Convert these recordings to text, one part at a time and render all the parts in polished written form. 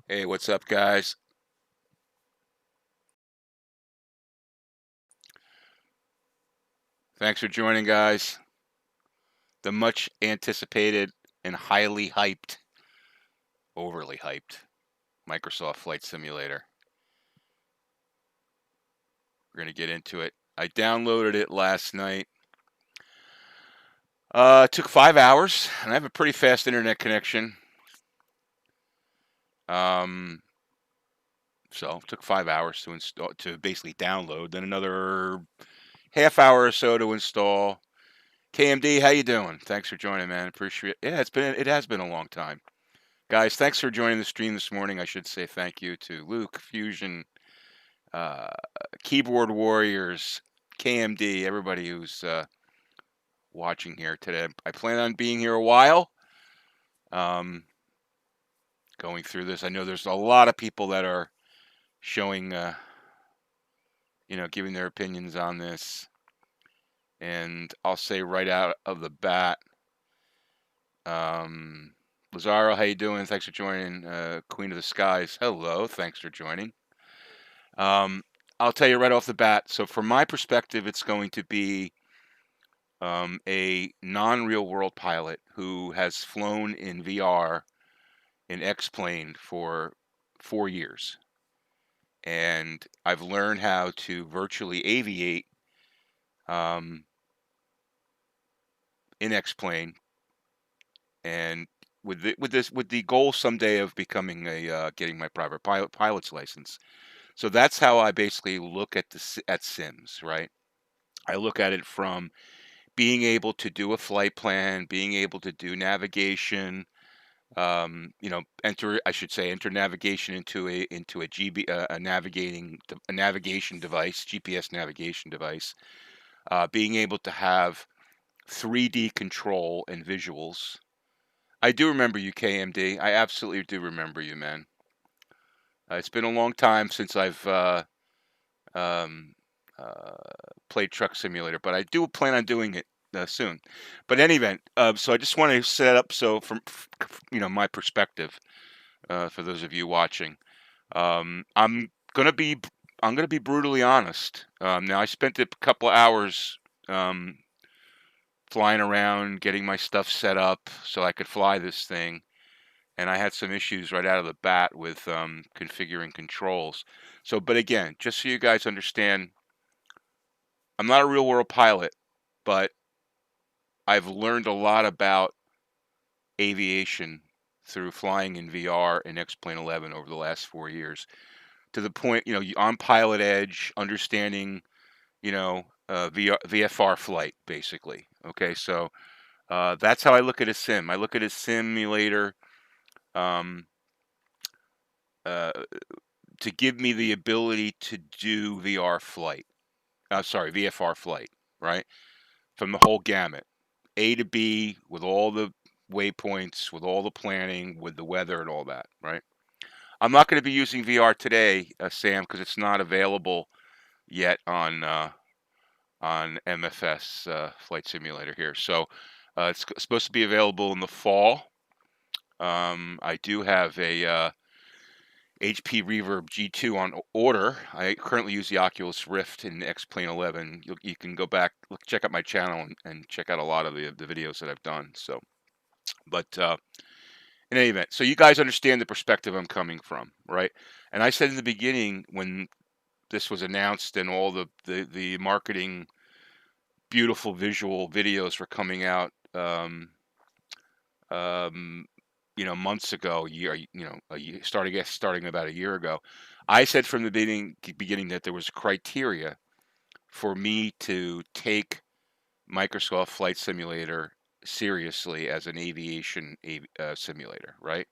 Hey, what's up, guys? Thanks for joining, guys. The much anticipated and highly hyped, overly hyped Microsoft Flight Simulator. We're going to get into it. I downloaded it last night. It took 5 hours, and I have a pretty fast internet connection. So it took 5 hours to install, to basically download, then another half hour or so to install. KMD, how you doing? Thanks for joining, man. Appreciate it. Yeah, it has been a long time. Guys, thanks for joining the stream this morning. I should say thank you to Luke, Fusion, uh, Keyboard Warriors, KMD, everybody who's watching here today. I plan on being here a while, going through this. I know there's a lot of people that are showing, giving their opinions on this. And I'll say right out of the bat, Lazaro, how you doing? Thanks for joining. Queen of the Skies, hello. Thanks for joining. I'll tell you right off the bat. So from my perspective, it's going to be a non-real world pilot who has flown in VR in X-plane for 4 years. And I've learned how to virtually aviate in X-plane, and with the goal someday of becoming getting my private pilot's license. So that's how I basically look at at Sims, right? I look at it from being able to do a flight plan, being able to do navigation, enter navigation into a navigation device, GPS navigation device, being able to have 3D control and visuals. I do remember you, KMD. I absolutely do remember you, man. It's been a long time since I've um, played Truck Simulator, but I do plan on doing it soon. But in any event, so I just want to set up so from my perspective, for those of you watching, I'm gonna be brutally honest. Now I spent a couple of hours flying around, getting my stuff set up so I could fly this thing, and I had some issues right out of the bat with configuring controls. So, but again, just so you guys understand, I'm not a real world pilot, but I've learned a lot about aviation through flying in VR and X-Plane 11 over the last 4 years, to the point, on pilot edge, understanding, VFR flight, basically. Okay, so that's how I look at a sim. I look at a simulator um, uh, to give me the ability to do VFR flight, right? From the whole gamut, A to B, with all the waypoints, with all the planning, with the weather and all that, right? I'm not going to be using VR today, Sam, because it's not available yet on MFS Flight Simulator here. So it's supposed to be available in the fall. I do have a HP Reverb G2 on order. I currently use the Oculus Rift in X-Plane 11. You can go back, check out my channel, and check out a lot of the videos that I've done. So, but in any event, so you guys understand the perspective I'm coming from, right? And I said in the beginning, when this was announced and all the marketing, beautiful visual videos were coming out, months ago, starting about a year ago, I said from the beginning that there was criteria for me to take Microsoft Flight Simulator seriously as an aviation simulator, right?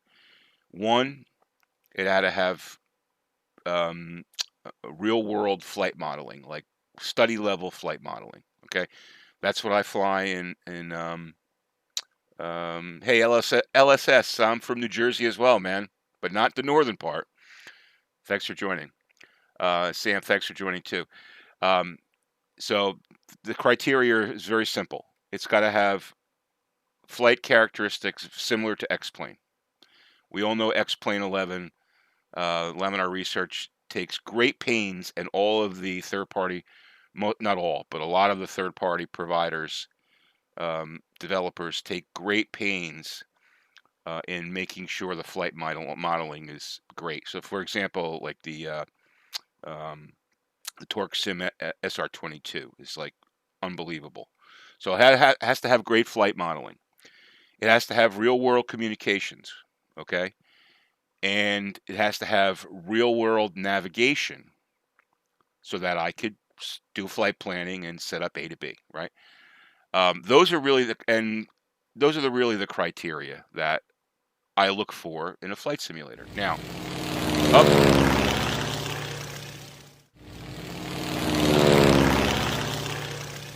One, it had to have real world flight modeling, like study level flight modeling. Okay, that's what I fly in hey, LSS, I'm from New Jersey as well, man, but not the northern part. Thanks for joining. Sam, thanks for joining too. So the criteria is very simple. It's got to have flight characteristics similar to X-Plane. We all know X-Plane 11 Laminar Research takes great pains, and all of the third-party, not all, but a lot of the third-party providers, developers take great pains in making sure the flight modeling is great. So, for example, like the Torque Sim SR22 is like unbelievable. So it has to have great flight modeling. It has to have real-world communications, okay? And it has to have real-world navigation so that I could do flight planning and set up A to B, right? Those are really really the criteria that I look for in a flight simulator. Now,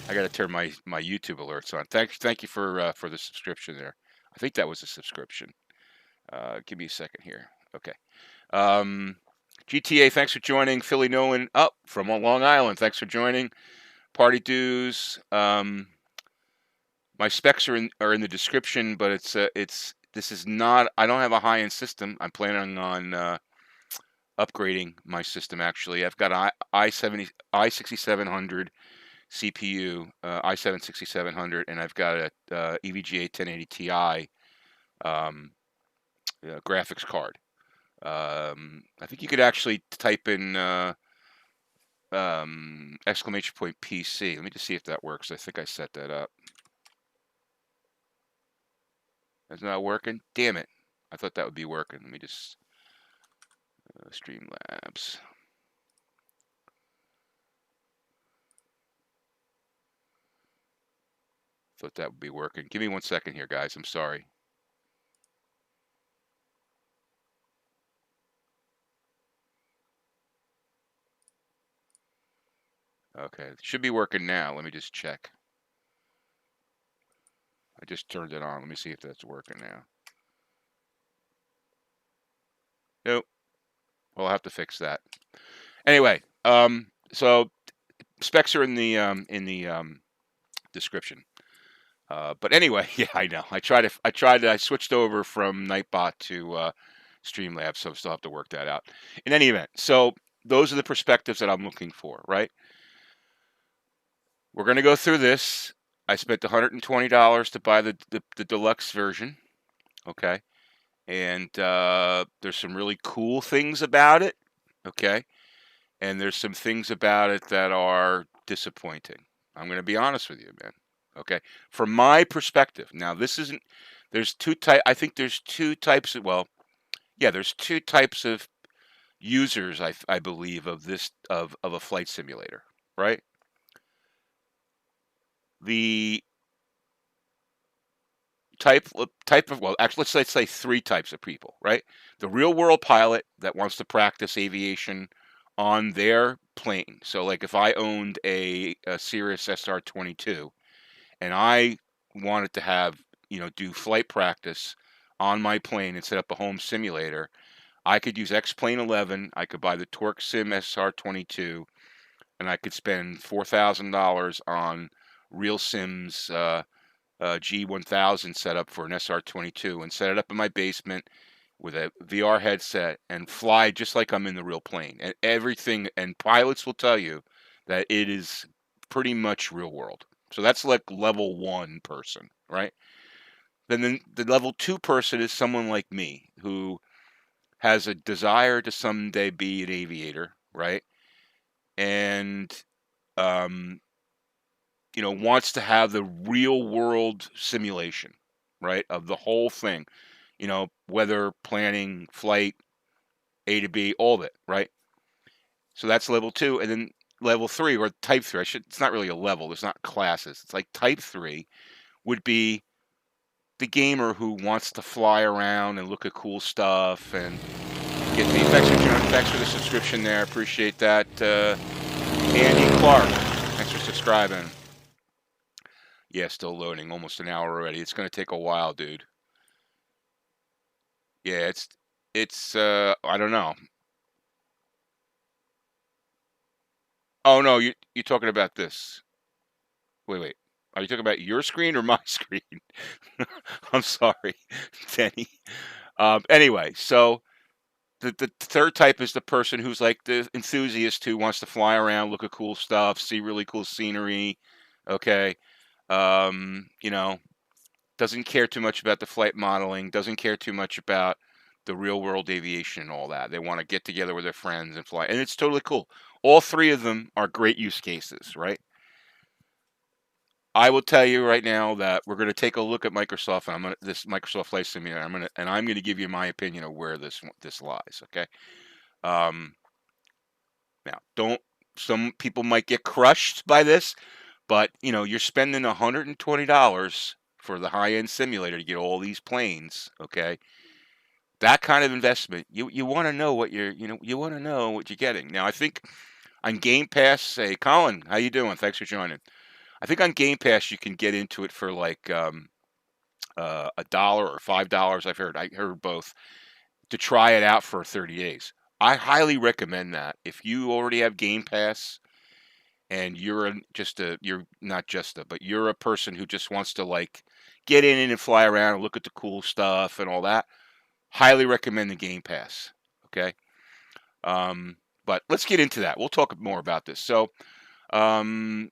I got to turn my YouTube alerts on. Thank you for the subscription there. I think that was a subscription. Give me a second here. Okay. GTA, thanks for joining. Philly Nolan up from Long Island. Thanks for joining. Party dues. My specs are in the description, but this is not. I don't have a high end system. I'm planning on upgrading my system. Actually, I've got i6700 CPU, i7 6700, and I've got a EVGA 1080 Ti graphics card. I think you could actually type in exclamation point PC. Let me just see if that works. I think I set that up. That's not working? Damn it. I thought that would be working. Let me just Streamlabs. Thought that would be working. Give me 1 second here, guys. I'm sorry. Okay, it should be working now. Let me just check. I just turned it on. Let me see if that's working now. Nope. Well, I'll have to fix that. Anyway, so specs are in the description. But anyway, yeah, I know. I switched over from Nightbot to Streamlabs, so I still have to work that out. In any event, so those are the perspectives that I'm looking for, right? We're going to go through this. I spent $120 to buy the deluxe version, okay? And there's some really cool things about it, okay? And there's some things about it that are disappointing. I'm going to be honest with you, man. Okay, from my perspective. Now, this isn't. There's two type. I think there's two types of. Well, yeah, there's two types of users. I believe of this of a flight simulator, right? The type of well, actually, let's say three types of people, right? The real world pilot that wants to practice aviation on their plane. So, like, if I owned a Cirrus SR22 and I wanted to have, do flight practice on my plane and set up a home simulator, I could use X-Plane 11, I could buy the Torque Sim SR22, and I could spend $4,000 on Real Sims G1000 setup for an SR22 and set it up in my basement with a VR headset and fly just like I'm in the real plane. And everything, and pilots will tell you that it is pretty much real world. So that's like level 1 person, right? Then the level 2 person is someone like me who has a desire to someday be an aviator, right? And wants to have the real world simulation, right, of the whole thing. Weather, planning, flight, A to B, all of it, right? So that's level 2, and then level 3 or type 3. It's not really a level. There's not classes. It's like type 3 would be the gamer who wants to fly around and look at cool stuff and get the effects. Thanks for the subscription there. Appreciate that. Andy Clark, thanks for subscribing. Yeah, still loading. Almost an hour already. It's going to take a while, dude. Yeah, it's I don't know. Oh no, you're talking about this. Wait. Are you talking about your screen or my screen? I'm sorry, Denny. Anyway, so The third type is the person who's like the enthusiast who wants to fly around, look at cool stuff, see really cool scenery. Okay. You know, doesn't care too much about the flight modeling, doesn't care too much about the real world aviation and all that. They want to get together with their friends and fly. And it's totally cool. All three of them are great use cases, right? I will tell you right now that we're going to take a look at Microsoft, and this Microsoft Flight Simulator. I'm going to give you my opinion of where this lies. Okay. Um, Now, don't some people might get crushed by this, but you know you're spending $120 for the high-end simulator to get all these planes. Okay, that kind of investment, you want to know what you want to know what you're getting. Now, I think on Game Pass, hey Colin, how you doing? Thanks for joining. I think on Game Pass you can get into it for like $1 or $5. I heard both to try it out for 30 days. I highly recommend that. If you already have Game Pass and you're not just a, but you're a person who just wants to like get in and fly around and look at the cool stuff and all that, highly recommend the Game Pass. Okay. But let's get into that. We'll talk more about this. So, um,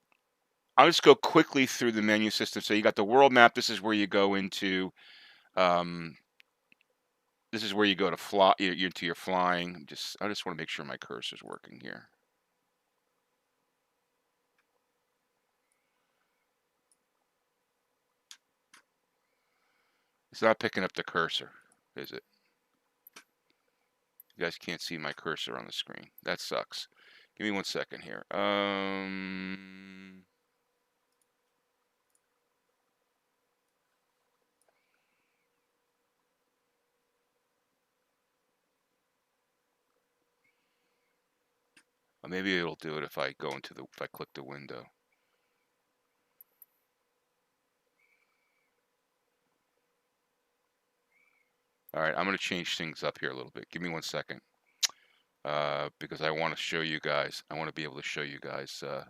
I'll just go quickly through the menu system. So you got the world map. This is where you go into, um, this is where you go to fly into your flying. I just want to make sure my cursor's working here. It's not picking up the cursor, is it? You guys can't see my cursor on the screen. That sucks. Give me 1 second here. Maybe it'll do it if I click the window. All right, I'm going to change things up here a little bit. Give me 1 second. Because I want to show you guys. I want to be able to show you guys the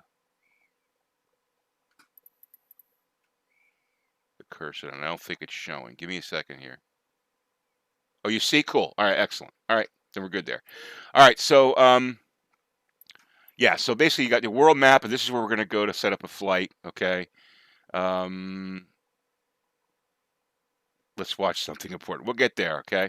cursor, and I don't think it's showing. Give me a second here. Oh, you see? Cool. All right, excellent. All right, then we're good there. All right, so yeah, so basically you got your world map, and this is where we're going to go to set up a flight. Okay. Let's watch something important. We'll get there. Okay.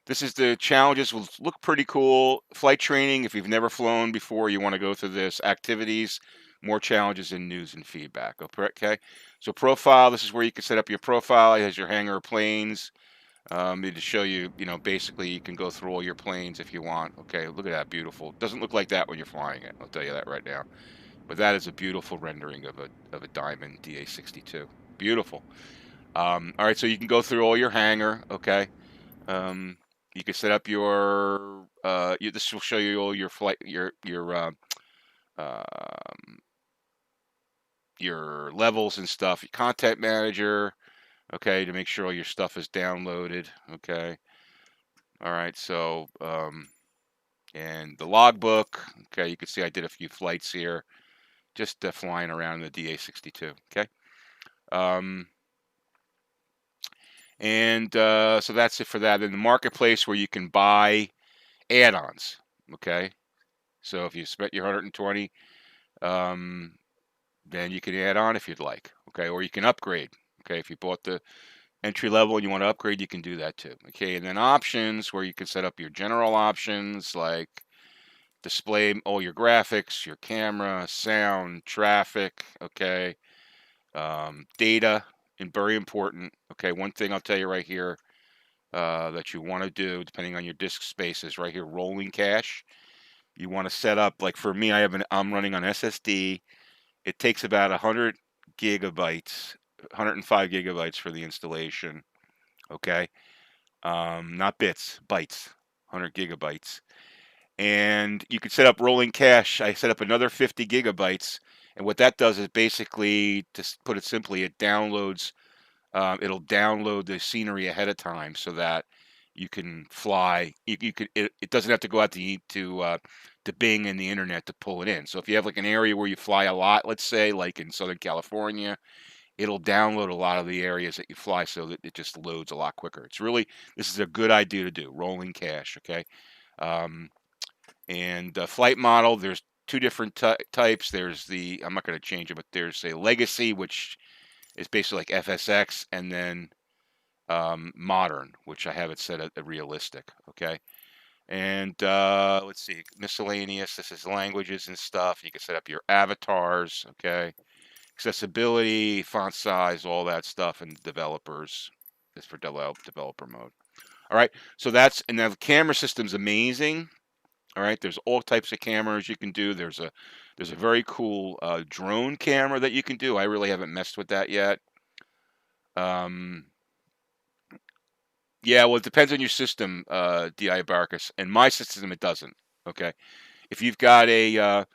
This is the challenges. Will look pretty cool. Flight training. If you've never flown before, you want to go through this. Activities, more challenges, and news and feedback. Okay. So profile. This is where you can set up your profile. It has your hangar planes. To show you, basically you can go through all your planes if you want. Okay. Look at that. Beautiful. Doesn't look like that when you're flying it. I'll tell you that right now. But that is a beautiful rendering of a Diamond DA62. Beautiful. All right. So you can go through all your hangar. Okay. You can set up your this will show you all your flight your levels and stuff. Your content manager, okay, to make sure all your stuff is downloaded. Okay. All right. So and the logbook. Okay, you can see I did a few flights here, just flying around in the DA62. Okay. And so that's it for that. In the marketplace where you can buy add-ons. Okay. So if you spent your 120, then you can add on if you'd like. Okay. Or you can upgrade. Okay. If you bought the entry level and you want to upgrade, you can do that too. Okay. And then options where you can set up your general options like display all your graphics, your camera, sound, traffic. Okay. Data, and very important. Okay. One thing I'll tell you right here that you want to do, depending on your disk space, is right here, rolling cache. You want to set up, like for me, I'm running on SSD. It takes about 100 gigabytes, 105 gigabytes for the installation. Okay. Not bits, bytes, 100 gigabytes. And you can set up rolling cache. I set up another 50 gigabytes. And what that does is basically, to put it simply, it downloads, it'll download the scenery ahead of time so that you can fly. It doesn't have to go out to Bing and the internet to pull it in. So if you have like an area where you fly a lot, let's say like in Southern California, it'll download a lot of the areas that you fly so that it just loads a lot quicker. This is a good idea to do, rolling cache. Okay. And flight model, there's two different types. There's the, I'm not going to change it, but there's a Legacy, which is basically like FSX, and then Modern, which I have it set at realistic. Okay. And let's see, miscellaneous. This is languages and stuff. You can set up your avatars. Okay. Accessibility, font size, all that stuff, and developers. This for developer mode. All right. So that's, and now the camera system's amazing. All right. There's all types of cameras you can do. There's a very cool drone camera that you can do. I really haven't messed with that yet. Yeah, well, it depends on your system, Di Barcus. And my system, it doesn't. Okay. If you've got a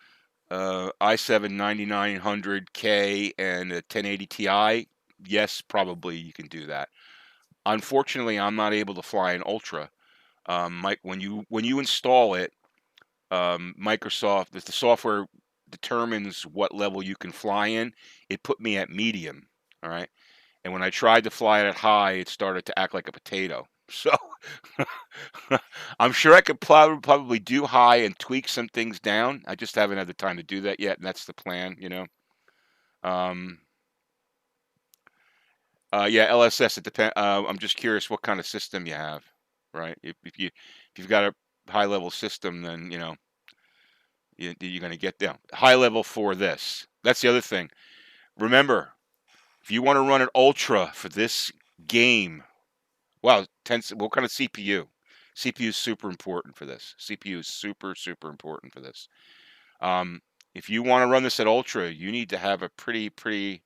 i7 9900K and a 1080 Ti, yes, probably you can do that. Unfortunately, I'm not able to fly an Ultra. Mike, when you install it, Microsoft, if the software determines what level you can fly in, it put me at medium. All right. And when I tried to fly it at high, it started to act like a potato. So I'm sure I could probably do high and tweak some things down. I just haven't had the time to do that yet, and that's the plan, you know. Yeah, LSS. It depends. I'm just curious what kind of system you have, right? If you've got a high level system, then you know you're going to get down high level for this. That's the other thing. Remember, if you want to run an ultra for this game, wow, what kind of CPU? CPU is super important for this. CPU is super important for this. If you want to run this at ultra, you need to have a pretty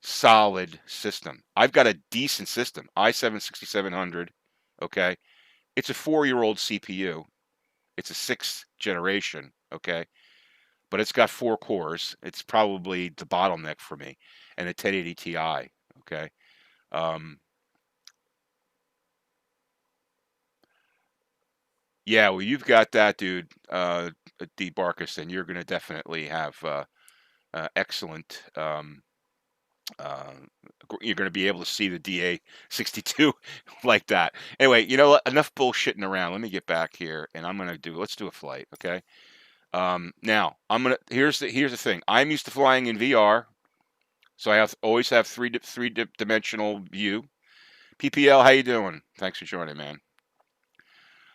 solid system. I've got a decent system, i7 6700. Okay, it's a 4-year-old CPU. It's a 6th generation. Okay, but it's got 4 cores. It's probably the bottleneck for me, and a 1080 Ti. Okay. Yeah, well, you've got that, dude, D. Barkus, and you're going to definitely have excellent. Uh, you're going to be able to see the DA 62 like that. Anyway, you know what? Enough bullshitting around. Let me get back here, and let's do a flight, okay? Now here's the thing. I'm used to flying in VR, so I always have three-dimensional view. PPL, how you doing? Thanks for joining, man.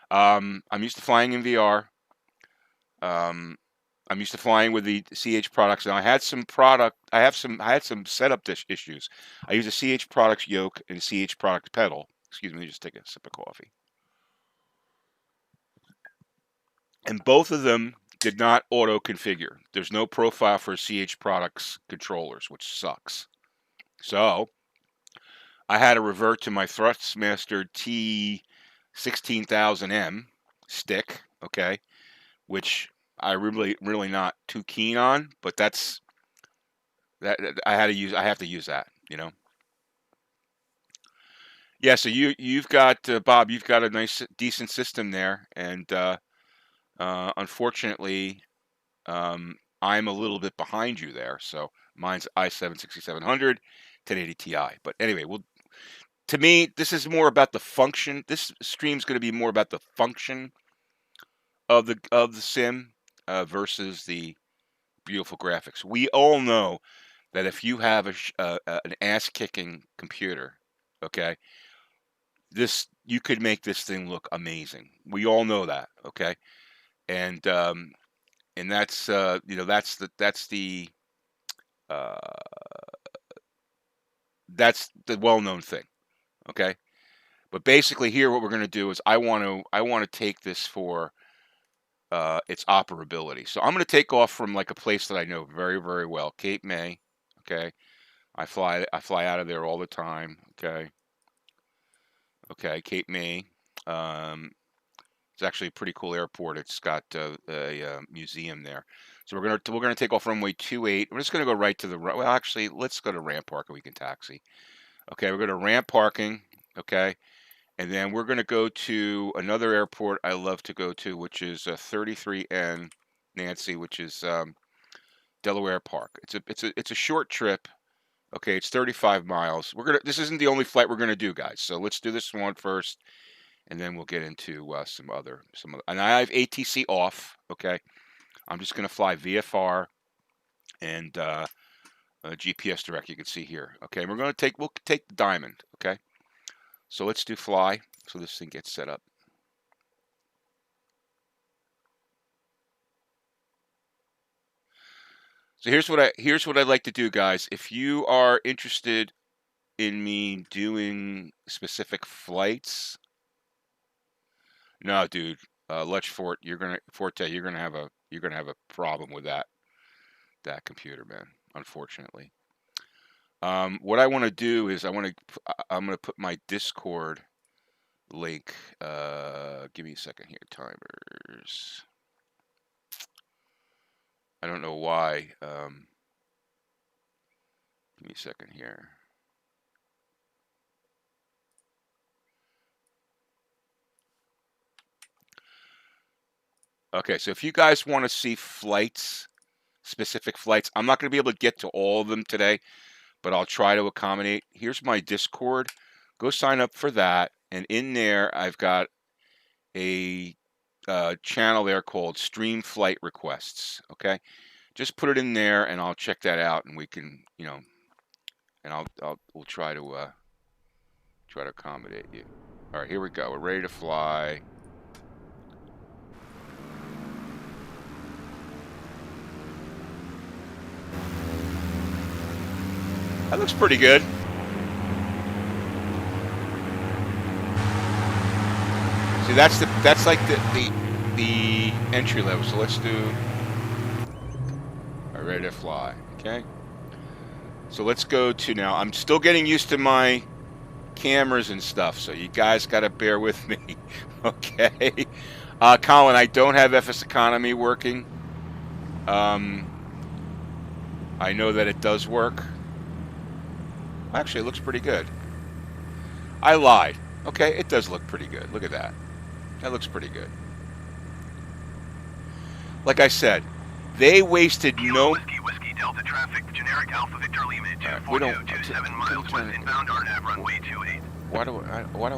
I'm used to flying in VR. I'm used to flying with the CH products. Now I had some I had some setup issues. I use a CH products yoke and CH product pedal. Excuse me, let me just take a sip of coffee. And both of them did not auto configure. There's no profile for CH products controllers, which sucks. So I had to revert to my Thrustmaster T16000M stick, okay, which I really not too keen on, but that's that I have to use that, you know. Yeah, so you've got Bob, you've got a nice decent system there, and unfortunately, I'm a little bit behind you there. So mine's i7 6700, 1080 Ti. But anyway, to me, this is more about the function. This stream's going to be more about the function of the sim versus the beautiful graphics. We all know that if you have an ass-kicking computer, okay, you could make this thing look amazing. We all know that, okay, and that's you know that's the well-known thing, okay. But basically, here what we're going to do is I want to take this for its operability. So I'm going to take off from like a place that I know very well, Cape May. Okay, I fly out of there all the time. Okay, Cape May. It's actually a pretty cool airport. It's got a museum there. So we're gonna take off runway 28. We're just gonna go right to the well. Actually, let's go to ramp parking. We can taxi. Okay, we're going to ramp parking. Okay, and then we're going to go to another airport I love to go to, which is 33N Nancy, which is Delaware Park. It's a short trip. Okay, it's 35 miles. This isn't the only flight we're gonna do, guys. So let's do this one first, and then we'll get into some other. And I have ATC off. Okay, I'm just going to fly VFR and GPS direct. You can see here. Okay, and we'll take the diamond. Okay, so let's do fly. So this thing gets set up. So here's what I'd like to do, guys. If you are interested in me doing specific flights, no, dude, Lech Forte, you're gonna have a problem with that computer, man. Unfortunately, what I want to do is I'm gonna put my Discord link. Give me a second here. Timers. I don't know why. Give me a second here. Okay, so if you guys want to see flights, specific flights, I'm not going to be able to get to all of them today, but I'll try to accommodate. Here's my Discord. Go sign up for that. And in there, I've got a channel there called Stream Flight Requests. Okay, just put it in there, and I'll check that out, and we can, and we'll try to accommodate you. All right, here we go. We're ready to fly. That looks pretty good. See, that's like the entry level. So let's do. All right, ready to fly. Okay. So let's go to now. I'm still getting used to my cameras and stuff, so you guys got to bear with me. Okay. Colin, I don't have FS Economy working. I know that it does work. Actually, it looks pretty good. I lied. Okay, it does look pretty good. Look at that. That looks pretty good. Like I said, they wasted no... Whiskey Delta traffic, generic Alpha Victor Lima 24227 miles west inbound RNAV runway 28. Why do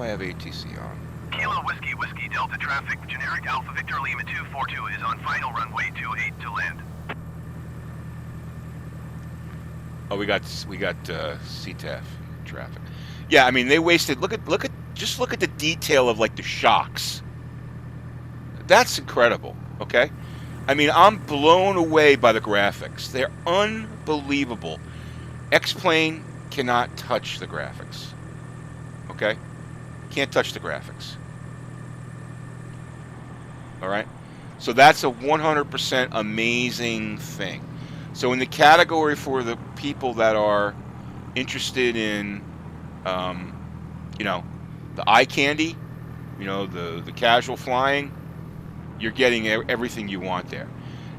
I have ATC on? Kilo Whiskey Delta traffic, generic Alpha Victor Lima 242 is on final runway 28 to land. Oh, we got CTAF traffic. Yeah, I mean they wasted. Just look at the detail of like the shocks. That's incredible. Okay, I mean I'm blown away by the graphics. They're unbelievable. X-Plane cannot touch the graphics. Okay, can't touch the graphics. All right, so that's a 100% amazing thing. So in the category for the people that are interested in, the eye candy, the casual flying, you're getting everything you want there.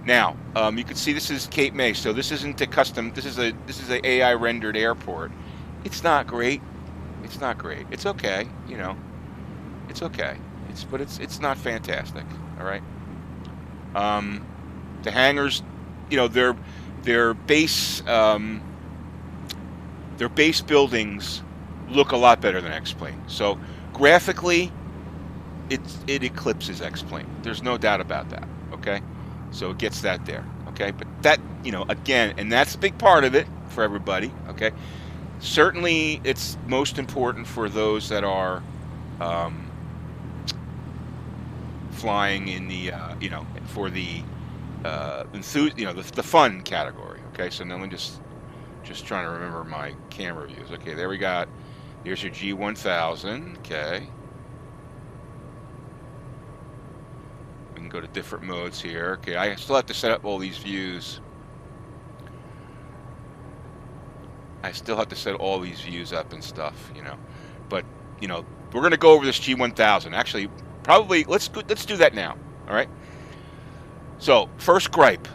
Now, you can see this is Cape May, so this isn't a custom. This is a AI rendered airport. It's not great. It's not great. It's okay. It's okay. It's not fantastic. All right. The hangars, their base buildings look a lot better than X-Plane. So graphically, it eclipses X-Plane. There's no doubt about that. Okay, so it gets that there. Okay, but that again, and that's a big part of it for everybody. Okay, certainly it's most important for those that are flying in the for the the fun category. Okay, so now I'm just trying to remember my camera views. Okay, there we got. Here's your G1000. Okay, we can go to different modes here. Okay, I still have to set up all these views. I still have to set all these views up and stuff, But we're gonna go over this G1000. Actually, probably let's do that now. All right. So first gripe,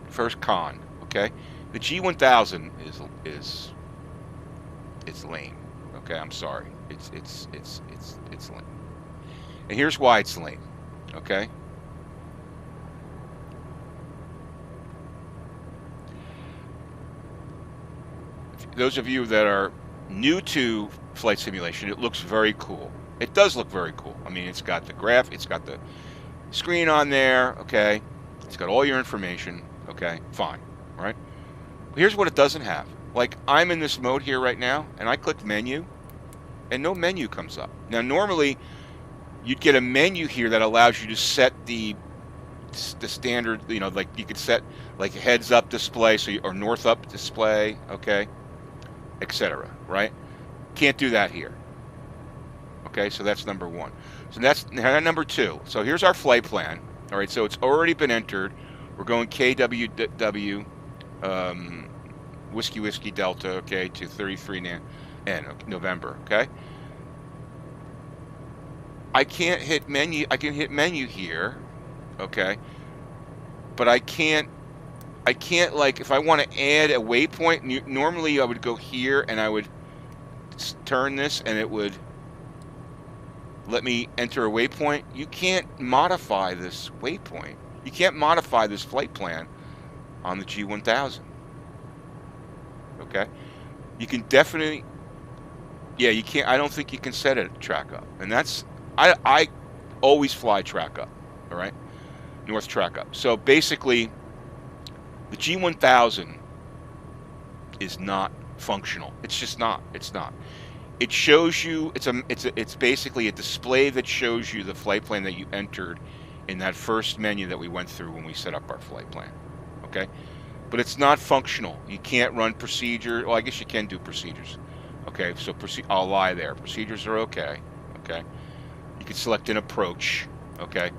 first con. Okay, the G1000 is lame. Okay, I'm sorry. It's lame. And here's why it's lame. Okay. Those of you that are new to flight simulation, it looks very cool. It does look very cool. I mean, it's got the graph, it's got the screen on there, okay? It's got all your information, okay? Fine, all right? Here's what it doesn't have. Like, I'm in this mode here right now, and I click menu, and no menu comes up. Now, normally, you'd get a menu here that allows you to set the standard, you know, like you could set like heads up display, so or north up display, okay, etc. Right? Can't do that here. Okay, so that's number one. So that's number two. So here's our flight plan. All right, so it's already been entered. We're going KWW, Whiskey Whiskey Delta, okay, to 33 N, November, okay. I can't hit menu. I can hit menu here, okay, but I can't like, if I want to add a waypoint, normally I would go here and I would turn this and it would let me enter a waypoint. You can't modify this waypoint. You can't modify this flight plan on the G1000. Okay? You can definitely, yeah, you can't, I don't think you can set it track up. And that's, I always fly track up, all right? North track up. So basically, the G1000 is not functional. It's just not. It's not. It shows you, it's basically a display that shows you the flight plan that you entered in that first menu that we went through when we set up our flight plan. Okay? But it's not functional. You can't run procedure. Well, I guess you can do procedures. Okay, so I'll lie there. Procedures are okay. Okay? You can select an approach. Okay?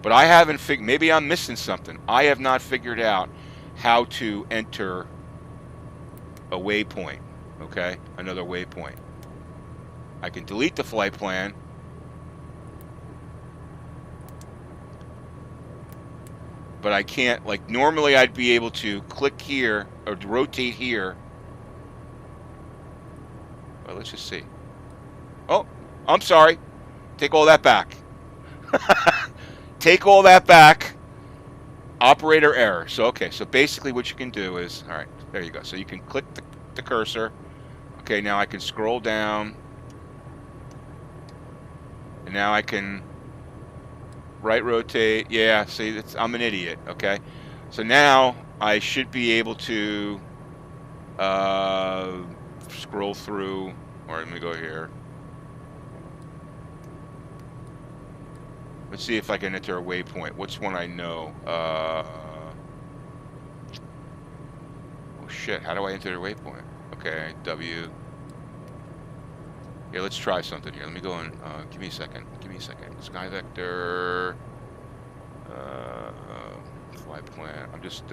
But I haven't figured, maybe I'm missing something. I have not figured out how to enter a waypoint. Okay? Another waypoint. I can delete the flight plan. But I can't, like, normally I'd be able to click here or rotate here. Well, let's just see. Oh, I'm sorry. Take all that back. Take all that back. Operator error. So, okay, so basically what you can do is, all right, there you go. So you can click the cursor. Okay, now I can scroll down. And now I can right rotate. Yeah, see, I'm an idiot. Okay, so now I should be able to scroll through. Or let me go here. Let's see if I can enter a waypoint. Which one I know? Oh shit! How do I enter a waypoint? Okay, W. Yeah, let's try something here. Let me go and give me a second. Give me a second. Sky Vector. Flight plan. I'm just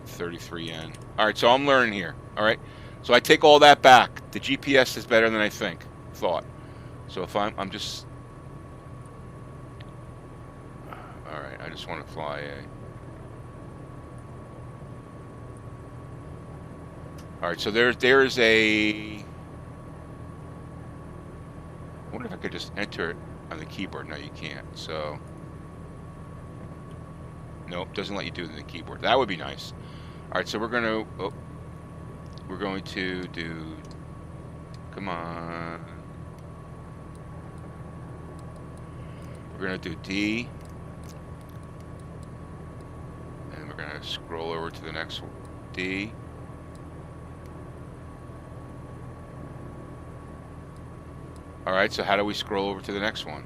33N. All right, so I'm learning here. All right, so I take all that back. The GPS is better than I thought. So if I'm just. All right, I just want to fly a. All right, so there's a. I wonder if I could just enter it on the keyboard. No, you can't. So, nope, doesn't let you do it on the keyboard. That would be nice. All right, so we're going to do. Come on. We're going to do D, and we're going to scroll over to the next one. D. All right, so how do we scroll over to the next one?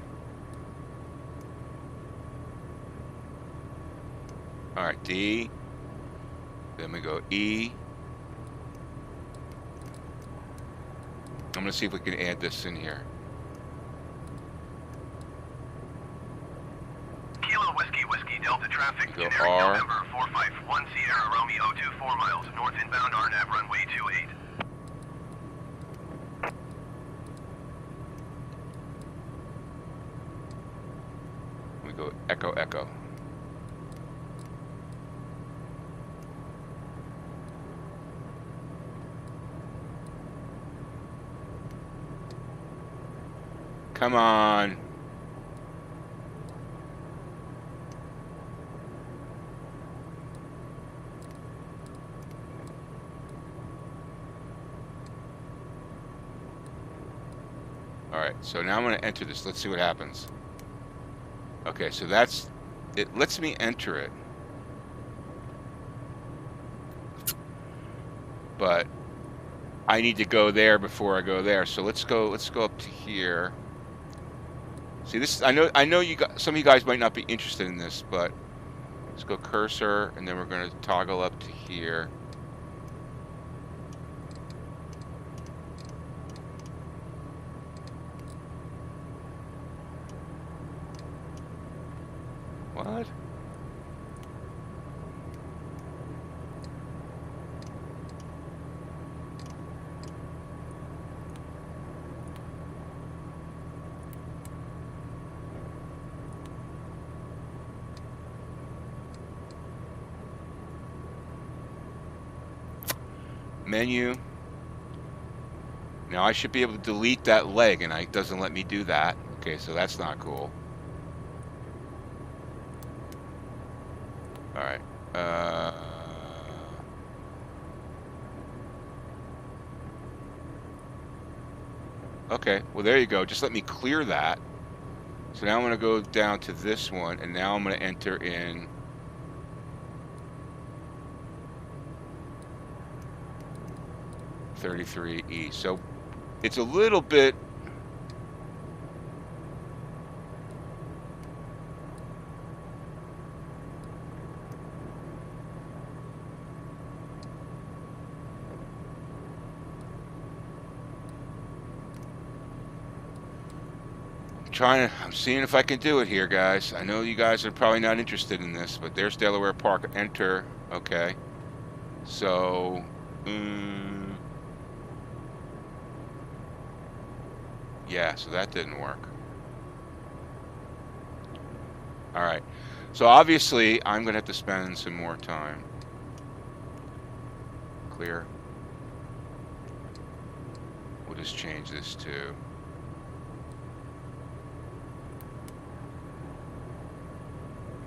All right, D. Then we go E. I'm going to see if we can add this in here. Kilo Whiskey Whiskey Delta traffic. Go generic R. November 451 Sierra Romeo 24 miles north inbound RNAV runway 28. Go Echo Echo. Come on. Alright, so now I'm going to enter this. Let's see what happens. Okay, so that's... It lets me enter it. But I need to go there before I go there. So let's go up to here. See, this, I know you got, some of you guys might not be interested in this, but let's go cursor, and then we're going to toggle up to here. What? Menu. Now I should be able to delete that leg, and it doesn't let me do that. Okay, so that's not cool. All right. Okay, well there you go. Just let me clear that. So now I'm going to go down to this one, and now I'm going to enter in 33E. So it's a little bit... I'm seeing if I can do it here, guys. I know you guys are probably not interested in this, but there's Delaware Park. Enter. Okay. So, yeah, so that didn't work. All right. So obviously, I'm going to have to spend some more time. Clear. We'll just change this to...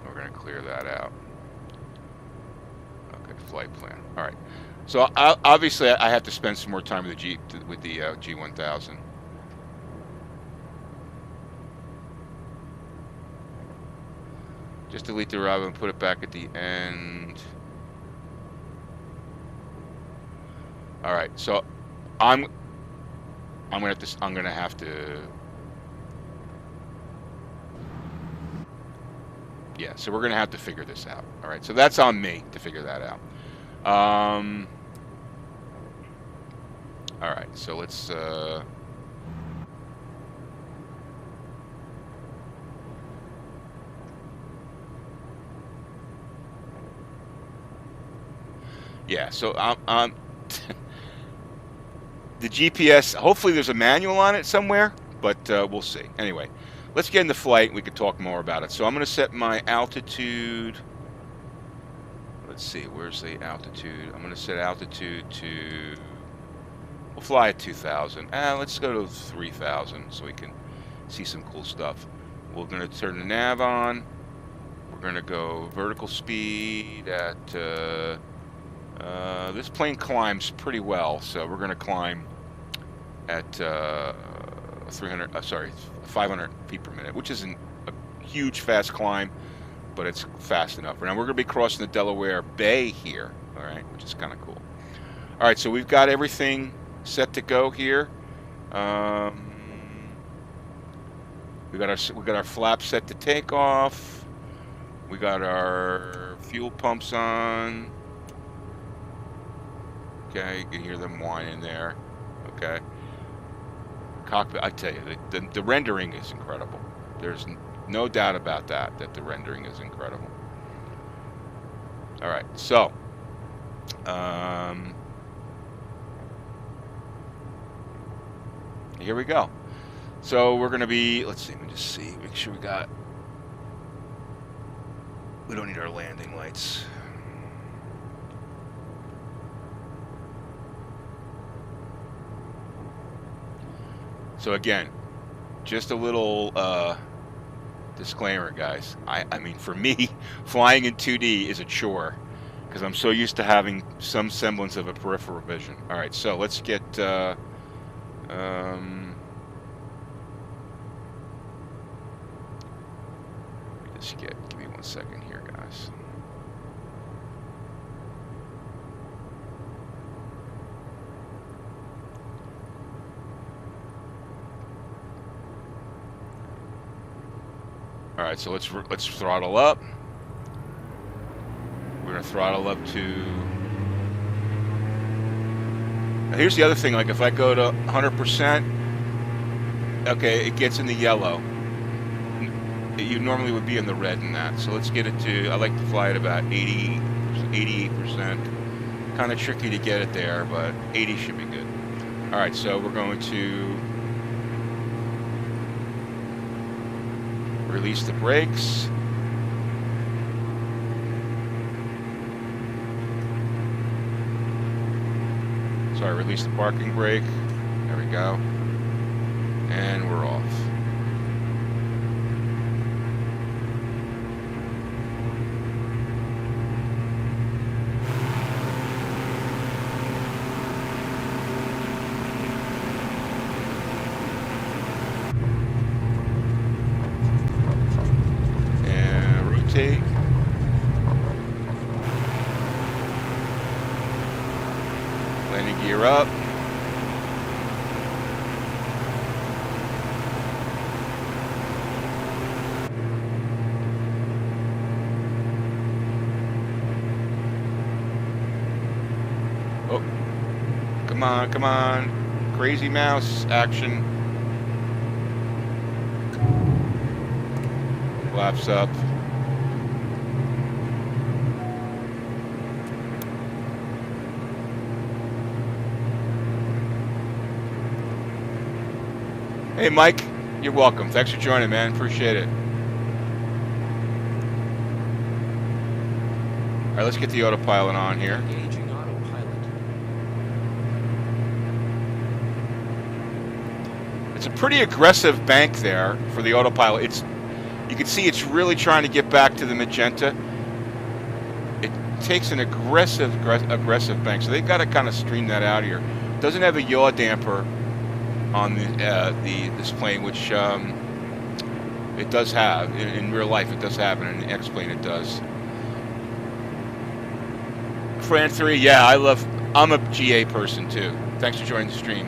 We're going to clear that out. Okay, flight plan. All right. So obviously, I have to spend some more time with the G1000. Just delete the route and put it back at the end. All right. So I'm gonna have to. Yeah, so we're going to have to figure this out. All right, so that's on me to figure that out. All right, so let's... Yeah, so the GPS, hopefully there's a manual on it somewhere, but we'll see. Anyway. Let's get in the flight and we can talk more about it. So I'm going to set my altitude. Let's see, where's the altitude? I'm going to set altitude to... We'll fly at 2,000. Let's go to 3,000 so we can see some cool stuff. We're going to turn the nav on. We're going to go vertical speed at... this plane climbs pretty well, so we're going to climb at 500 feet per minute, which isn't a huge fast climb, but it's fast enough. Now we're going to be crossing the Delaware Bay here, all right, which is kind of cool. All right, so we've got everything set to go here. We got our flaps set to take off. We got our fuel pumps on. Okay, you can hear them whining there. Okay. Cockpit, I tell you, the rendering is incredible. There's no doubt about that the rendering is incredible. All right, so here we go. So we're going to be, let's see, let me just see, make sure we don't need our landing lights. So again, just a little disclaimer, guys. I mean, for me, flying in 2D is a chore because I'm so used to having some semblance of a peripheral vision. All right, so let's get... Give me 1 second here, guys. All right, so let's throttle up. We're gonna throttle up to. Now here's the other thing. Like if I go to 100%, okay, it gets in the yellow. You normally would be in the red in that. So let's get it to. I like to fly at about 88%. Kind of tricky to get it there, but 80 should be good. All right, so we're going to release the brakes. Sorry, release the parking brake. There we go. And we're off. And rotate. Landing gear up. Oh, come on, come on. Crazy mouse action. Flaps up. Hey, Mike, you're welcome. Thanks for joining, man. Appreciate it. All right, let's get the autopilot on here. Engaging autopilot. It's a pretty aggressive bank there for the autopilot. You can see it's really trying to get back to the magenta. It takes an aggressive bank, so they've got to kind of stream that out here. It doesn't have a yaw damper on this plane, which it does have in real life. It does have, and in the X-plane it does. Fran 3, yeah, I'm a GA person too. Thanks for joining the stream.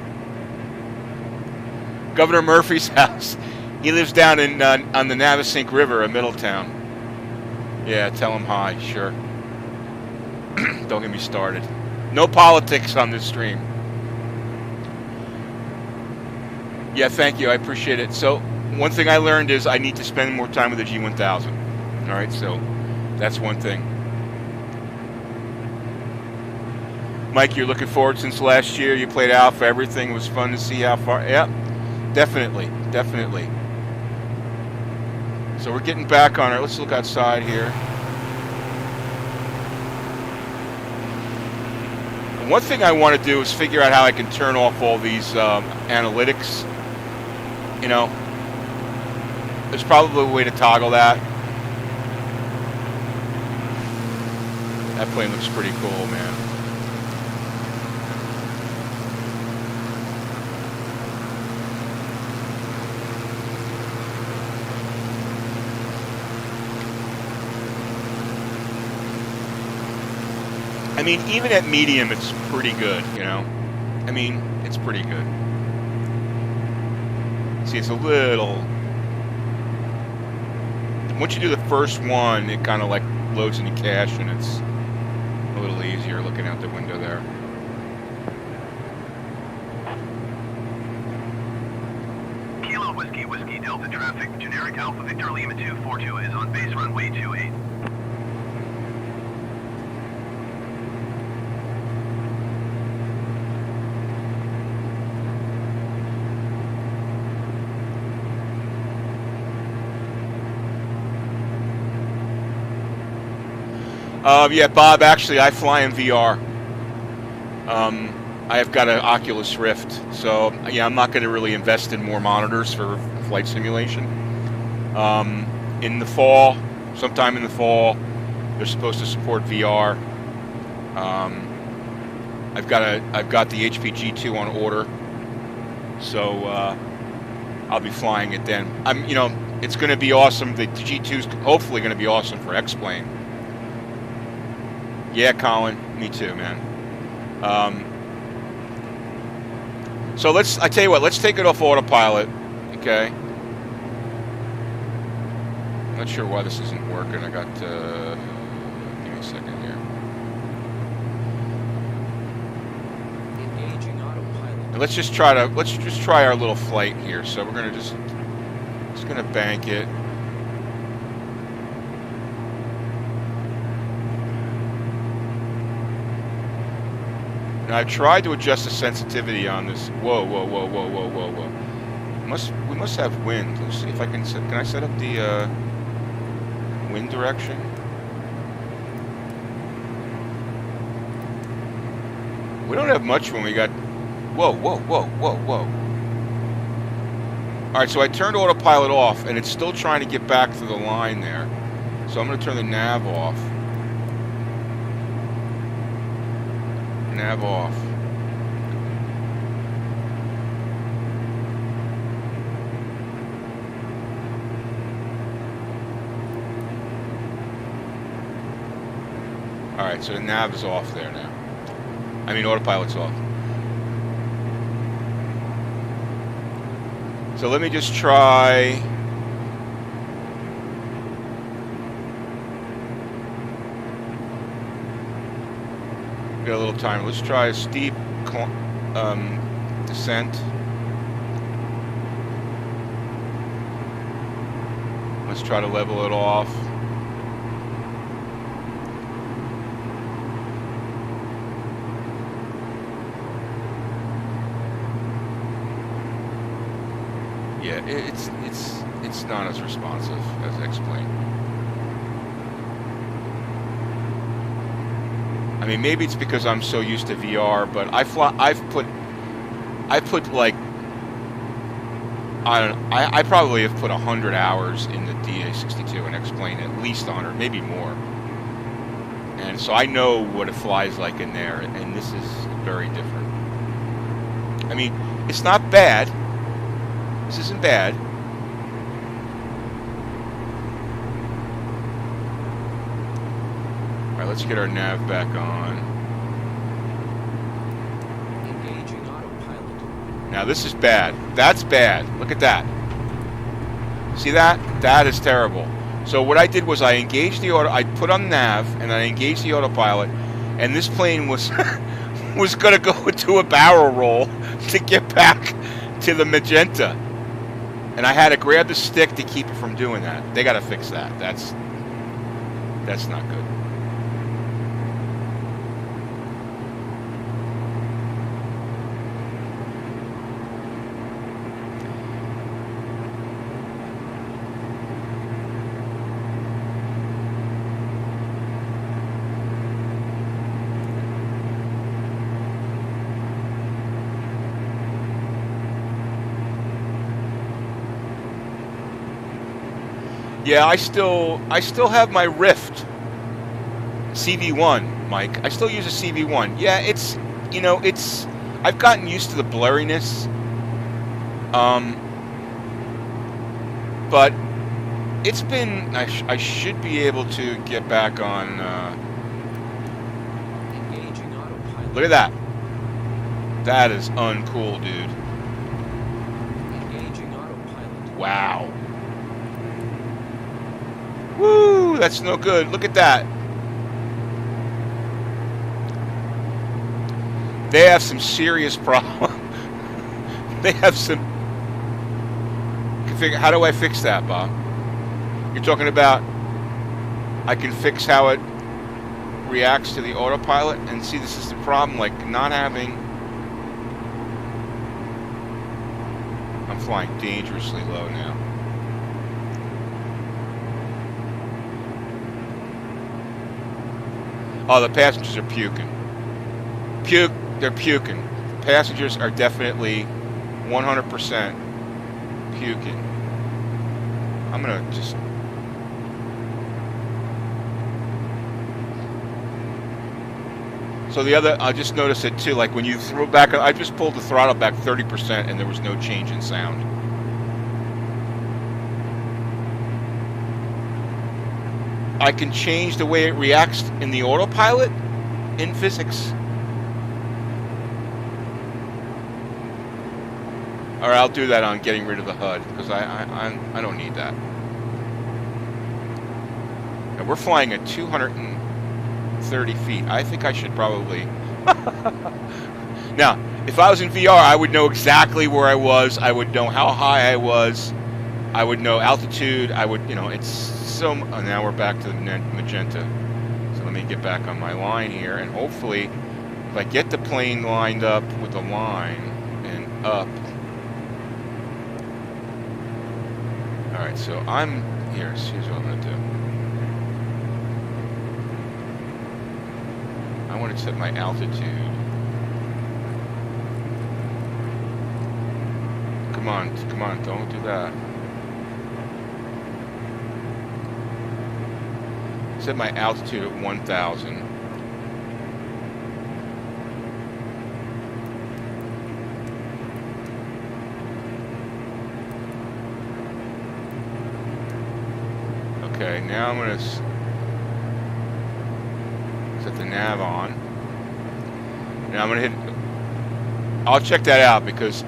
Governor Murphy's house. He lives down in on the Navesink River in Middletown. Yeah, tell him hi. Sure. Don't get me started. No politics on this stream. Yeah, thank you. I appreciate it. So one thing I learned is I need to spend more time with the G1000. All right, so that's one thing. Mike, you're looking forward since last year. You played Alpha. Everything was fun to see how far. Yeah, definitely. So we're getting back on it. Let's look outside here. And one thing I want to do is figure out how I can turn off all these analytics. You know, there's probably a way to toggle that. That plane looks pretty cool, man. I mean, even at medium, it's pretty good, you know? I mean, it's pretty good. See, it's a little... Once you do the first one, it kind of like loads into cache, and it's a little easier looking out the window there. Kilo Whiskey Whiskey Delta traffic. Generic Alpha Victor Lima 242 is on base runway 28. Yeah, Bob, actually, I fly in VR. I have got an Oculus Rift, so yeah, I'm not going to really invest in more monitors for flight simulation. In the fall, sometime in the fall, they're supposed to support VR. I've got the HP G2 on order, so I'll be flying it then. it's going to be awesome. The G2's hopefully going to be awesome for X-Plane. Yeah, Colin, me too, man. So I tell you what, let's take it off autopilot, okay? Not sure why this isn't working. I got, give me a second here. Engaging autopilot. And let's just try our little flight here. So we're gonna just gonna bank it. Now I've tried to adjust the sensitivity on this. Whoa, whoa, whoa, whoa, whoa, whoa, whoa. We must have wind. Let's see if I can I set up the wind direction? We don't have much when we got... Whoa, whoa, whoa, whoa, whoa. Alright, so I turned autopilot off, and it's still trying to get back to the line there. So I'm going to turn the nav off. Nav off. Alright, so the nav is off there now. I mean, autopilot's off. So let me just try... Got a little time. Let's try a steep descent. Let's try to level it off. Yeah, it's not as responsive as X-Plane. I mean, maybe it's because I'm so used to VR, but I've put like, I don't know, I probably have put 100 hours in the Ti SC2 and X-Plane, at least 100, maybe more. And so I know what it flies like in there, and this is very different. I mean, it's not bad. This isn't bad. Alright, let's get our nav back on. Engaging autopilot. Now this is bad. That's bad. Look at that. See that? That is terrible. So what I did was I engaged the I put on nav and I engaged the autopilot, and this plane was was gonna go into a barrel roll to get back to the magenta. And I had to grab the stick to keep it from doing that. They got to fix that. That's not good. Yeah, I still have my Rift CV1, Mike. I still use a CV1. Yeah, it's, you know, it's, I've gotten used to the blurriness. But it's been, I should be able to get back on, Engaging autopilot. look at that. That is uncool, dude. Engaging autopilot. Wow. Woo, that's no good. Look at that. They have some serious problems. They have some... How do I fix that, Bob? You're talking about I can fix how it reacts to the autopilot? And see, this is the problem, like not having... I'm flying dangerously low now. Oh, the passengers are puking. They're puking. Passengers are definitely 100% puking. I'm gonna just... So the other, I just noticed it too, like when you throw back, I just pulled the throttle back 30% and there was no change in sound. I can change the way it reacts in the autopilot in physics. Or I'll do that on getting rid of the HUD, because I don't need that. And we're flying at 230 feet. I think I should probably... Now, if I was in VR, I would know exactly where I was. I would know how high I was. I would know altitude. I would, you know, it's so... Oh, now we're back to the magenta. So let me get back on my line here. And hopefully, if I get the plane lined up with the line and up... Alright, so I'm... Here's what I'm going to do. I want to set my altitude. Come on, don't do that. Set my altitude at 1,000. Okay, now I'm going to set the nav on. Now I'm going to hit... I'll check that out because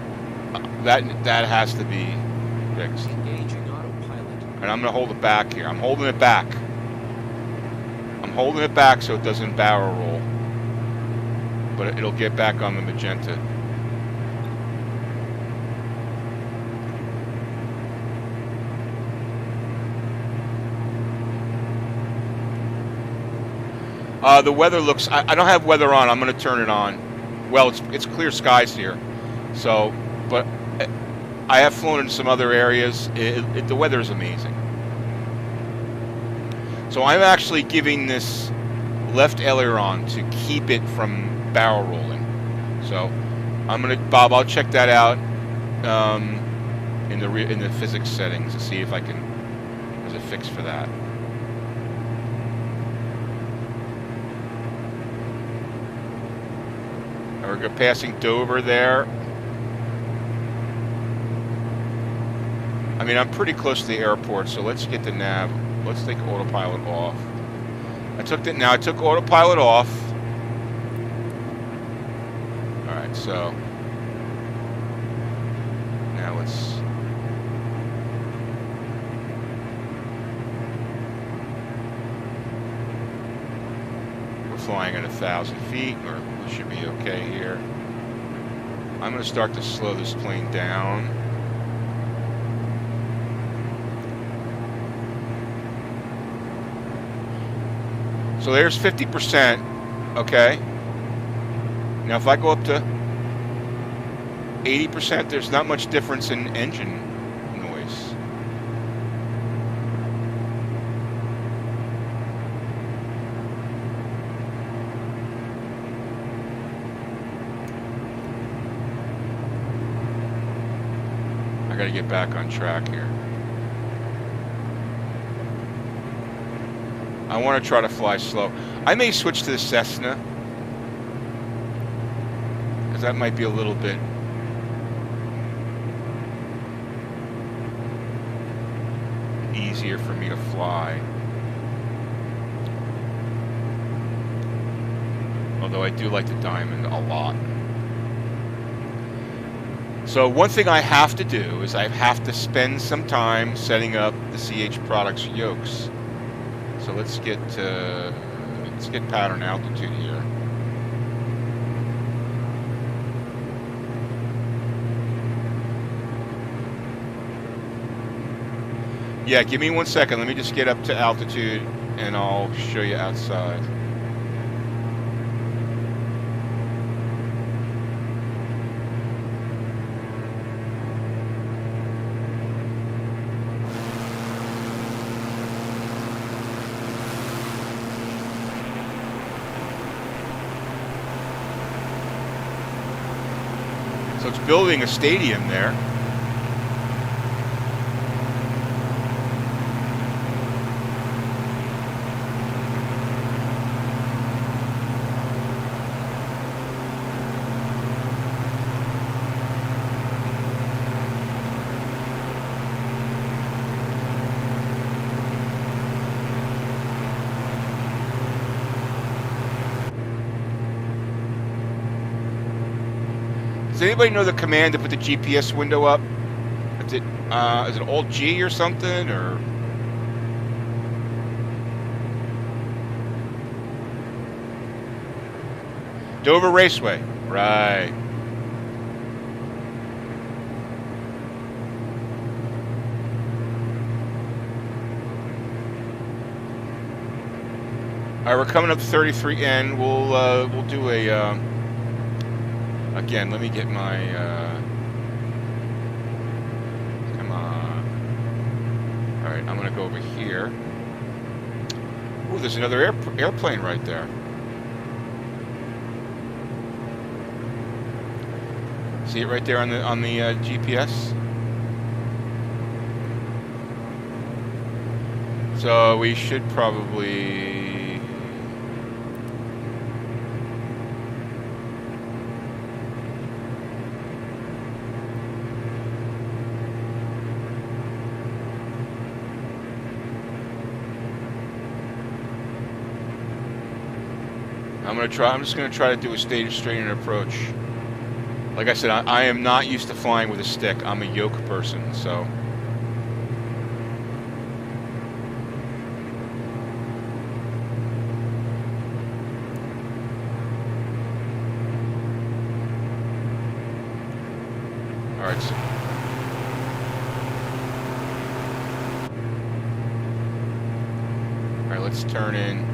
that has to be fixed. Engaging autopilot. And I'm going to hold it back here. I'm holding it back. I'm holding it back so it doesn't barrel roll. But it'll get back on the magenta. The weather looks... I don't have weather on. I'm going to turn it on. Well, it's clear skies here. So, but I have flown in some other areas. The weather is amazing. So I'm actually giving this left aileron to keep it from barrel rolling. So I'm going to... Bob, I'll check that out in the physics settings to see if I can... There's a fix for that. We're passing Dover there. I mean, I'm pretty close to the airport, so let's get the nav. Let's take autopilot off. I took autopilot off. All right, so now let's... We're flying at 1,000 feet, or we should be okay here. I'm going to start to slow this plane down. So there's 50%, okay? Now if I go up to 80%, there's not much difference in engine noise. I gotta get back on track here. I want to try to fly slow. I may switch to the Cessna, because that might be a little bit easier for me to fly. Although I do like the Diamond a lot. So one thing I have to do is I have to spend some time setting up the CH Products yokes. So let's get pattern altitude here. Yeah, give me 1 second. Let me just get up to altitude and I'll show you outside. So it's building a stadium there. Does anybody know the command to put the GPS window up? Is it Alt G or something, or? Dover Raceway, right. All right, we're coming up 33N. We'll do a again. Let me get my come on. All right, I'm gonna go over here. Ooh, there's another airplane right there. See it right there on the GPS. So we should probably. I'm just gonna try to do a straight-in approach. Like I said, I am not used to flying with a stick. I'm a yoke person, so. All right. So. All right, let's turn in.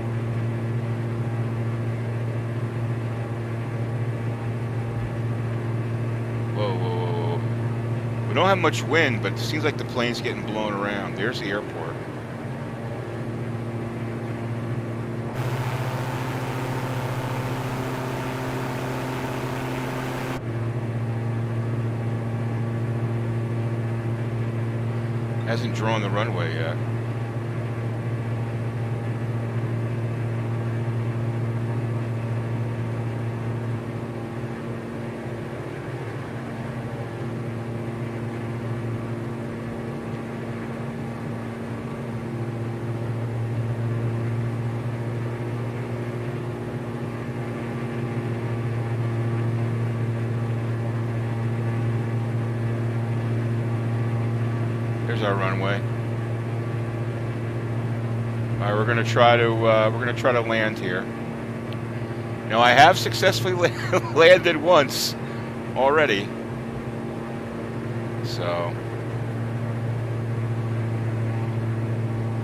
Whoa. We don't have much wind, but it seems like the plane's getting blown around. There's the airport. Hasn't drawn the runway yet. There's our runway. All right, we're gonna try to land here. Now I have successfully landed once already, so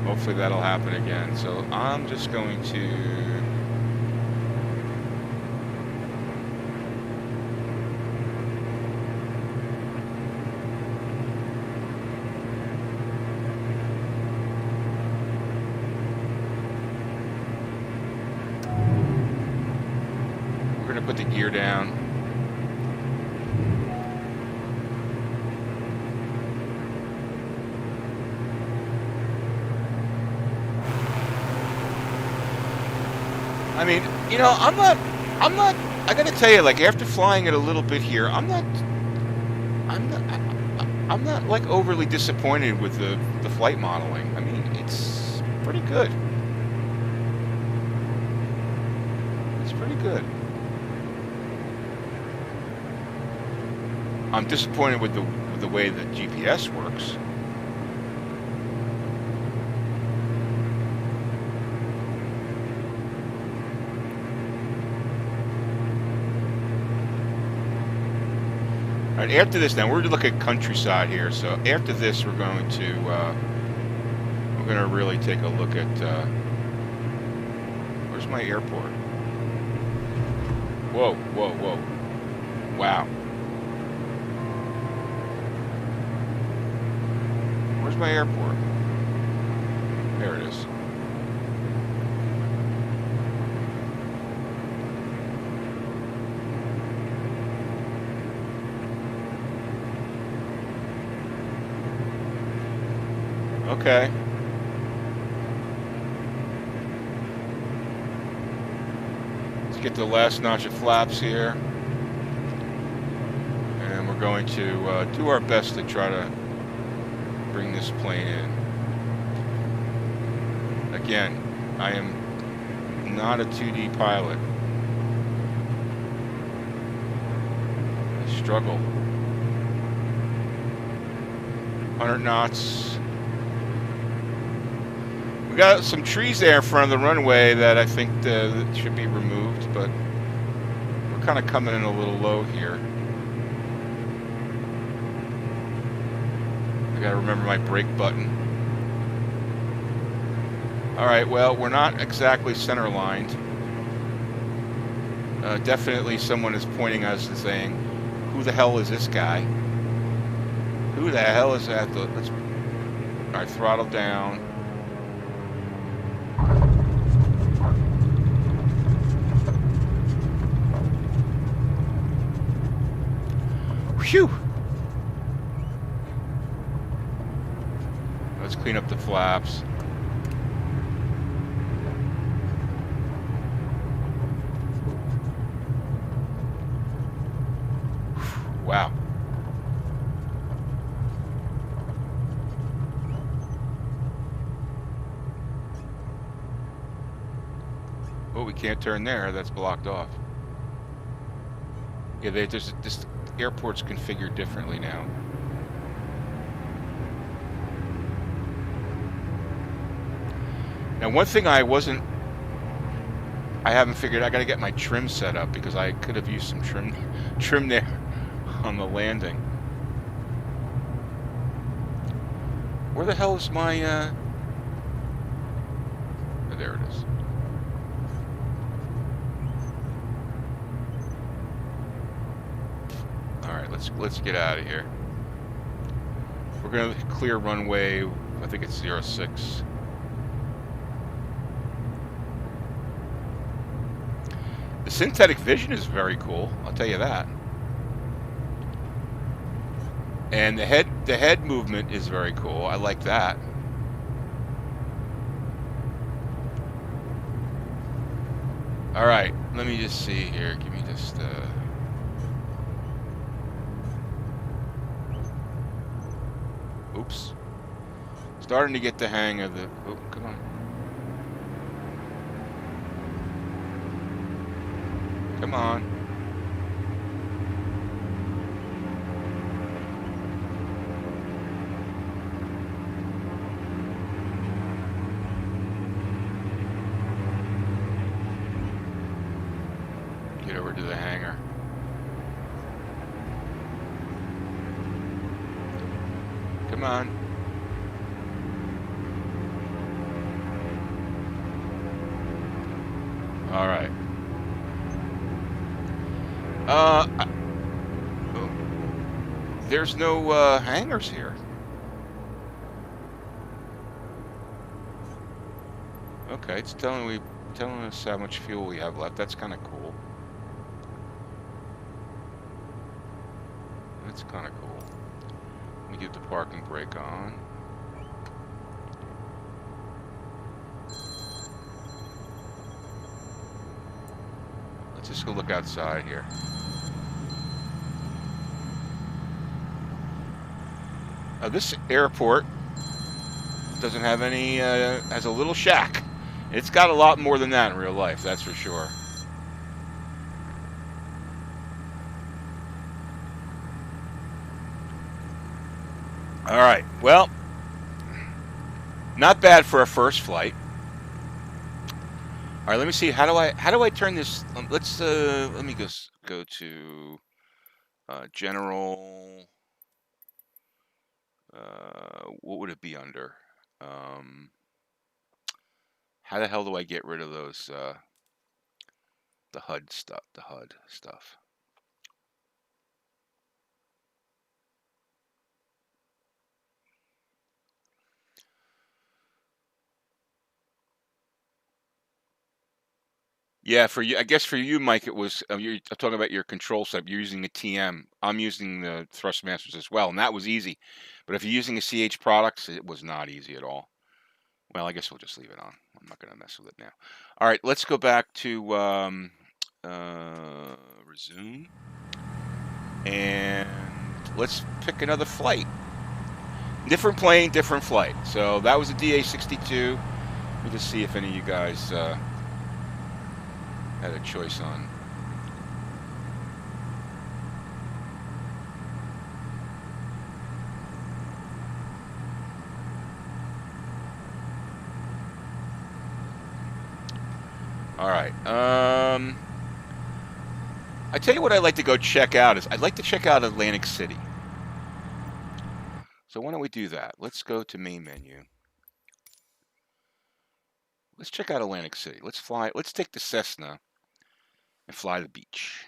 hopefully that'll happen again. So I'm just going to. Put the gear down. I mean, you know, I'm not, I gotta tell you, like, after flying it a little bit here, I'm not like overly disappointed with the flight modeling. I mean, it's pretty good. It's pretty good. I'm disappointed with the way the GPS works. All right, after this, now we're to look at countryside here. So after this, we're going to really take a look at where's my airport? Whoa! Wow. Where's my airport? There it is. Okay. Let's get the last notch of flaps here. And we're going to do our best to try to bring this plane in. Again, I am not a 2D pilot. Let's struggle. 100 knots. We got some trees there in front of the runway that I think that should be removed, but we're kind of coming in a little low here. I gotta remember my brake button. Alright, well, we're not exactly center lined. Definitely someone is pointing us and saying, who the hell is this guy? Who the hell is that? Let's, alright, throttle down. Phew! Let's clean up the flaps. Wow. Oh, we can't turn there. That's blocked off. Yeah, this airport's configured differently now. Now, one thing I haven't figured, I got to get my trim set up because I could have used some trim there on the landing. Where the hell is my, oh, there it is. Alright, let's get out of here. We're going to clear runway, I think it's 06. The synthetic vision is very cool, I'll tell you that. And the head movement is very cool. I like that. All right, let me just see here. Give me just oops. Starting to get the hang of the, oh, come on. Come on. Get over to the hangar. Come on. All right. There's no hangars here. Okay, it's telling us how much fuel we have left. That's kind of cool. That's kind of cool. Let me get the parking brake on. Let's just go look outside here. This airport doesn't have any, has a little shack. It's got a lot more than that in real life, that's for sure. All right, well, not bad for a first flight. All right, let me see. How do I turn this? Let's let me go to general. What would it be under? How the hell do I get rid of those the HUD stuff? Yeah, for you, I guess for you, Mike, it was you're talking about your control setup. You're using a TM. I'm using the Thrustmasters as well, and that was easy. But if you're using a CH products, it was not easy at all. Well, I guess we'll just leave it on. I'm not going to mess with it now. All right, let's go back to resume, and let's pick another flight. Different plane, different flight. So that was a Ti SC2. We'll just see if any of you guys had a choice on. All right. I tell you what I'd like to go check out is I'd like to check out Atlantic City. So why don't we do that? Let's go to main menu. Let's check out Atlantic City. Let's fly. Let's take the Cessna and fly to the beach.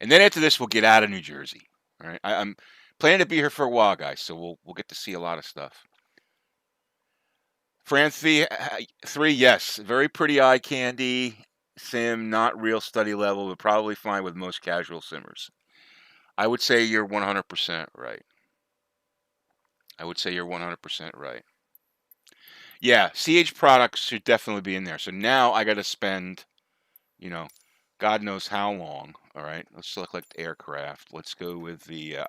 And then after this, we'll get out of New Jersey. All right. I'm planning to be here for a while, guys. So we'll get to see a lot of stuff. Fran 3, yes, very pretty eye candy sim, not real study level, but probably fine with most casual simmers. I would say you're 100% right. I would say you're 100% right. Yeah, CH products should definitely be in there. So now I got to spend, you know, God knows how long. All right, let's select aircraft. Let's go with the.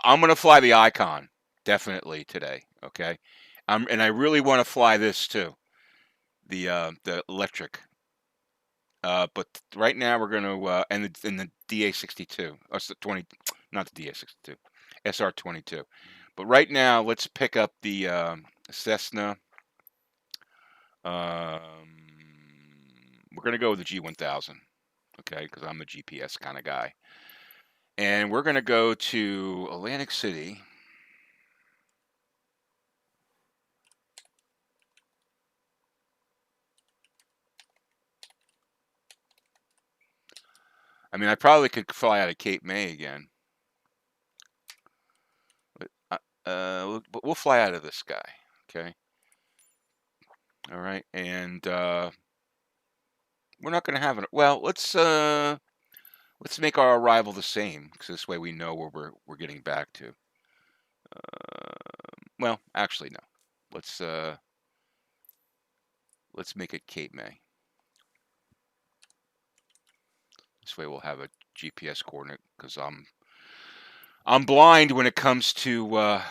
I'm gonna fly the Icon definitely today. Okay, and I really want to fly this too, the electric. But right now we're gonna and the DA62. That's the 20, not the DA62, SR22. But right now let's pick up the Cessna. We're gonna go with the G1000. Okay, because I'm a GPS kind of guy. And we're going to go to Atlantic City. I mean, I probably could fly out of Cape May again. But we'll fly out of this guy. Okay. All right. And we're not going to have it. Well, let's make our arrival the same, because this way we know where we're getting back to. Well, actually, no. Let's make it Cape May. This way we'll have a GPS coordinate, because I'm blind when it comes to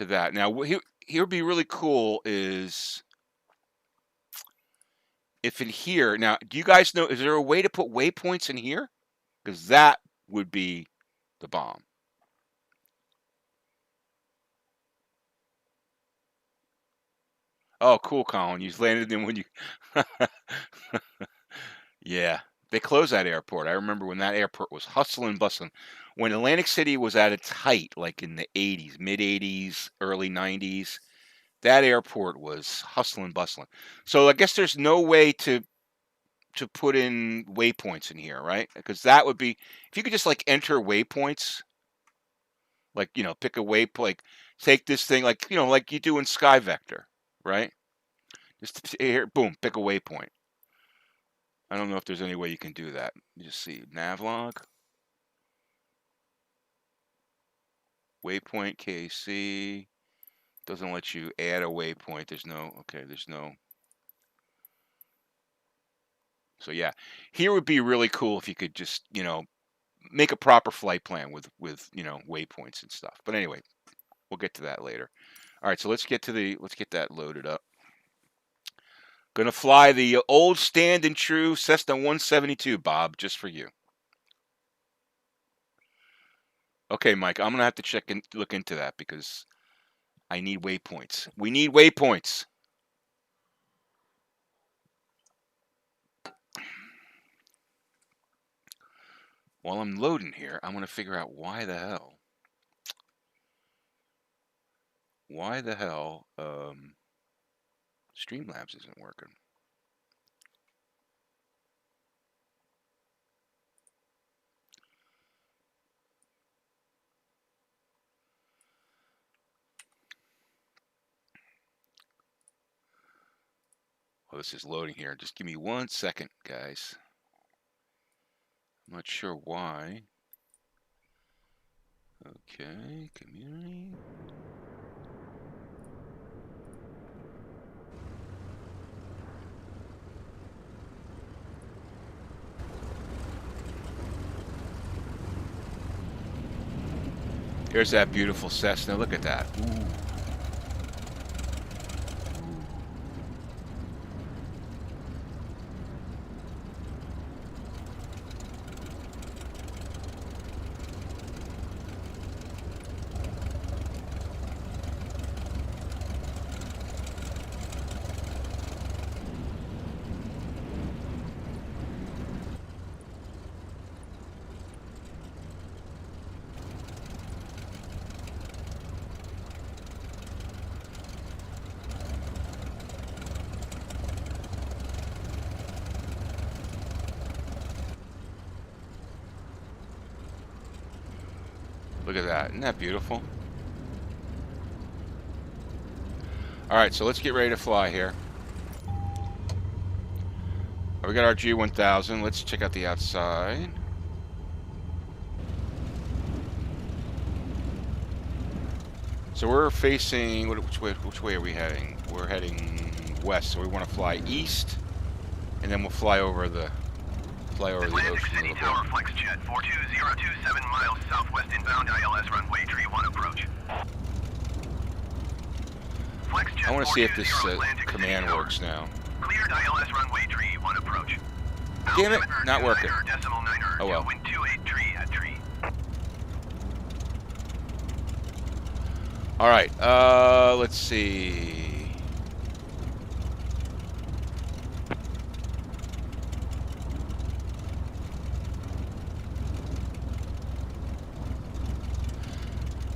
that. Now, here would be really cool is if in here. Now, do you guys know? Is there a way to put waypoints in here? Because that would be the bomb. Oh, cool, Colin. You landed in when you. Yeah, they closed that airport. I remember when that airport was hustling, bustling. When Atlantic City was at its height, like in the 80s, mid 80s, early 90s, that airport was hustling, bustling. So I guess there's no way to put in waypoints in here, right? Because that would be if you could just like enter waypoints, like pick a waypoint, like take this thing, like like you do in Sky Vector, right? Just here, boom, pick a waypoint. I don't know if there's any way you can do that. You just see navlog, waypoint KC. Doesn't let you add a waypoint. There's no. So yeah, here would be really cool if you could just make a proper flight plan with waypoints and stuff. But anyway, we'll get to that later. All right, so let's get that loaded up. Gonna fly the old stand and true Cessna 172, Bob, just for you. Okay, Mike, I'm gonna have to look into that because I need waypoints. We need waypoints. While I'm loading here, I'm gonna figure out why the hell Streamlabs isn't working. Oh, this is loading here. Just give me 1 second, guys. I'm not sure why. Okay, community. Here's that beautiful Cessna. Look at that. Ooh. Look at that. Isn't that beautiful? All right, so let's get ready to fly here. We got our G1000. Let's check out the outside. So we're facing, which way are we heading? We're heading west, so we want to fly east, and then we'll fly over the Atlantic ocean a City little Tower bit. Flex Jet 42027 miles southwest inbound ILS runway tree 1 approach. Flex Jet I want to see if this 420 Atlantic command City Tower. works now. Cleared ILS runway tree 1 approach. Damn it, Altimeter not working. 29.9 Oh well. Wind 28 tree at tree. All right, let's see.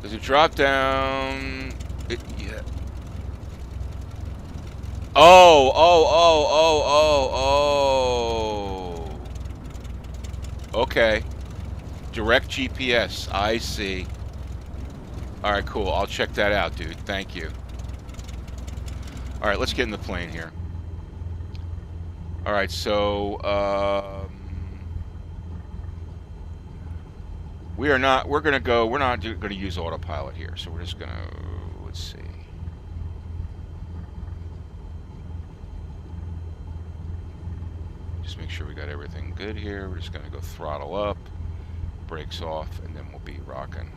Does it drop down? Yeah. Oh. Okay. Direct GPS. I see. All right, cool. I'll check that out, dude. Thank you. All right, let's get in the plane here. All right, so we're not going to use autopilot here. So we're just going to, let's see. Just make sure we got everything good here. We're just going to go throttle up, brakes off, and then we'll be rocking.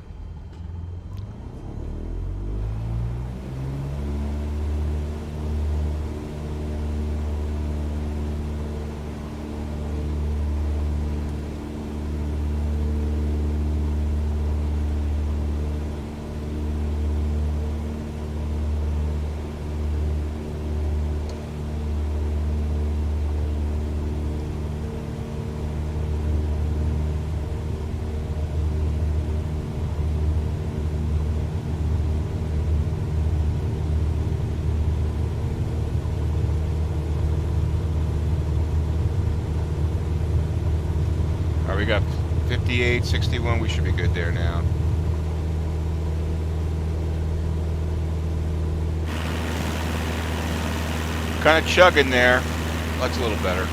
We got 58, 61. We should be good there now. Kind of chugging there. That's a little better.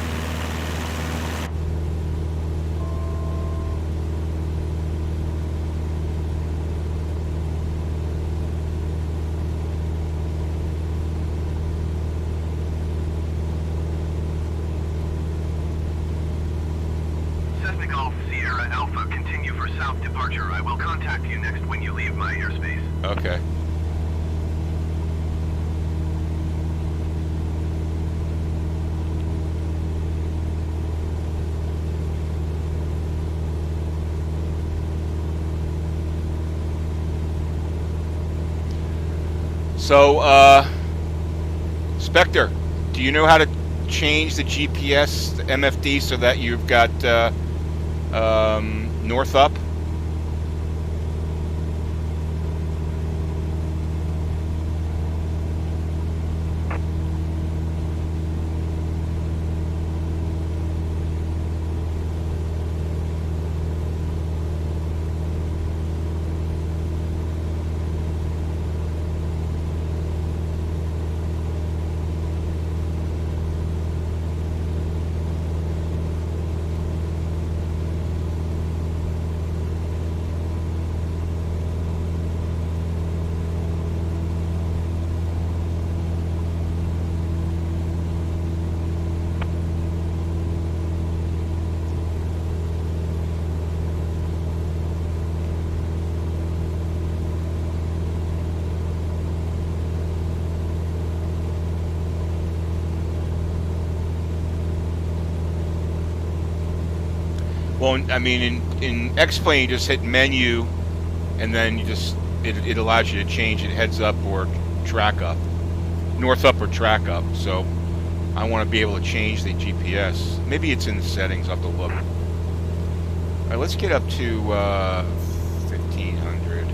South departure. I will contact you next when you leave my airspace. Okay. So, Spectre, do you know how to change the GPS, the MFD, so that you've got north up? Well, I mean, in X-Plane, you just hit menu, and then you just it allows you to change it heads up or track up, north up or track up. So I want to be able to change the GPS. Maybe it's in the settings. I'll have to look. All right, let's get up to 1500.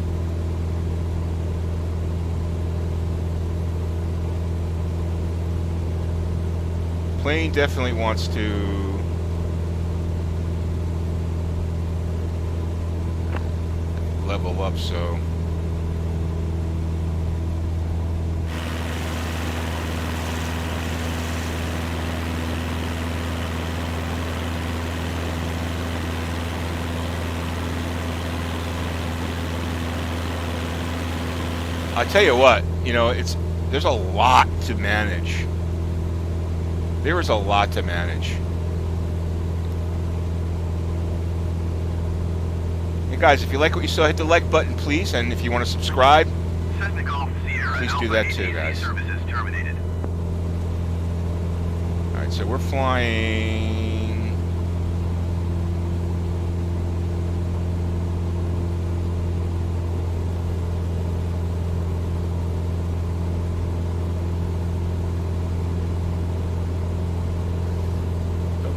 Plane definitely wants to level up, so. I tell you what, you know, there's a lot to manage. There is a lot to manage. Hey guys, if you like what you saw, hit the like button, please, and if you want to subscribe, Cessna Golf Sierra please do that too, guys. Services terminated. All right, so we're flying.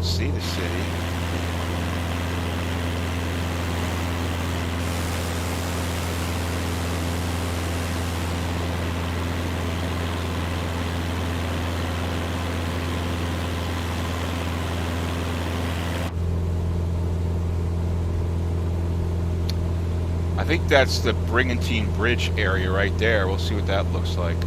See the city. I think that's the Brigantine Bridge area right there. We'll see what that looks like.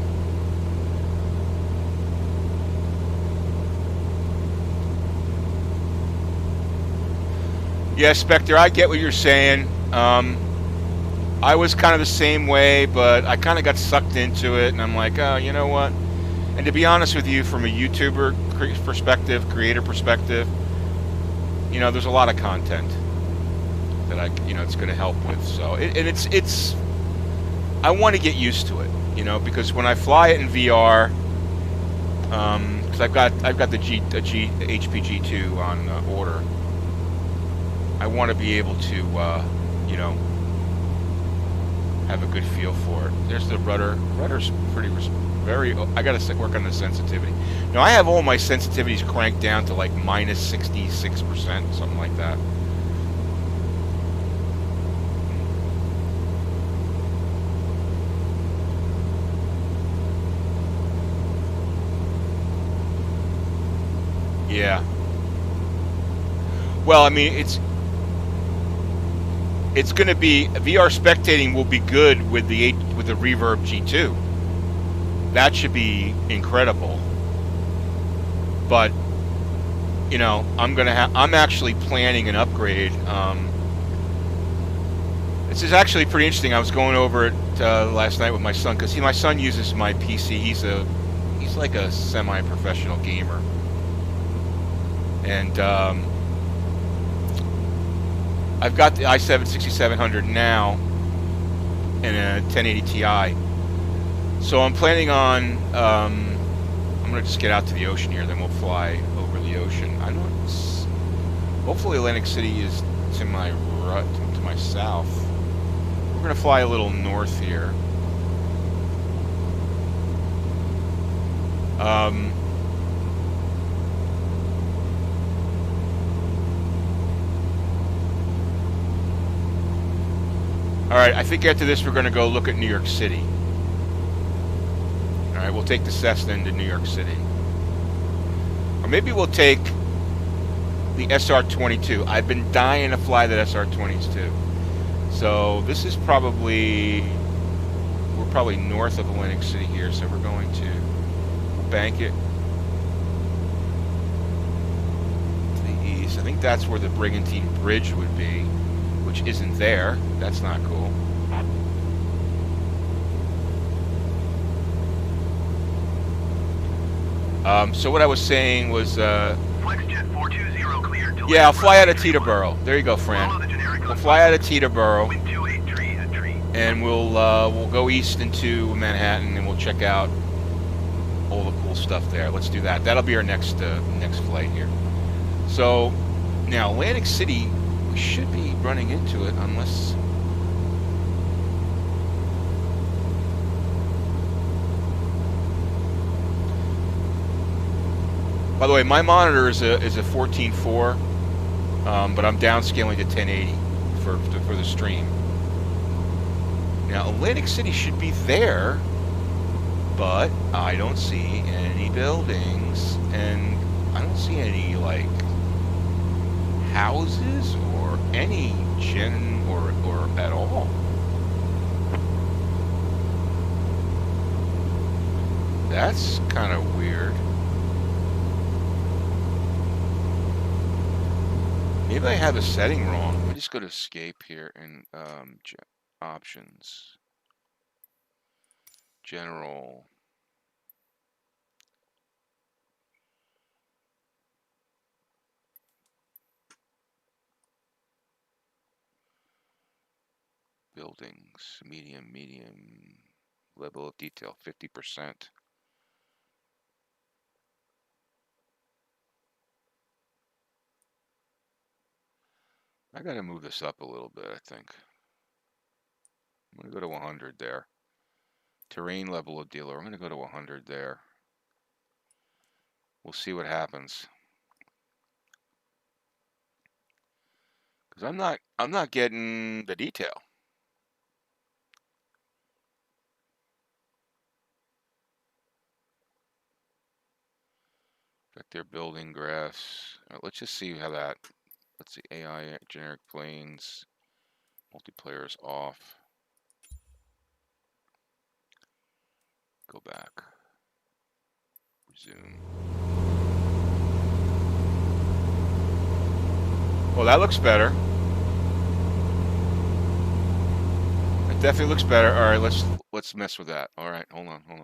Yeah, Spectre, I get what you're saying. I was kind of the same way, but I kind of got sucked into it, and I'm like, oh, you know what? And to be honest with you, from a YouTuber perspective, creator perspective, you know, there's a lot of content that it's going to help with. So, it's I want to get used to it, you know, because when I fly it in VR, because I've got the HP G2 on order. I want to be able to, you know, have a good feel for it. There's the rudder. Rudder's very. I gotta work on the sensitivity. Now I have all my sensitivities cranked down to like minus 66%, something like that. Yeah. Well, I mean, it's going to be VR spectating will be good with the Reverb G2. That should be incredible. But you know, I'm actually planning an upgrade. This is actually pretty interesting. I was going over it last night with my son because my son uses my PC. He's like a semi-professional gamer, and I've got the i7-6700 now and a 1080 Ti. So I'm planning on, I'm going to just get out to the ocean here, then we'll fly over the ocean. I know hopefully Atlantic City is to my south. We're going to fly a little north here. Alright, I think after this we're going to go look at New York City. Alright, we'll take the Cessna into New York City. Or maybe we'll take the SR-22. I've been dying to fly that SR-22. So this is we're probably north of Atlantic City here, so we're going to bank it to the east. I think that's where the Brigantine Bridge would be, which isn't there. That's not cool. So what I was saying was, FlexJet 420 cleared to yeah, I'll fly out of Teterboro. There you go, Fran. We'll fly out of Teterboro, wind 28 tree at tree. and we'll go east into Manhattan, and we'll check out all the cool stuff there. Let's do that. That'll be our next flight here. So now Atlantic City, we should be running into it unless. By the way, my monitor is a 14.4, but I'm downscaling to 1080 for the stream. Now Atlantic City should be there, but I don't see any buildings, and I don't see any like houses or any or at all. That's kind of weird. Maybe I have a setting wrong. Let me just go to escape here and options. General. Buildings. Medium. Level of detail 50%. I gotta move this up a little bit, I think. I'm gonna go to 100 there. Terrain level of dealer. I'm gonna go to 100 there. We'll see what happens. Because I'm not getting the detail. Vector building grass. All right, let's just see how that. Let's see, AI generic planes. Multiplayer is off. Go back. Resume. Well, that looks better. It definitely looks better. All right, let's mess with that. All right, hold on. All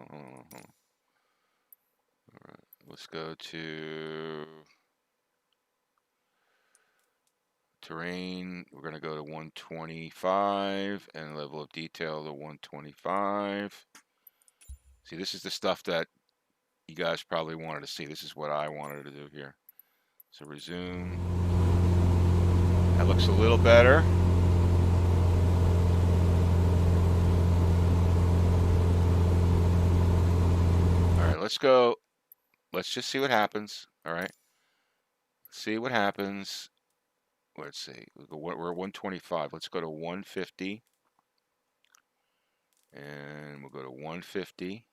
right, let's go to terrain. We're gonna go to 125 and level of detail to 125. See, this is the stuff that you guys probably wanted to see. This is what I wanted to do here. So resume. That looks a little better. All right, let's go. Let's just see what happens. All right. See what happens. Let's see. We're at 125. Let's go to 150. And we'll go to 150.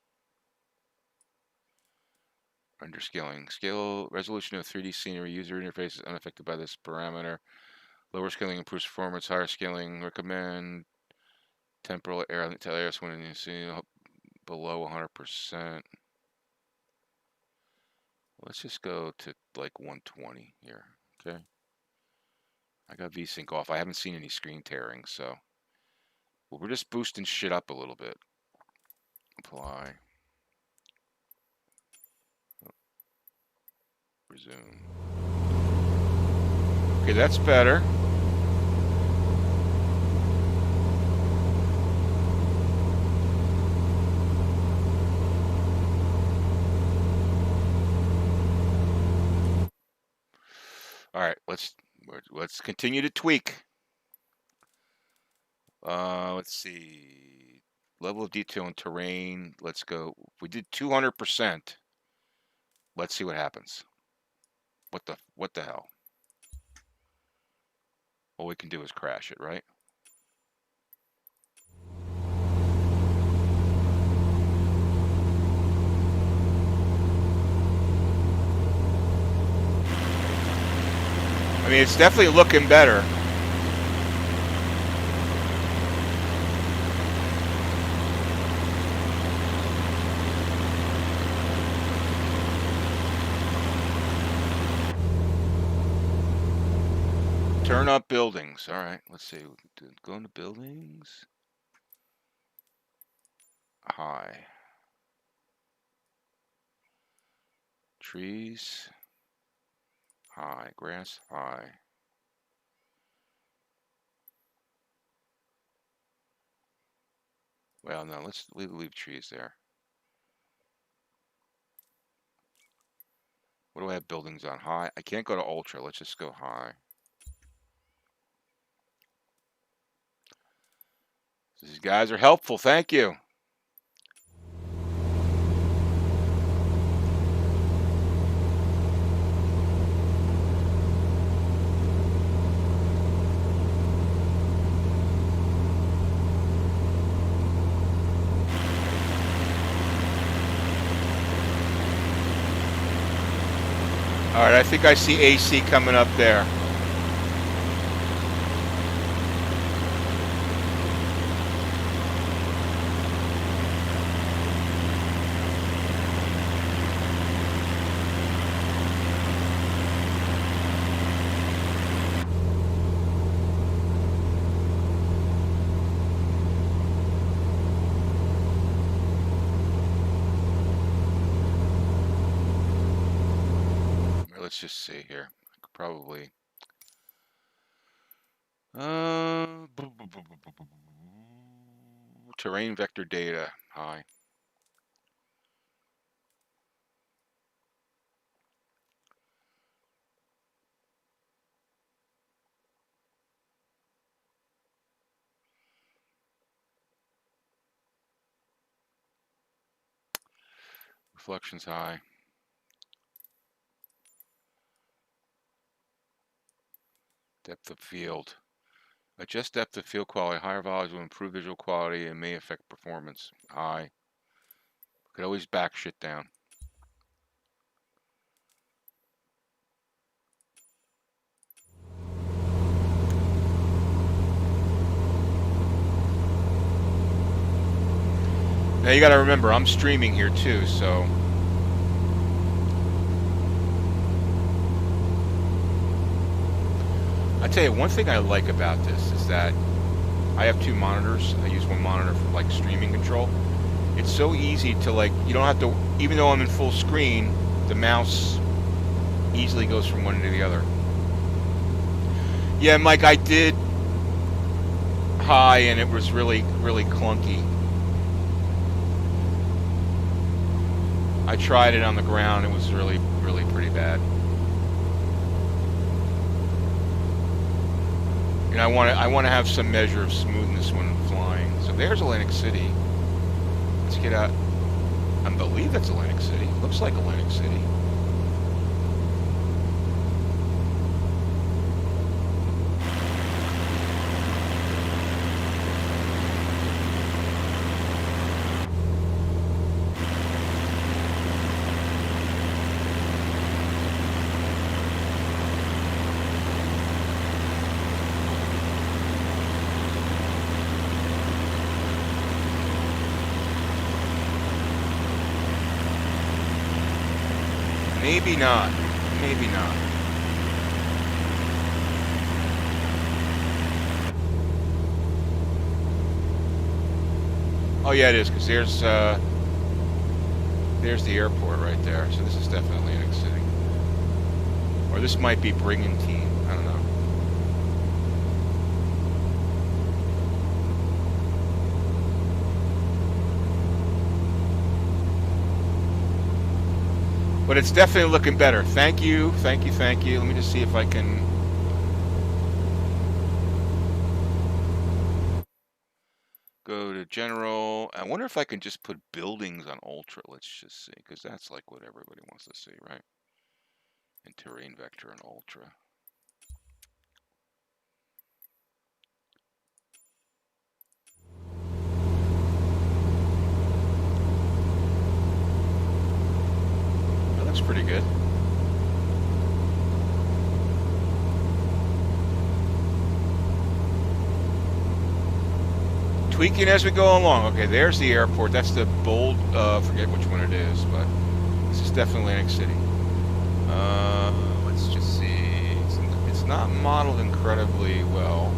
Under scaling. Scale resolution of 3D scenery. User interface is unaffected by this parameter. Lower scaling improves performance. Higher scaling recommend temporal air when you see below 100%. Let's just go to like 120 here. Okay. I got VSync off. I haven't seen any screen tearing, so we're just boosting shit up a little bit. Apply. Resume. Okay, that's better. All right, let's continue to tweak. Let's see. Level of detail and terrain. Let's go. We did 200%. Let's see what happens. What the hell? All we can do is crash it, right? I mean, it's definitely looking better. Turn up buildings. All right, let's see. Go into buildings. High. Trees. High. Grass. High. Well, no, let's leave trees there. What do I have buildings on? High. I can't go to ultra. Let's just go high. These guys are helpful. Thank you. All right, I think I see AC coming up there. just see here. Probably. Terrain vector data. Hi. Reflections high. Depth of field. Adjust depth of field quality. Higher values will improve visual quality and may affect performance. High. Could always back shit down. Now you gotta remember, I'm streaming here too, so. I tell you, one thing I like about this is that I have two monitors. I use one monitor for like streaming control. It's so easy to like, you don't have to, even though I'm in full screen, the mouse easily goes from one to the other. Yeah, Mike, I did high and it was really, really clunky. I tried it on the ground. It was really, really pretty bad. And I want to have some measure of smoothness when flying. So there's Atlantic City. Let's get out. I believe that's Atlantic City. Looks like Atlantic City. Maybe not. Maybe not. Oh yeah, it is, because there's the airport right there. So this is definitely Atlantic City. Or this might be Brigantine. I don't know. But it's definitely looking better. Thank you, thank you, thank you. Let me just see if I can. Go to general. I wonder if I can just put buildings on ultra. Let's just see, because that's like what everybody wants to see, right? And terrain vector and ultra. That looks pretty good. Tweaking as we go along. Okay, there's the airport. That's the bold, forget which one it is, but this is definitely Atlantic City. Let's just see. It's not modeled incredibly well.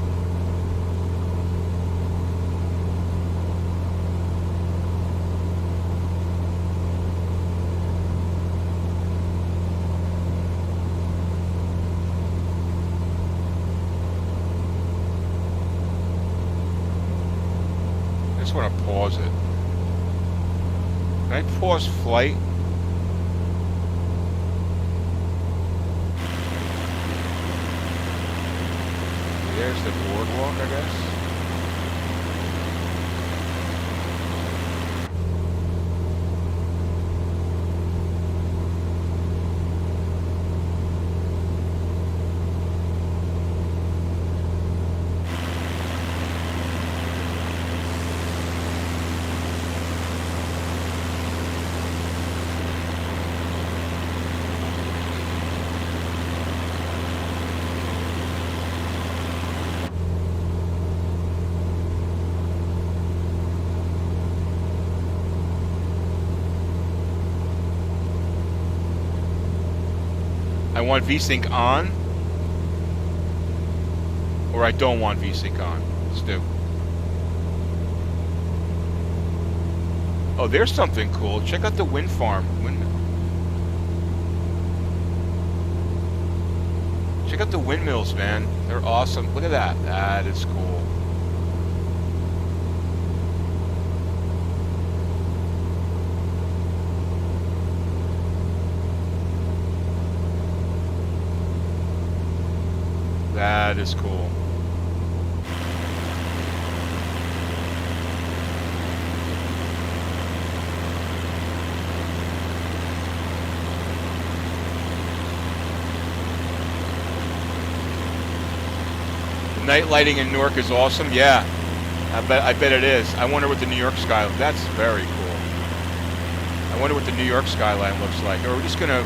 I just want to pause it. Can I pause flight? There's the boardwalk, I guess. I want VSync on, or I don't want VSync on. Let's do. Oh, there's something cool. Check out the wind farm. Check out the windmills, man. They're awesome. Look at that. That is cool. That is cool. The night lighting in Newark is awesome. Yeah, I bet it is. I wonder what the New York skyline. That's very cool. I wonder what the New York skyline looks like. Or we're just gonna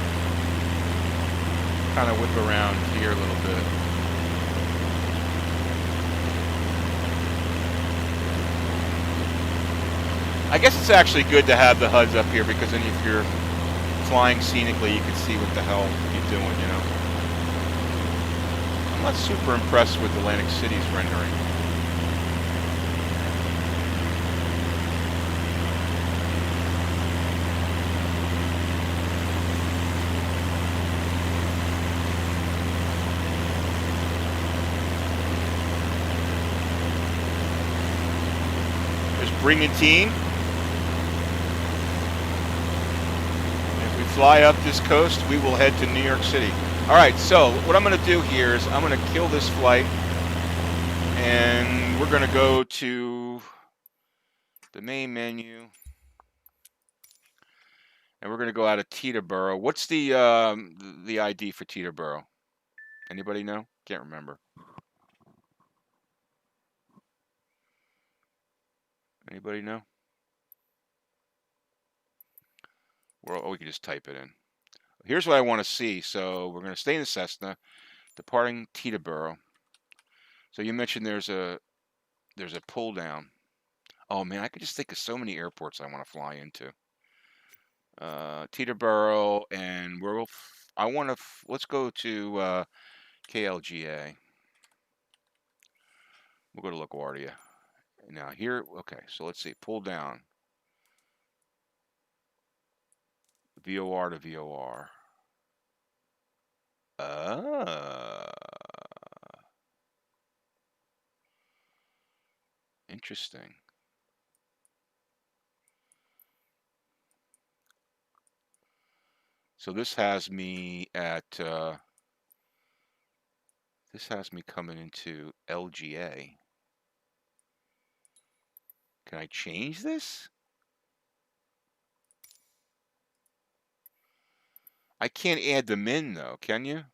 kind of whip around here a little bit. I guess it's actually good to have the HUDs up here because then if you're flying scenically, you can see what the hell you're doing, you know. I'm not super impressed with Atlantic City's rendering. There's Brigantine. Fly up this coast, we will head to New York City. All right, so what I'm going to do here is I'm going to kill this flight, and we're going to go to the main menu, and we're going to go out of Teterboro. What's the ID for Teterboro? Anybody know? Can't remember. Anybody know? Well, we can just type it in. Here's what I want to see. So we're going to stay in the Cessna, departing Teterboro. So you mentioned there's a pull down. Oh man, I could just think of so many airports I want to fly into. Teterboro, and I want to. Let's go to KLGA. We'll go to LaGuardia. Now here, okay. So let's see. Pull down. VOR to VOR. Interesting. So this has me at this has me coming into LGA. Can I change this? I can't add them in though, can you?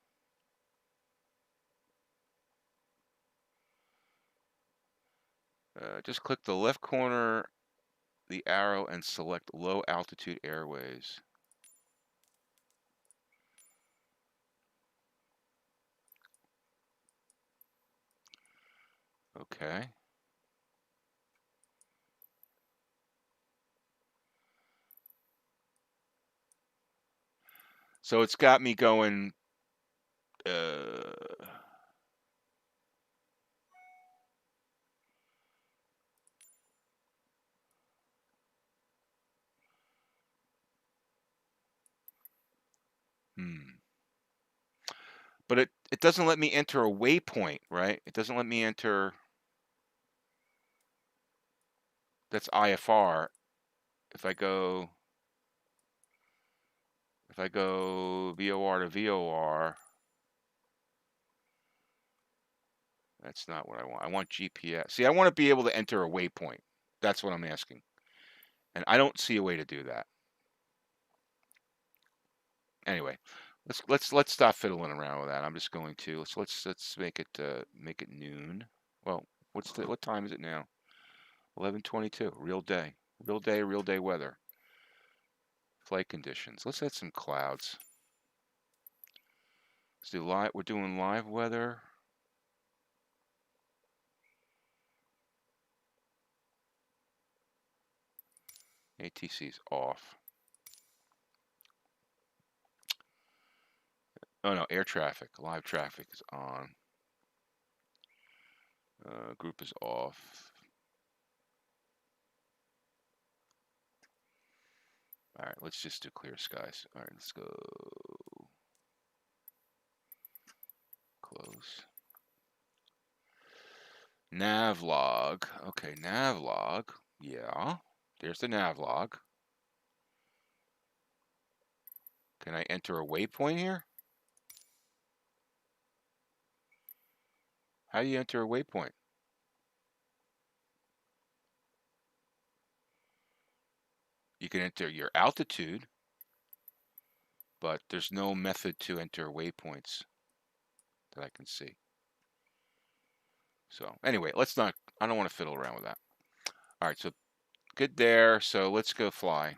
Just click the left corner, the arrow, and select low altitude airways. Okay. So it's got me going. But it doesn't let me enter a waypoint, right? It doesn't let me enter. That's IFR. If I go VOR to VOR, that's not what I want. I want GPS. See, I want to be able to enter a waypoint. That's what I'm asking. And I don't see a way to do that. Anyway, let's stop fiddling around with that. I'm just going to let's make it noon. Well, what time is it now? 11:22. Real day. Real day weather. Flight conditions. Let's add some clouds. Let's do live. We're doing live weather. ATC's off. Oh no, air traffic. Live traffic is on. Group is off. All right, let's just do clear skies. All right, let's go. close. Nav log. Okay, nav log. Yeah, there's the nav log. Can I enter a waypoint here? How do you enter a waypoint? You can enter your altitude, but there's no method to enter waypoints that I can see. So anyway, let's not, I don't want to fiddle around with that. All right, so good there. So let's go fly.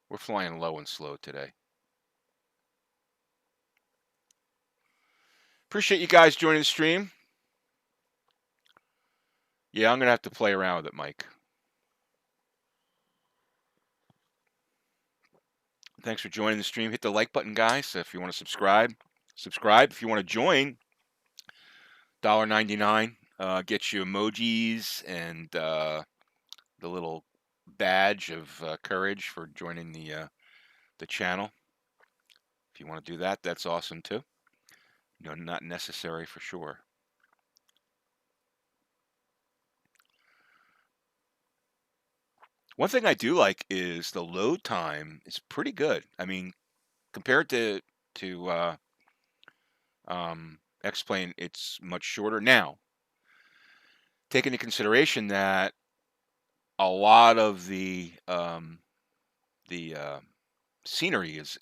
We're flying low and slow today. Appreciate you guys joining the stream. Yeah, I'm going to have to play around with it, Mike. Thanks for joining the stream. Hit the like button, guys. If you want to subscribe. If you want to join, $1.99 gets you emojis and the little badge of courage for joining the channel. If you want to do that, that's awesome too. You know, not necessary for sure. One thing I do like is the load time is pretty good. I mean, compared to X-Plane, it's much shorter. Now, take into consideration that a lot of the scenery is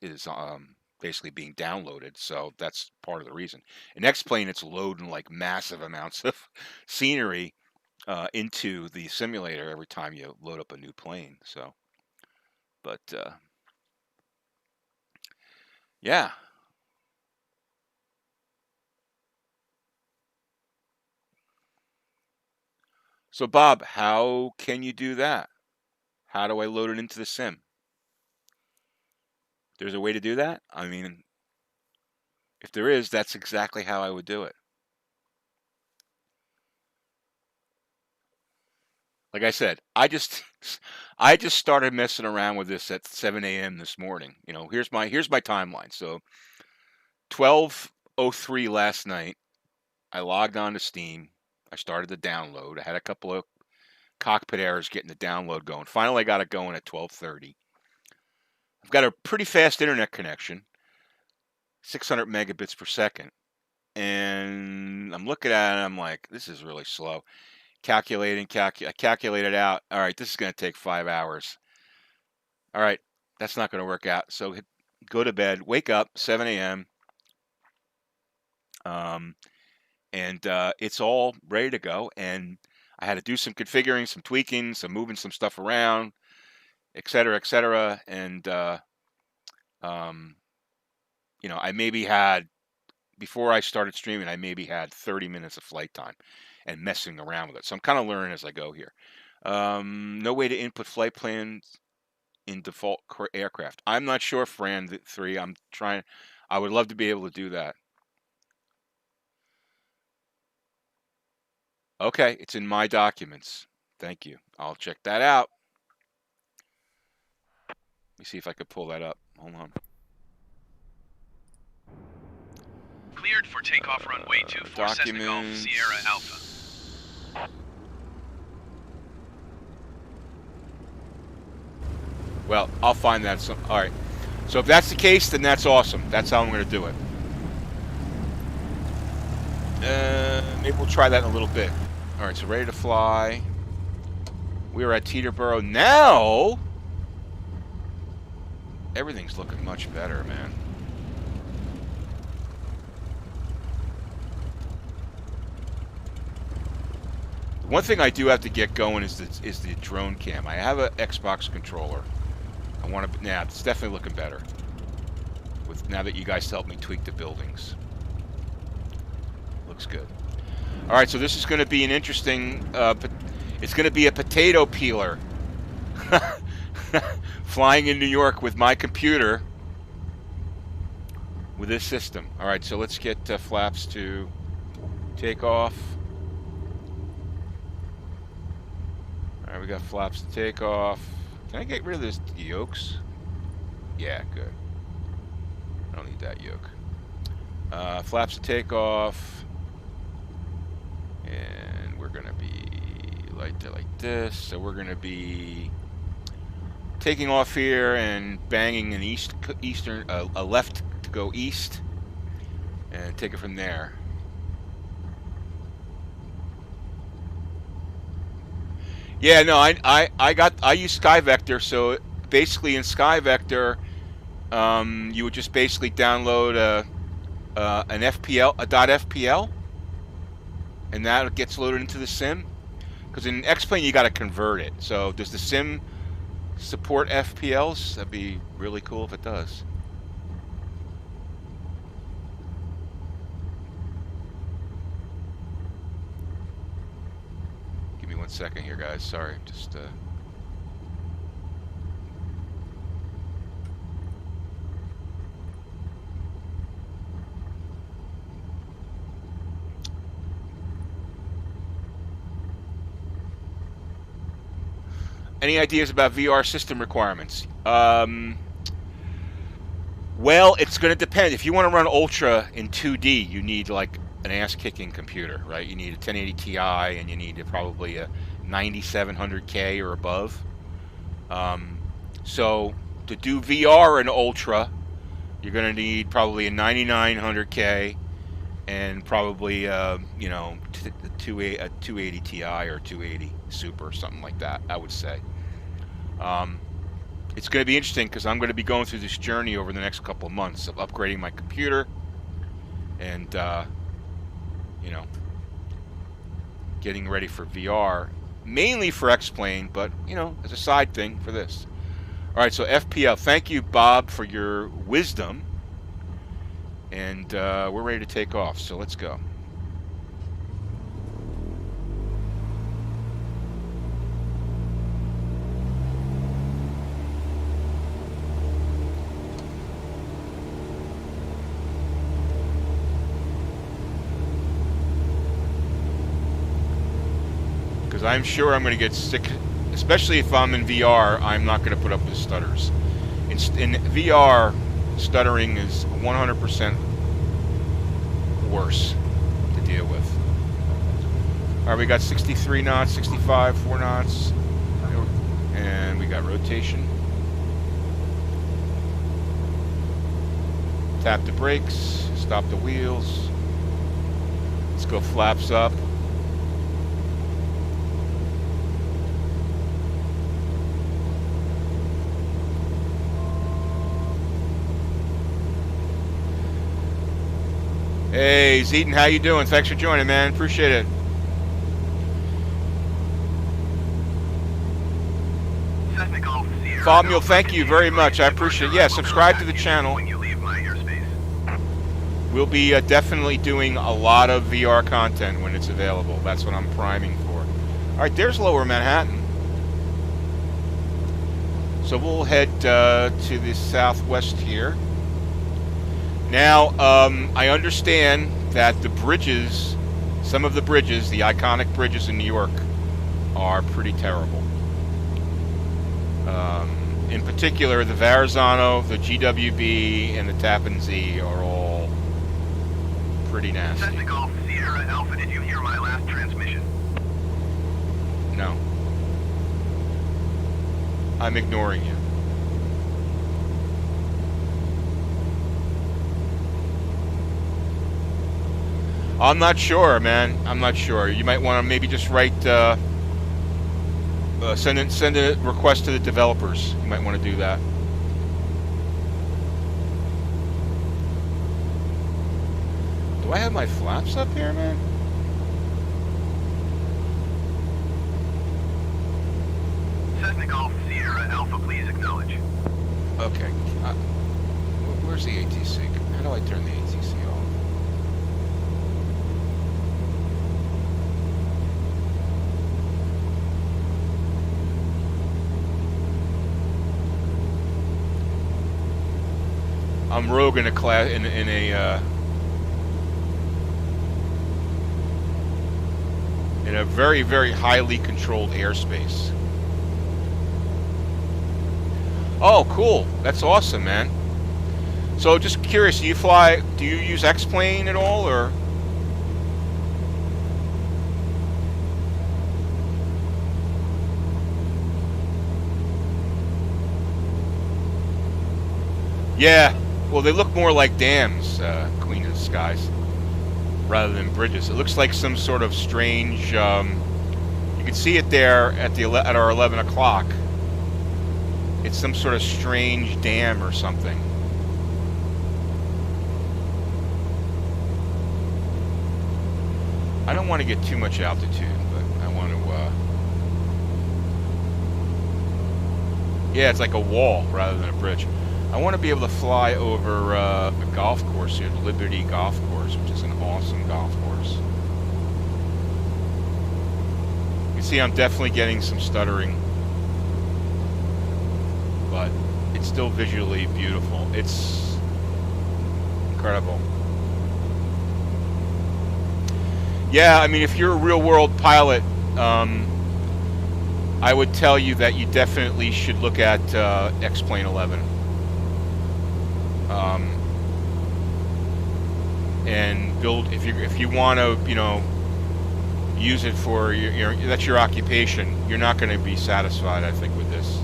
basically being downloaded, so that's part of the reason. In X-Plane, it's loading like massive amounts of scenery into the simulator every time you load up a new plane. So, but yeah. So Bob, how can you do that? How do I load it into the sim? There's a way to do that? I mean, if there is, that's exactly how I would do it. Like I said, I just started messing around with this at 7 a.m. this morning. You know, here's my timeline. So 12:03 last night, I logged on to Steam. I started the download. I had a couple of cockpit errors getting the download going. Finally, I got it going at 12:30. I've got a pretty fast internet connection, 600 megabits per second. And I'm looking at it, and I'm like, this is really slow. I calculated out. All right, this is going to take 5 hours. All right, that's not going to work out. So go to bed, wake up, 7 a.m. And it's all ready to go. And I had to do some configuring, some tweaking, some moving some stuff around, et cetera, et cetera. And, you know, I maybe had, before I started streaming, I maybe had 30 minutes of flight time and messing around with it. So I'm kind of learning as I go here. No way to input flight plans in default aircraft. I'm not sure, Fran 3. I'm trying. I would love to be able to do that. Okay, it's in my documents. Thank you. I'll check that out. Let me see if I could pull that up. Hold on. Cleared for takeoff runway 24 Cessna Golf Sierra Alpha. Well, I'll find that. All right. So if that's the case, then that's awesome. That's how I'm going to do it. Maybe we'll try that in a little bit. All right, so ready to fly. We are at Teterboro now. Everything's looking much better, man. One thing I do have to get going is the drone cam. I have an Xbox controller. I want to. Now it's definitely looking better. With now that you guys helped me tweak the buildings, looks good. All right, so this is going to be an interesting. It's going to be a potato peeler. Flying in New York with my computer with this system. All right, so let's get flaps to take off. All right, we got flaps to take off. Can I get rid of this yokes? Yeah, good. don't need that yoke. Flaps to take off. And we're going to be like this. So we're going to be taking off here and banging an a left to go east. And take it from there. Yeah, no, I use SkyVector, so basically in SkyVector, you would just basically download an FPL, a .fpl, and that gets loaded into the sim. Because in X-Plane you got to convert it. So does the sim support FPLs? That'd be really cool if it does. Give me 1 second here, guys. Sorry, just Any ideas about VR system requirements? Well, it's going to depend. If you want to run Ultra in 2D, you need like an ass-kicking computer, right? You need a 1080 Ti, and you need probably a 9700K or above. So to do VR in Ultra, you're going to need probably a 9900K and probably a 280 Ti or 280 Super or something like that, I would say. It's going to be interesting because I'm going to be going through this journey over the next couple of months of upgrading my computer and getting ready for VR, mainly for X-Plane, but as a side thing for this. All right, so FPL. Thank you, Bob, for your wisdom, and we're ready to take off. So let's go. Because I'm sure I'm going to get sick, especially if I'm in VR. I'm not going to put up with stutters. In VR, stuttering is 100% worse to deal with. All right, we got 63 knots, 65, 4 knots, and we got rotation. Tap the brakes, stop the wheels. Let's go flaps up. Hey, Zeaton, how you doing? Thanks for joining, man. Appreciate it. Fabio, thank you very much. I appreciate it. Yeah, subscribe to the channel. We'll be definitely doing a lot of VR content when it's available. That's what I'm priming for. All right, there's Lower Manhattan. So we'll head to the southwest here. Now, I understand that the bridges, some of the bridges, the iconic bridges in New York, are pretty terrible. In particular, the Verrazano, the GWB, and the Tappan Zee are all pretty nasty. Cessna Golf Sierra Alpha, did you hear my last transmission? No. I'm ignoring you. I'm not sure, man. I'm not sure. You might want to maybe just write, send a request to the developers. You might want to do that. Do I have my flaps up here, man? Cessna Golf Sierra Alpha, please acknowledge. Okay. Where's the ATC? How do I turn the ATC off? I'm rogue in a class in a very, very highly controlled airspace. Oh, cool! That's awesome, man. So just curious, do you use X-Plane at all, or? Yeah, well, they look more like dams, Queen of the Skies, rather than bridges. It looks like some sort of strange, you can see it there at our 11 o'clock. It's some sort of strange dam or something. I don't want to get too much altitude, but I want to, yeah, it's like a wall rather than a bridge. I want to be able to fly over a golf course here, the Liberty Golf Course, which is an awesome golf course. You can see I'm definitely getting some stuttering, but it's still visually beautiful. It's incredible. Yeah, I mean, if you're a real-world pilot, I would tell you that you definitely should look at X-Plane 11. And build, if you want to, you know, use it for that's your occupation. You're not going to be satisfied, I think, with this.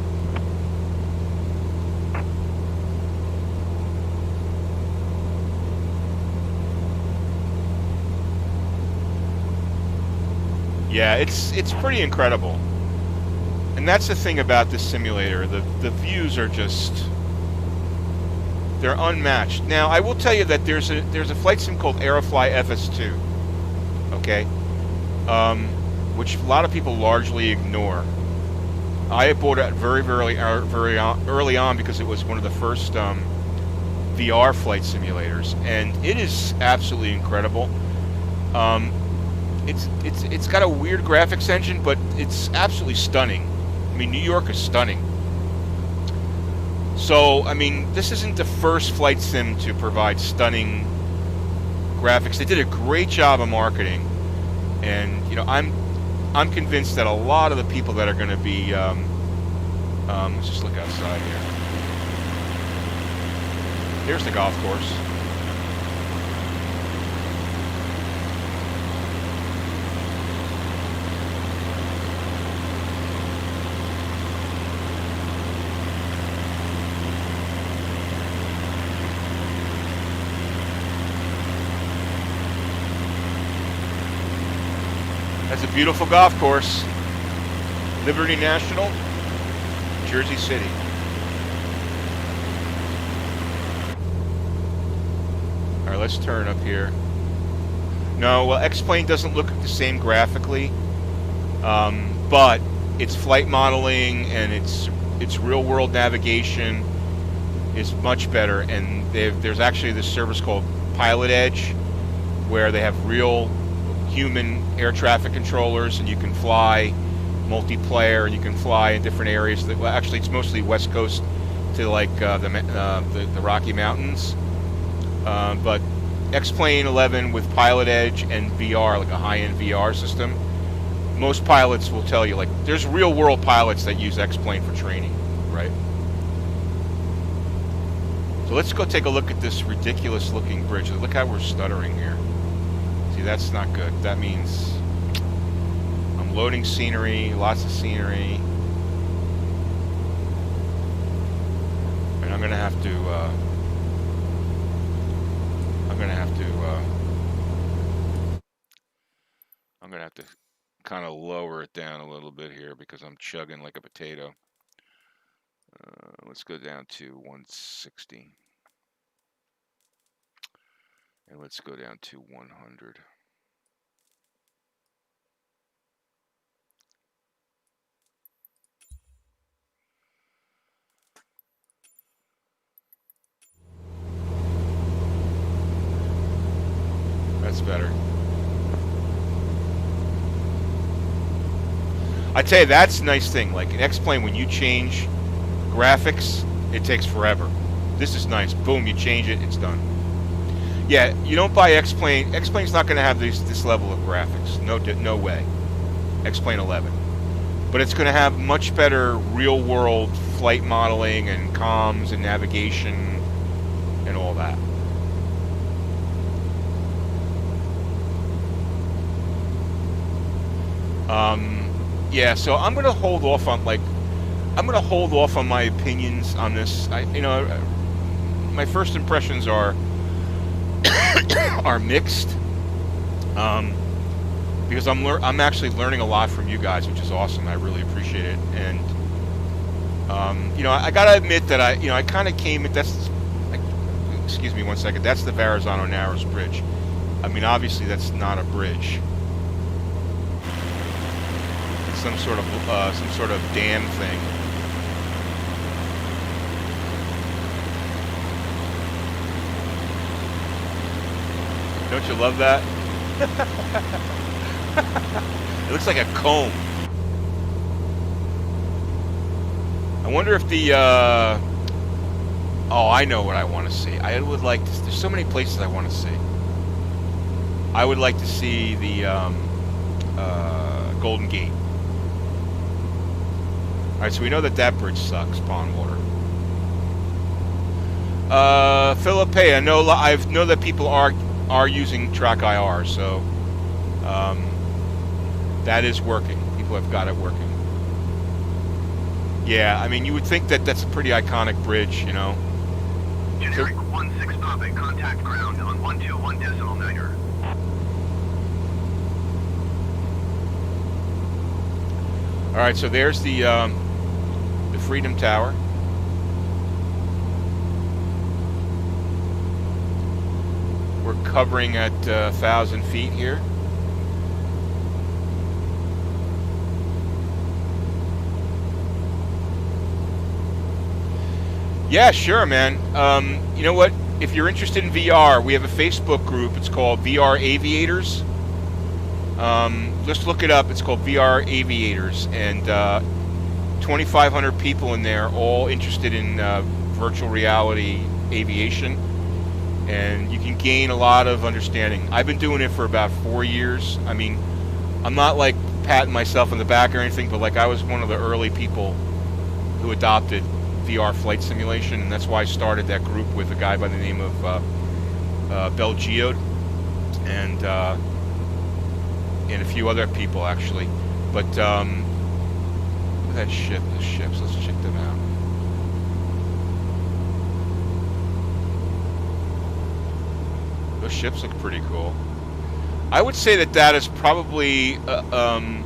Yeah, it's pretty incredible. And that's the thing about this simulator. The views are just, they're unmatched. Now, I will tell you that there's a flight sim called Aerofly FS2, okay, which a lot of people largely ignore. I bought it very early on because it was one of the first VR flight simulators, and it is absolutely incredible. It's got a weird graphics engine, but it's absolutely stunning. I mean, New York is stunning. So, I mean, this isn't the first flight sim to provide stunning graphics. They did a great job of marketing, and you know, I'm convinced that a lot of the people that are going to be, let's just look outside here. Here's the golf course. That's a beautiful golf course. Liberty National, Jersey City. All right, let's turn up here. No, well, X-Plane doesn't look the same graphically, but its flight modeling and its real-world navigation is much better. And there's actually this service called Pilot Edge, where they have real human air traffic controllers, and you can fly multiplayer, and you can fly in different areas. Well, actually, it's mostly West Coast to like the Rocky Mountains. But X-Plane 11 with Pilot Edge and VR, like a high-end VR system, most pilots will tell you, like, there's real-world pilots that use X-Plane for training, right? So let's go take a look at this ridiculous-looking bridge. Look how we're stuttering here. See, that's not good. That means I'm loading scenery, lots of scenery. And I'm gonna have to kind of lower it down a little bit here because I'm chugging like a potato. Let's go down to 160. And let's go down to 100. That's better. I tell you, that's a nice thing. Like in X-Plane, when you change graphics, it takes forever. This is nice. Boom, you change it, it's done. Yeah, you don't buy X-Plane. X-Plane's not going to have this level of graphics. No way. X-Plane 11. But it's going to have much better real-world flight modeling and comms and navigation and all that. Yeah, so I'm gonna hold off on my opinions on this. My first impressions are are mixed, because I'm actually learning a lot from you guys, which is awesome. I really appreciate it, and I gotta admit that I kind of came. Excuse me one second. That's the Verrazano Narrows Bridge. I mean, obviously that's not a bridge. It's some sort of dam thing. Don't you love that? It looks like a comb. I wonder if the oh, I know what I want to see. I would like to. There's so many places I want to see. I would like to see the Golden Gate. All right, so we know that bridge sucks, pond water. Philip, hey, I know that people are using Track IR, so that is working. People have got it working. Yeah, I mean, you would think that that's a pretty iconic bridge, you know. Generic 16 Papa, contact ground on 121.9er. All right, so there's the Freedom Tower. We're covering at 1,000 feet here. Yeah, sure, man. You know what? If you're interested in VR, we have a Facebook group. It's called VR Aviators. Just look it up. It's called VR Aviators, and 2,500 people in there, all interested in virtual reality aviation. And you can gain a lot of understanding. I've been doing it for about 4 years. I mean, I'm not like patting myself on the back or anything, but like I was one of the early people who adopted VR flight simulation, and that's why I started that group with a guy by the name of Bel Geode and a few other people actually. But look at that ship, the ships. Let's check them out. Those ships look pretty cool. I would say that is probably an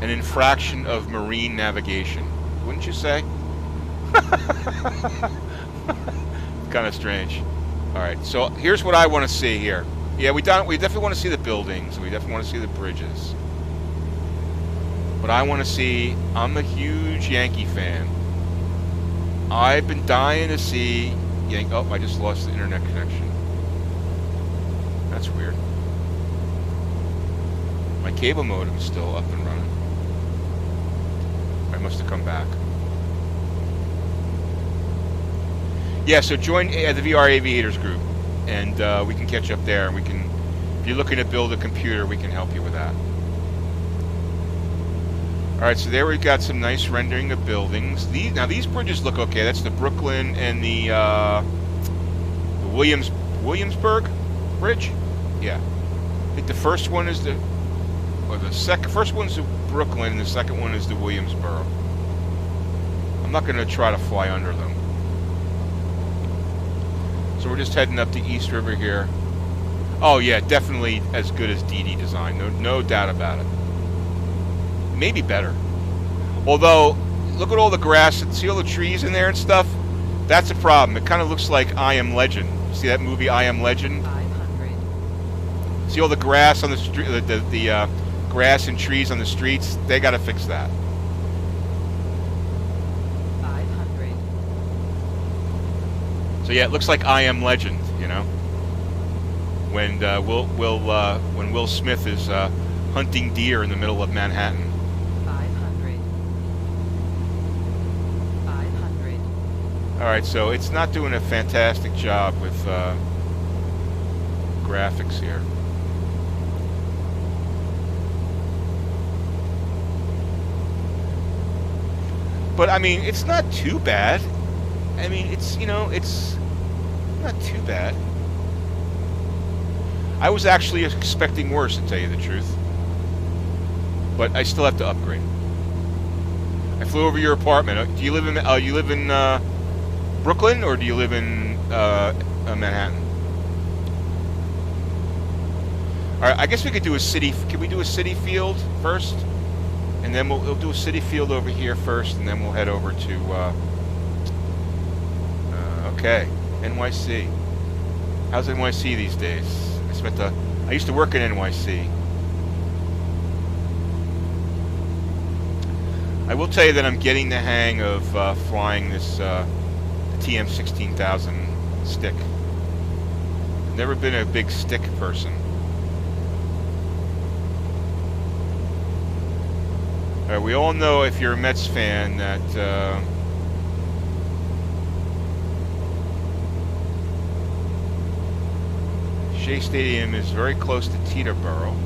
infraction of marine navigation. Wouldn't you say? Kind of strange. All right, so here's what I want to see here. Yeah, we definitely want to see the buildings. We definitely want to see the bridges. But I want to see. I'm a huge Yankee fan. I've been dying to see. Oh, I just lost the internet connection. That's weird. My cable modem's still up and running. I must have come back. Yeah, so join the VR Aviators group, and we can catch up there. And we can, if you're looking to build a computer, we can help you with that. All right, so there we've got some nice rendering of buildings. These bridges look okay. That's the Brooklyn and the Williamsburg Bridge. Yeah, I think the first one is first one's the Brooklyn, and the second one is the Williamsburg. I'm not going to try to fly under them. So we're just heading up the East River here. Oh yeah, definitely as good as DD design. No doubt about it. Maybe better. Although, look at all the grass and see all the trees in there and stuff. That's a problem. It kind of looks like I Am Legend. See that movie I Am Legend? 500. See all the grass on the street, the grass and trees on the streets? They got to fix that. 500. So yeah, it looks like I Am Legend, you know, when Will Smith is hunting deer in the middle of Manhattan. 500. 500. All right, so it's not doing a fantastic job with graphics here. But I mean, it's not too bad. I mean, it's, you know, it's Not too bad. I was actually expecting worse, to tell you the truth. But I still have to upgrade. I flew over your apartment. Do you live in Brooklyn, or do you live in Manhattan? All right, I guess we could do a city. Can we do a city field first, and then we'll do a city field over here first, and then we'll head over to. Okay, NYC. How's NYC these days? I used to work in NYC. I will tell you that I'm getting the hang of flying this TM 16,000 stick. Never been a big stick person. We all know, if you're a Mets fan, that Shea Stadium is very close to Teterboro.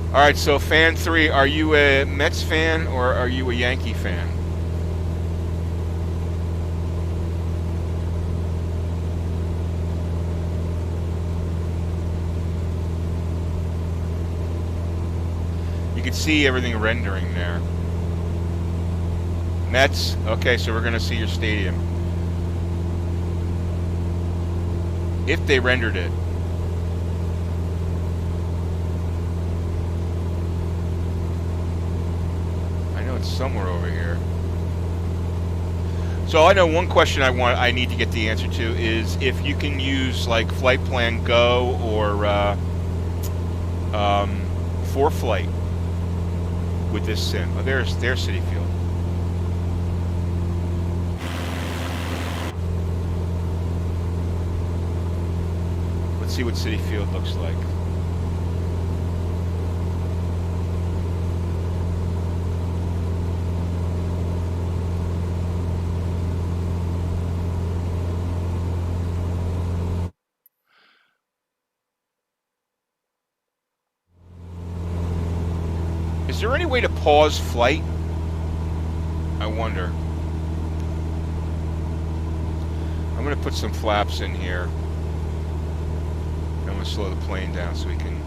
All right, so fan 3, are you a Mets fan or are you a Yankee fan? You can see everything rendering there. Mets? Okay, so we're going to see your stadium. If they rendered it. Somewhere over here. So I know one question I need to get the answer to is if you can use like Flight Plan Go or ForeFlight with this sim. Oh, there's City Field. Let's see what City Field looks like. Is there any way to pause flight? I wonder. I'm going to put some flaps in here. I'm going to slow the plane down so we can...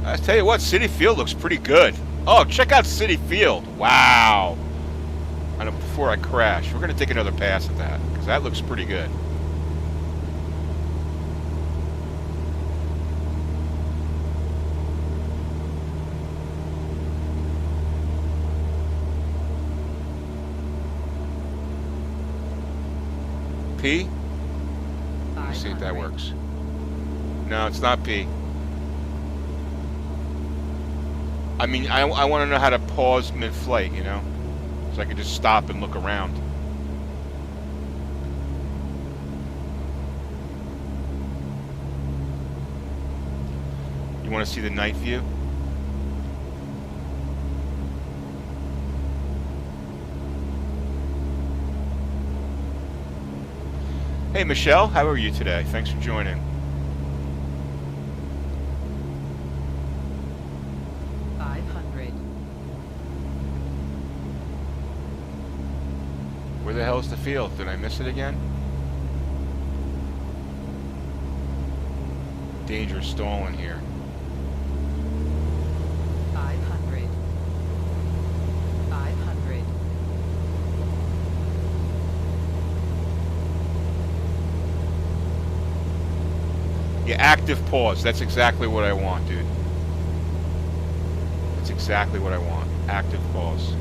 I tell you what, City Field looks pretty good. Oh, check out City Field. Wow. I know, before I crash, we're going to take another pass at that, because that looks pretty good. P? Let me see if that works. No, it's not P. I mean, I want to know how to pause mid-flight, you know? So I can just stop and look around. You want to see the night view? Hey, Michelle, how are you today? Thanks for joining. Where the hell is the field? Did I miss it again? Dangerous stalling here. 500. 500. Yeah, active pause. That's exactly what I want, dude. That's exactly what I want. Active pause.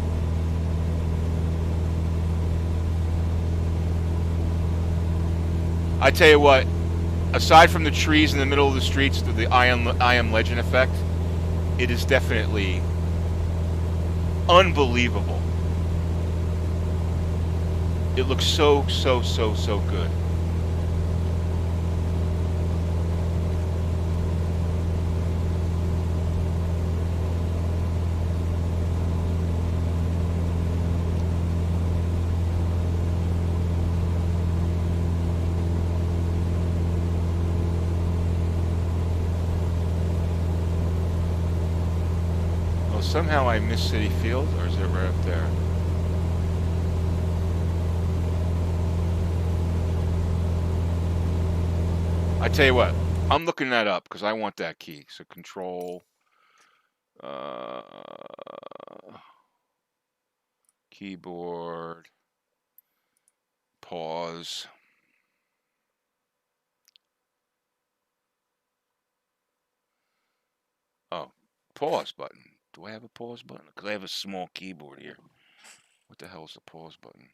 I tell you what, aside from the trees in the middle of the streets, the I Am Legend effect, it is definitely unbelievable. It looks so good. Well, somehow I missed City Field, or is it right up there? I tell you what, I'm looking that up because I want that key. So control, keyboard, pause. Oh, pause button. Do I have a pause button? Because I have a small keyboard here. What the hell is the pause button?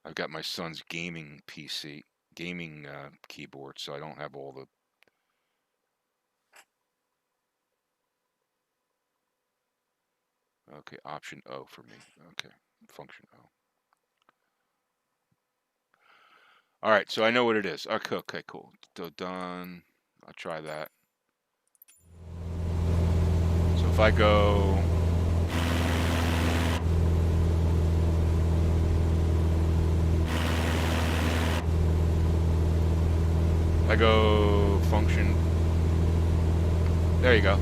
I've got my son's gaming PC, gaming keyboard, so I don't have all the... Okay, option O for me. Okay, function O. All right, so I know what it is. Okay, cool. So done. I'll try that. So if I go... I go function. There you go.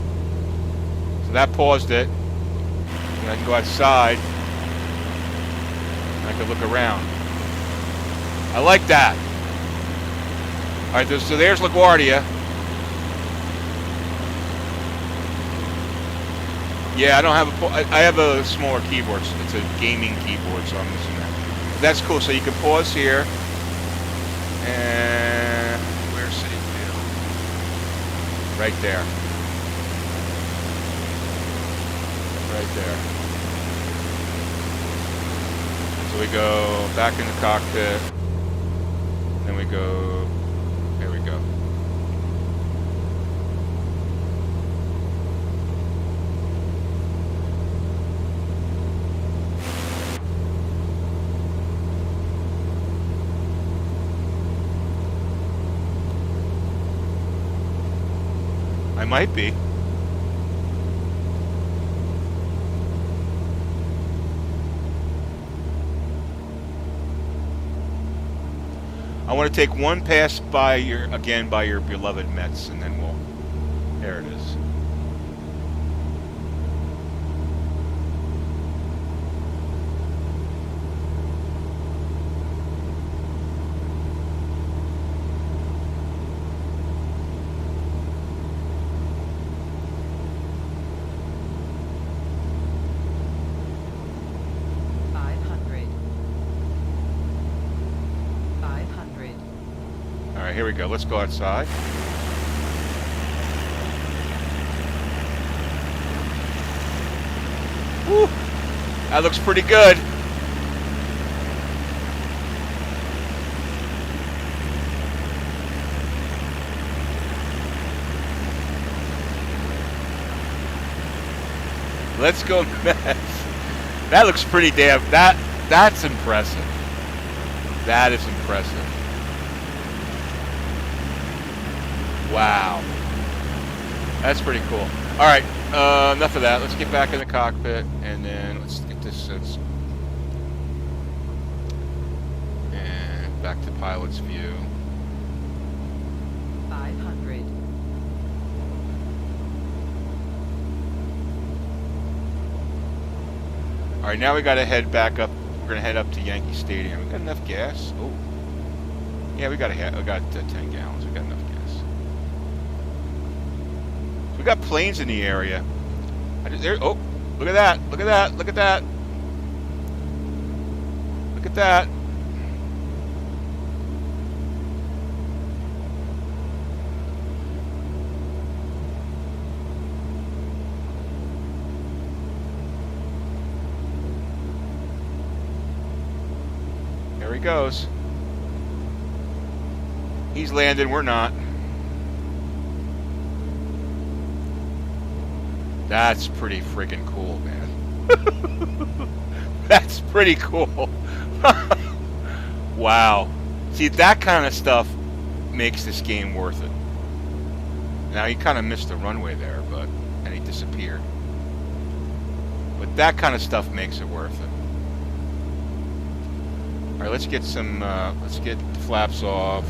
So that paused it. And I can go outside. And I can look around. I like that. All right, so there's LaGuardia. Yeah, I don't have a. I have a smaller keyboard. It's a gaming keyboard, so I'm missing that. But that's cool. So you can pause here. And where's City Field? Right there. Right there. So we go back in the cockpit. Then we go. There we go. I might be. I want to take one pass by your beloved Mets, and then we'll. There it is. Here we go. Let's go outside. Woo! That looks pretty good. Let's go Mets. That looks pretty damn. That's impressive. That is impressive. Wow. That's pretty cool. All right, enough of that. Let's get back in the cockpit, and then let's get this and back to pilot's view. 500. All right, now we got to head back up. We're gonna head up to Yankee Stadium. We got enough gas? Oh, yeah, we got 10 gallons. We got enough gas. We got planes in the area. Oh, look at that! Look at that! Look at that! Look at that! There he goes. He's landing, we're not. That's pretty freaking cool, man. That's pretty cool. Wow. See, that kind of stuff makes this game worth it. Now, he kind of missed the runway there, and he disappeared. But that kind of stuff makes it worth it. All right, let's get the flaps off.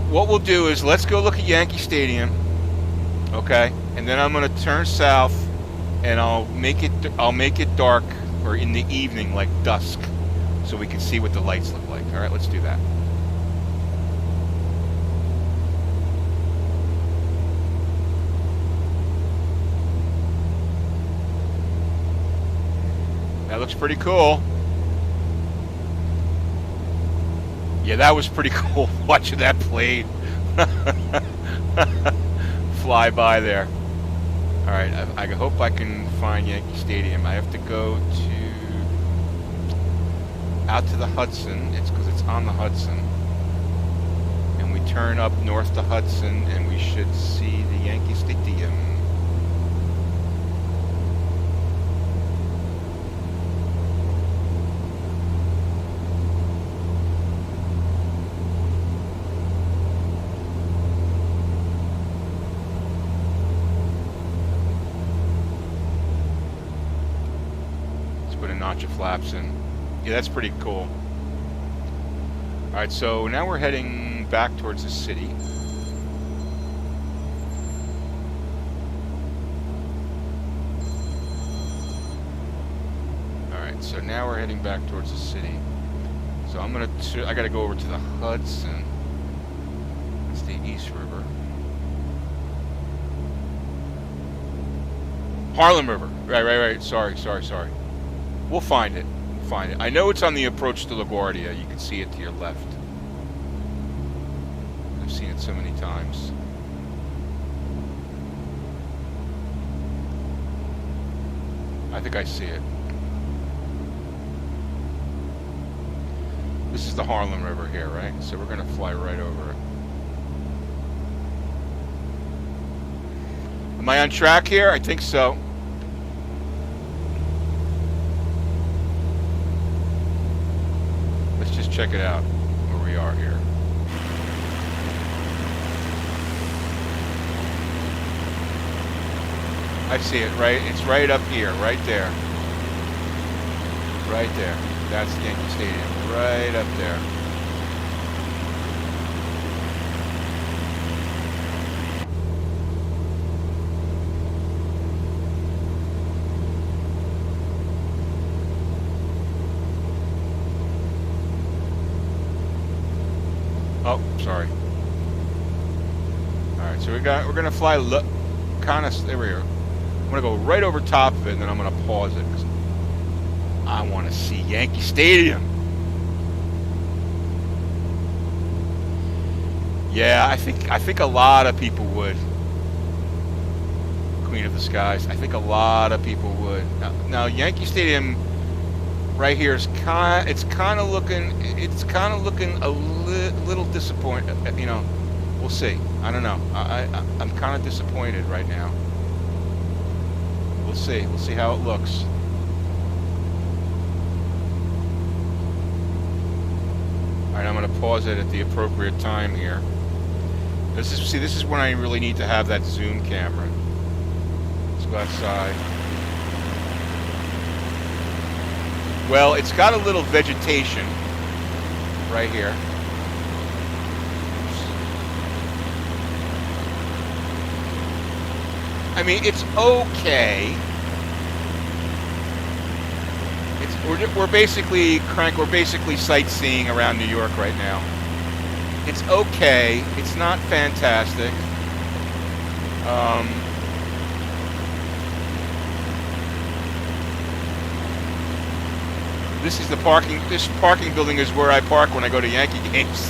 What we'll do is let's go look at Yankee Stadium, okay? And then I'm gonna turn south, and I'll make it dark, or in the evening, like dusk, so we can see what the lights look like. All right, let's do that. That looks pretty cool. Yeah, that was pretty cool watching that plane fly by there. All right, I hope I can find Yankee Stadium. I have to go out to the Hudson. It's because it's on the Hudson. And we turn up north to Hudson, and we should see the Yankee Stadium. Notch of flaps in. Yeah, that's pretty cool. Alright, so now we're heading back towards the city. Alright, so now we're heading back towards the city. So I gotta go over to the Hudson. That's the East River. Harlem River. Right. Sorry. We'll find it. I know it's on the approach to LaGuardia. You can see it to your left. I've seen it so many times. I think I see it. This is the Harlem River here, right? So we're going to fly right over it. Am I on track here? I think so. Check it out where we are here. I see it, right? It's right up here, right there. Right there. That's Yankee Stadium, right up there. Oh, sorry. All right, so we're gonna fly kind of there we are. I'm gonna go right over top of it, and then I'm gonna pause it because I want to see Yankee Stadium. Yeah, I think a lot of people would. Queen of the Skies. I think a lot of people would. Now Yankee Stadium. Right here is kind of looking a little disappointed. You know, we'll see. I don't know. I'm kind of disappointed right now. We'll see. We'll see how it looks. All right, I'm going to pause it at the appropriate time here. This is when I really need to have that zoom camera. Let's go outside. Well, it's got a little vegetation right here. I mean, it's okay. We're basically sightseeing around New York right now. It's okay. It's not fantastic. This is the parking. This parking building is where I park when I go to Yankee games.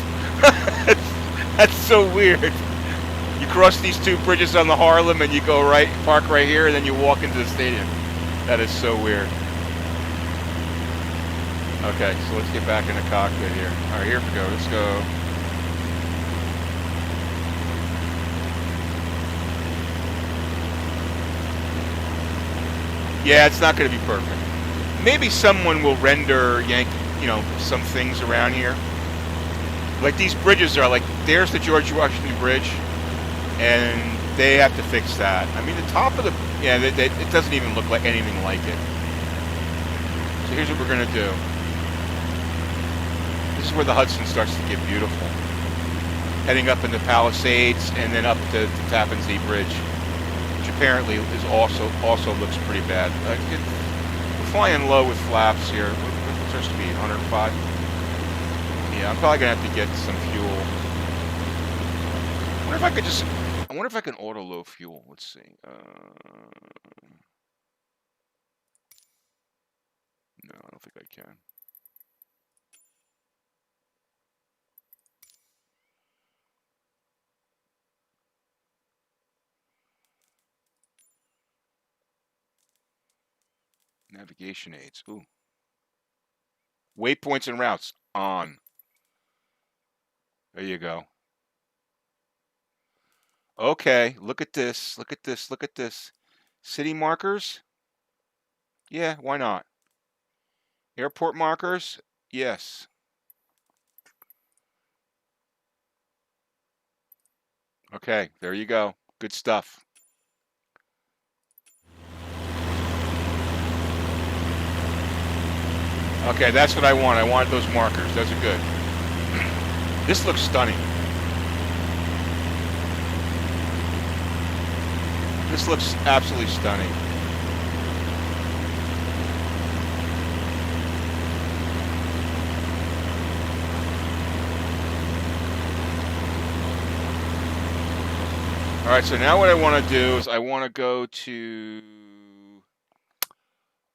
That's so weird. You cross these two bridges on the Harlem, and you go park right here, and then you walk into the stadium. That is so weird. Okay, so let's get back in the cockpit here. All right, here we go. Let's go. Yeah, it's not going to be perfect. Maybe someone will render some things around here. Like these bridges are like, there's the George Washington Bridge, and they have to fix that. I mean, the top of the, it doesn't even look like anything like it. So here's what we're going to do. This is where the Hudson starts to get beautiful. Heading up into Palisades and then up to Tappan Zee Bridge, which apparently is also looks pretty bad. We're flying low with flaps here. What's our speed? 105? Yeah, I'm probably going to have to get some fuel. I wonder if I can auto low fuel. Let's see. No, I don't think I can. Navigation aids. Ooh. Waypoints and routes. On. There you go. Okay, look at this. Look at this. Look at this. City markers? Yeah, why not? Airport markers? Yes. Okay, there you go. Good stuff. Okay, that's what I want. I want those markers. Those are good. This looks stunning. This looks absolutely stunning. All right, so now what I want to do is I want to go to,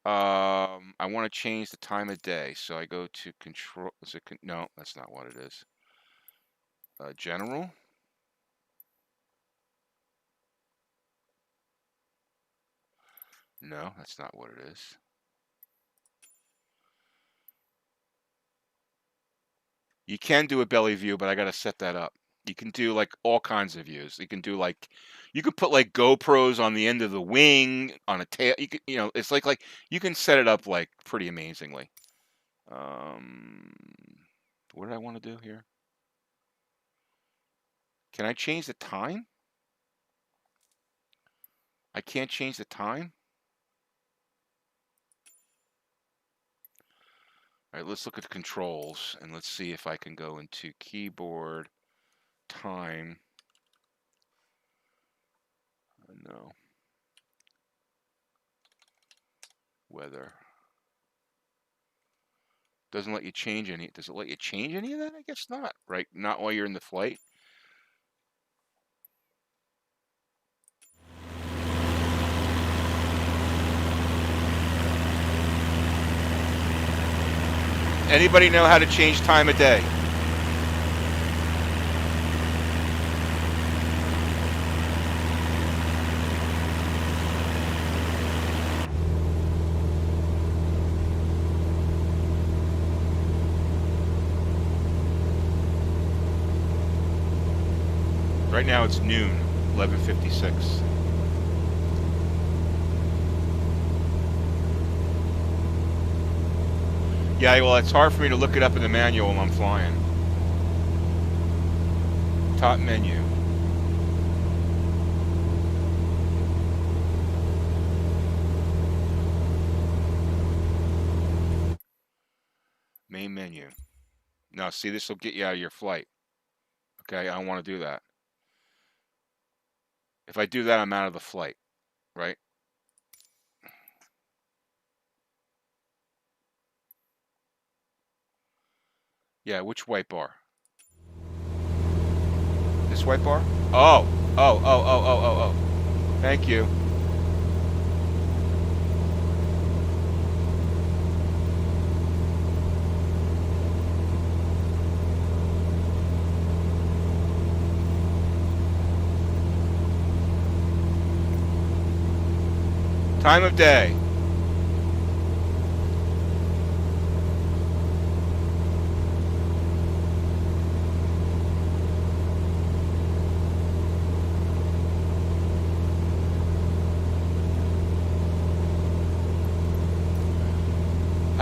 I want to change the time of day. So I go to control, no, that's not what it is. General. No, that's not what it is. You can do a belly view, but I got to set that up. You can do like all kinds of views. You can do like, you could put like GoPros on the end of the wing, on a tail. You could, it's like you can set it up like pretty amazingly. What did I want to do here? Can I change the time? I can't change the time. All right, let's look at the controls and let's see if I can go into keyboard, time. No. Weather. Doesn't let you change any. Does it let you change any of that? I guess not, right? Not while you're in the flight. Anybody know how to change time of day? Right now it's noon, 11:56. Yeah, well, it's hard for me to look it up in the manual when I'm flying. Top menu. Main menu. Now, see, this will get you out of your flight. Okay, I don't want to do that. If I do that, I'm out of the flight, right? Yeah, which white bar? This white bar? Oh. Thank you. Time of day.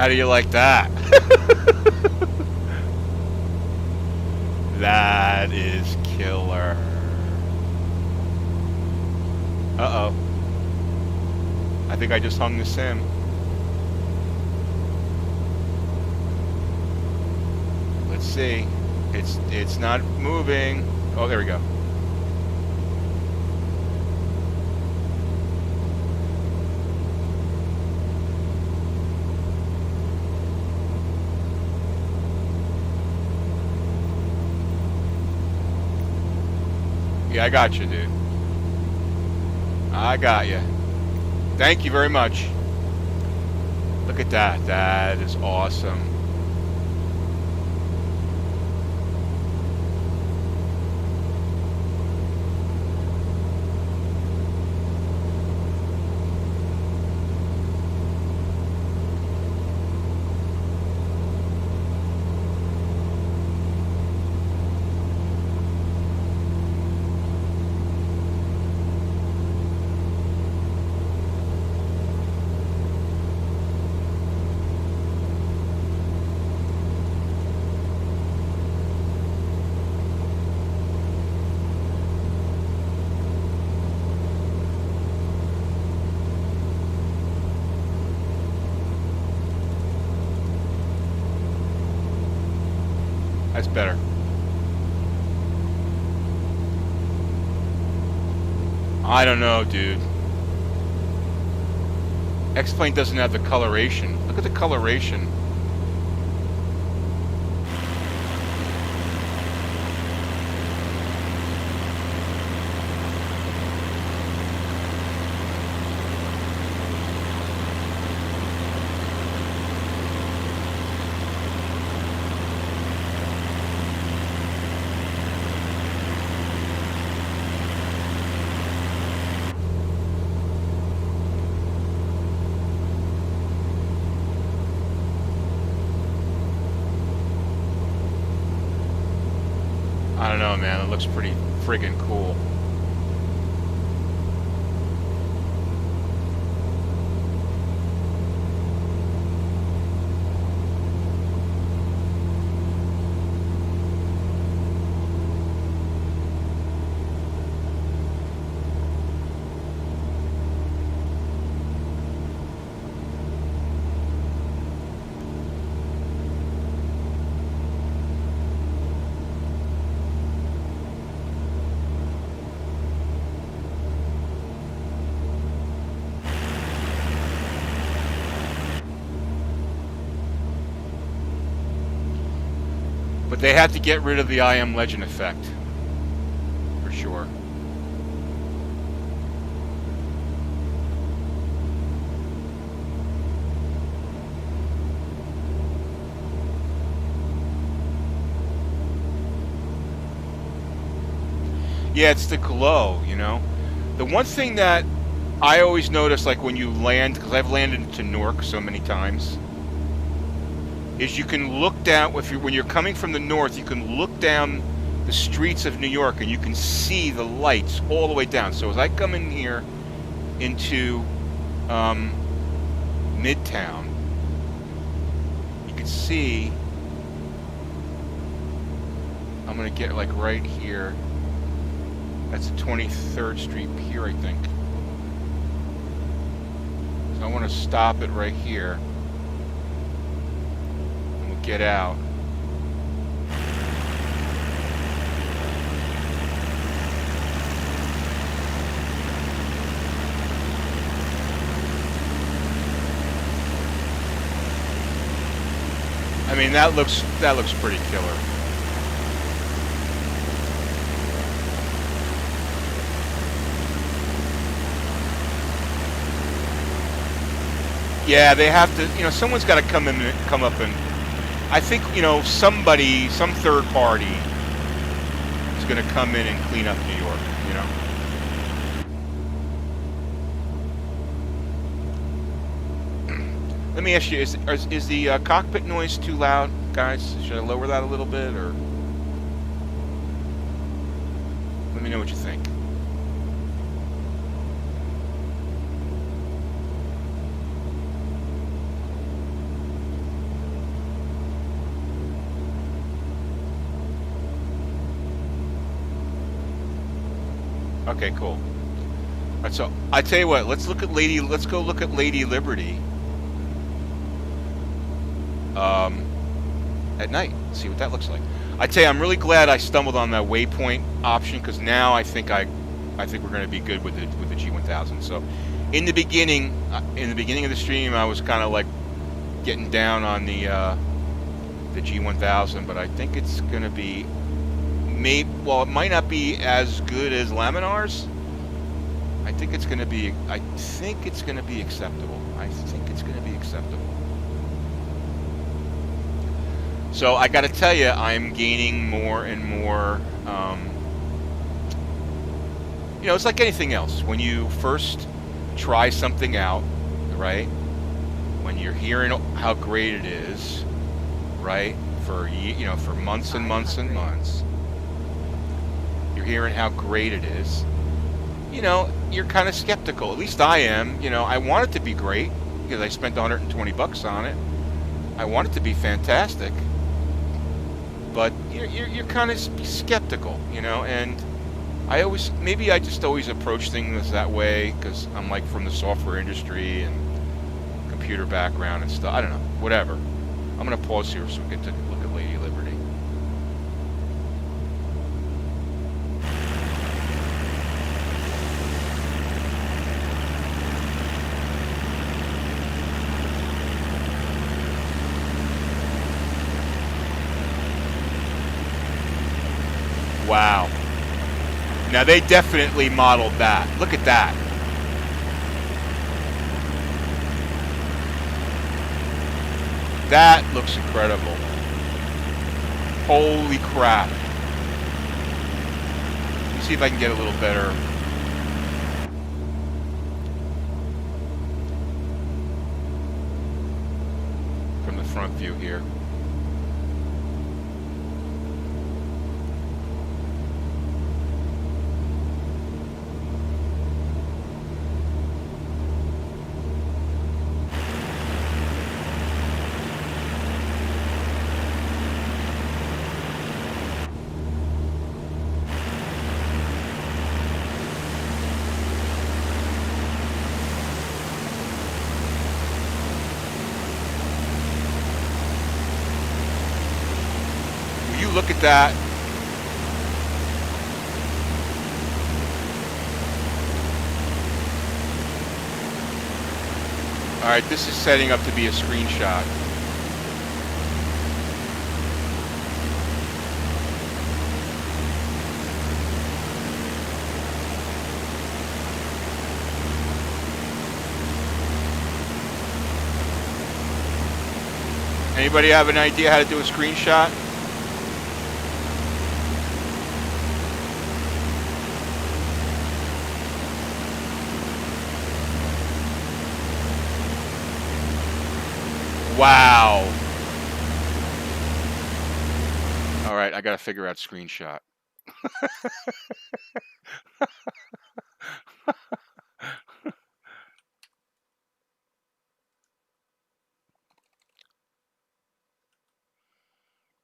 How do you like that? That is killer. Uh-oh. I think I just hung the sim. Let's see. It's not moving. Oh, there we go. Yeah, I got you, dude. I got you. Thank you very much. Look at that. That is awesome. That's better. I don't know, dude. X-Plane doesn't have the coloration. Look at the coloration. I don't know, man. It looks pretty friggin' cool. But they have to get rid of the I Am Legend effect. For sure. Yeah, it's the glow, you know? The one thing that I always notice, like when you land, because I've landed into Newark so many times, is you can look down, when you're coming from the north, you can look down the streets of New York and you can see the lights all the way down. So as I come in here into Midtown, you can see, I'm going to get like right here. That's the 23rd Street Pier, I think. So I want to stop it right here. And we'll get out. I mean, that looks pretty killer. Yeah, they have to, you know, someone's got to come up and, I think, you know, somebody, some third party is going to come in and clean up New York, you know. Let me ask you, is the cockpit noise too loud, guys? Should I lower that a little bit, or? Let me know what you think. Okay, cool. All right, so I tell you what, let's go look at Lady Liberty at night. See what that looks like. I tell you, I'm really glad I stumbled on that waypoint option, because now I think we're going to be good with the G1000. So in the beginning of the stream, I was kind of like getting down on the G1000, but I think it's going to be well, it might not be as good as Laminar's. I think it's going to be acceptable. So I got to tell you, I'm gaining more and more. It's like anything else. When you first try something out, right? When you're hearing how great it is, right? For months and months and months, you're hearing how great it is. You're kind of skeptical. At least I am. I want it to be great because I spent $120 on it. I want it to be fantastic. But you're kind of skeptical, and maybe I just always approach things that way because I'm like from the software industry and computer background and stuff. I don't know, whatever. I'm gonna pause here so we can take a look at Lady Liberty. Wow. Now they definitely modeled that. Look at that. That looks incredible. Holy crap. Let me see if I can get a little better. From the front view here. Look at that. All right, this is setting up to be a screenshot. Anybody have an idea how to do a screenshot? Wow. All right, I got to figure out screenshot.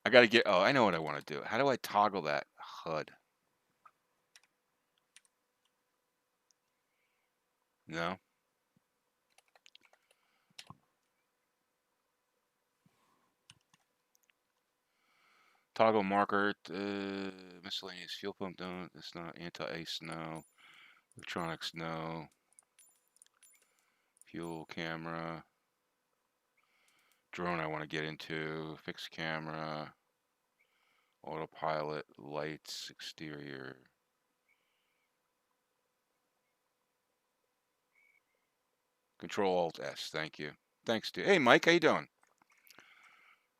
I got to get, I know what I want to do. How do I toggle that HUD? No. Toggle marker, miscellaneous fuel pump, no, it's not. Anti-ice, no. Electronics, no. Fuel, camera. Drone I want to get into. Fixed camera. Autopilot, lights, exterior. Control-Alt-S, thank you. Thanks, dude. Hey, Mike, how you doing?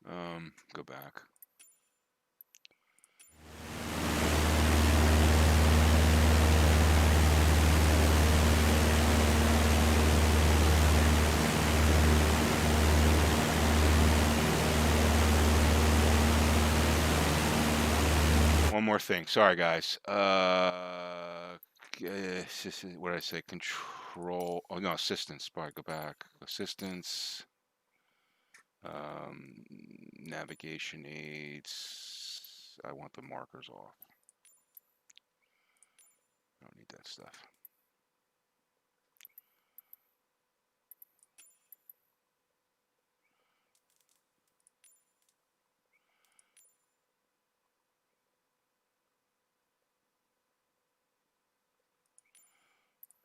Go back. One more thing. Sorry, guys. What did I say? Control. Oh, no, assistance. Probably go back. Assistance. Navigation aids. I want the markers off. I don't need that stuff.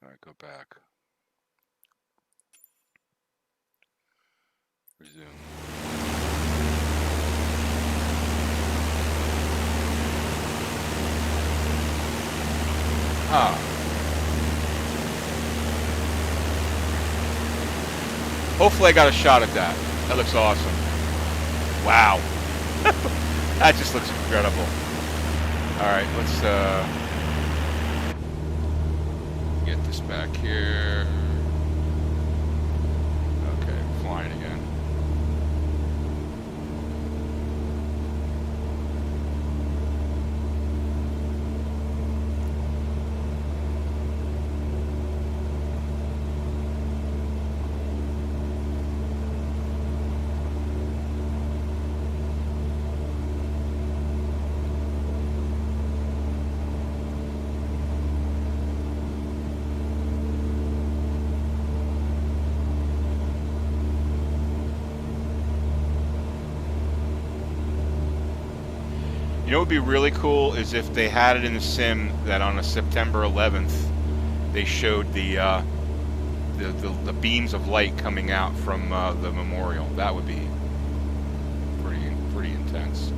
All right, go back. Resume. Ah. Hopefully I got a shot at that. That looks awesome. Wow. That just looks incredible. All right, let's get this back here. Okay, flying again. You know what would be really cool is if they had it in the sim that on a September 11th they showed the beams of light coming out from the memorial. That would be pretty intense. All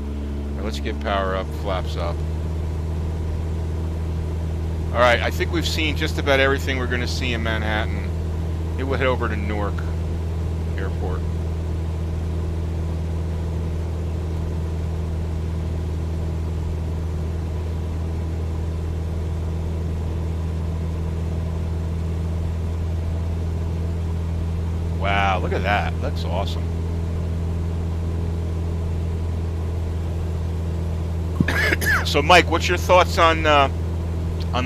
right, let's get power up, flaps up. All right, I think we've seen just about everything we're going to see in Manhattan. It will head over to Newark Airport. Wow, look at that. That's awesome. So, Mike, what's your thoughts on the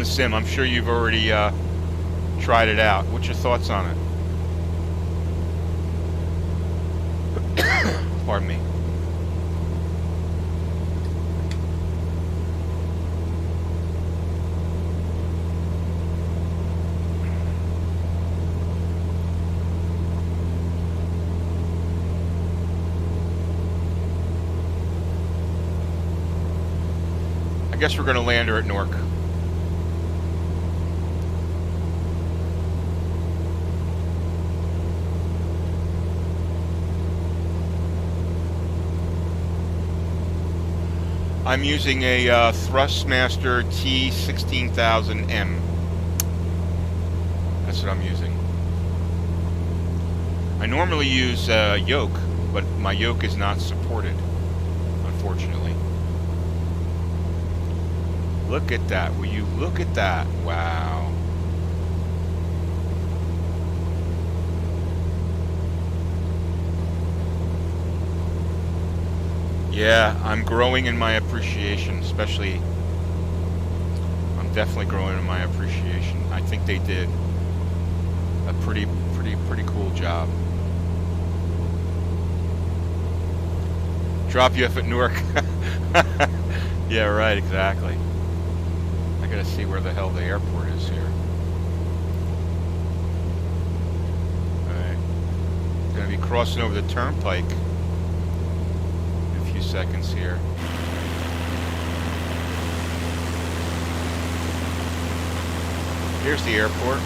sim? I'm sure you've already tried it out. What's your thoughts on it? Pardon me. I guess we're going to land her at Newark. I'm using a Thrustmaster T16000M. That's what I'm using. I normally use yoke, but my yoke is not supported, unfortunately. Look at that. Will you look at that? Wow. Yeah, I'm growing in my appreciation, especially. I'm definitely growing in my appreciation. I think they did a pretty cool job. Drop you off at Newark. Yeah, right, exactly. I gotta see where the hell the airport is here. Alright. Gonna be crossing over the turnpike in a few seconds here. Here's the airport.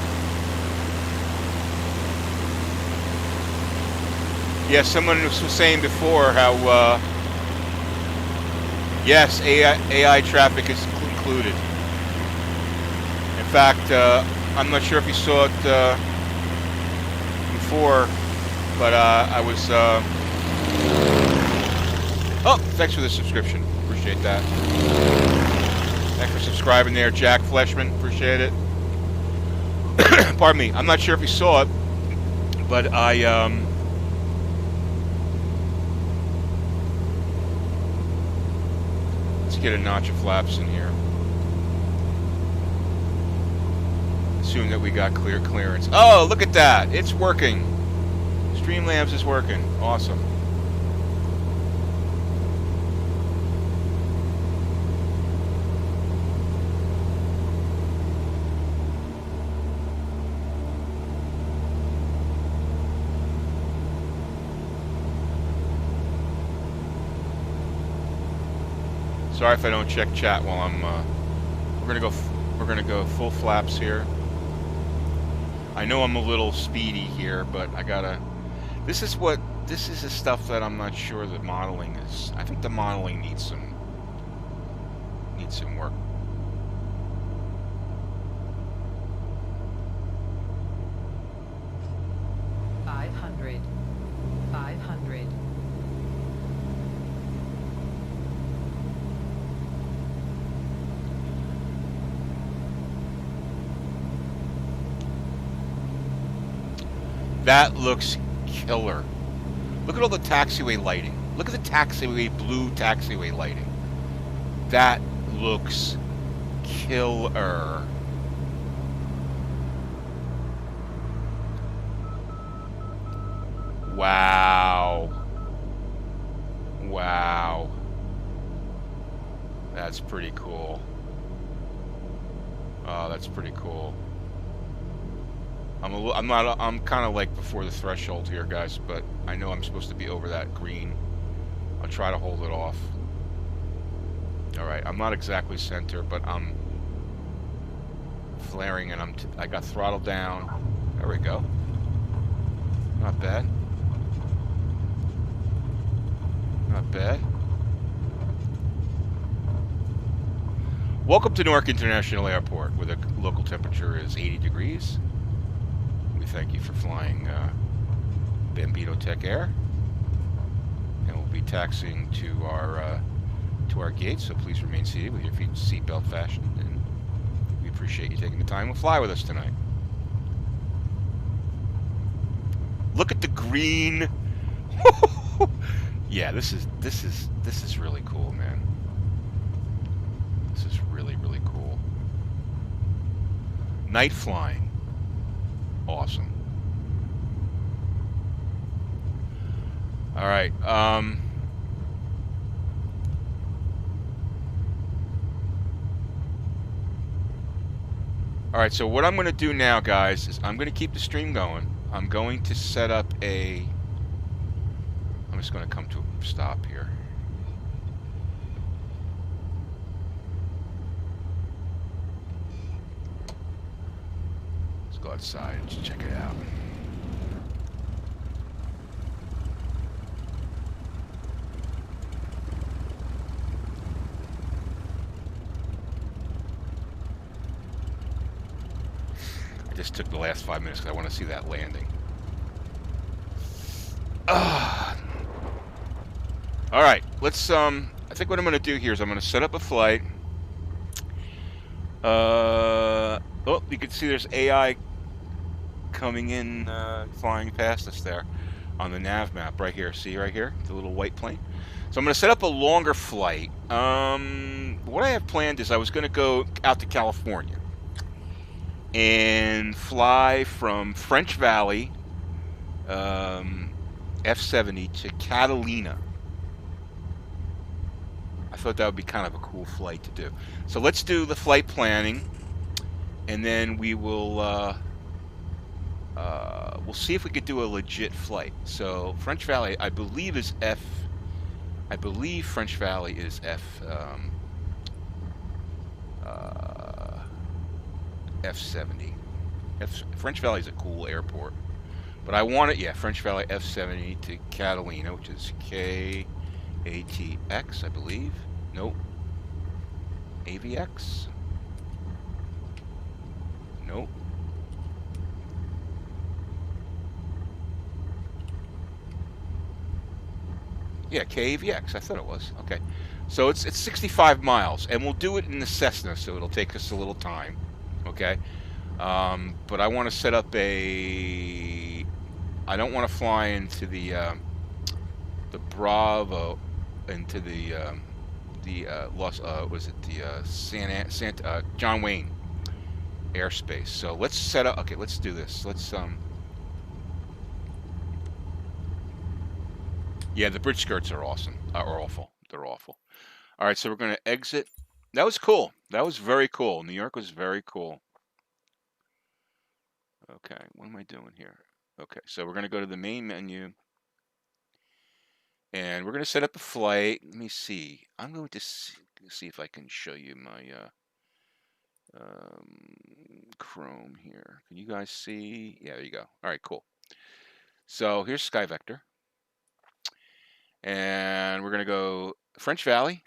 Yeah, someone was saying before how, yes, AI traffic is included. In fact, I'm not sure if you saw it before, but I was... Oh, thanks for the subscription. Appreciate that. Thanks for subscribing there, Jack Fleshman. Appreciate it. Pardon me. I'm not sure if you saw it, but I... Let's get a notch of flaps in here. Assume that we got clearance. Oh, look at that! It's working. Streamlabs is working. Awesome. Sorry if I don't check chat while I'm. We're gonna go full flaps here. I know I'm a little speedy here, but I gotta. This is the stuff that I'm not sure the modeling is. I think the modeling needs some work. $500. $500. That looks killer. Look at all the taxiway lighting. Look at the taxiway, blue taxiway lighting. That looks killer. Wow. Wow. That's pretty cool. Oh, that's pretty cool. I'm kind of like before the threshold here, guys, but I know I'm supposed to be over that green. I'll try to hold it off. All right, I'm not exactly center, but I'm flaring, and I got throttle down. There we go. Not bad. Not bad. Welcome to Newark International Airport, where the local temperature is 80 degrees. We thank you for flying Bambino Tech Air, and we'll be taxiing to our gate. So please remain seated with your feet seatbelt fastened, and we appreciate you taking the time to fly with us tonight. Look at the green. Yeah, this is really cool, man. This is really, really cool. Night flying. Awesome. All right. All right, so what I'm going to do now, guys, is I'm going to keep the stream going. I'm going to set up I'm just going to come to a stop here. Let's go outside and just check it out. I just took the last 5 minutes because I want to see that landing. All right, let's I think what I'm going to do here is I'm going to set up a flight. Oh, you can see there's AI coming in, flying past us there on the nav map right here. See right here, the little white plane. So I'm going to set up a longer flight. What I have planned is I was going to go out to California and fly from French Valley, F-70 to Catalina. I thought that would be kind of a cool flight to do. So let's do the flight planning, and then we will we'll see if we could do a legit flight. So French Valley, I believe, is F. I believe French Valley is F-70. French Valley is a cool airport, but I want it. Yeah, French Valley F-70 to Catalina, which is KATX, I believe. Nope. AVX? Nope. Yeah, KAVX. I thought it was. Okay. So it's 65 miles, and we'll do it in the Cessna, so it'll take us a little time. Okay. But I want to set up I don't want to fly into the Bravo, into the John Wayne airspace. So let's set up. Okay, let's do this. Let's Yeah, the bridge skirts are awesome. Are awful. They're awful. All right, so we're going to exit. That was cool. That was very cool. New York was very cool. Okay, what am I doing here? Okay, so we're going to go to the main menu. And we're going to set up a flight. Let me see. I'm going to see if I can show you my Chrome here. Can you guys see? Yeah, there you go. All right, cool. So here's Sky Vector. And we're going to go French Valley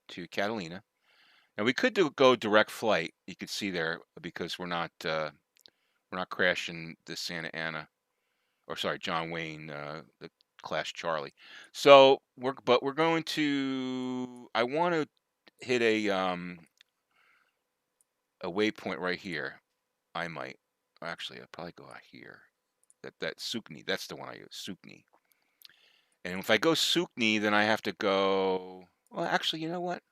to Catalina. Now we could go direct flight. You can see there because we're not crashing the Santa Ana, or sorry, John Wayne, the Class Charlie. So we're going to. I want to hit a waypoint right here. I might actually. I'll probably go out here. That Sukni. That's the one I use. Sukni. And if I go Sukni, then I have to go. Well, actually, you know what?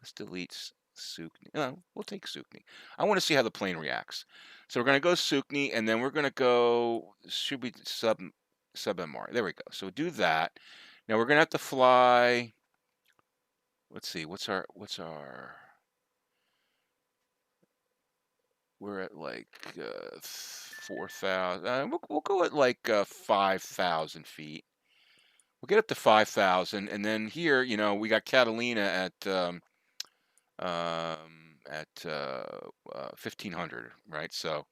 Let's delete Sukni. No, we'll take Sukni. I want to see how the plane reacts. So we're going to go Sukni, and then we're going to go. Should we sub MR? There we go. So do that. Now we're going to have to fly. Let's see. What's our? We're at like 4,000. We'll go at like 5,000 feet. We'll get up to 5,000, and then here, we got Catalina at 1,500, right? So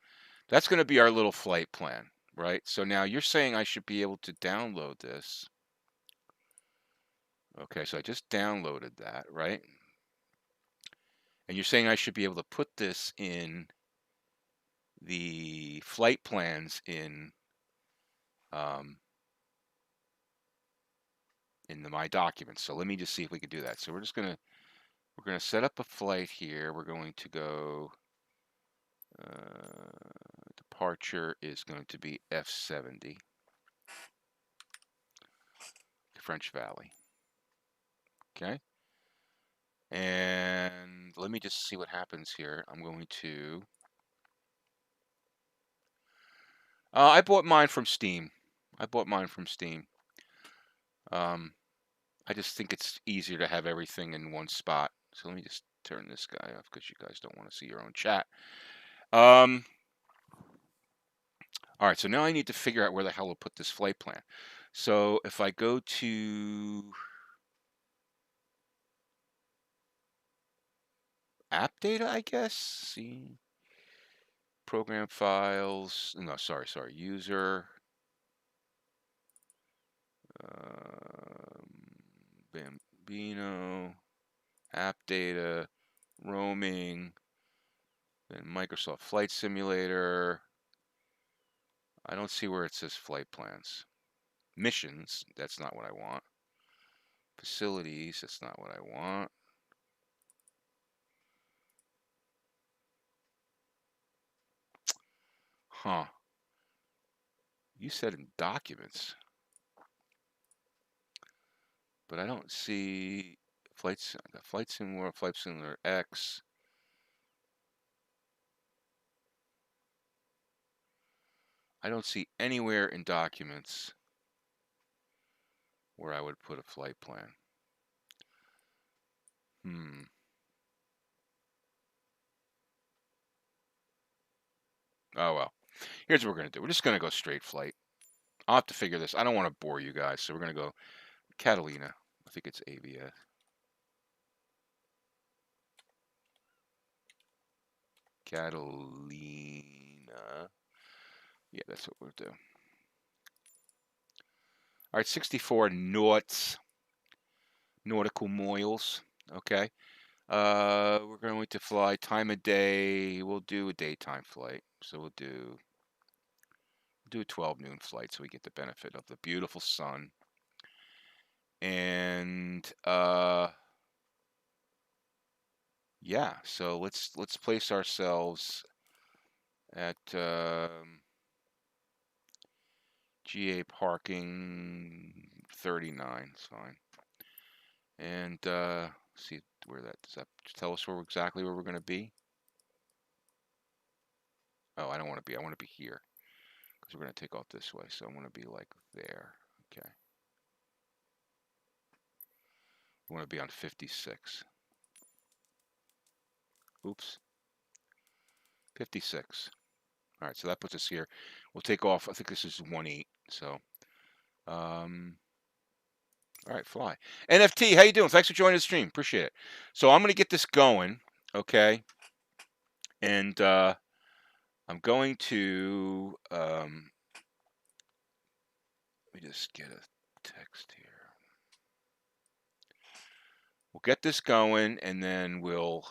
that's going to be our little flight plan, right? So now you're saying I should be able to download this. Okay, so I just downloaded that, right? And you're saying I should be able to put this in the flight plans in my documents. So let me just see if we can do that. So we're going to set up a flight here. We're going to go, departure is going to be F70, French Valley. Okay. And let me just see what happens here. I'm going to, I bought mine from Steam. I just think it's easier to have everything in one spot. So let me just turn this guy off because you guys don't want to see your own chat. All right, so now I need to figure out where the hell to put this flight plan. So if I go to app data, I guess, see, program files, no, sorry, user, Bambino, app data, roaming, then Microsoft Flight Simulator. I don't see where it says flight plans. Missions, that's not what I want. Facilities, that's not what I want. Huh. You said in documents. But I don't see flight simulator X. I don't see anywhere in documents where I would put a flight plan. Oh well. Here's what we're going to do. We're just going to go straight flight. I'll have to figure this. I don't want to bore you guys, so we're going to go Catalina. I think it's ABS. Catalina. Yeah, that's what we'll do. All right, 64 knots. Nautical miles. Okay. We're going to fly time of day. We'll do a daytime flight. So we'll do a 12 noon flight so we get the benefit of the beautiful sun. And yeah, so let's place ourselves at GA parking 39. It's fine. And see where that does that tell us exactly where we're going to be? Oh, I don't want to be. I want to be here because we're going to take off this way. So I want to be like there. Okay. I want to be on 56. Oops. 56. All right, so that puts us here. We'll take off. I think this is 1.8. So, all right, fly. NFT, how you doing? Thanks for joining the stream. Appreciate it. So I'm going to get this going, okay? And I'm going to let me just get a text here. We'll get this going, and then we'll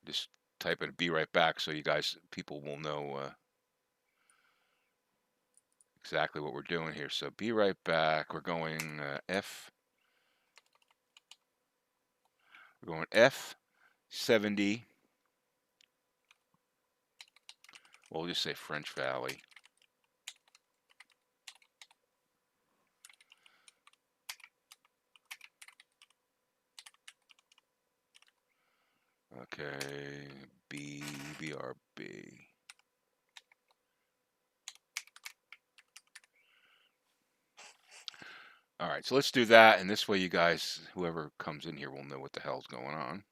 just type it, be right back, so you guys, people will know exactly what we're doing here. So be right back. We're going F70. We'll just say French Valley. Okay, BRB. All right, so let's do that, and this way you guys, whoever comes in here, will know what the hell's going on.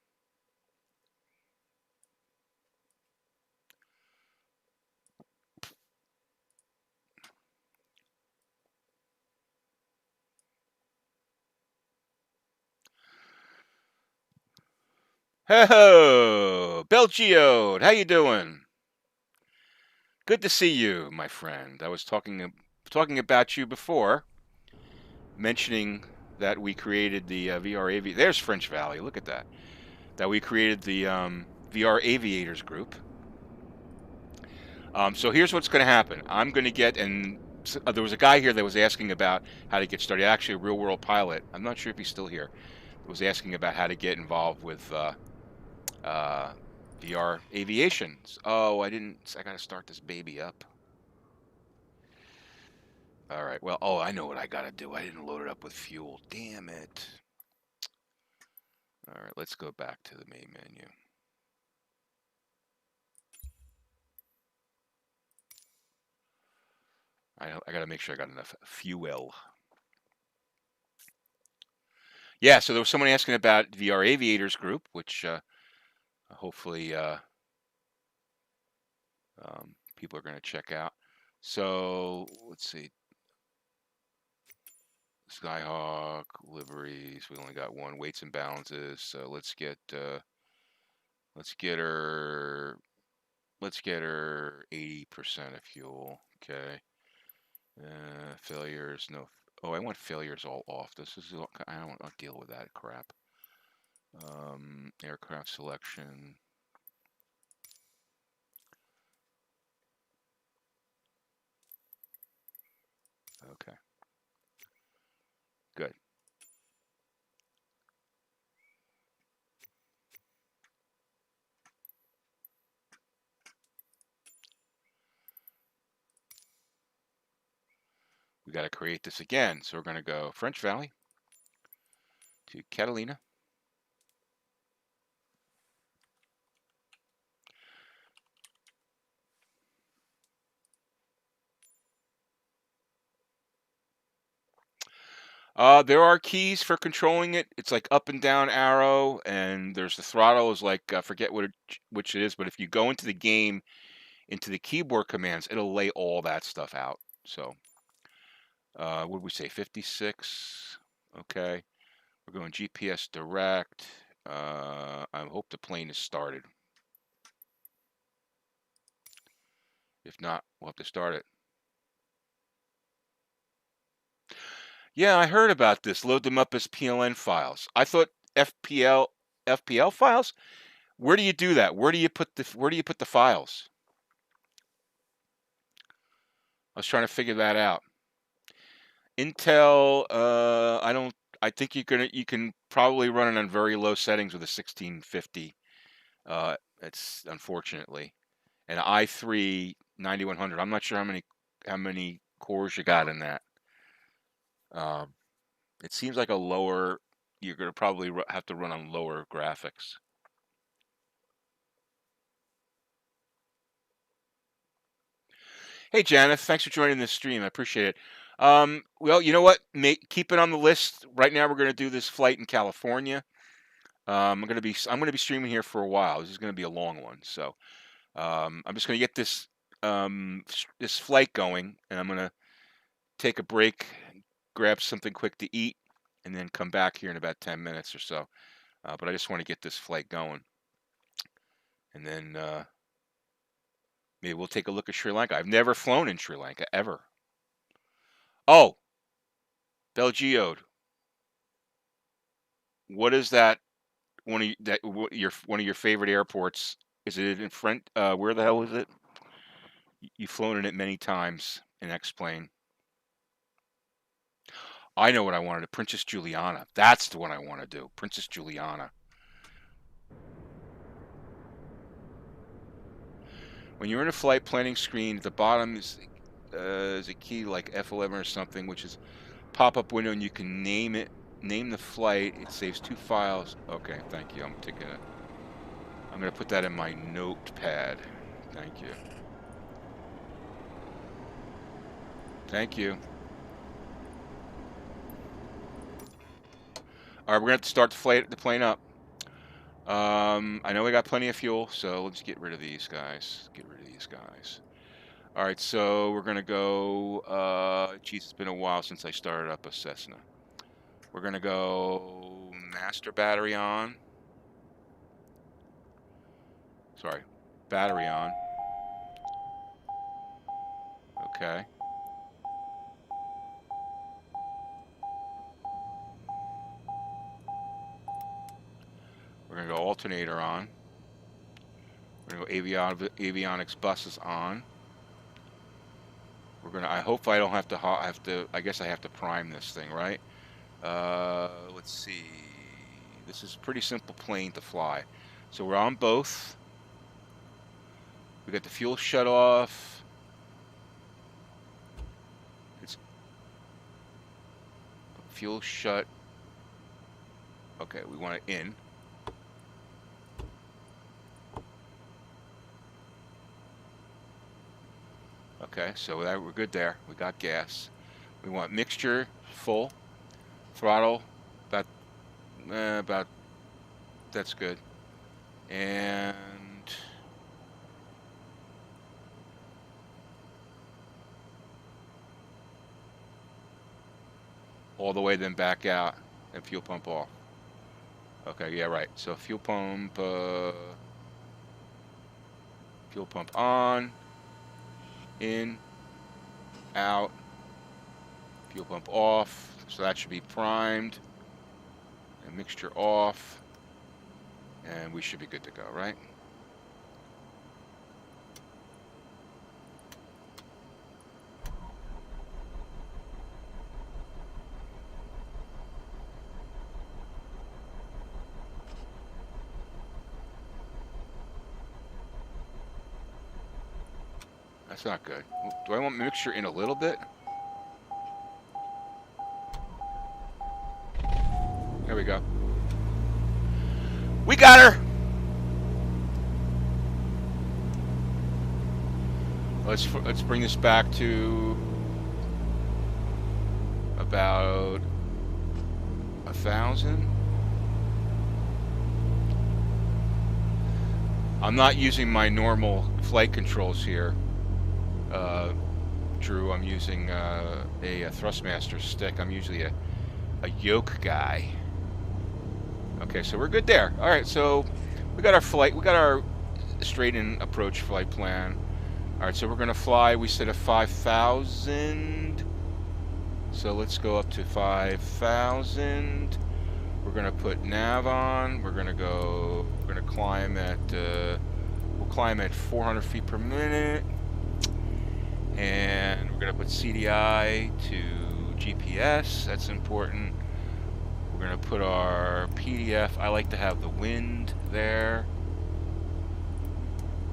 Ho, Belgiode, how you doing? Good to see you, my friend. I was talking about you before, mentioning that we created the VR Aviators. There's French Valley. Look at that. That we created the VR Aviators group. So here's what's going to happen. I'm going to get, and there was a guy here that was asking about how to get started. Actually, a real-world pilot. I'm not sure if he's still here. Was asking about how to get involved with VR aviation. Oh, I got to start this baby up. All right. Well, oh, I know what I got to do. I didn't load it up with fuel. Damn it. All right. Let's go back to the main menu. I got to make sure I got enough fuel. Yeah, so there was someone asking about VR Aviators group, which hopefully people are going to check out. So let's see. Skyhawk, liveries. We only got one. Weights and balances. So let's get her 80% of fuel. Okay. Failures, no. Oh, I want failures all off. I don't want to deal with that crap. Aircraft selection. Okay. Good. We got to create this again. So we're going to go French Valley to Catalina. There are keys for controlling it. It's like up and down arrow, and there's the throttle is like, I forget which it is, but if you go into the game, into the keyboard commands, it'll lay all that stuff out. So, what did we say? 56. Okay. We're going GPS direct. I hope the plane is started. If not, we'll have to start it. Yeah, I heard about this. Load them up as PLN files. I thought FPL files. Where do you do that? Where do you put the files? I was trying to figure that out. Intel, I think you can probably run it on very low settings with a 1650. It's unfortunately an i3 9100. I'm not sure how many cores you got in that. It seems like you're gonna probably have to run on lower graphics. Hey, Janet, thanks for joining this stream. I appreciate it. Well, you know what? Keep it on the list. Right now, we're going to do this flight in California. I'm going to be streaming here for a while. This is going to be a long one, so I'm just going to get this flight going, and I'm going to take a break, grab something quick to eat, and then come back here in about 10 minutes or so. But I just want to get this flight going, and then maybe we'll take a look at Sri Lanka. I've never flown in Sri Lanka ever. Oh, Belgioed. What is that? One of your favorite airports? Is it in front? Where the hell is it? You've flown in it many times in X-plane. I know what I wanted. Princess Juliana. That's the one I want to do. Princess Juliana. When you're in a flight planning screen, at the bottom is a key like F11 or something, which is pop-up window, and you can name the flight. It saves 2 files. Okay, thank you. I'm gonna put that in my notepad. Thank you. Thank you. All right, we're gonna have to start the plane up. I know we got plenty of fuel, so let's get rid of these guys. All right, so we're gonna go. Geez, it's been a while since I started up a Cessna. We're gonna go master battery on. Sorry, battery on. Okay. We're gonna go alternator on. We're gonna go avionics buses on. We're gonna. I hope I don't have to. I guess I have to prime this thing, right? Let's see. This is a pretty simple plane to fly. So we're on both. We got the fuel shut off. It's fuel shut. Okay, we want it in. Okay, so we're good there. We got gas. We want mixture full. Throttle about that's good. And all the way, then back out and fuel pump off. Okay, yeah, right. So fuel pump on, in, out, fuel pump off. So that should be primed, and mixture off, and we should be good to go, right? That's not good. Do I want mixture in a little bit? There we go. We got her! Let's bring this back to about 1,000. I'm not using my normal flight controls here, Drew. I'm using a Thrustmaster stick. I'm usually a yoke guy. Okay, so we're good there. All right, so we got our straight-in approach flight plan. All right, so we're gonna fly. We said a 5,000. So let's go up to 5,000. We're gonna put nav on. We're gonna climb at. We'll climb at 400 feet per minute, and we're gonna put CDI to GPS. That's important. We're gonna put our PDF. I like to have the wind there.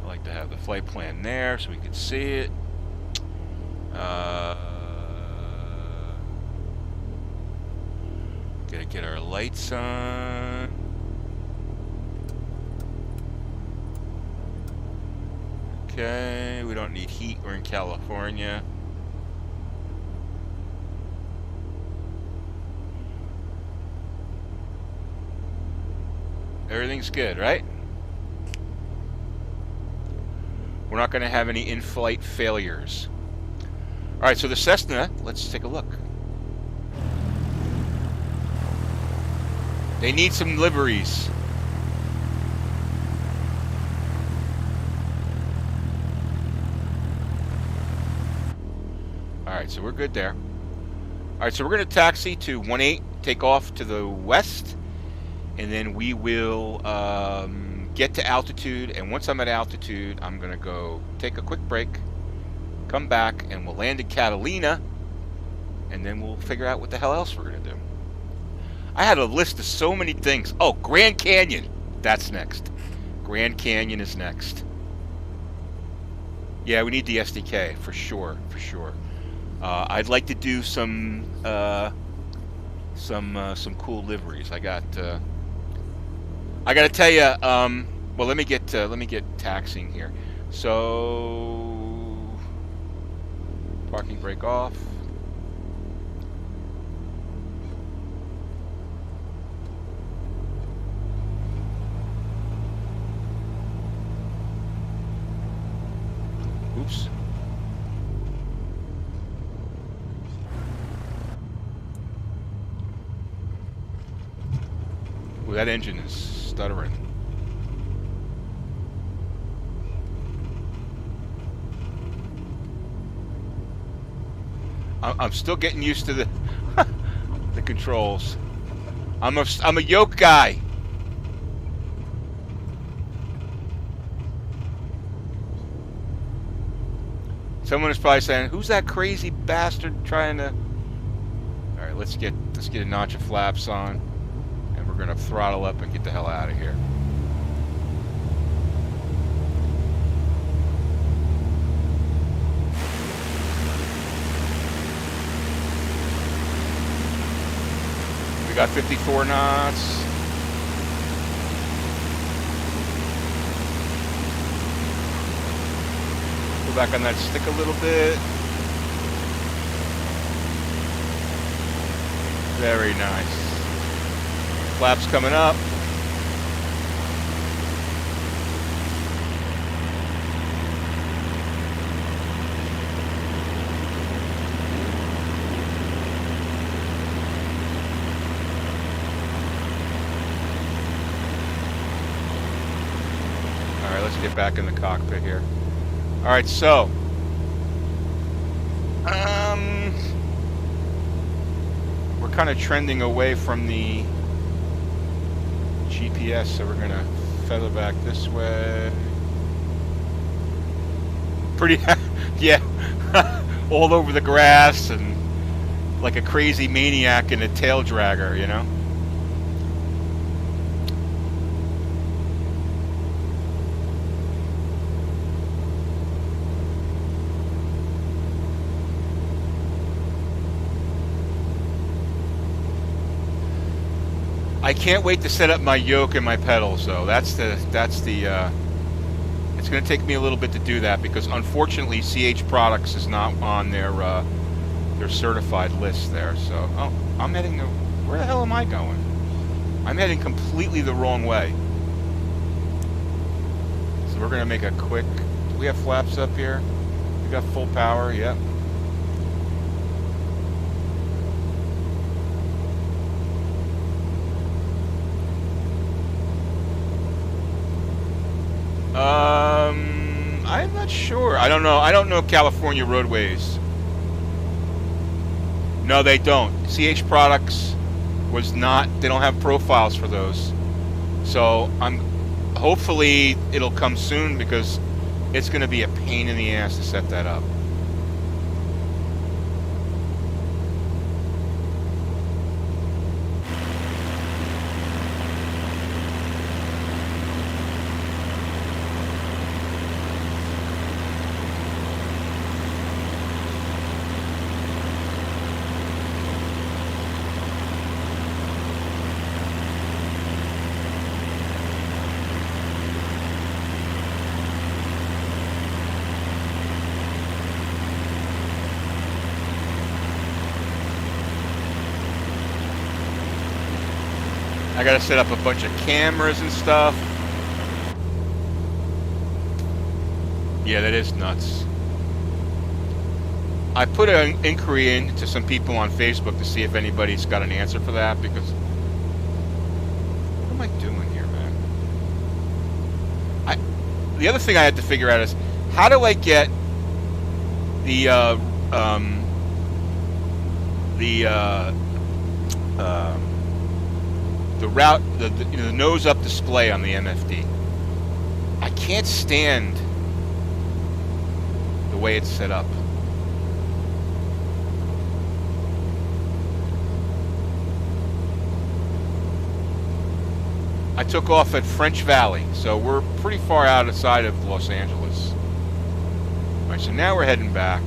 I like to have the flight plan there so we can see it. Gotta get our lights on. Okay, we don't don't need heat. We're in California. Everything's good, right? We're not going to have any in-flight failures. All right, so the Cessna, let's take a look. They need some liveries. All right, so we're good there. All right, so we're going to taxi to 18, take off to the west, and then we will get to altitude. And once I'm at altitude, I'm going to go take a quick break, come back, and we'll land in Catalina, and then we'll figure out what the hell else we're going to do. I had a list of so many things. Oh, Grand Canyon. That's next. Grand Canyon is next. Yeah, we need the SDK for sure, for sure. I'd like to do some cool liveries. I got to tell you. Well, let me get taxiing here. So, parking brake off. Oops. Ooh, that engine is stuttering. I'm still getting used to the the controls. I'm a yoke guy. Someone is probably saying, "Who's that crazy bastard trying to?" All right, let's get a notch of flaps on, and we're gonna throttle up and get the hell out of here. We got 54 knots. Back on that stick a little bit. Very nice. Flaps coming up. All right, let's get back in the cockpit here. All right, so we're kind of trending away from the GPS, so we're gonna feather back this way. Pretty, yeah, all over the grass and like a crazy maniac in a tail dragger, you know. I can't wait to set up my yoke and my pedals, though. It's going to take me a little bit to do that because, unfortunately, CH Products is not on their certified list there. So, oh, I'm heading where the hell am I going? I'm heading completely the wrong way. So we're going to make a quick. Do we have flaps up here? We got full power. Yep. I'm not sure. I don't know. I don't know California roadways. No, they don't. CH Products was not. They don't have profiles for those. So hopefully it'll come soon because it's going to be a pain in the ass to set that up. I gotta set up a bunch of cameras and stuff. Yeah, that is nuts. I put an inquiry in to some people on Facebook to see if anybody's got an answer for that, because what am I doing here, man? The other thing I had to figure out is, how do I get the route, the nose up display on the MFD. I can't stand the way it's set up. I took off at French Valley, so we're pretty far outside of Los Angeles. All right, so now we're heading back.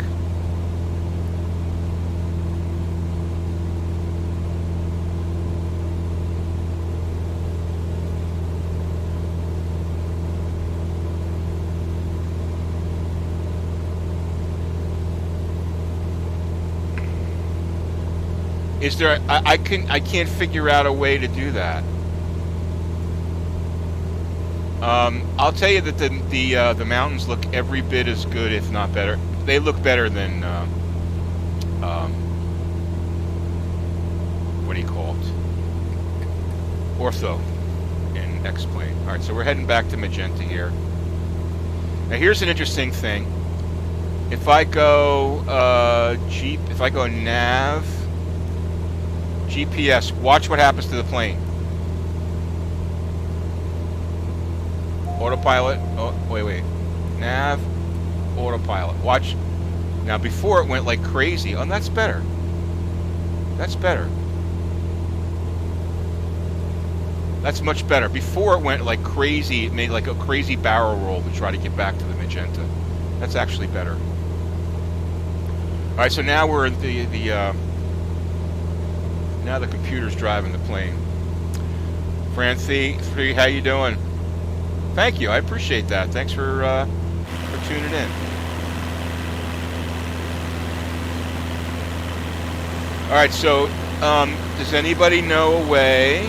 Is there? I can't figure out a way to do that. I'll tell you that the mountains look every bit as good, if not better. They look better than what do you call it? Ortho in X-Plane. All right, so we're heading back to Magenta here. Now here's an interesting thing. If I go if I go nav GPS, watch what happens to the plane. Autopilot. Oh, wait. Nav, autopilot. Watch. Now, before it went like crazy. Oh, that's better. That's better. That's much better. Before it went like crazy, it made like a crazy barrel roll to try to get back to the Magenta. That's actually better. All right, so now we're in now the computer's driving the plane. Francie, how you doing? Thank you. I appreciate that. Thanks for tuning in. All right. So, does anybody know a way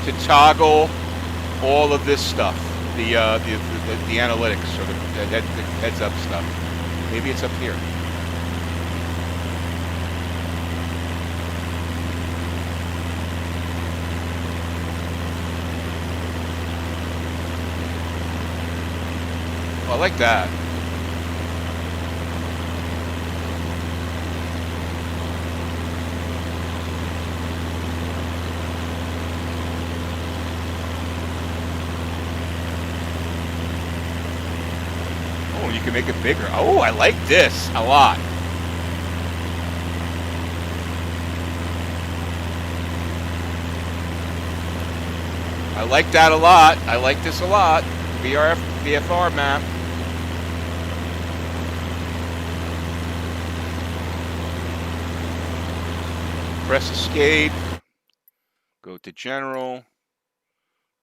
to toggle all of this stuff, the analytics or the heads-up stuff? Maybe it's up here. I like that. Oh, you can make it bigger. Oh, I like this a lot. I like that a lot. I like this a lot. VFR map. Press escape, go to general,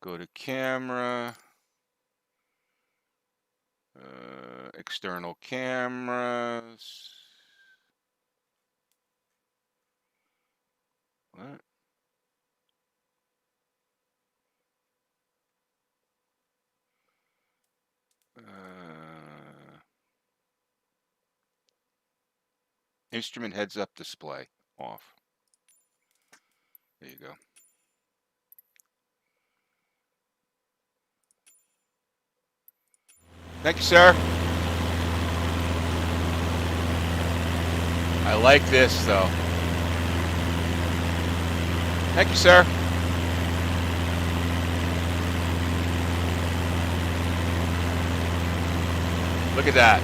go to camera, external cameras. What? Instrument heads up display off. There you go. Thank you, sir. I like this, though. Thank you, sir. Look at that.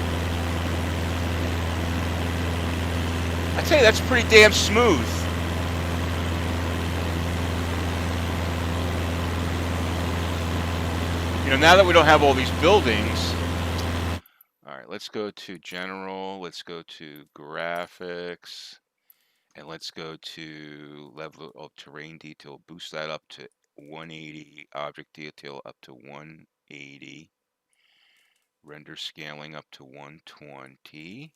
I tell you, that's pretty damn smooth. You know, now that we don't have all these buildings. All right, let's go to general. Let's go to graphics. And let's go to level of terrain detail. Boost that up to 180. Object detail up to 180. Render scaling up to 120.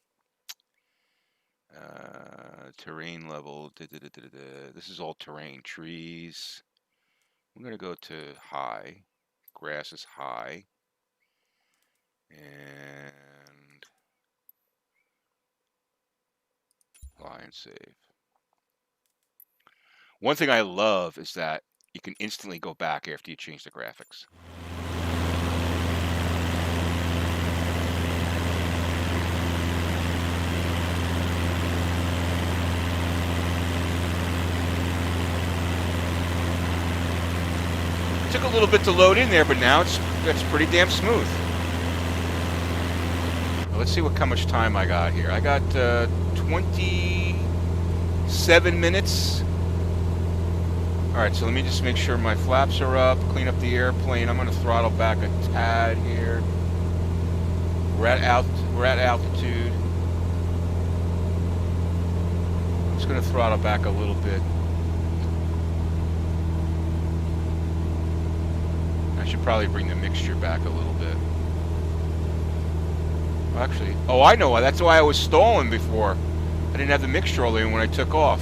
Terrain level. This is all terrain. Trees. I'm going to go to high. Grass is high. And apply and save. One thing I love is that you can instantly go back after you change the graphics. Took a little bit to load in there, but now it's pretty damn smooth. Let's see how much time I got here. I got 27 minutes. All right, so let me just make sure my flaps are up, clean up the airplane. I'm going to throttle back a tad here. We're at altitude. I'm just going to throttle back a little bit. I should probably bring the mixture back a little bit. Actually, oh, I know why. That's why I was stalling before. I didn't have the mixture all in when I took off.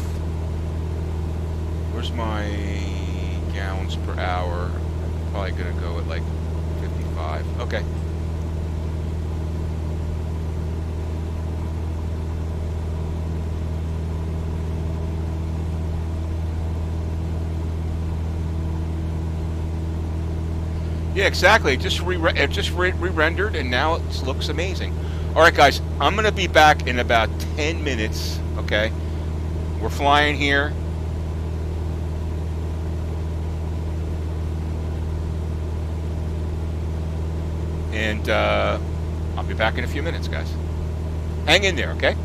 Where's my gallons per hour? I'm probably going to go at like 55. Okay. Yeah, exactly. It just re-rendered, and now it looks amazing. All right, guys, I'm going to be back in about 10 minutes, okay? We're flying here. And I'll be back in a few minutes, guys. Hang in there, okay?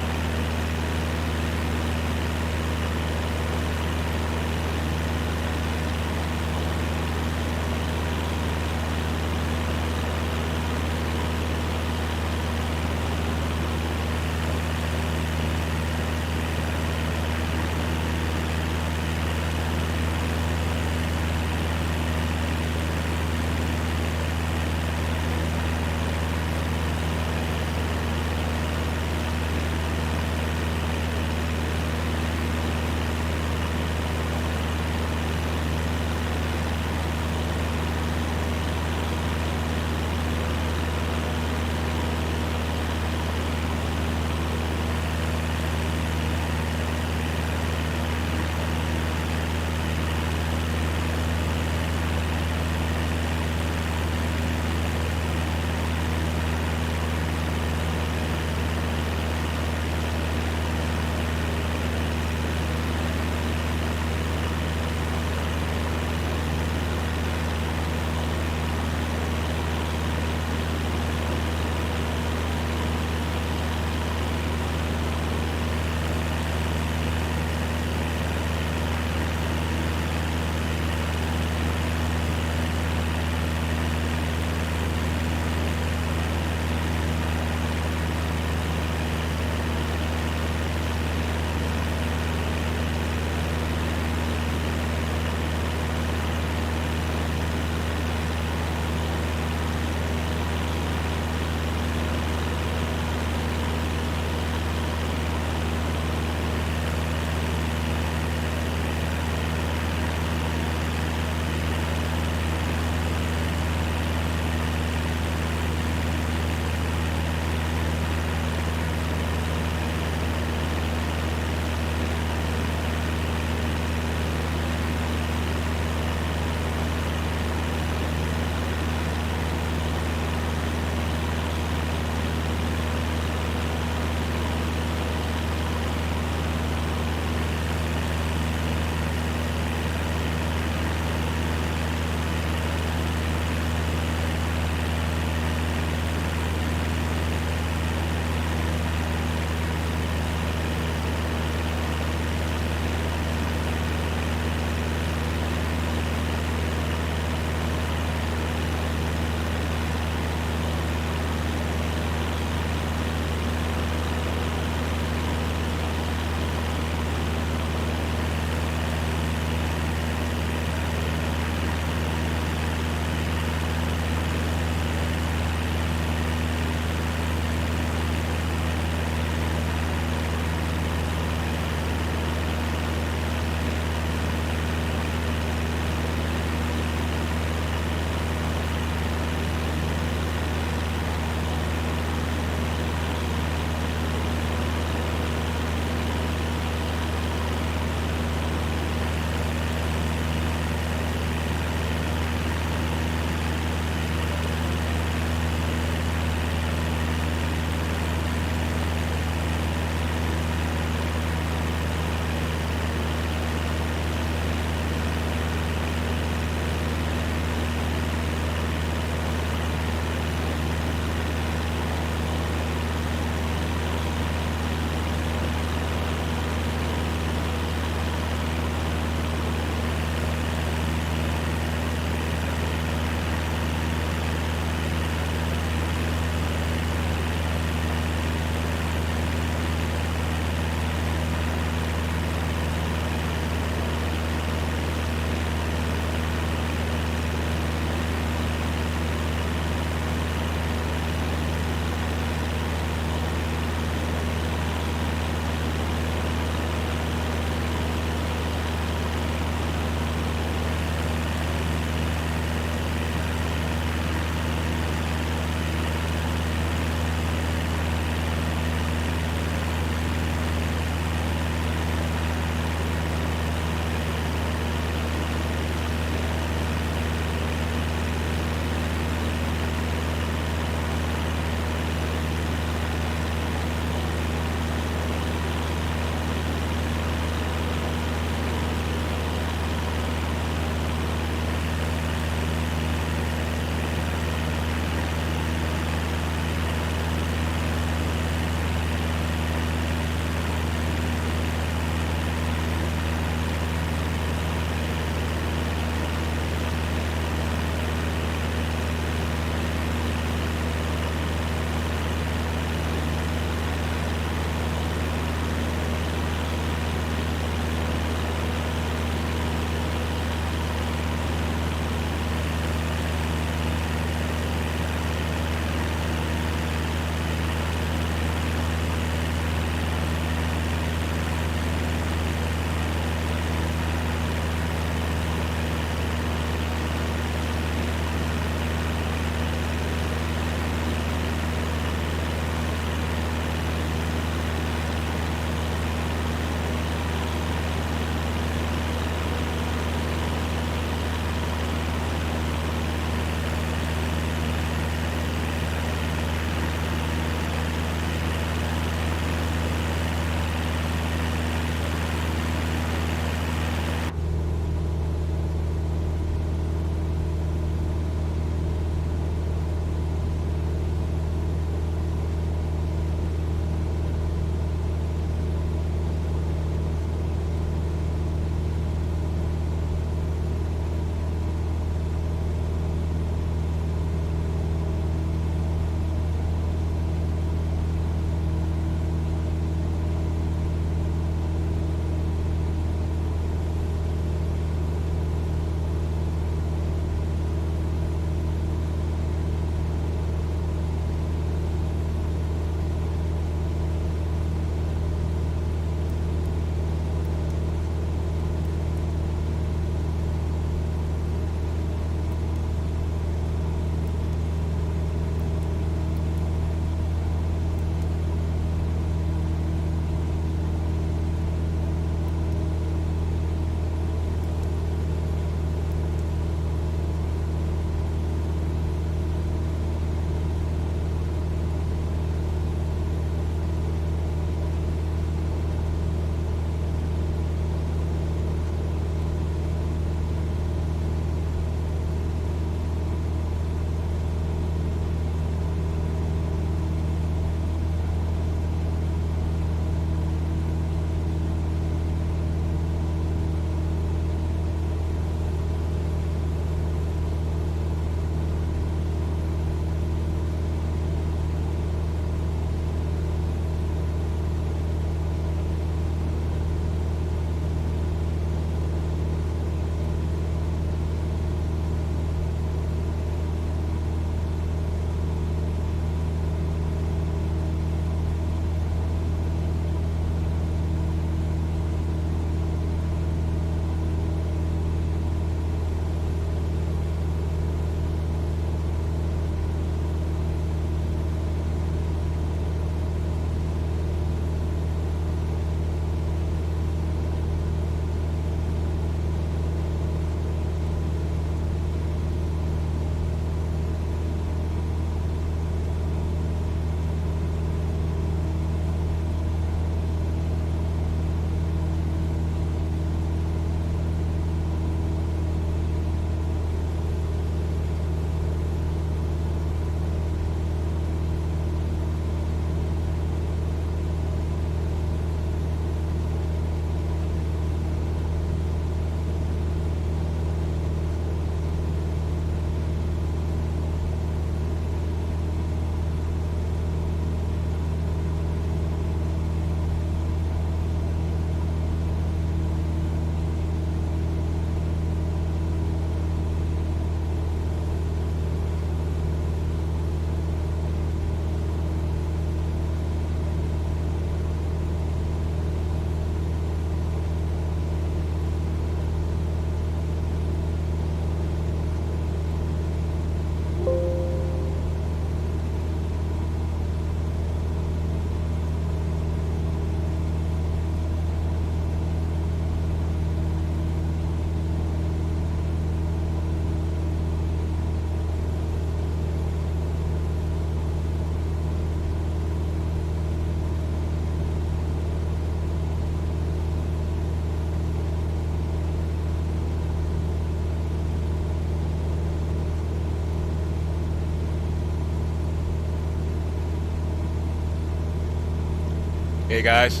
Hey guys,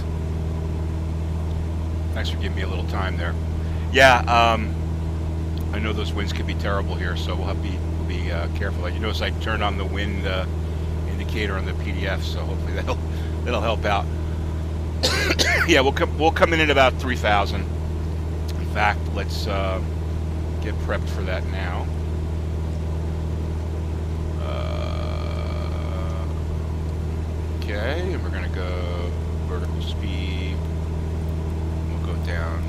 thanks for giving me a little time there. Yeah, I know those winds could be terrible here, so we'll have to be careful. You notice I turned on the wind indicator on the PDF, so hopefully that'll help out. Yeah, we'll come in at about 3,000. In fact, let's get prepped for that now. Okay, and we're gonna go vertical speed. We'll go down.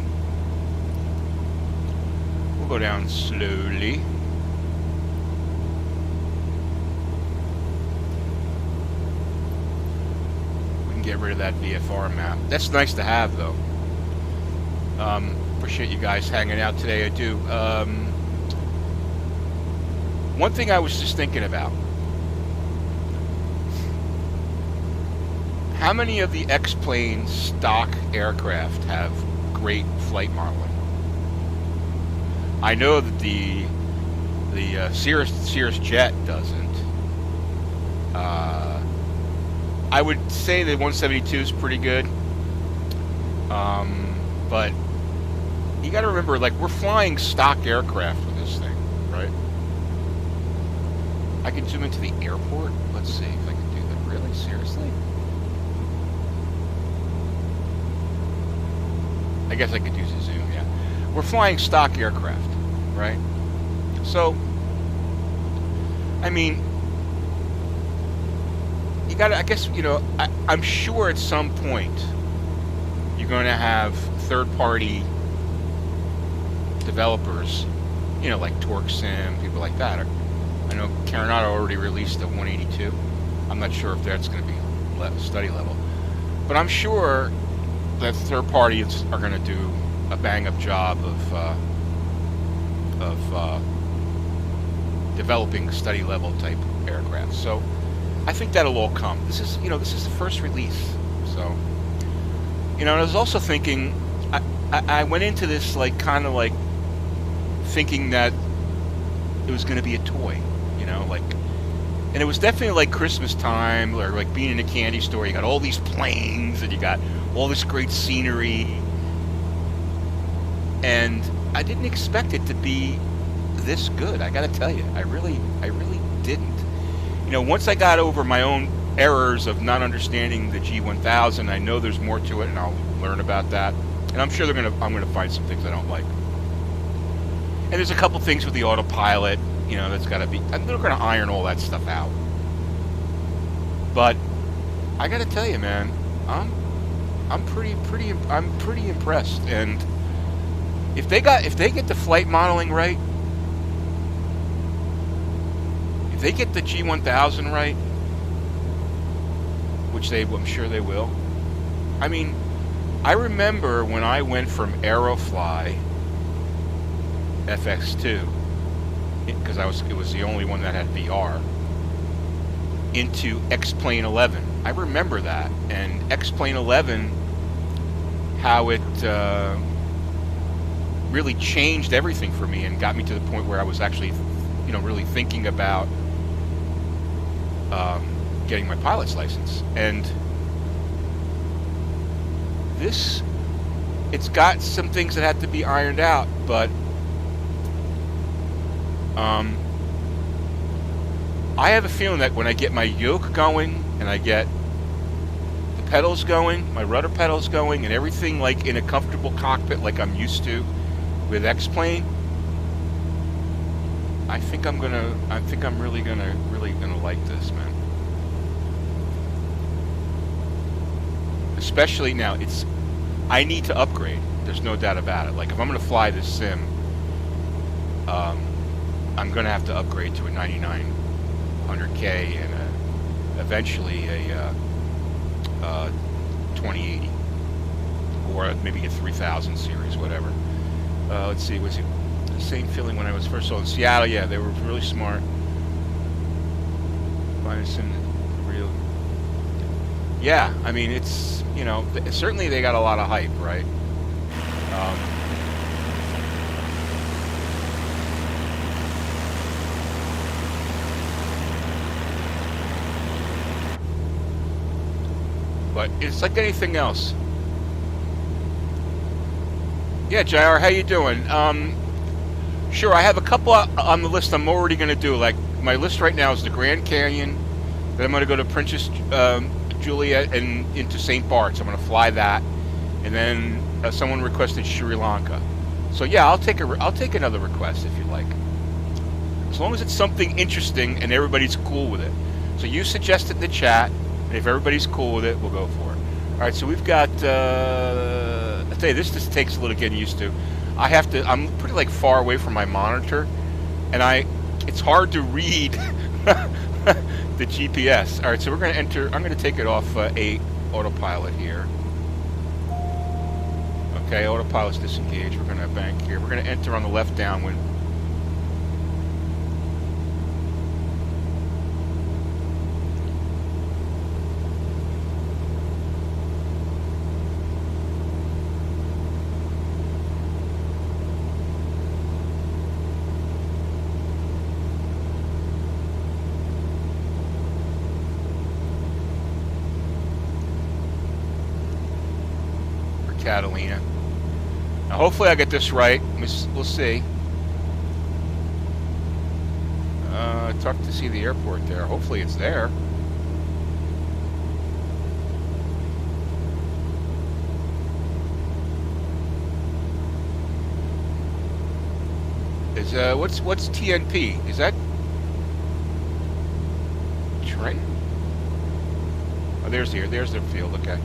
We'll go down slowly. We can get rid of that VFR map. That's nice to have, though. Appreciate you guys hanging out today. I do. One thing I was just thinking about. How many of the X-Plane stock aircraft have great flight modeling? I know that the Cirrus Jet doesn't. I would say the 172 is pretty good, but you got to remember, like, we're flying stock aircraft with this thing, right? I can zoom into the airport. Let's see if I can do that. Really? Seriously? I guess I could use a zoom, yeah. We're flying stock aircraft, right? So, I mean, you gotta, I guess, you know, I'm sure at some point you're going to have third-party developers, you know, like TorqueSim, people like that. I know Caronado already released a 182. I'm not sure if that's going to be study level. But I'm sure that third parties are going to do a bang-up job of developing study level type aircraft. So I think that'll all come. This is the first release. So, you know, and I was also thinking, I went into this like kind of like thinking that it was going to be a toy, you know, like, and it was definitely like Christmas time, or like being in a candy store. You got all these planes and you got all this great scenery, and I didn't expect it to be this good. I gotta tell you, I really didn't. You know, once I got over my own errors of not understanding the G1000, I know there's more to it, and I'll learn about that. And I'm sure I'm gonna find some things I don't like. And there's a couple things with the autopilot, you know, that's gotta be. And they're gonna iron all that stuff out. But I gotta tell you, man, I'm pretty impressed. And if they get the flight modeling right, if they get the G1000 right, which I'm sure they will. I mean, I remember when I went from Aerofly FX2, because it was the only one that had VR, into X-Plane 11. I remember that, and X-Plane 11, how it really changed everything for me and got me to the point where I was actually, you know, really thinking about getting my pilot's license. And it's got some things that have to be ironed out, but I have a feeling that when I get my yoke going and I get the pedals going, my rudder pedals going, and everything like in a comfortable cockpit like I'm used to with X-Plane, I think I'm really gonna like this, man. Especially now, I need to upgrade. There's no doubt about it. Like, if I'm gonna fly this sim, I'm gonna have to upgrade to a 9900K and eventually a 2080, or maybe a 3000 series, whatever. Let's see, was it the same feeling when I was first in Seattle? Yeah, they were really smart. Real. Yeah, I mean, it's, you know, certainly they got a lot of hype, right? But it's like anything else. Yeah, JR, how you doing? Sure, I have a couple on the list I'm already going to do. Like, my list right now is the Grand Canyon. Then I'm going to go to Princess Juliet and into St. Barts. I'm going to fly that. And then someone requested Sri Lanka. So yeah, I'll take another request if you like. As long as it's something interesting and everybody's cool with it. So you suggest it in the chat, and if everybody's cool with it, we'll go for it. All right, so we've got, I'll tell you, this just takes a little getting used to. I'm pretty like far away from my monitor, and it's hard to read the GPS. All right, so we're going to enter, I'm going to take it off autopilot here. Okay, autopilot's disengaged. We're going to bank here. We're going to enter on the left downwind. Catalina. Now hopefully I get this right. We'll see. Tough to see the airport there. Hopefully it's there. What's TNP? Is that Trent? Oh, there's their field. Okay.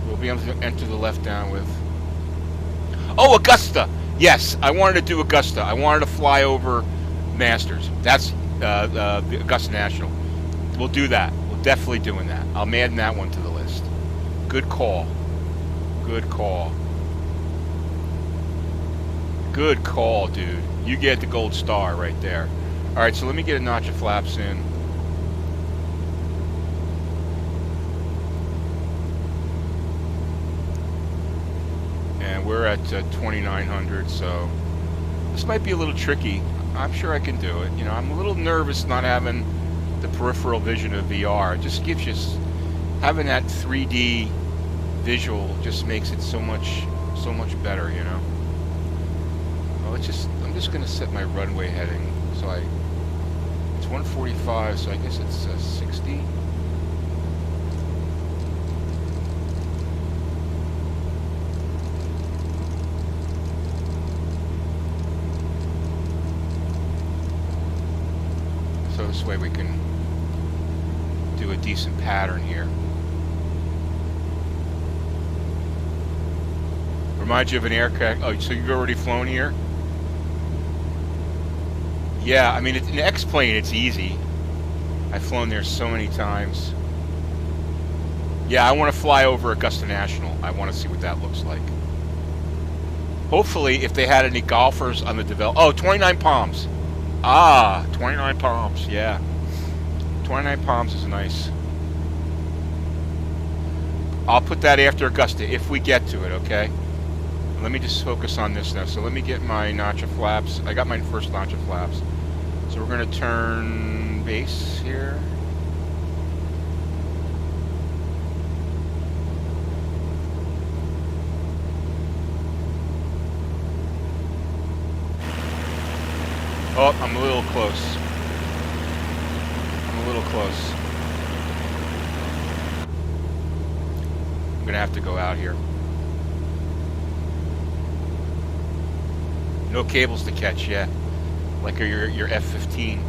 We'll be able to enter the left down with... Oh, Augusta! Yes, I wanted to do Augusta. I wanted to fly over Masters. That's the Augusta National. We'll do that. We're definitely doing that. I'm adding that one to the list. Good call. Good call. Good call, dude. You get the gold star right there. All right, so let me get a notch of flaps in. We're at 2,900, so this might be a little tricky. I'm sure I can do it. You know, I'm a little nervous not having the peripheral vision of VR. It just gives you, having that 3D visual just makes it so much better, you know. Well, I'm just gonna set my runway heading. So it's 145, so I guess it's 60. This way we can do a decent pattern here. Reminds you of an aircraft. Oh, so you've already flown here? Yeah, I mean, an X-plane, it's easy. I've flown there so many times. Yeah, I want to fly over Augusta National. I want to see what that looks like. Hopefully, if they had any golfers on the Oh, 29 Palms. Ah, 29 Palms, yeah. 29 Palms is nice. I'll put that after Augusta, if we get to it, okay? Let me just focus on this now. So let me get my notch of flaps. I got my first notch of flaps. So we're going to turn base here. Oh, I'm a little close. I'm a little close. I'm gonna have to go out here. No cables to catch yet, like your F-15.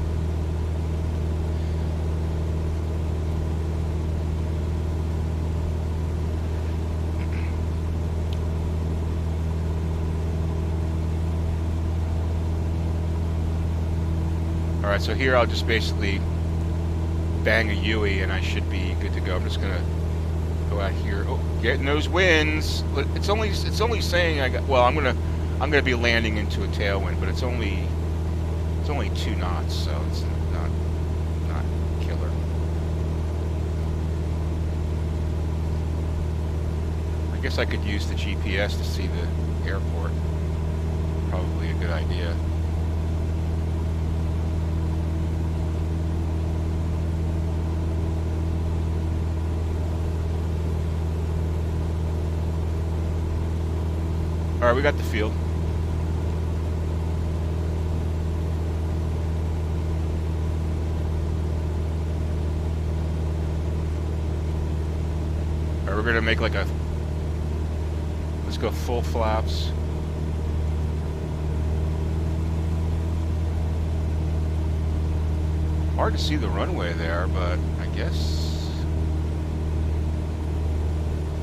Alright, so here I'll just basically bang a UE and I should be good to go. I'm just gonna go out here. Oh, getting those winds. It's only saying I got, well, I'm gonna be landing into a tailwind, but it's only 2 knots, so it's not killer. I guess I could use the GPS to see the airport. Probably a good idea. All right, we got the field. All right, we're gonna make like a. Let's go full flaps. Hard to see the runway there, but I guess.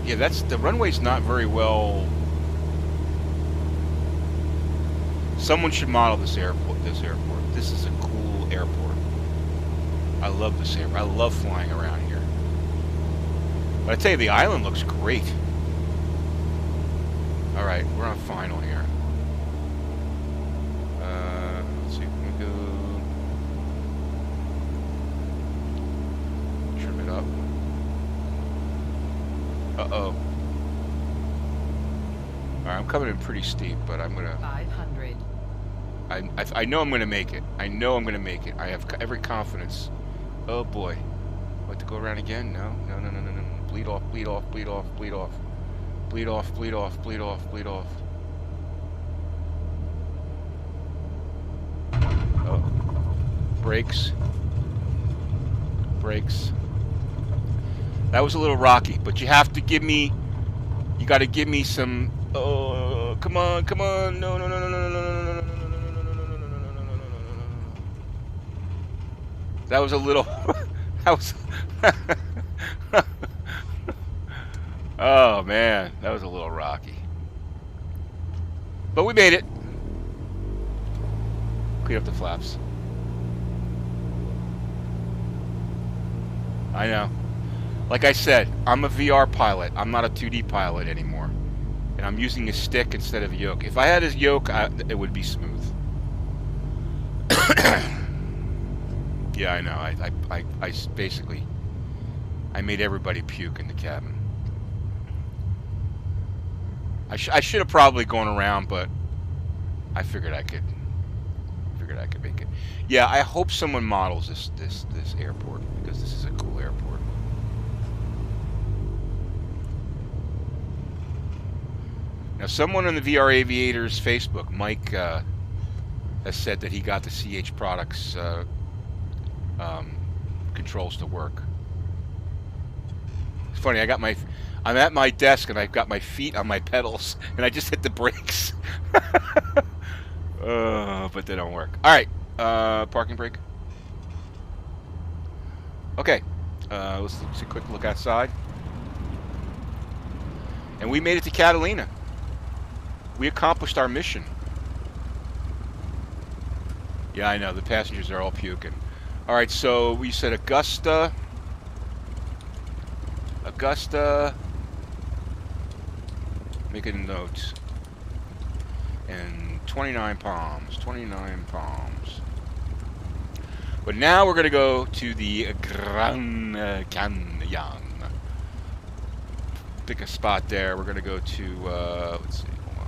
Yeah, that's the runway's not very well. Someone should model this airport. This is a cool airport. I love this airport. I love flying around here. But I tell you, the island looks great. All right, we're on final here. Let's see if we can go. Trim it up. Uh-oh. All right, I'm coming in pretty steep, but I'm gonna. 500. I know I'm gonna make it. I know I'm gonna make it. I have every confidence. Oh boy. What, to go around again? No. Bleed off, bleed off, bleed off, bleed off. Bleed off, bleed off, bleed off, bleed off. Oh. Brakes. Brakes. That was a little rocky, but you have to give me. You got to give me some. Oh, come on, come on! No! That was a little. That was. Oh man, that was a little rocky. But we made it. Clean up the flaps. I know. Like I said, I'm a VR pilot. I'm not a 2D pilot anymore. And I'm using a stick instead of a yoke. If I had a yoke, it would be smooth. Yeah, I know. I basically, I made everybody puke in the cabin. I should have probably gone around, but I figured I could make it. Yeah, I hope someone models this airport, because this is a cool airport. Now, someone on the VR Aviators Facebook, Mike, has said that he got the CH Products controls to work. It's funny. I'm at my desk and I've got my feet on my pedals, and I just hit the brakes. But they don't work. All right, parking brake. Okay, let's take a quick look outside. And we made it to Catalina. We accomplished our mission. Yeah, I know, the passengers are all puking. All right, so we said Augusta. Make a note. And 29 Palms. But now we're going to go to the Grand Canyon. Pick a spot there. We're going to go to, let's see. Hold on.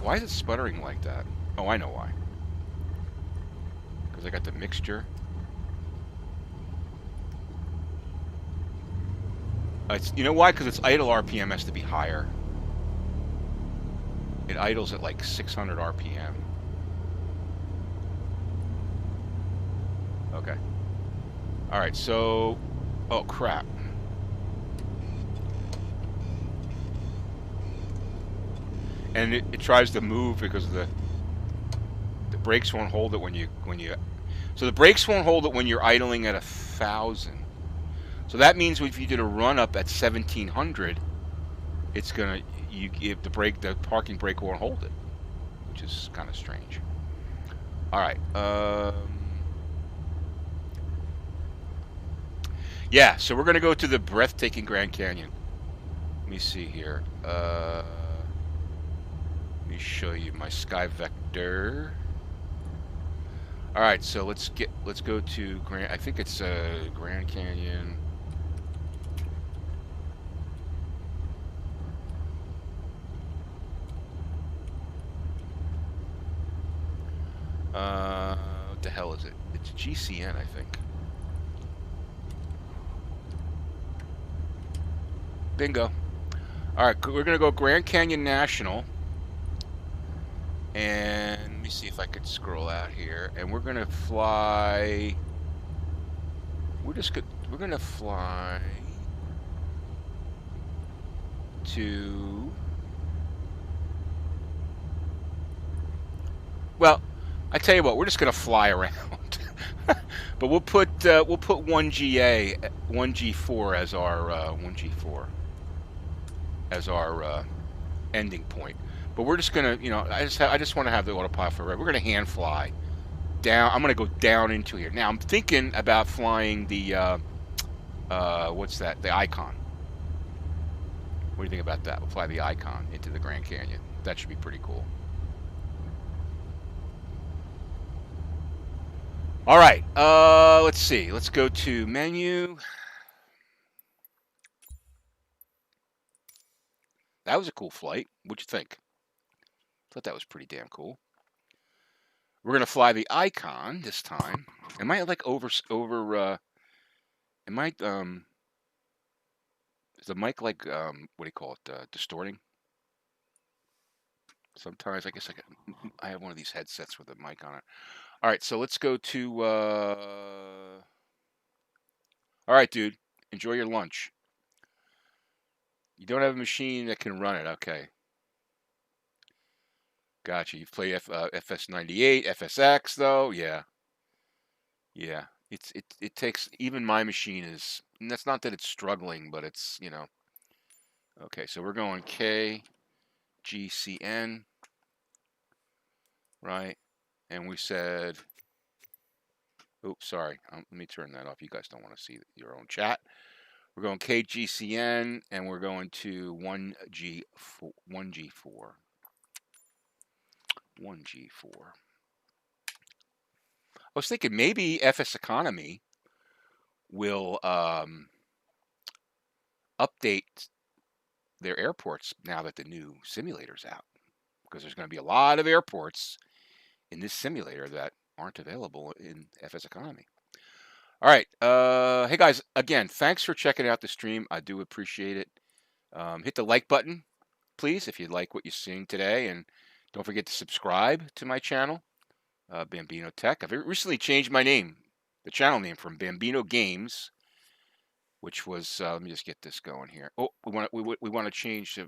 Why is it sputtering like that? Oh, I know why. Because I got the mixture. You know why? Because its idle RPM has to be higher. It idles at like 600 RPM. Okay. Alright, so... Oh, crap. And it tries to move because the brakes won't hold it when you... So the brakes won't hold it when you're idling at 1,000. So that means if you did a run up at 1,700, it's gonna the parking brake won't hold it, which is kind of strange. All right. Yeah. So we're gonna go to the breathtaking Grand Canyon. Let me see here. Let me show you my sky vector. All right. So let's go to Grand. I think it's Grand Canyon. What the hell is it? It's GCN, I think. Bingo. All right, we're going to go Grand Canyon National. And let me see if I can scroll out here. And we're going to fly... We're going to fly to... Well, I tell you what, we're just going to fly around. But we'll put 1GA, 1G4 as our 1G4 as our ending point. But we're just gonna, you know, I just want to have the autopilot forever. We're gonna hand fly down. I'm gonna go down into here. Now I'm thinking about flying the what's that? The Icon. What do you think about that? We'll fly the Icon into the Grand Canyon. That should be pretty cool. All right, let's see. Let's go to menu. That was a cool flight. What'd you think? Thought that was pretty damn cool. We're gonna fly the Icon this time. Am I like over? Am I is the mic like what do you call it? Distorting? Sometimes I guess I have one of these headsets with a mic on it. All right, so let's go to. All right, dude. Enjoy your lunch. You don't have a machine that can run it. Okay. Gotcha. You've played FS98, FSX though. Yeah. Yeah. It takes, even my machine is, and that's not that it's struggling, but it's, you know. Okay, so we're going KGCN, right? And we said, oops, sorry. Let me turn that off. You guys don't want to see your own chat. We're going KGCN, and we're going to 1G4. 1G4. 1G4. I was thinking maybe FS Economy will update their airports now that the new simulator's out, because there's going to be a lot of airports in this simulator that aren't available in FS Economy. All right, hey guys, again, thanks for checking out the stream. I do appreciate it. Hit the like button, please, if you like what you're seeing today, and don't forget to subscribe to my channel, Bambino Tech. I've recently changed my name, the channel name, from Bambino Games, which was let me just get this going here. Oh, we want to change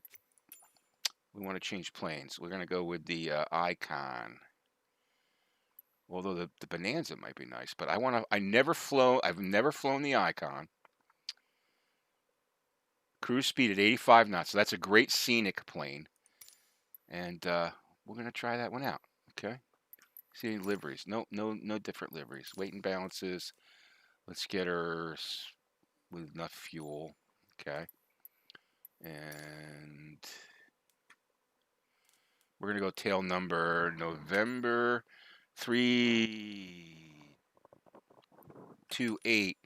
planes. We're going to go with the Icon. Although the Bonanza might be nice, but I've never flown the Icon. Cruise speed at 85 knots. So that's a great scenic plane. And we're going to try that one out. Okay. See any liveries? No different liveries. Weight and balances. Let's get her with enough fuel. Okay. And we're going to go tail number November 328.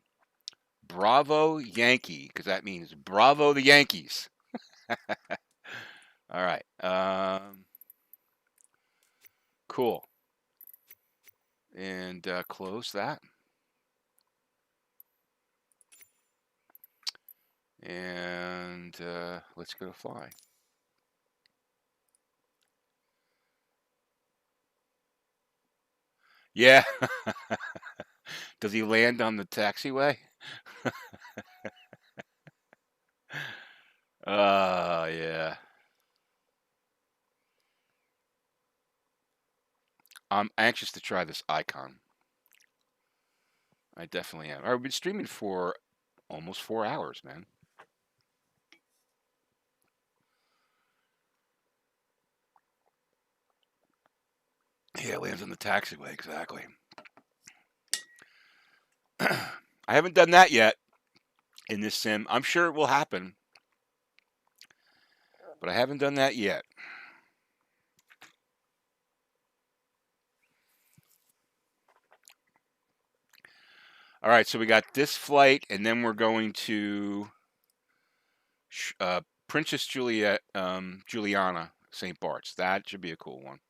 Bravo Yankee, because that means bravo the Yankees. All right. Cool. And close that. And let's go to fly. Yeah. Does he land on the taxiway? Yeah. I'm anxious to try this Icon. I definitely am. I've been streaming for almost 4 hours, man. Yeah, it lands on the taxiway, exactly. I haven't done that yet in this sim. I'm sure it will happen, but I haven't done that yet. All right, so we got this flight, and then we're going to Princess Juliana, St. Barts. That should be a cool one.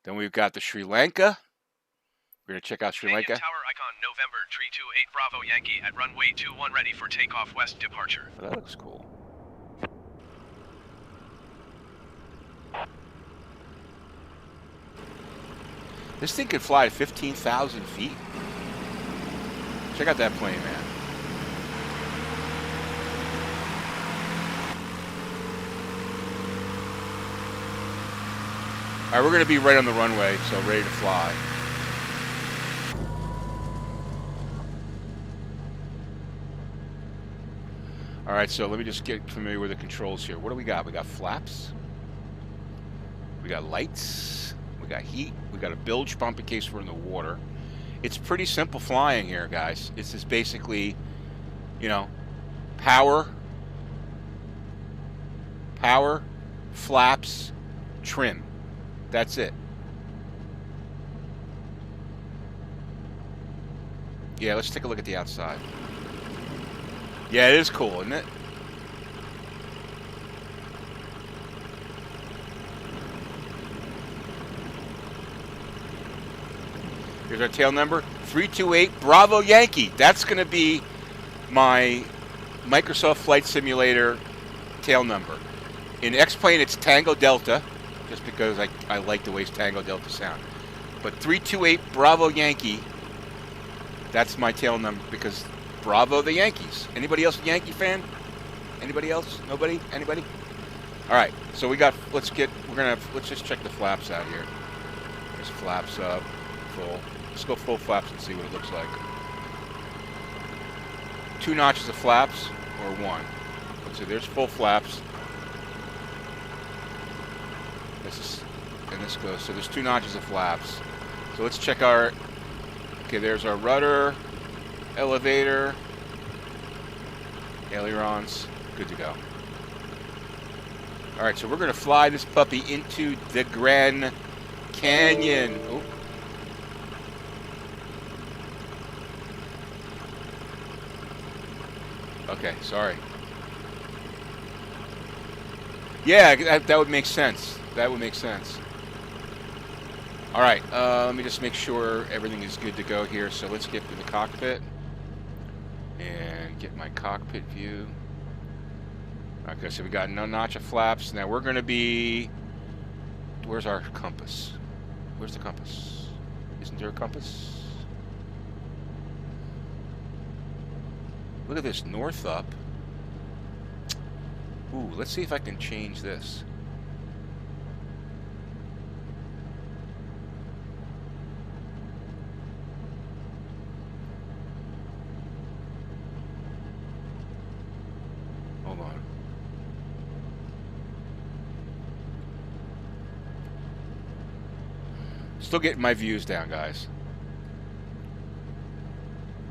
Then we've got the Sri Lanka. We're going to check out Sri Lanka. Tower Icon November, Tree 28 Bravo Yankee at runway 21 ready for takeoff west departure. Well, that looks cool. This thing could fly at 15,000 feet. Check out that plane, man. All right, we're going to be right on the runway, so ready to fly. All right, so let me just get familiar with the controls here. What do we got? We got flaps. We got lights. We got heat. We got a bilge pump in case we're in the water. It's pretty simple flying here, guys. It's just basically, you know, power, flaps, trim. That's it. Yeah, let's take a look at the outside. Yeah, it is cool, isn't it? Here's our tail number, 328 Bravo Yankee. That's going to be my Microsoft Flight Simulator tail number. In X-Plane, it's Tango Delta, just because I like the way Tango Delta sound. But 328 Bravo Yankee, that's my tail number because Bravo the Yankees. Anybody else a Yankee fan? Anybody else? Nobody? Anybody? All right. So we got. Let's just check the flaps out here. There's flaps up, full. Let's go full flaps and see what it looks like. 2 notches of flaps or 1. Let's see. There's full flaps. This goes. So there's 2 notches of flaps. So let's check our. Okay. There's our rudder. Elevator, ailerons, good to go. All right, so we're going to fly this puppy into the Grand Canyon. Ooh. Okay, sorry. Yeah, that would make sense. That would make sense. All right, let me just make sure everything is good to go here. So let's get to the cockpit. And get my cockpit view. Okay, so we got no notch of flaps. Now we're going to be... Where's our compass? Where's the compass? Isn't there a compass? Look at this, north up. Ooh, let's see if I can change this. Hold on. Still getting my views down, guys.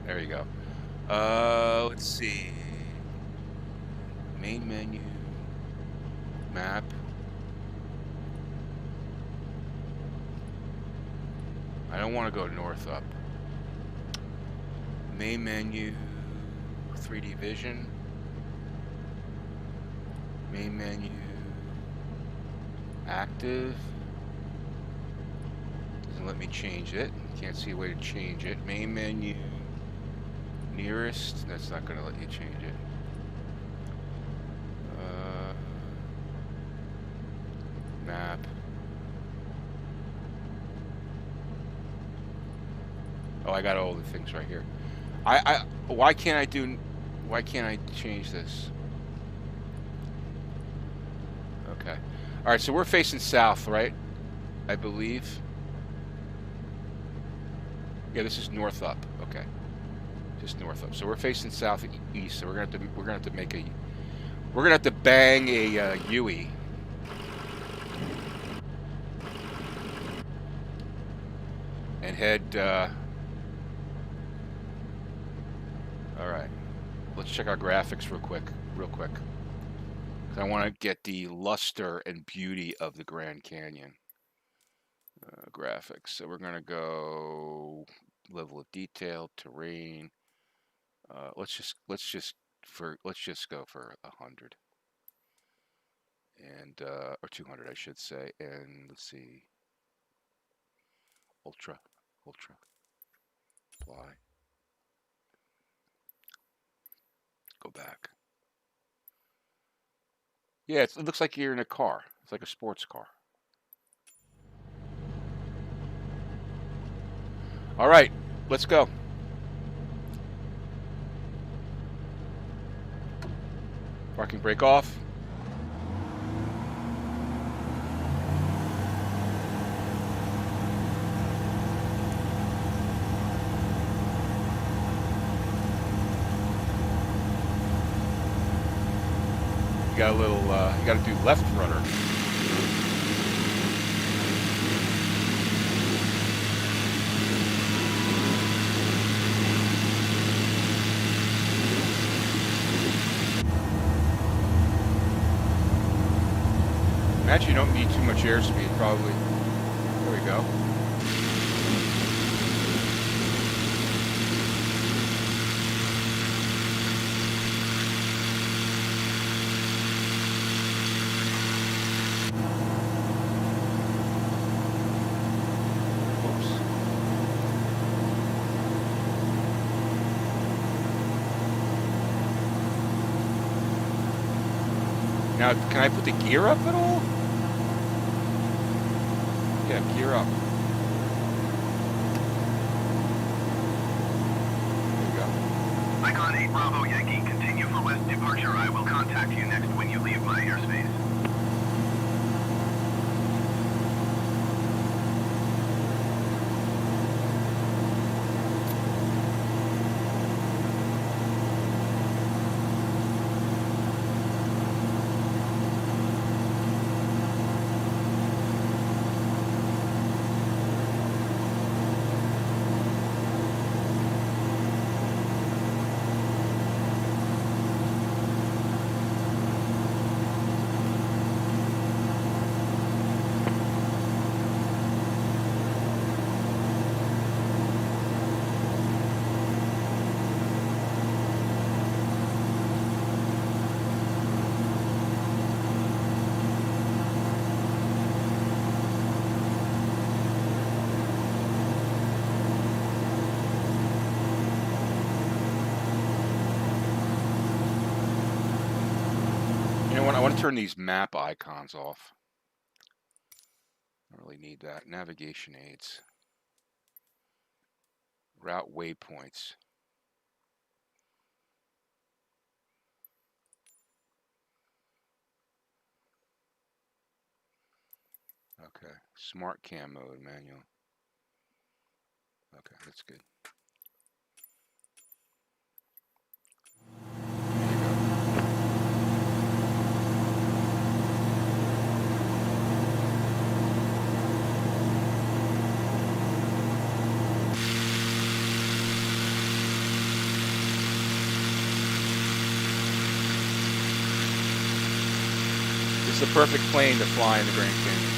There you go. Let's see. Main menu. Map. I don't want to go north up. Main menu. 3D vision. Main menu. Active. Doesn't let me change it. Can't see a way to change it. Main menu. Nearest. That's not going to let you change it. Map. Oh, I got all the things right here. Why can't I change this? Okay. All right, so we're facing south, right? I believe. Yeah, this is north up. Okay. Just north up. So we're facing southeast. So we're gonna have to bang a Huey. And head. All right. Let's check our graphics real quick. I want to get the luster and beauty of the Grand Canyon. Graphics. So we're gonna go level of detail, terrain. Let's just go for 100 and or 200, I should say. And let's see. Ultra. Apply. go back. Yeah, it looks like you're in a car. It's like a sports car. All right, let's go. Parking brake off. You got a little, you got to do left rudder. Imagine you don't need too much airspeed, probably. There we go. Now, can I put the gear up at all? Yeah, gear up. There you go. Icon 8 Bravo Yankee, continue for west departure. I will contact you next when you leave my airspace. I want to turn these map icons off. I don't really need that. Navigation aids. Route waypoints. Okay. Smart cam mode, manual. Okay, that's good. It's the perfect plane to fly in the Grand Canyon.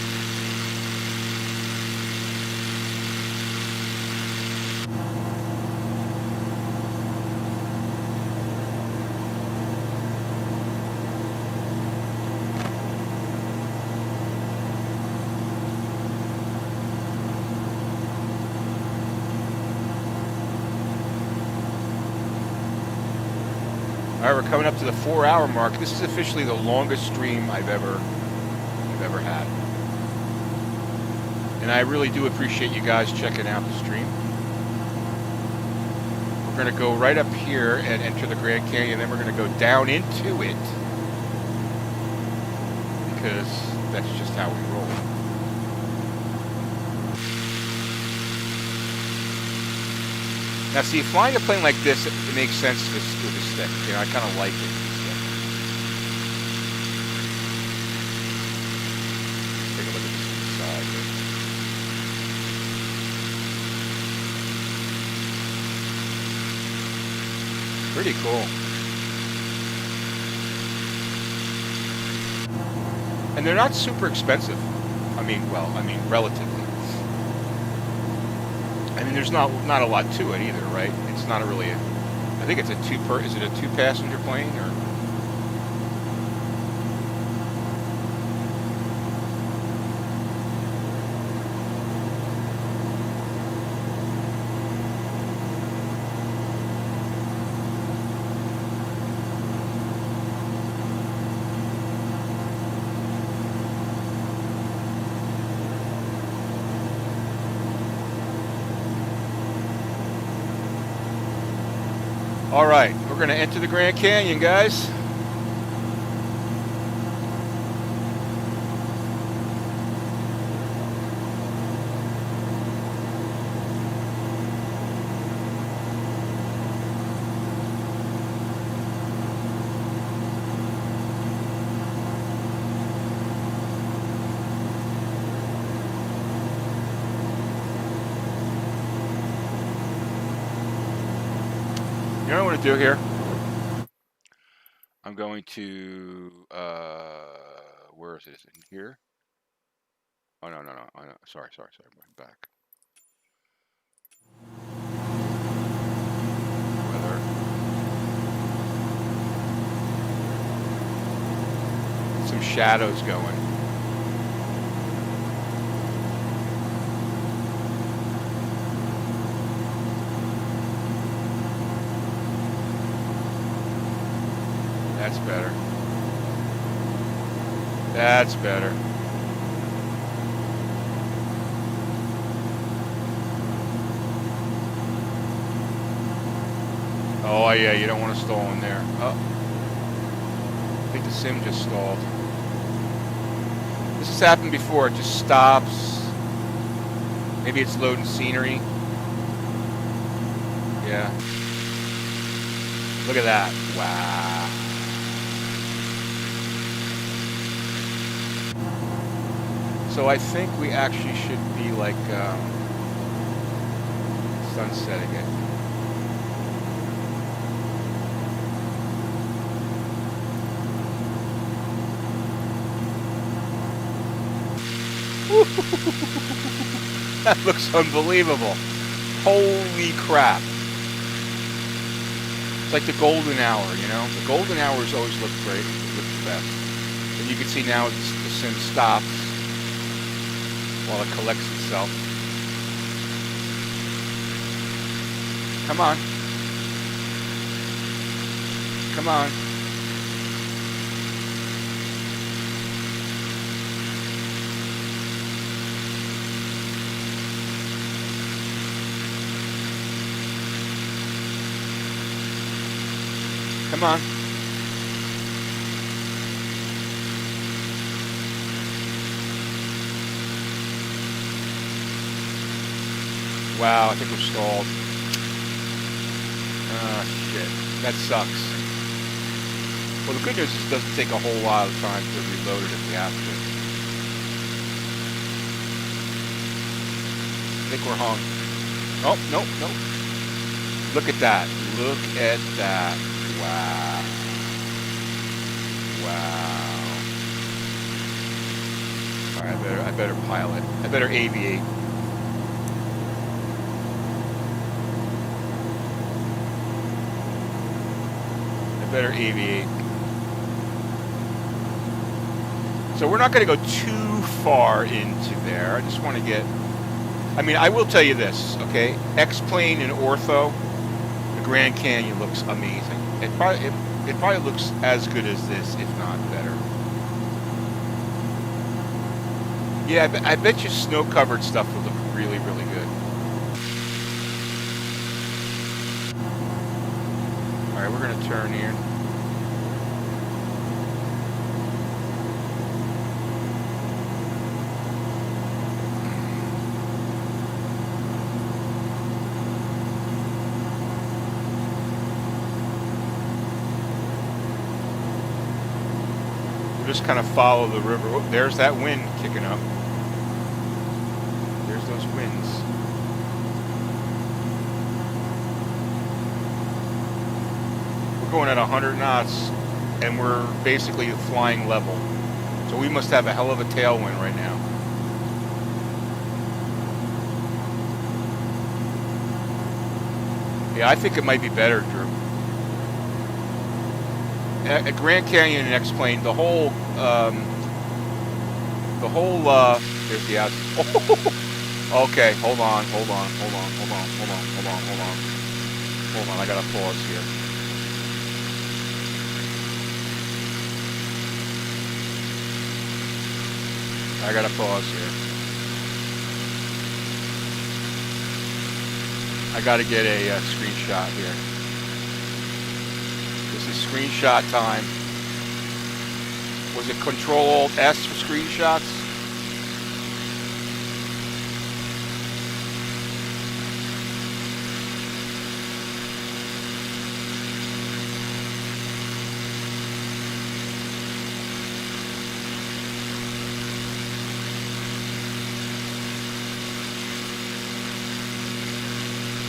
All right, we're coming up to the 4-hour mark. This is officially the longest stream I've ever had. And I really do appreciate you guys checking out the stream. We're going to go right up here and enter the Grand Canyon, then we're going to go down into it, because that's just how we roll. Now see, flying a plane like this, it makes sense with a stick. You know, I kind of like it. Take a look at this from the side here. Pretty cool. And they're not super expensive. I mean, relatively. I mean, there's not a lot to it either, right? It's not really I think it's a is it a 2-passenger plane or? All right, we're going to enter the Grand Canyon, guys. You know what I'm going to do here? I'm going to, where is it? Is it in here? Oh, no. Sorry. Went back. Weather. Some shadows going. That's better. That's better. Oh yeah, you don't want to stall in there. Oh, I think the sim just stalled. This has happened before. It just stops. Maybe it's loading scenery. Yeah. Look at that. Wow. So I think we actually should be like sunsetting it. That looks unbelievable. Holy crap. It's like the golden hour, you know? The golden hours always look great. It looks the best. And you can see now the sim stops while it collects itself. Come on. Come on. Come on. Wow, I think we're stalled. Oh, shit. That sucks. Well, the good news is it doesn't take a whole lot of time to reload it if we have to. I think we're hung. Oh, nope. Look at that. Look at that. Wow. All right, I better pilot. I better aviate. So we're not going to go too far into there. I just want to get. I mean, I will tell you this, okay? X-plane and ortho, the Grand Canyon looks amazing. It probably looks as good as this, if not better. Yeah, I bet you snow-covered stuff will look really, really good. All right, we're going to turn here. Just kind of follow the river. Oh, there's that wind kicking up. There's those winds. We're going at 100 knots and we're basically flying level. So we must have a hell of a tailwind right now. Yeah, I think it might be better, Drew. At Grand Canyon and X-plane, the whole, there's the out. Oh, okay, hold on. I gotta pause here. I gotta get a screenshot here. This is screenshot time. Was it Control-Alt-S for screenshots?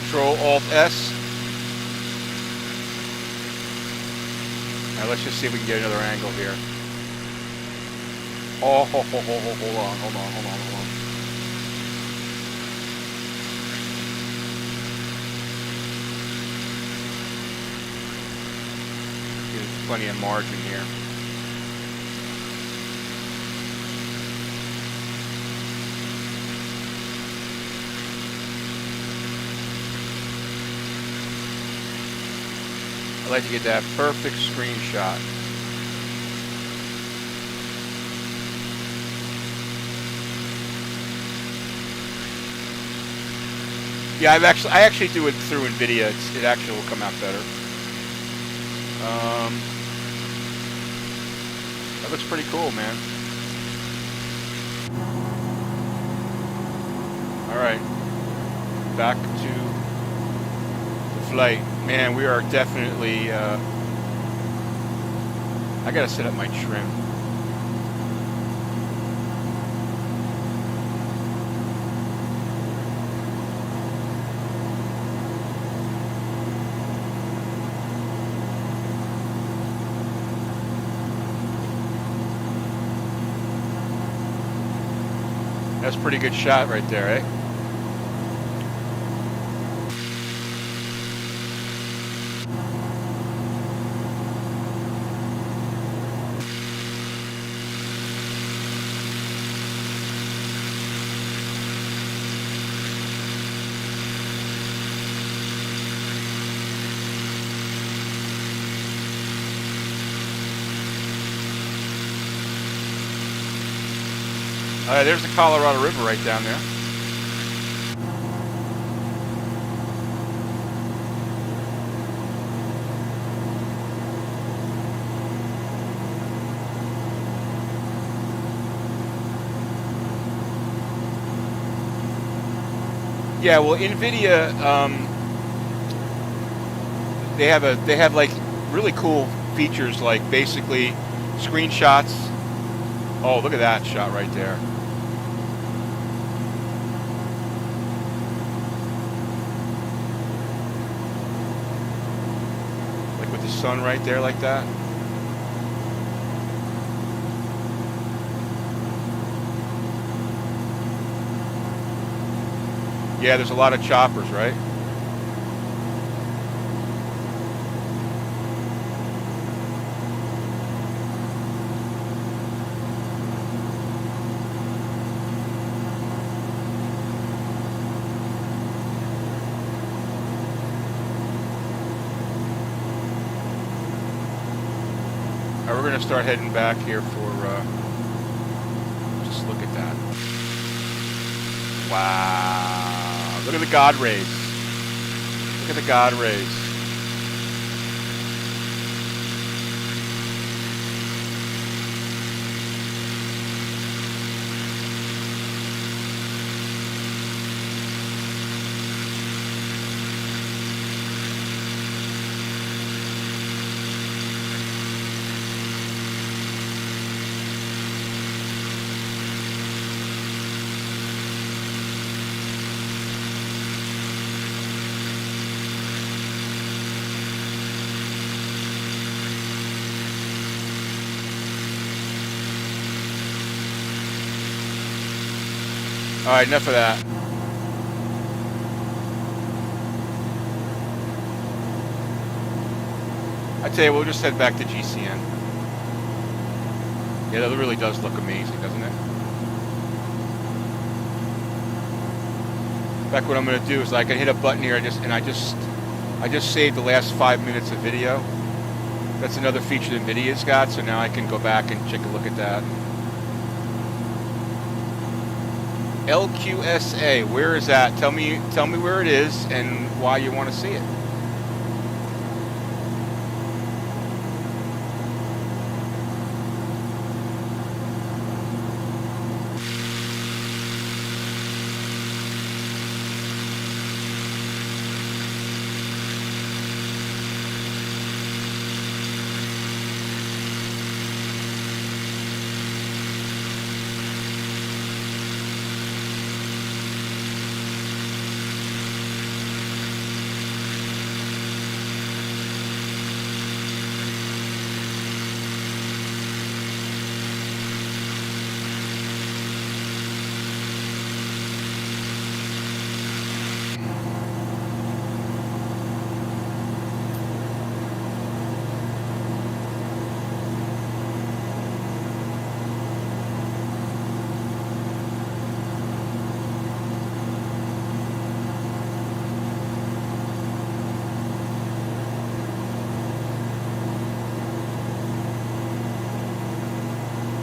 Control-Alt-S. Now let's just see if we can get another angle here. Oh, hold on. There's plenty of margin here. I like to get that perfect screenshot. Yeah, I actually do it through NVIDIA. It actually will come out better. That looks pretty cool, man. All right, back to the flight. Man, we are definitely. I gotta set up my trim. That's a pretty good shot right there, eh? There's the Colorado River right down there. Yeah, well, NVIDIA, they have like really cool features, like basically screenshots. Oh, look at that shot right there. Sun right there like that. Yeah, there's a lot of choppers, right? We're going to start heading back here for, just look at that. Wow. Look at the God rays. Look at the God rays. All right, enough of that. I tell you, we'll just head back to GCN. Yeah, that really does look amazing, doesn't it? In fact, what I'm going to do is I can hit a button here. I just saved the last 5 minutes of video. That's another feature that NVIDIA's got. So now I can go back and take a look at that. LQSA, where is that? Tell me where it is and why you want to see it.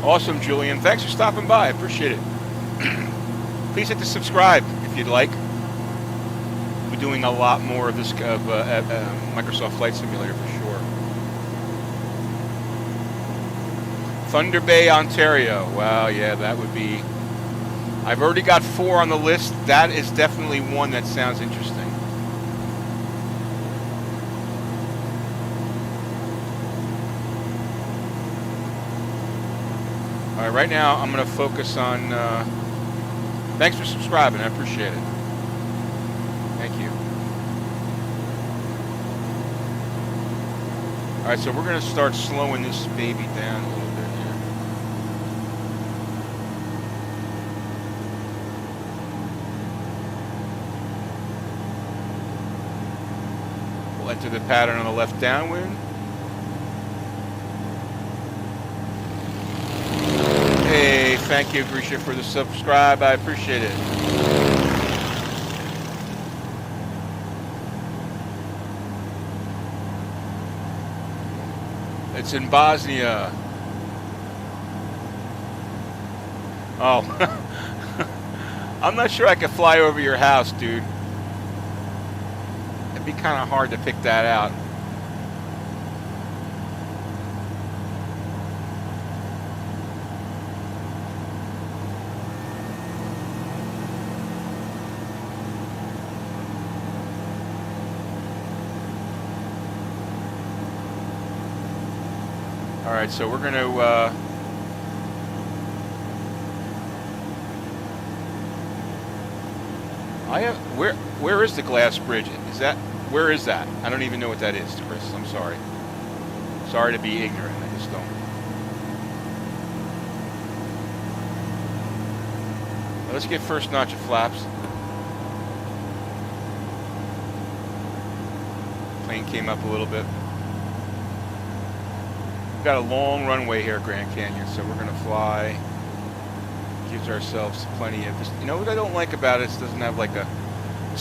Awesome, Julian. Thanks for stopping by. I appreciate it. Please hit the subscribe if you'd like. We're doing a lot more of this Microsoft Flight Simulator for sure. Thunder Bay, Ontario. Wow, yeah, that would be... I've already got 4 on the list. That is definitely one that sounds interesting. All right, right now I'm going to focus on... thanks for subscribing. I appreciate it. Thank you. All right, so we're going to start slowing this baby down a little bit here. We'll enter the pattern on the left downwind. Hey, thank you, Grisha, for the subscribe. I appreciate it. It's in Bosnia. Oh. I'm not sure I could fly over your house, dude. It'd be kind of hard to pick that out. All right, so we're going to where is the glass bridge? Where is that? I don't even know what that is, Chris. I'm sorry. Sorry to be ignorant. I just don't. Let's get first notch of flaps. Plane came up a little bit. We've got a long runway here at Grand Canyon, so we're going to fly. Gives ourselves plenty of this. You know what I don't like about it? This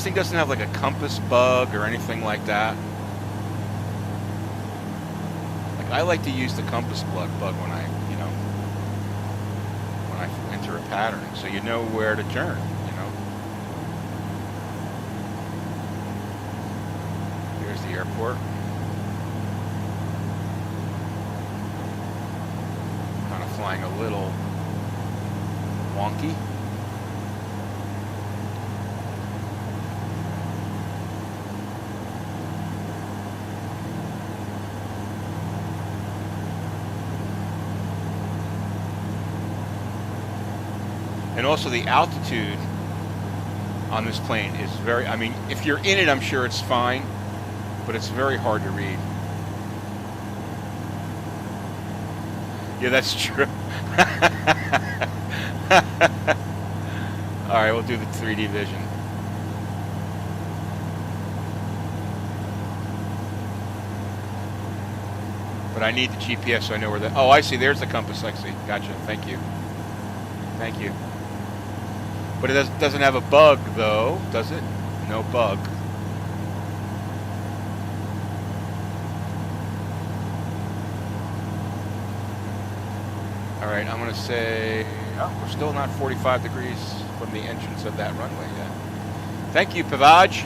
thing doesn't have like a compass bug or anything like that. Like I like to use the compass bug when I enter a pattern, so you know where to turn. Here's the airport. Flying a little wonky. And also the altitude on this plane is very, I mean, if you're in it, I'm sure it's fine, but it's very hard to read. Yeah, that's true. All right, we'll do the 3D vision. But I need the GPS so I know where the... Oh, I see. There's the compass. I see. Gotcha. Thank you. Thank you. But it doesn't have a bug, though, does it? No bug. All right, I'm going to say, we're still not 45 degrees from the entrance of that runway yet. Thank you, Pavaj.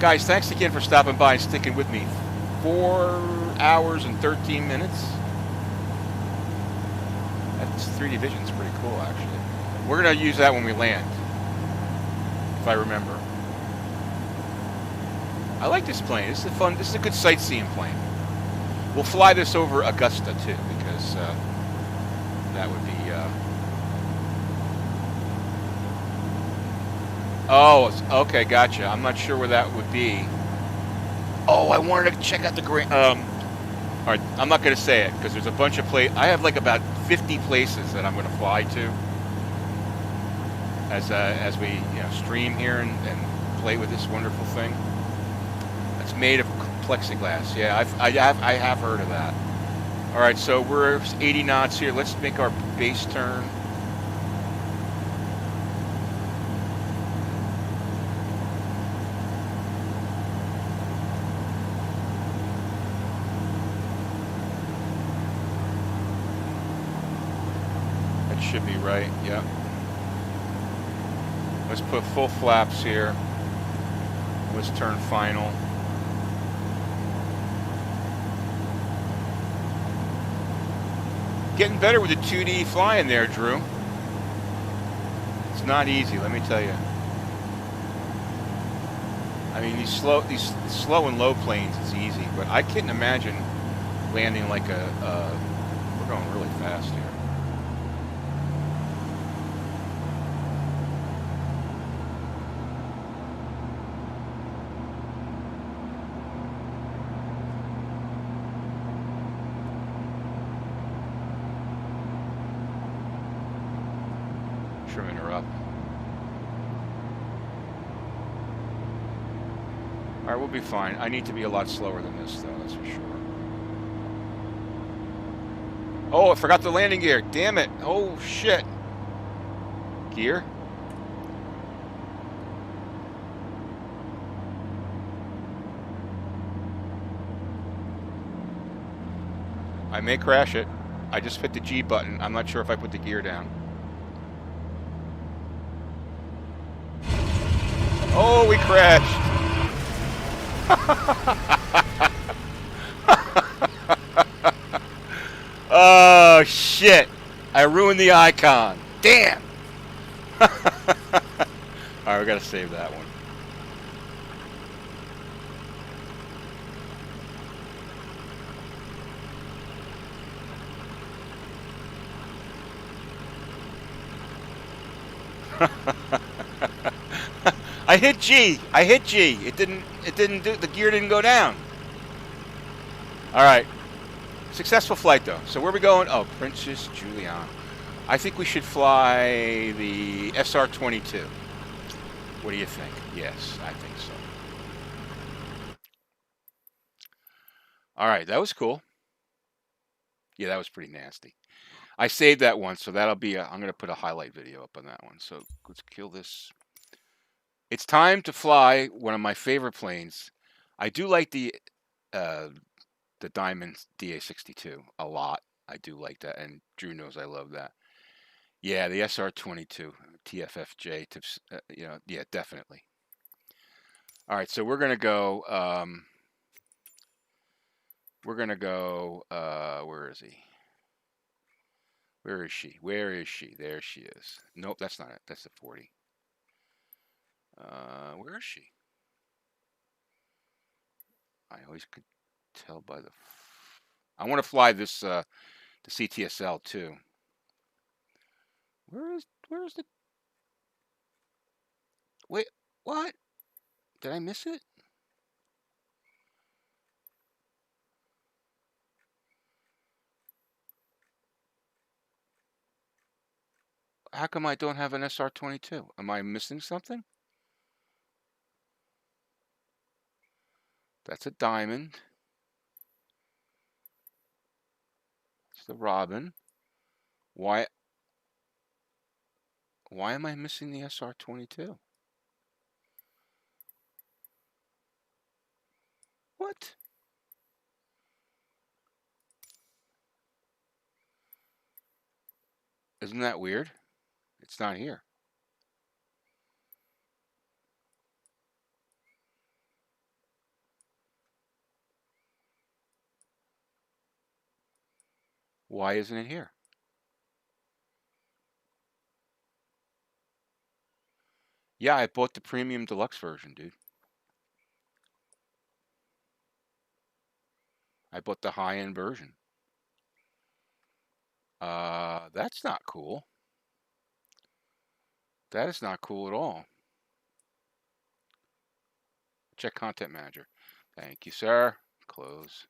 Guys, thanks again for stopping by and sticking with me. 4 hours and 13 minutes. That 3D vision's pretty cool, actually. We're going to use that when we land, if I remember. I like this plane. This is fun. This is a good sightseeing plane. We'll fly this over Augusta, too, because that would be... Oh, okay, gotcha. I'm not sure where that would be. Oh, I wanted to check out the Grand... all right, I'm not going to say it, because there's a bunch of places... I have, like, about 50 places that I'm going to fly to as we stream here and play with this wonderful thing. It's made of plexiglass. Yeah, I have heard of that. All right, so we're 80 knots here. Let's make our base turn. right? Yep. Let's put full flaps here. Let's turn final. Getting better with the 2D flying there, Drew. It's not easy, let me tell you. I mean, these slow and low planes, it's easy, but I couldn't imagine landing like we're going really fast here. Trimming her up. All right, we'll be fine. I need to be a lot slower than this, though, that's for sure. Oh, I forgot the landing gear. Damn it. Oh, shit. Gear? I may crash it. I just hit the G button. I'm not sure if I put the gear down. Oh, we crashed. Oh, shit. I ruined the icon. Damn. All right, we got to save that one. I hit G. I hit G. It didn't do, the gear didn't go down. All right. Successful flight though. So where are we going? Oh, Princess Juliana. I think we should fly the SR-22. What do you think? Yes, I think so. All right, that was cool. Yeah, that was pretty nasty. I saved that one, so that'll be I'm going to put a highlight video up on that one. So let's kill this. It's time to fly one of my favorite planes. I do like the Diamond Ti SC2 a lot. I do like that, and Drew knows I love that. Yeah, the SR-22 TFFJ tips. Yeah, definitely. All right, so we're gonna go. Where is he? Where is she? Where is she? There she is. Nope, that's not it. That's the 40. Where is she? I always could tell by the. I want to fly this the CTSL too. Where's the? Wait, what? Did I miss it? How come I don't have an SR-22? Am I missing something? That's a Diamond. It's the Robin. Why am I missing the SR-22? What? Isn't that weird? It's not here. Why isn't it here? Yeah, I bought the premium deluxe version, dude. I bought the high-end version. That's not cool. That is not cool at all. Check content manager. Thank you, sir. Close.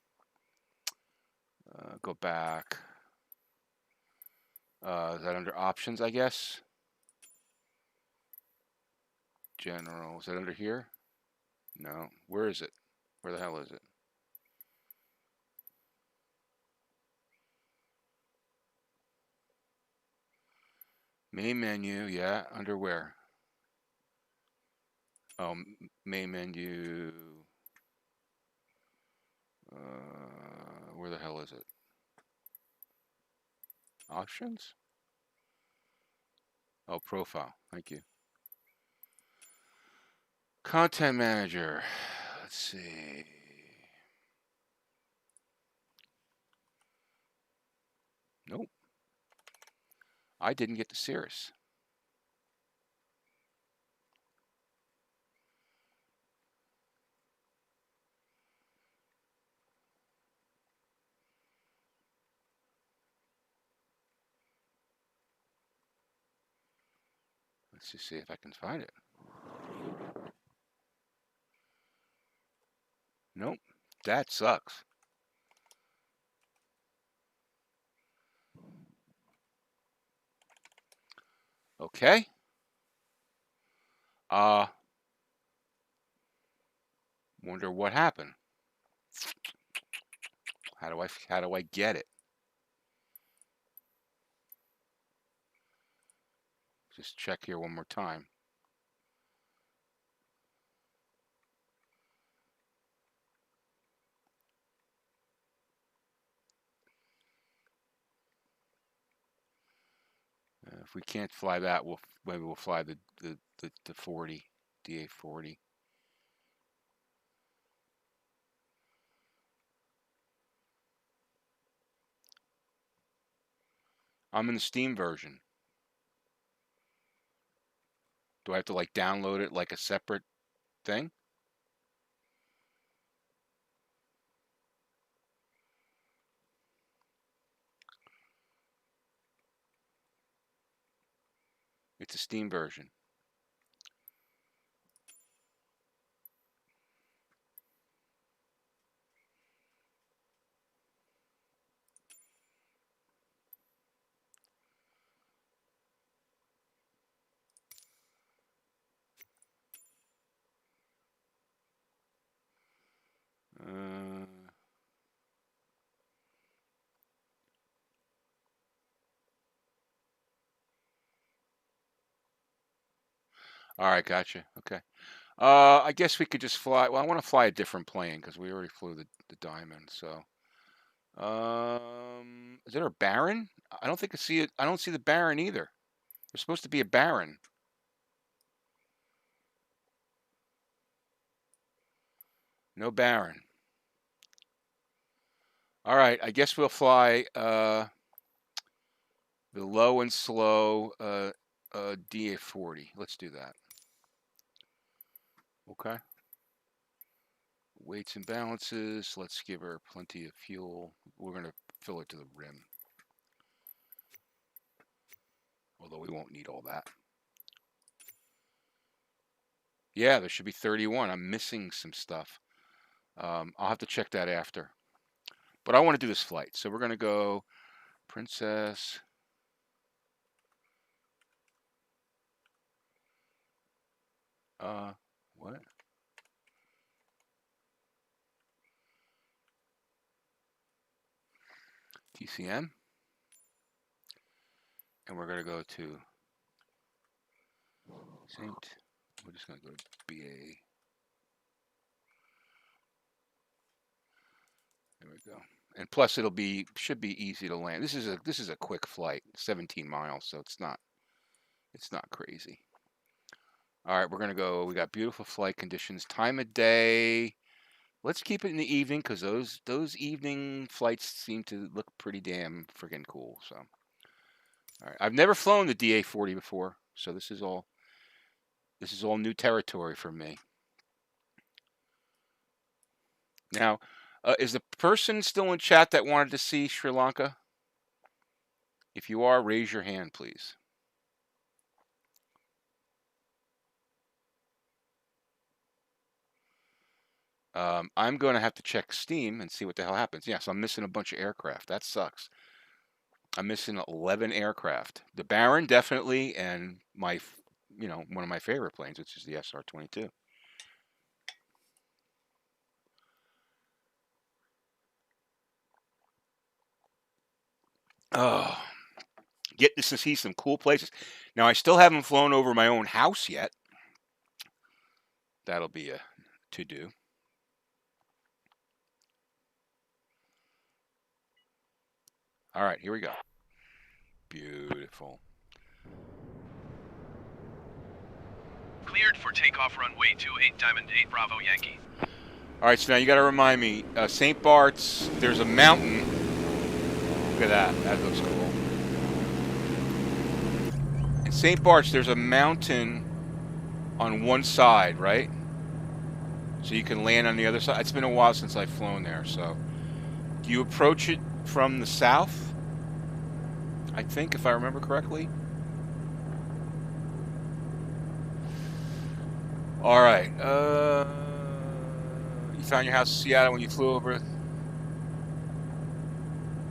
Go back. Is that under options, I guess? General. Is that under here? No. Where is it? Where the hell is it? Main menu, yeah. Under where? Oh, main menu. Where the hell is it? Options? Oh, profile. Thank you. Content manager. Let's see. Nope. I didn't get to Cirrus. Let's just see if I can find it. Nope. That sucks. Okay. Wonder what happened. How do I get it? Just check here one more time. If we can't fly that, maybe we'll fly the 40, DA40. I'm in the Steam version. Do I have to like download it like a separate thing? It's a Steam version. All right, gotcha. Okay. I guess we could just fly. Well, I want to fly a different plane because we already flew the Diamond. So, is there a Baron? I don't think I see it. I don't see the Baron either. There's supposed to be a Baron. No Baron. All right, I guess we'll fly the low and slow DA40. Let's do that. Okay. Weights and balances. Let's give her plenty of fuel. We're going to fill it to the rim. Although we won't need all that. Yeah, there should be 31. I'm missing some stuff. I'll have to check that after. But I want to do this flight. So we're going to go Princess. What? TCM. And we're going to go to Saint. We're just going to go to BA. There we go. And plus, should be easy to land. This is a quick flight, 17 miles, so it's not crazy. All right, we're gonna go. We got beautiful flight conditions. Time of day. Let's keep it in the evening because those evening flights seem to look pretty damn freaking cool. So, all right, I've never flown the DA40 before, so this is all new territory for me. Now, is the person still in chat that wanted to see Sri Lanka? If you are, raise your hand, please. I'm going to have to check Steam and see what the hell happens. Yeah, so I'm missing a bunch of aircraft. That sucks. I'm missing 11 aircraft. The Baron, definitely, and one of my favorite planes, which is the SR-22. Oh, getting to see some cool places. Now, I still haven't flown over my own house yet. That'll be a to-do. All right, here we go. Beautiful. Cleared for takeoff runway 28 Diamond 8 Bravo Yankee. All right, so now you got to remind me, St. Bart's, there's a mountain. Look at that. That looks cool. In St. Bart's, there's a mountain on one side, right? So you can land on the other side. It's been a while since I've flown there, so. Do you approach it from the south? I think, if I remember correctly. All right. You found your house in Seattle when you flew over.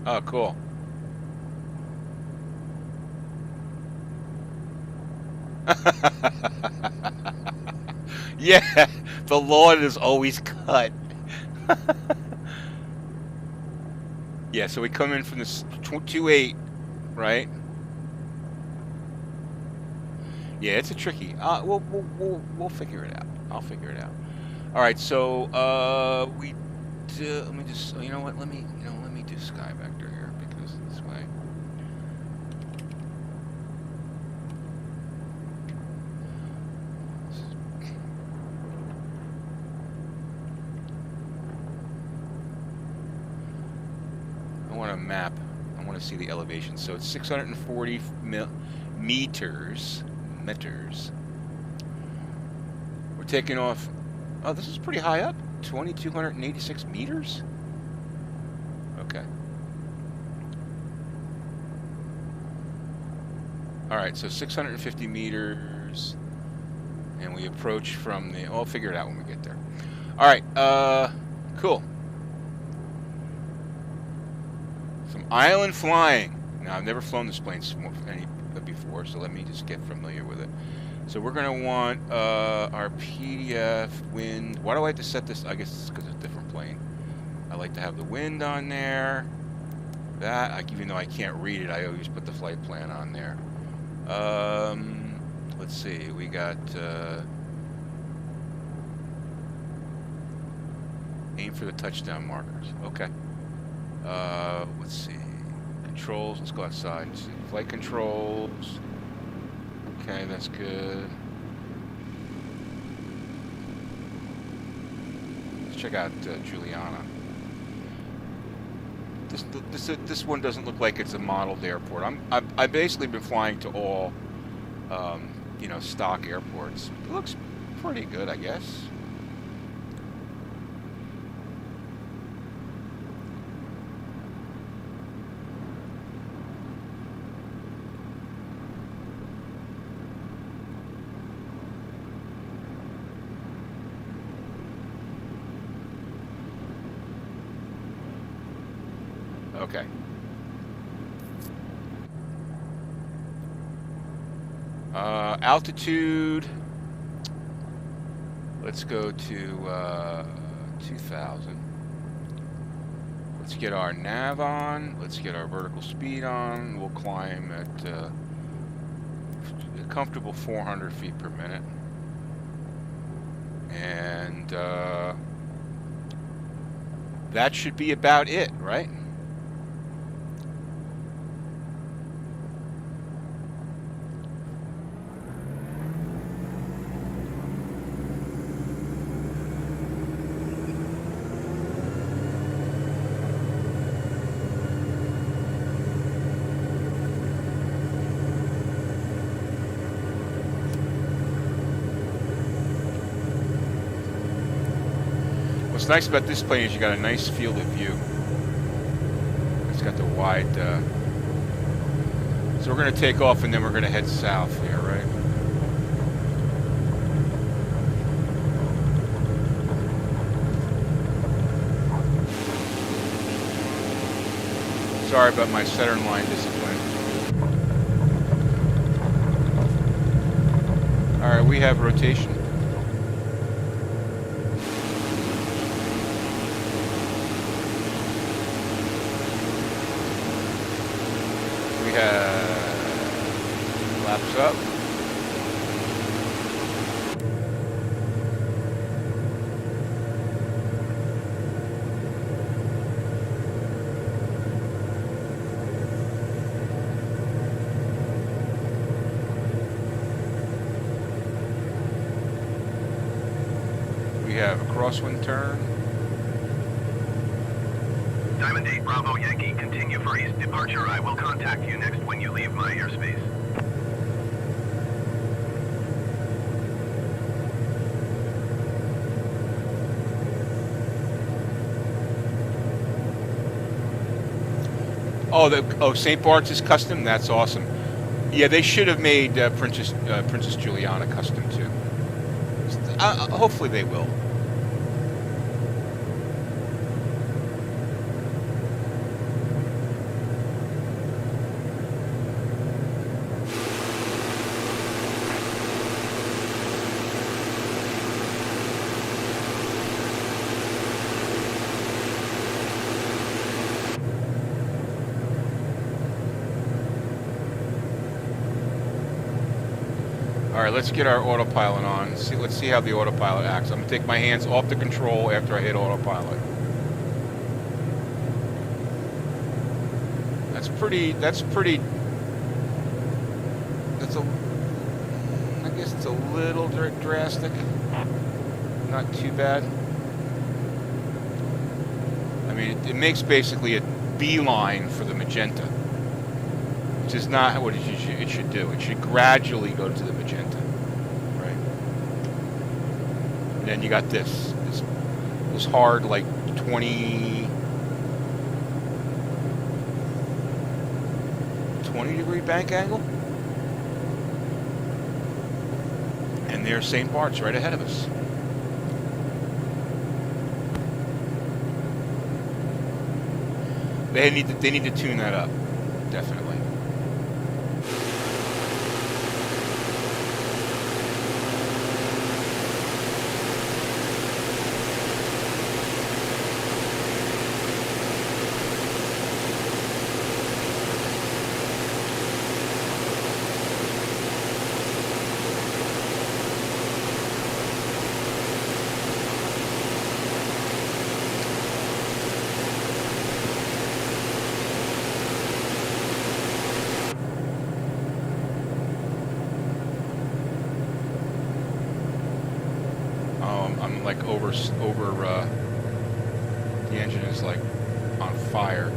Oh, cool. Yeah, the lawn is always cut. Yeah, so we come in from this 28, right? Yeah, it's a tricky. We'll figure it out. I'll figure it out. All right, so let me just. You know what? Let me do Sky Vector here because this way. I want a map. I want to see the elevation. So it's 640 meters. We're taking off. Oh, this is pretty high up. 2,286 meters. Okay. All right, so 650 meters, and we approach from the. I'll figure it out when we get there. All right. Cool. Some island flying. Now, I've never flown this plane before, so let me just get familiar with it. So we're going to want our PDF wind. Why do I have to set this? I guess it's because it's a different plane. I like to have the wind on there. That, even though I can't read it, I always put the flight plan on there. Let's see. We got aim for the touchdown markers. Okay. Let's see. Controls. Let's go outside and see. Flight controls. Okay, that's good. Let's check out Juliana. This one doesn't look like it's a modeled airport. I've basically been flying to all, stock airports. It looks pretty good, I guess. Okay. Altitude. Let's go to 2,000. Let's get our nav on. Let's get our vertical speed on. We'll climb at a comfortable 400 feet per minute. And that should be about it, right? What's nice about this plane is you got a nice field of view. It's got the wide. So we're going to take off and then we're going to head south here, right? Sorry about my center line discipline. All right, we have rotation. Laps up. we have? A crosswind turn. Diamond 8 Bravo Yankee, continue for east departure. I will contact you next when you leave my airspace. Oh, St. Barts is custom. That's awesome. Yeah, they should have made Princess Juliana custom too. Hopefully they will. All right, let's get our autopilot on. Let's see how the autopilot acts. I'm gonna take my hands off the control after I hit autopilot. That's I guess it's a little drastic. Not too bad. I mean, it makes basically a beeline for the magenta, which is not what it should do. It should gradually go to the magenta, right? And then you got this hard, like 20 degree bank angle. And there's St. Barts right ahead of us. They need to tune that up, definitely. I'm like over the engine is like on fire.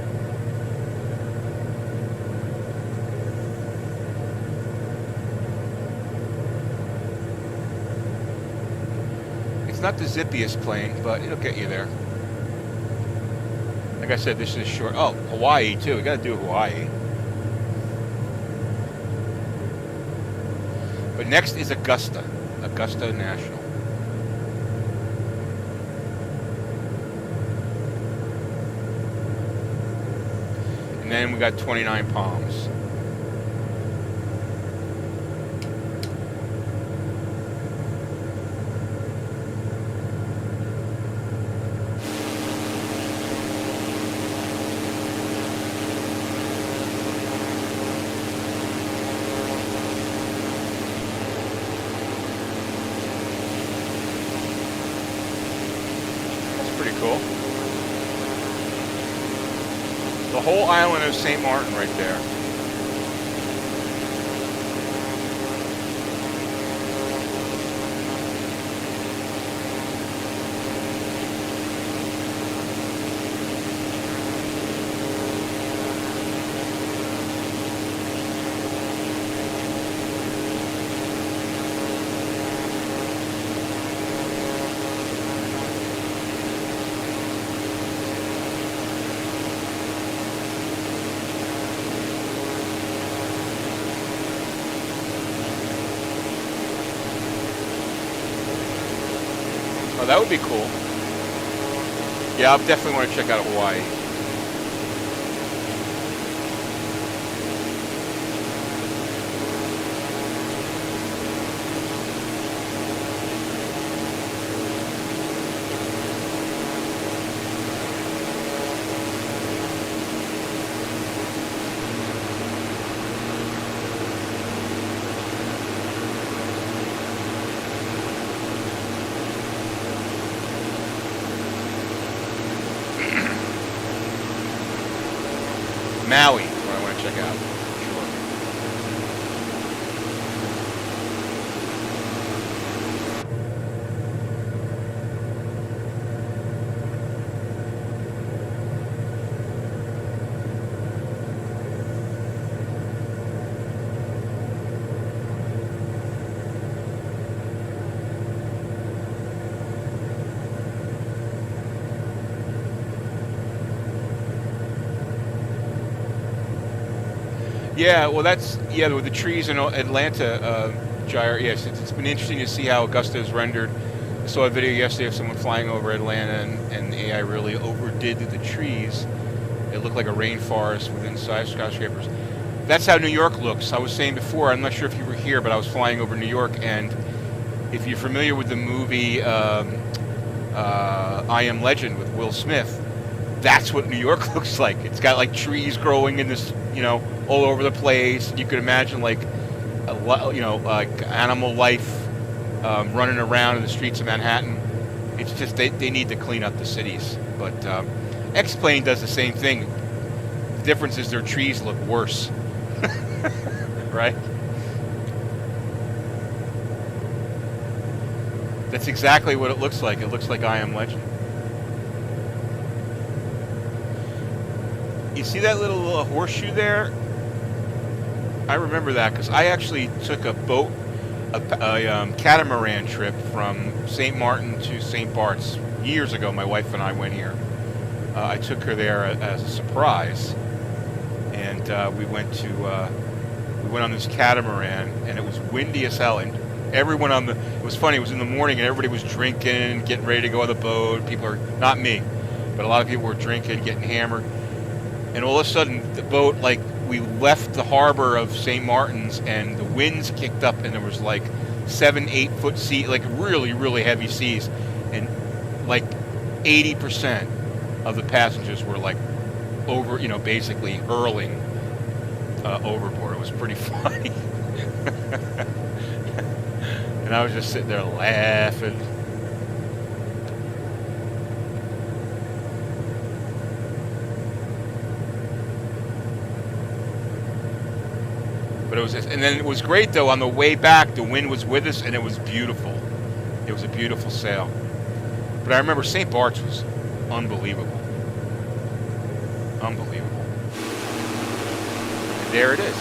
It's not the zippiest plane, but it'll get you there. Like I said, this is short. Oh, Hawaii too. We gotta do Hawaii. But next is Augusta National. And then we got 29 Palms. That's pretty cool. The whole island of St. Martin right there. Oh, that would be cool. Yeah, I definitely want to check out Hawaii. Maui, what I want to check out. Sure. Yeah, well, that's with the trees in Atlanta, gyre. Yes, it's been interesting to see how Augusta is rendered. I saw a video yesterday of someone flying over Atlanta, and the AI really overdid the trees. It looked like a rainforest within skyscrapers. That's how New York looks. I was saying before, I'm not sure if you were here, but I was flying over New York, and if you're familiar with the movie I Am Legend with Will Smith, that's what New York looks like. It's got like trees growing in this, all over the place. You could imagine like, like animal life running around in the streets of Manhattan. It's just they need to clean up the cities. But X-Plane does the same thing. The difference is their trees look worse, right? That's exactly what it looks like. It looks like I Am Legend. You see that little horseshoe there? I remember that because I actually took a boat, a catamaran trip from St. Martin to St. Barts years ago. My wife and I went here. I took her there as a surprise, and we went on this catamaran, and it was windy as hell. And everyone it was funny. It was in the morning, and everybody was drinking, getting ready to go on the boat. People are not me, but a lot of people were drinking, getting hammered. And all of a sudden, the boat, like, we left the harbor of St. Martin's, and the winds kicked up, and there was like 7-8 foot sea, like really, really heavy seas, and like 80% of the passengers were like over, basically hurling overboard. It was pretty funny. And I was just sitting there laughing. But it was just, and then it was great though. On the way back, the wind was with us, and it was beautiful. It was a beautiful sail. But I remember St. Barts was unbelievable, unbelievable. And there it is.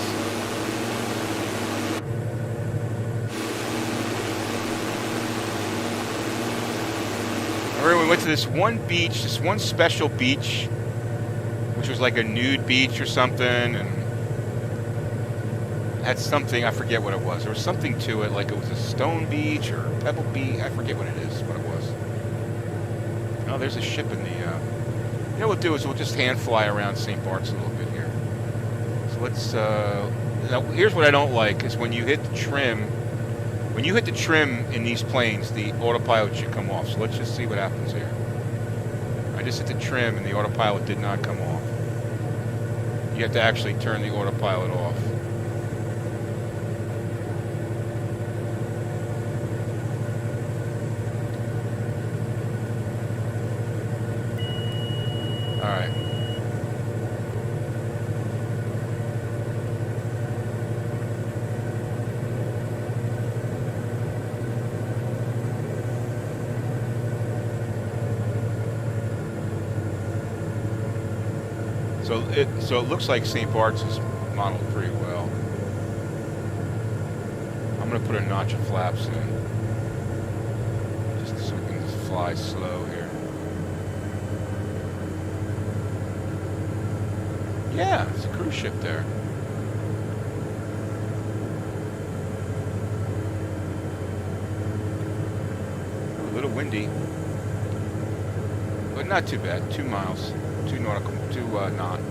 I remember we went to this one beach, this one special beach, which was like a nude beach or something, and had something, I forget what it was. There was something to it, like it was a stone beach or a pebble beach. I forget what it is, what it was. Oh, there's a ship in the, what we'll do is we'll just hand fly around St. Bart's a little bit here. So let's, now here's what I don't like, is when you hit the trim in these planes, the autopilot should come off. So let's just see what happens here. I just hit the trim and the autopilot did not come off. You have to actually turn the autopilot off. Alright. So it looks like St. Bart's is modeled pretty well. I'm gonna put a notch of flaps in, just so we can just fly slow here. Yeah, it's a cruise ship there. A little windy, but not too bad. 2 miles, 2 nautical, 2 knot.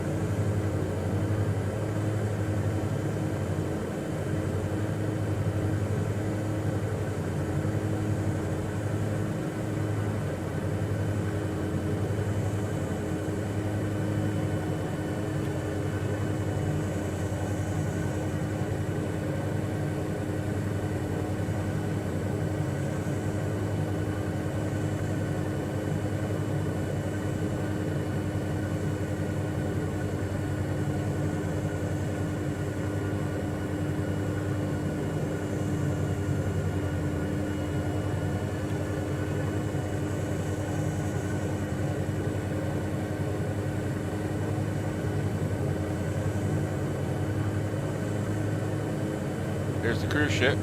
There's the cruise ship.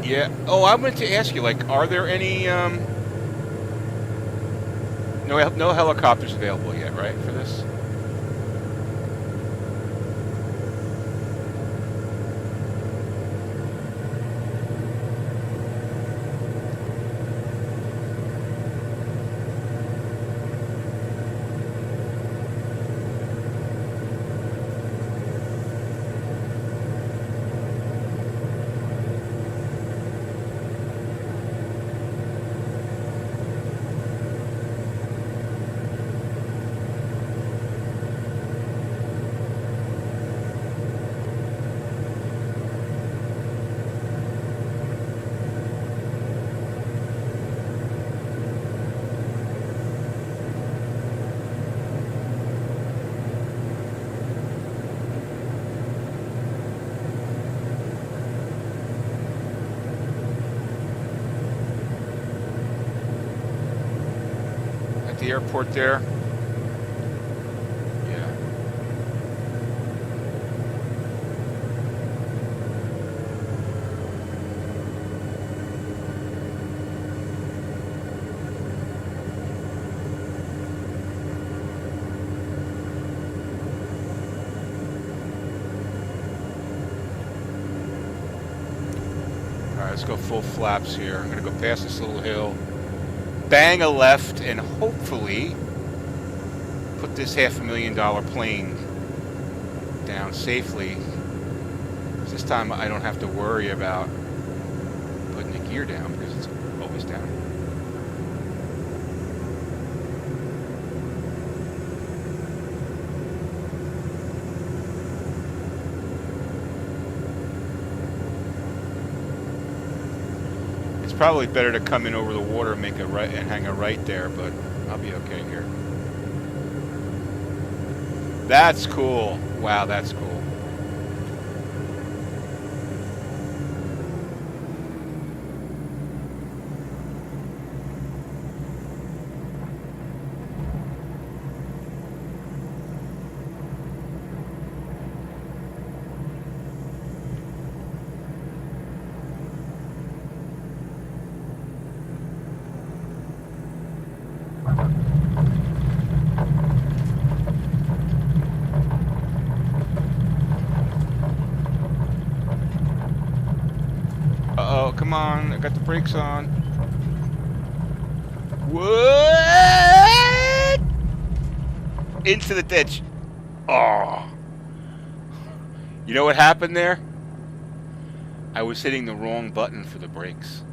Yeah. Oh, I wanted to ask you, like, are there any no helicopters available yet, right, for this? At the airport there. Yeah. Alright, let's go full flaps here. I'm gonna go past this little hill, bang a left, and hopefully put this $500,000 plane down safely. This time I don't have to worry about putting the gear down because it's always down. It's probably better to come in over the water and make a right and hang a right there, but I'll be okay here. That's cool. Wow, that's cool. Uh-oh, come on. I got the brakes on. What? Into the ditch. Oh. You know what happened there? I was hitting the wrong button for the brakes.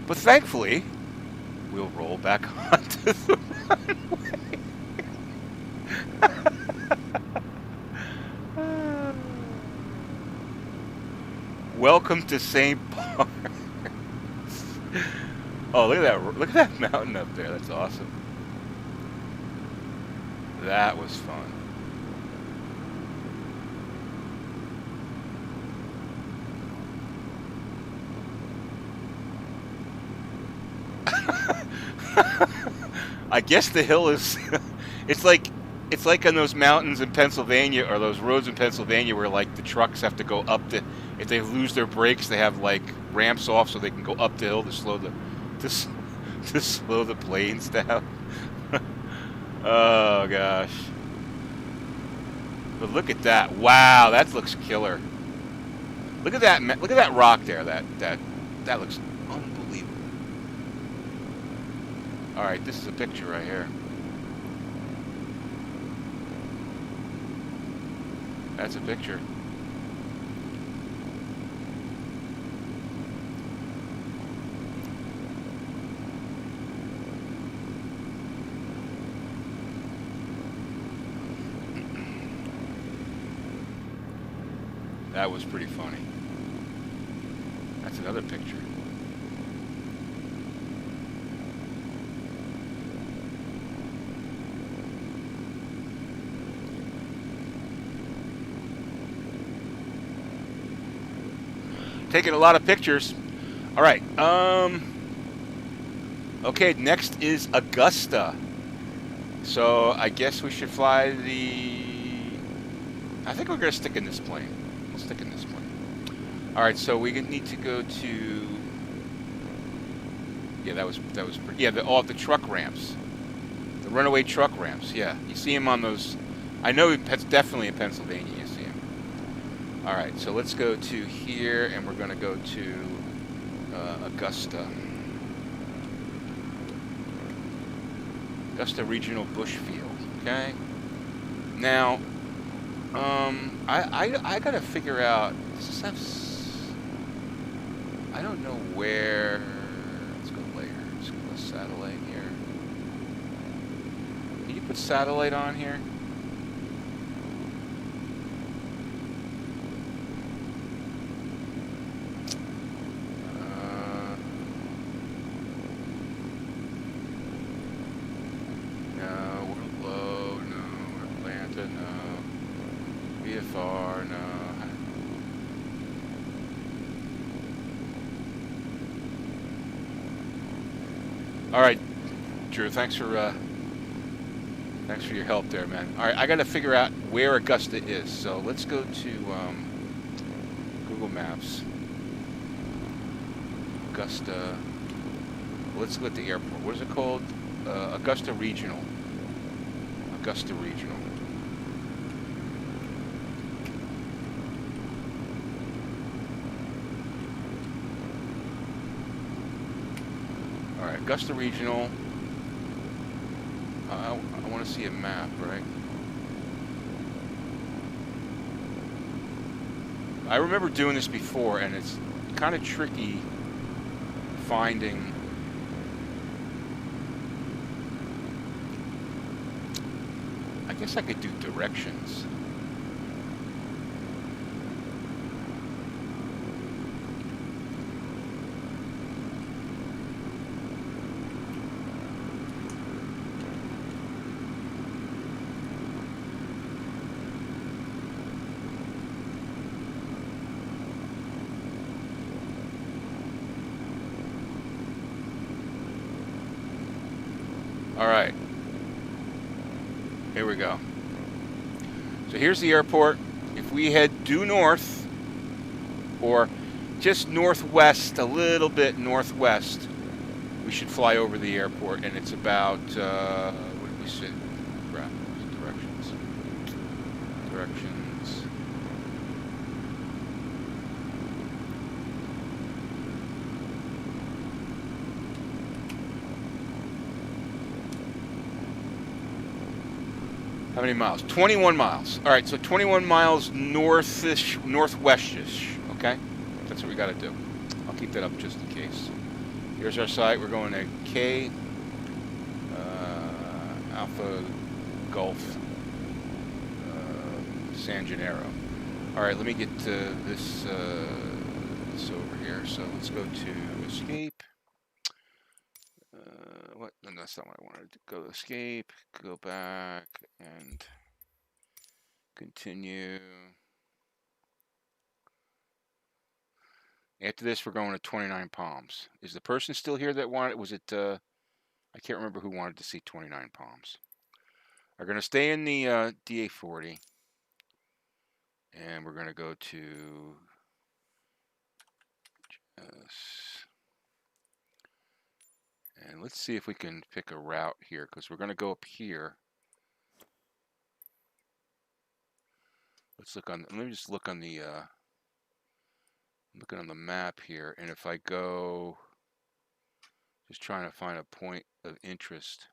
But thankfully, we'll roll back onto the runway. Welcome to St. Barts. Oh, look at that! Look at that mountain up there. That's awesome. That was fun. I guess the hill is it's like on those mountains in Pennsylvania or those roads in Pennsylvania where like the trucks have to go up the, if they lose their brakes they have like ramps off so they can go up the hill to slow the to slow the planes down. Oh gosh. But look at that. Wow, that looks killer. Look at that rock there. That looks unbelievable. All right, this is a picture right here. That's a picture. That was pretty funny. That's another picture. Taking a lot of pictures. All right. Okay, next is Augusta. So I guess we should fly the... I think we're going to stick in this plane. We'll stick in this plane. All right, so we need to go to... Yeah, that was pretty... Yeah, all the truck ramps. The runaway truck ramps, yeah. You see them on those... I know that's definitely in Pennsylvania you see them. All right, so let's go to here, and we're going to go to Augusta. Augusta Regional Bushfield, okay? Now, I got to figure out... I don't know where... Let's go later. Let's go satellite here. Can you put satellite on here? No, we're low. No, we're Atlanta. No. VFR. No. All right, Drew. Thanks for your help there, man. All right, I got to figure out where Augusta is. So let's go to Google Maps. Augusta. Let's go at the airport. What is it called? Augusta Regional. Augusta Regional. All right, Augusta Regional. I want to see a map, right? I remember doing this before, and it's kind of tricky finding... I guess I could do directions. All right, here we go. So here's the airport. If we head due north, or just northwest, a little bit northwest, we should fly over the airport, and it's about, what did we say? Directions. Directions. How many miles? 21 miles. All right, so 21 miles northish, northwestish, okay? That's what we got to do. I'll keep that up just in case. Here's our site. We're going to K, Alpha Gulf, San Gennaro. All right, let me get this over here. So let's go to escape. What? No, that's not what I wanted to go. Escape, go back, and continue. After this, we're going to 29 Palms. Is the person still here that wanted? Was it? I can't remember who wanted to see 29 Palms. We're going to stay in the DA40, and we're going to go to. And let's see if we can pick a route here, because we're going to go up here. Let's look on. Let me just look on the. Looking on the map here, and if I go, just trying to find a point of interest.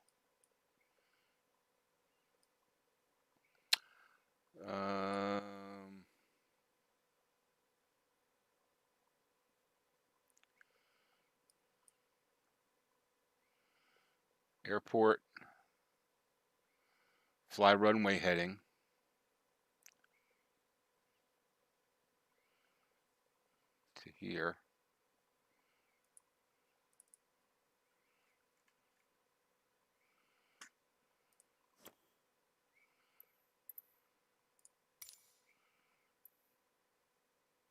Airport, fly runway heading. To here.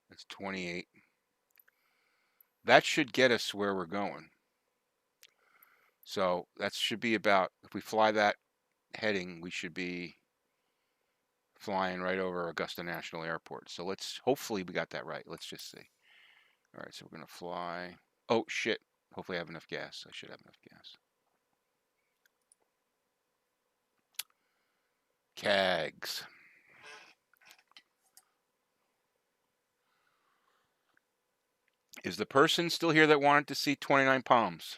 That's 28. That should get us where we're going. So that should be about, if we fly that heading, we should be flying right over Augusta National Airport. So let's, hopefully we got that right. Let's just see. All right, so we're going to fly. Oh, shit. Hopefully I have enough gas. I should have enough gas. CAGs. Is the person still here that wanted to see 29 Palms?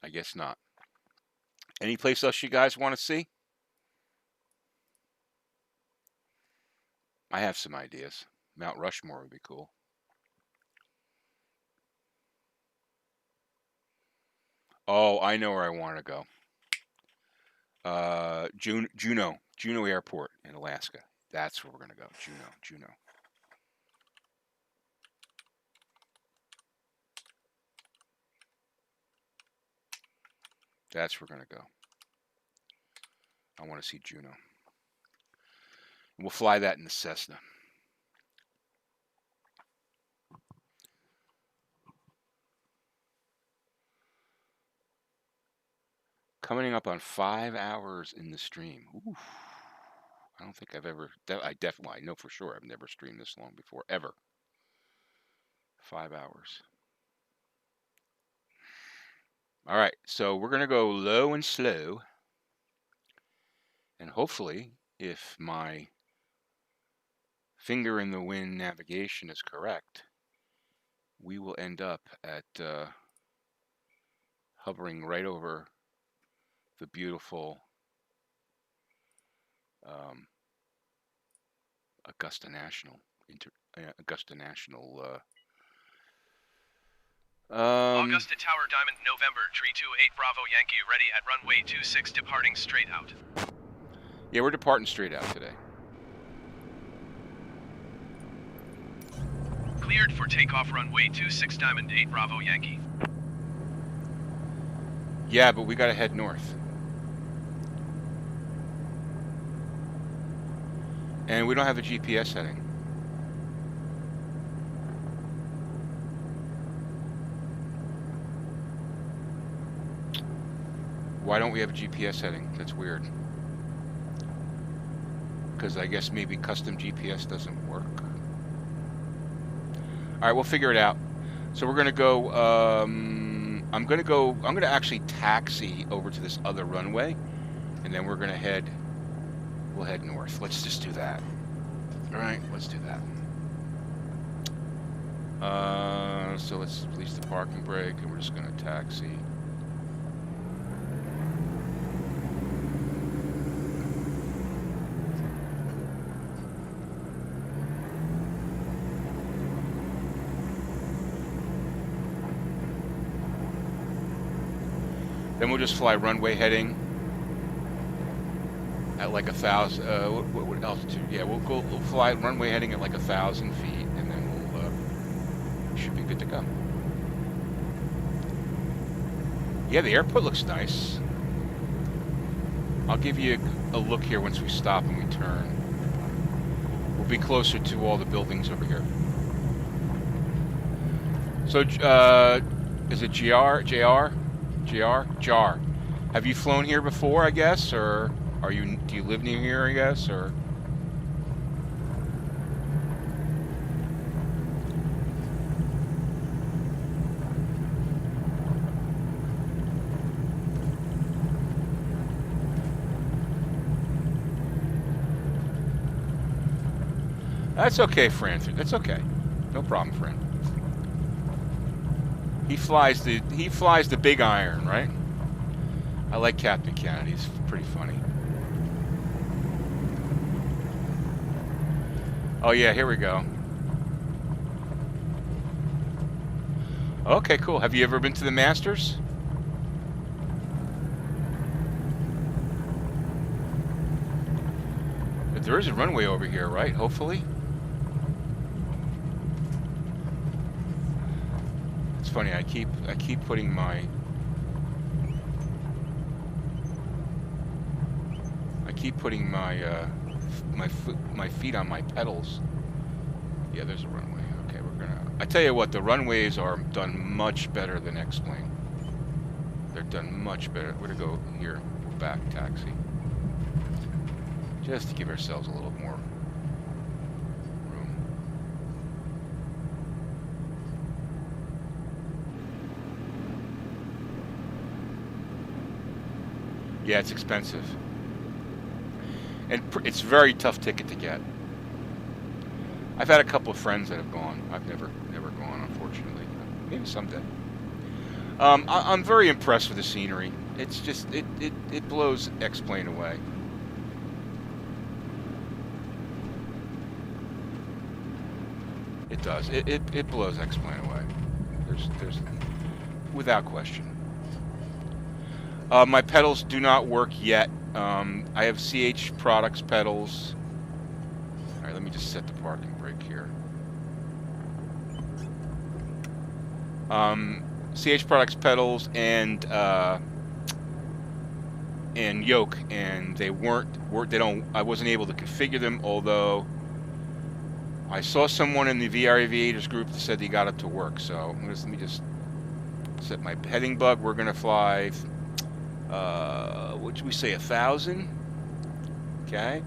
I guess not. Any place else you guys want to see? I have some ideas. Mount Rushmore would be cool. Oh, I know where I want to go. Juneau Airport in Alaska. That's where we're going to go. Juneau. That's where we're going to go. I want to see Juneau. And we'll fly that in the Cessna. Coming up on 5 hours in the stream. Oof. I don't think I've ever, I know for sure I've never streamed this long before, ever. 5 hours. All right, so we're going to go low and slow. And hopefully, if my finger in the wind navigation is correct, we will end up at hovering right over the beautiful Augusta National. Augusta Tower Diamond November, tree 28 Bravo Yankee, ready at runway 26, departing straight out. Yeah, we're departing straight out today. Cleared for takeoff runway 26 Diamond 8 Bravo Yankee. Yeah, but we gotta head north. And we don't have a GPS heading. Why don't we have a GPS heading? That's weird. Because I guess maybe custom GPS doesn't work. All right, we'll figure it out. So we're gonna go. I'm gonna actually taxi over to this other runway, and then we're gonna head. We'll head north. Let's just do that. All right, let's do that. So let's release the parking brake, and we're just gonna taxi. Then we'll just fly runway heading at like 1,000. What altitude? Yeah, we'll fly runway heading at like 1,000 feet, and then we should be good to go. Yeah, the airport looks nice. I'll give you a look here once we stop and we turn. We'll be closer to all the buildings over here. So, is it JR? Have you flown here before, I guess, or do you live near here, I guess, or? That's okay, Fran. That's okay. No problem, Fran. He flies the big iron, right? I like Captain Kennedy. He's pretty funny. Oh yeah, here we go. Okay, cool. Have you ever been to the Masters? But there is a runway over here, right? Hopefully. funny. I keep putting my my feet on my pedals. Yeah, there's a runway. Okay, we're gonna. I tell you what, the runways are done much better than X-Plane. They're done much better. We're gonna go here. We're back taxi, just to give ourselves a little more room. Yeah, it's expensive. And it's a very tough ticket to get. I've had a couple of friends that have gone. I've never gone, unfortunately. Maybe someday. I'm very impressed with the scenery. It's just it blows X-Plane away. It does. It blows X-Plane away. There's without question. My pedals do not work yet. I have CH Products pedals. All right, let me just set the parking brake here. CH Products pedals and yoke, and they I wasn't able to configure them, although I saw someone in the VR Aviators group that said they got it to work. So let me just set my heading bug. We're gonna fly. What did we say, 1,000? Okay.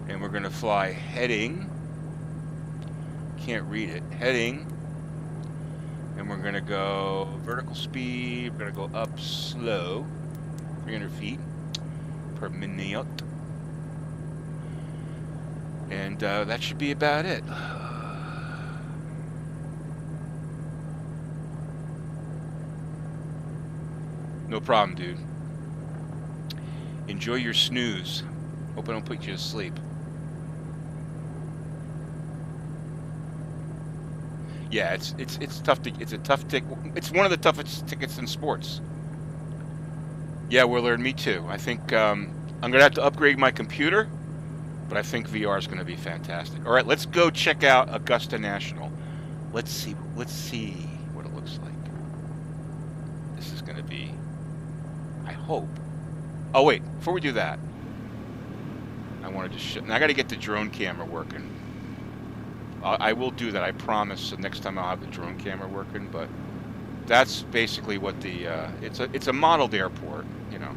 And we're going to fly heading. Can't read it. Heading. And we're going to go vertical speed. We're going to go up slow. 300 feet per minute. And that should be about it. No problem, dude. Enjoy your snooze. Hope I don't put you to sleep. Yeah, it's tough to. It's a tough ticket. It's one of the toughest tickets in sports. Yeah, Willard, me too. I think I'm gonna have to upgrade my computer, but I think VR is gonna be fantastic. All right, let's go check out Augusta National. Let's see what it looks like. This is gonna be. I hope. Oh wait, before we do that, I want to just I got to get the drone camera working. I will do that, I promise. So next time I'll have the drone camera working. But that's basically what the it's a modeled airport, you know.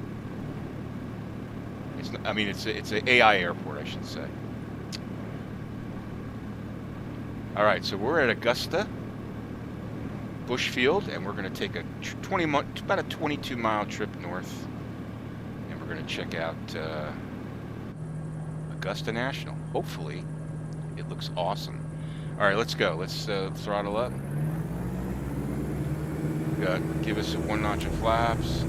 It's an AI airport, I should say. All right, so we're at Augusta, Bushfield, and we're going to take about a 22-mile trip north. We're going to check out Augusta National. Hopefully, it looks awesome. All right, let's go. Let's throttle up. Give us 1 notch of flaps.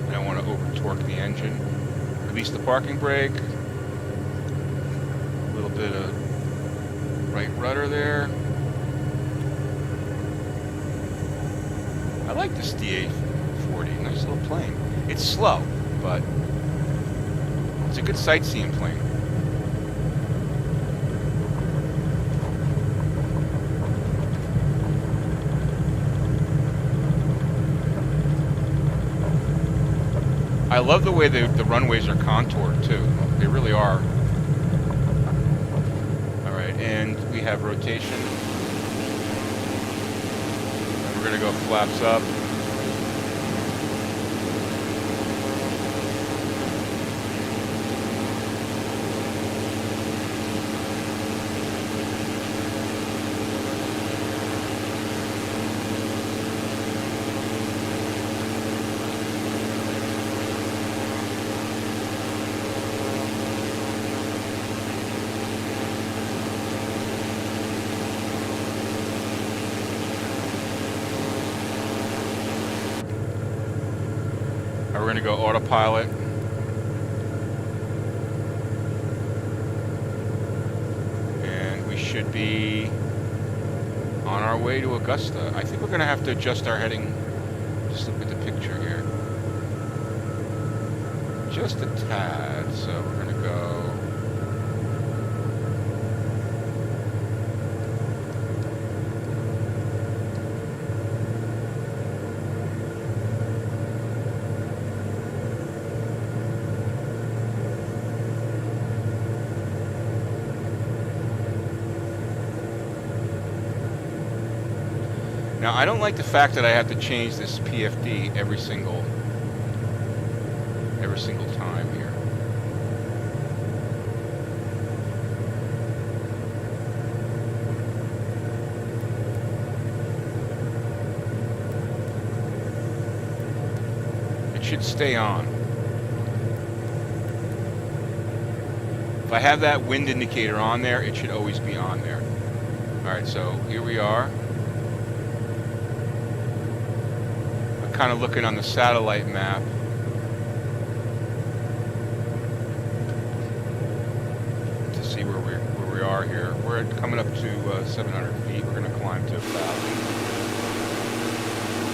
I don't want to over-torque the engine. Release the parking brake. A little bit of right rudder there. I like this DA-40, nice little plane. It's slow, but it's a good sightseeing plane. I love the way the runways are contoured too. They really are. All right, and we have rotation. We're going to go flaps up. We're going to go autopilot. And we should be on our way to Augusta. I think we're going to have to adjust our heading. Just look at the picture here. Just a tad. So we're going to go Now, I don't like the fact that I have to change this PFD every single time here. It should stay on. If I have that wind indicator on there, it should always be on there. All right, so here we are. I'm kind of looking on the satellite map. To see where we are here. We're coming up to 700 feet. We're going to climb to 1,000.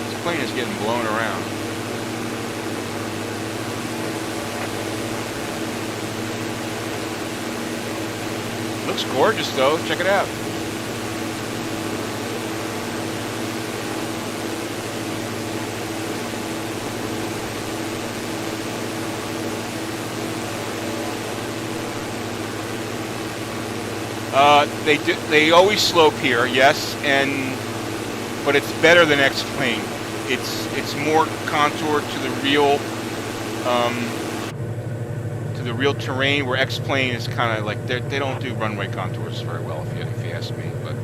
This plane is getting blown around. Looks gorgeous though, check it out. They always slope here, yes, but it's better than X-Plane. It's more contoured to the real terrain, where X-Plane is kind of like they don't do runway contours very well, if you ask me. But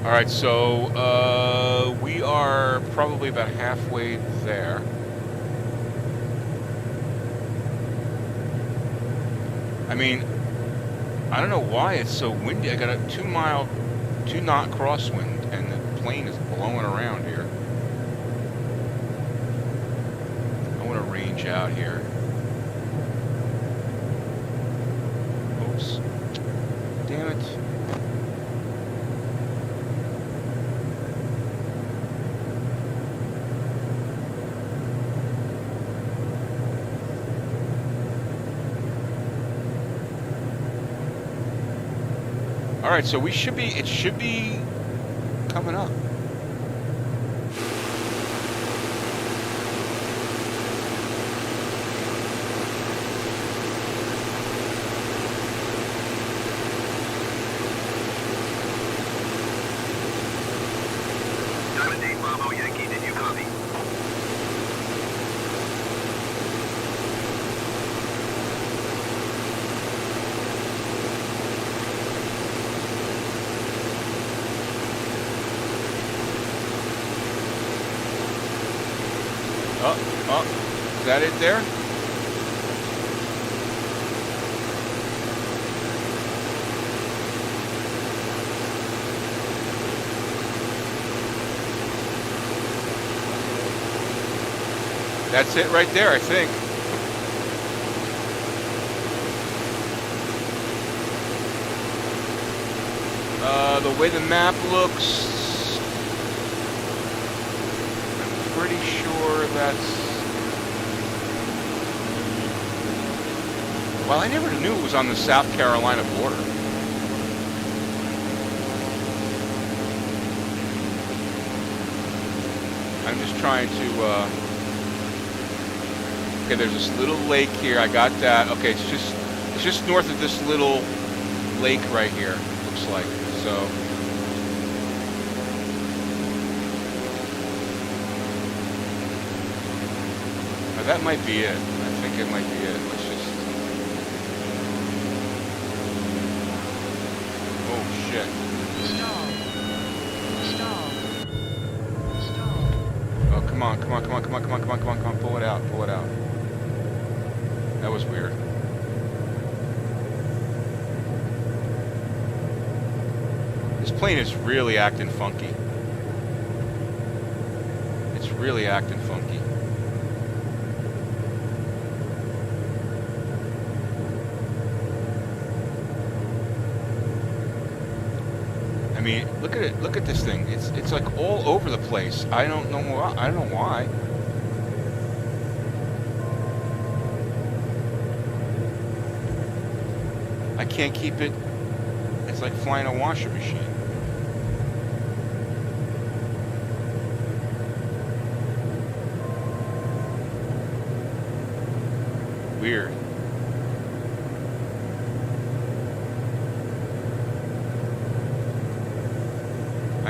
all right, so we are probably about halfway there. I mean, I don't know why it's so windy. I got a 2-knot crosswind, and the plane is blowing around here. I want to range out here. Oops. Damn it. All right, so it should be coming up. Diamond 8 Bravo Yankee, did you copy? Oh, is that it there? That's it right there, I think. The way the map looks, I'm pretty sure that's... Well, I never knew it was on the South Carolina border. I'm just trying to, okay, there's this little lake here. I got that. Okay, it's just north of this little lake right here, looks like. So now that might be it. I think it might be it. Let's just... Oh shit. Stall. Oh, come on, pull it out. That was weird. This plane is really acting funky. It's really acting funky. I mean, look at it. Look at this thing. It's like all over the place. I don't know why. I can't keep it. It's like flying a washing machine. Weird.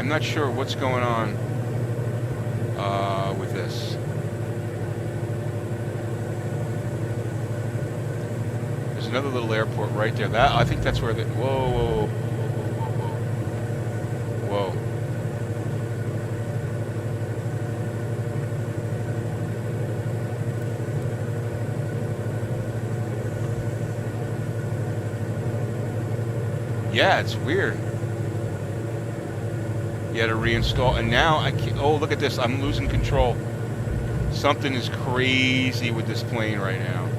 I'm not sure what's going on with this. There's another little airport right there. That I think that's where the whoa. Yeah, it's weird. You had to reinstall, and now I can't. Oh, look at this! I'm losing control. Something is crazy with this plane right now.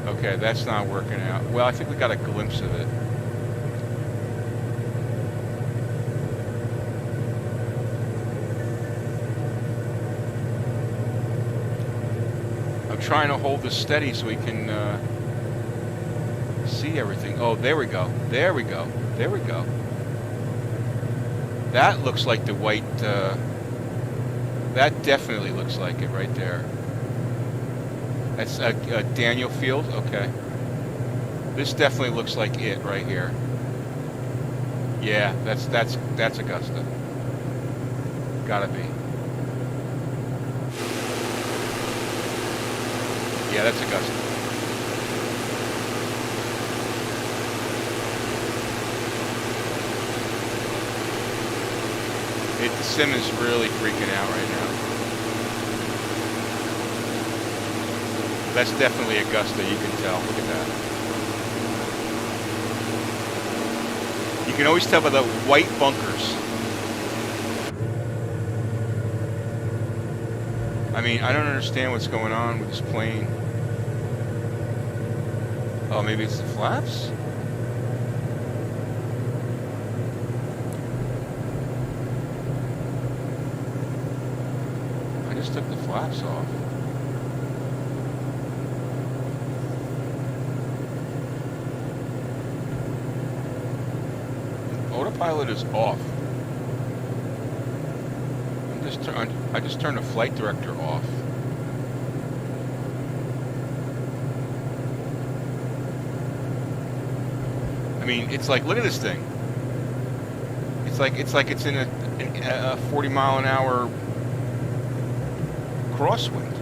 Okay, that's not working out. Well, I think we got a glimpse of it. I'm trying to hold this steady so we can see everything. Oh, there we go. There we go. There we go. That looks like the white, that definitely looks like it right there. That's a Daniel Field? Okay. This definitely looks like it right here. Yeah, that's Augusta. Gotta be. Yeah, that's Augusta. The sim is really freaking out right now. That's definitely Augusta, you can tell. Look at that. You can always tell by the white bunkers. I mean, I don't understand what's going on with this plane. Oh, maybe it's the flaps? Just took the flaps off. Autopilot is off. I just turned the flight director off. I mean, it's like, look at this thing. It's like it's in a 40-mile-an-hour crosswind.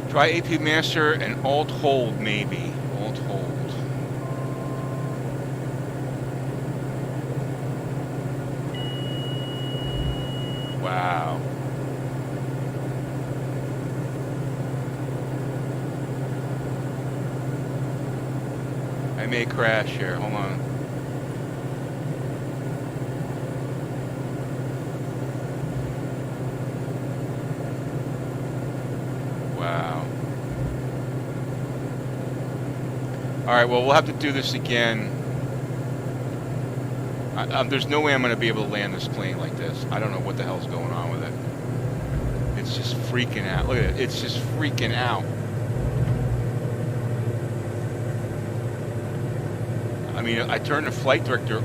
Try AP Master and Alt Hold, maybe. Alt Hold. Wow. I may crash here. Hold on. Wow. All right, well, we'll have to do this again. There's no way I'm going to be able to land this plane like this. I don't know what the hell's going on with it. It's just freaking out. Look at it. It's just freaking out. I mean, I turned the flight director.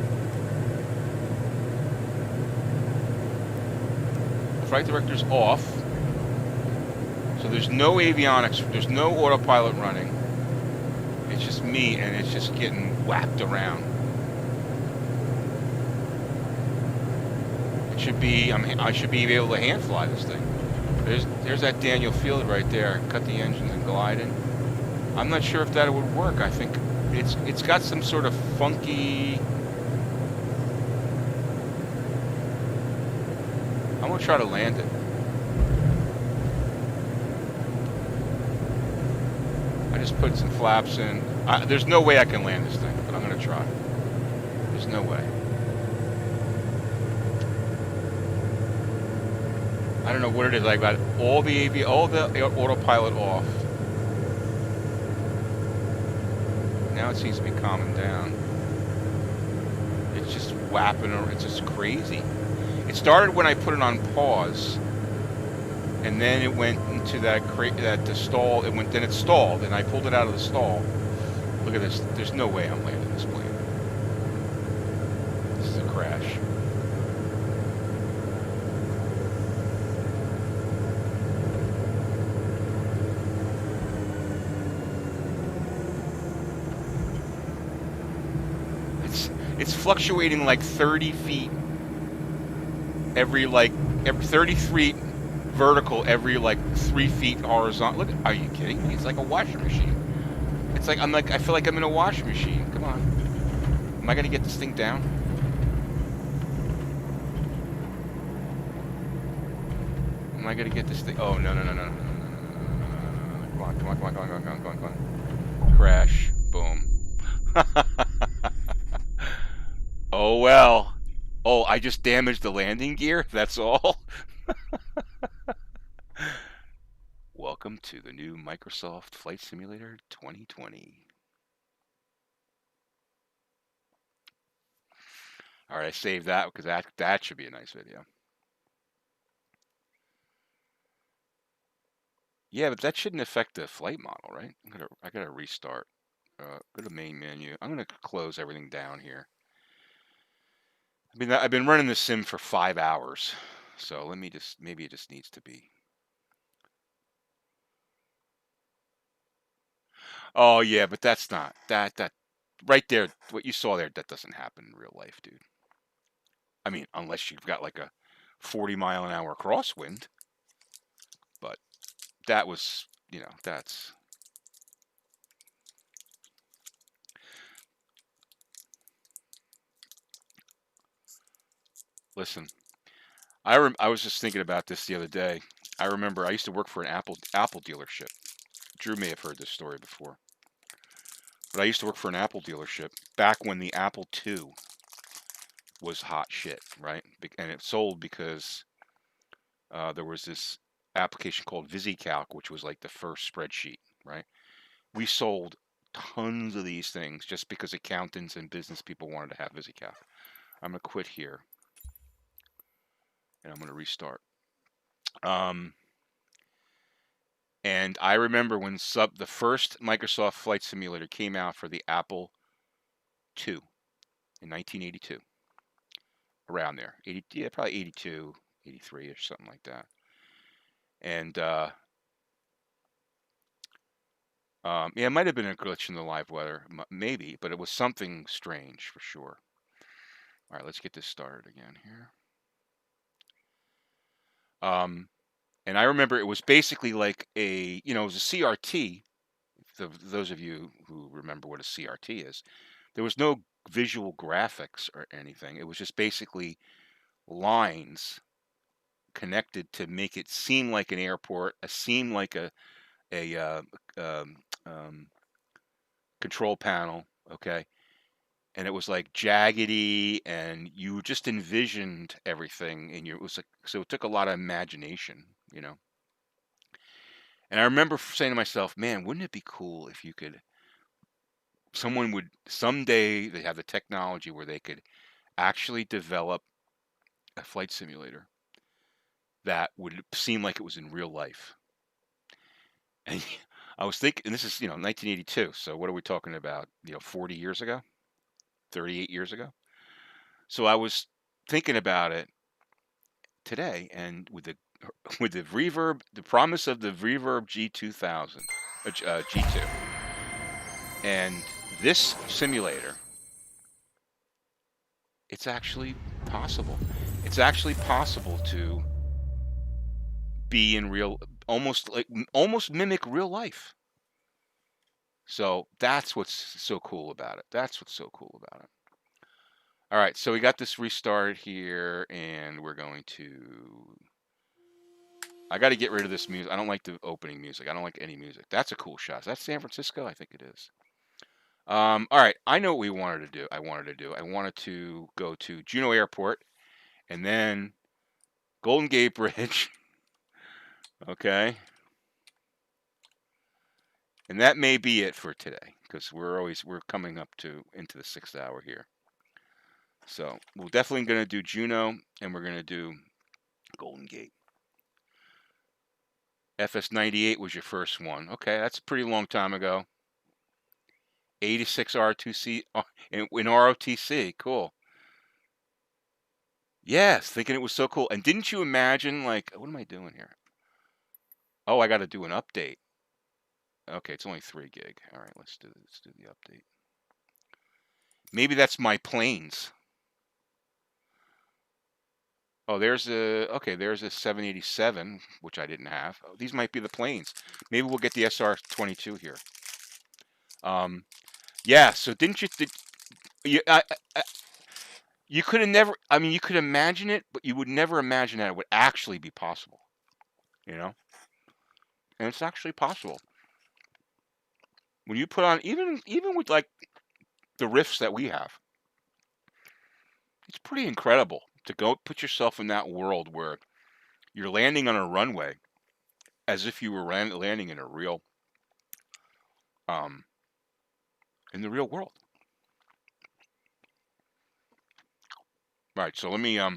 The flight director's off. So there's no avionics. There's no autopilot running. It's just me, and it's just getting whacked around. It should be. I should be able to hand fly this thing. There's that Daniel Field right there. Cut the engines and glide in. I'm not sure if that would work. I think it's got some sort of funky. I'm gonna try to land it. I just put some flaps in. There's no way I can land this thing, but I'm gonna try. There's no way. I don't know what it is. I got all the autopilot off. Now it seems to be calming down. It's just whapping, or it's just crazy. It started when I put it on pause, and then it went into that stall. Then it stalled, and I pulled it out of the stall. Look at this. There's no way I'm landing this plane. This is a crash. It's fluctuating like 30 feet every 30 feet vertical, every 3 feet horizontal. Look, are you kidding me? It's like a washing machine. It's like I feel like I'm in a washing machine. Come on. Am I gonna get this thing down? Am I gonna get this thing? Oh no. Come on. Crash. Boom. Oh well. Oh, I just damaged the landing gear? That's all? Welcome to the new Microsoft Flight Simulator 2020. All right, I saved that because that should be a nice video. Yeah, but that shouldn't affect the flight model, right? I gotta restart. Go to main menu. I'm gonna close everything down here. I mean, I've been running this sim for 5 hours, so let me just, maybe it just needs to be. Oh yeah, but that's not that right there. What you saw there, that doesn't happen in real life, dude. I mean, unless you've got like a 40-mile-an-hour crosswind, but that was, that's. Listen, I was just thinking about this the other day. I remember I used to work for an Apple dealership. Drew may have heard this story before. But I used to work for an Apple dealership back when the Apple II was hot shit, right? And it sold because there was this application called VisiCalc, which was like the first spreadsheet, right? We sold tons of these things just because accountants and business people wanted to have VisiCalc. I'm going to quit here. And I'm going to restart. And I remember when the first Microsoft Flight Simulator came out for the Apple II in 1982. Around there. Yeah, probably 82, 83 or something like that. And yeah, it might have been a glitch in the live weather, maybe, but it was something strange for sure. All right, let's get this started again here. And I remember it was basically like it was a CRT. Those of you who remember what a CRT is, there was no visual graphics or anything. It was just basically lines connected to make it seem like an airport, seem like a control panel, okay? And it was like jaggedy, and you just envisioned everything, and it was like, so it took a lot of imagination, And I remember saying to myself, man, wouldn't it be cool if someone would someday they have the technology where they could actually develop a flight simulator that would seem like it was in real life. And I was thinking, and this is 1982. So what are we talking about? 40 years ago, 38 years ago. So I was thinking about it today, and with the reverb, the promise of the Reverb G2000, G2, and this simulator, it's actually possible. It's actually possible to be in almost mimic real life. So that's what's so cool about it. All right, so we got this restart here, and we're going to. I got to get rid of this music. I don't like the opening music. I don't like any music. That's a cool shot. Is that San Francisco? I think it is. All right, I know what we wanted to do. I wanted to go to Juneau Airport, and then Golden Gate Bridge, Okay. And that may be it for today, because we're coming up into the 6th hour here. So we're definitely going to do Juneau, and we're going to do Golden Gate. FS98 was your first one. Okay, that's a pretty long time ago. 86 R2C in ROTC. Cool. Yes, thinking it was so cool. And didn't you imagine, like, what am I doing here? Oh, I got to do an update. Okay, it's only 3 gig. All right, let's do the update. Maybe that's my planes. Oh, there's a 787, which I didn't have. Oh, these might be the planes. Maybe we'll get the SR22 here. Yeah. So didn't you? You could have never. I mean, you could imagine it, but you would never imagine that it would actually be possible. You know, and it's actually possible. When you put on even with like the riffs that we have, it's pretty incredible to go put yourself in that world where you're landing on a runway as if you were landing in a real, in the real world. Right. So let me. Are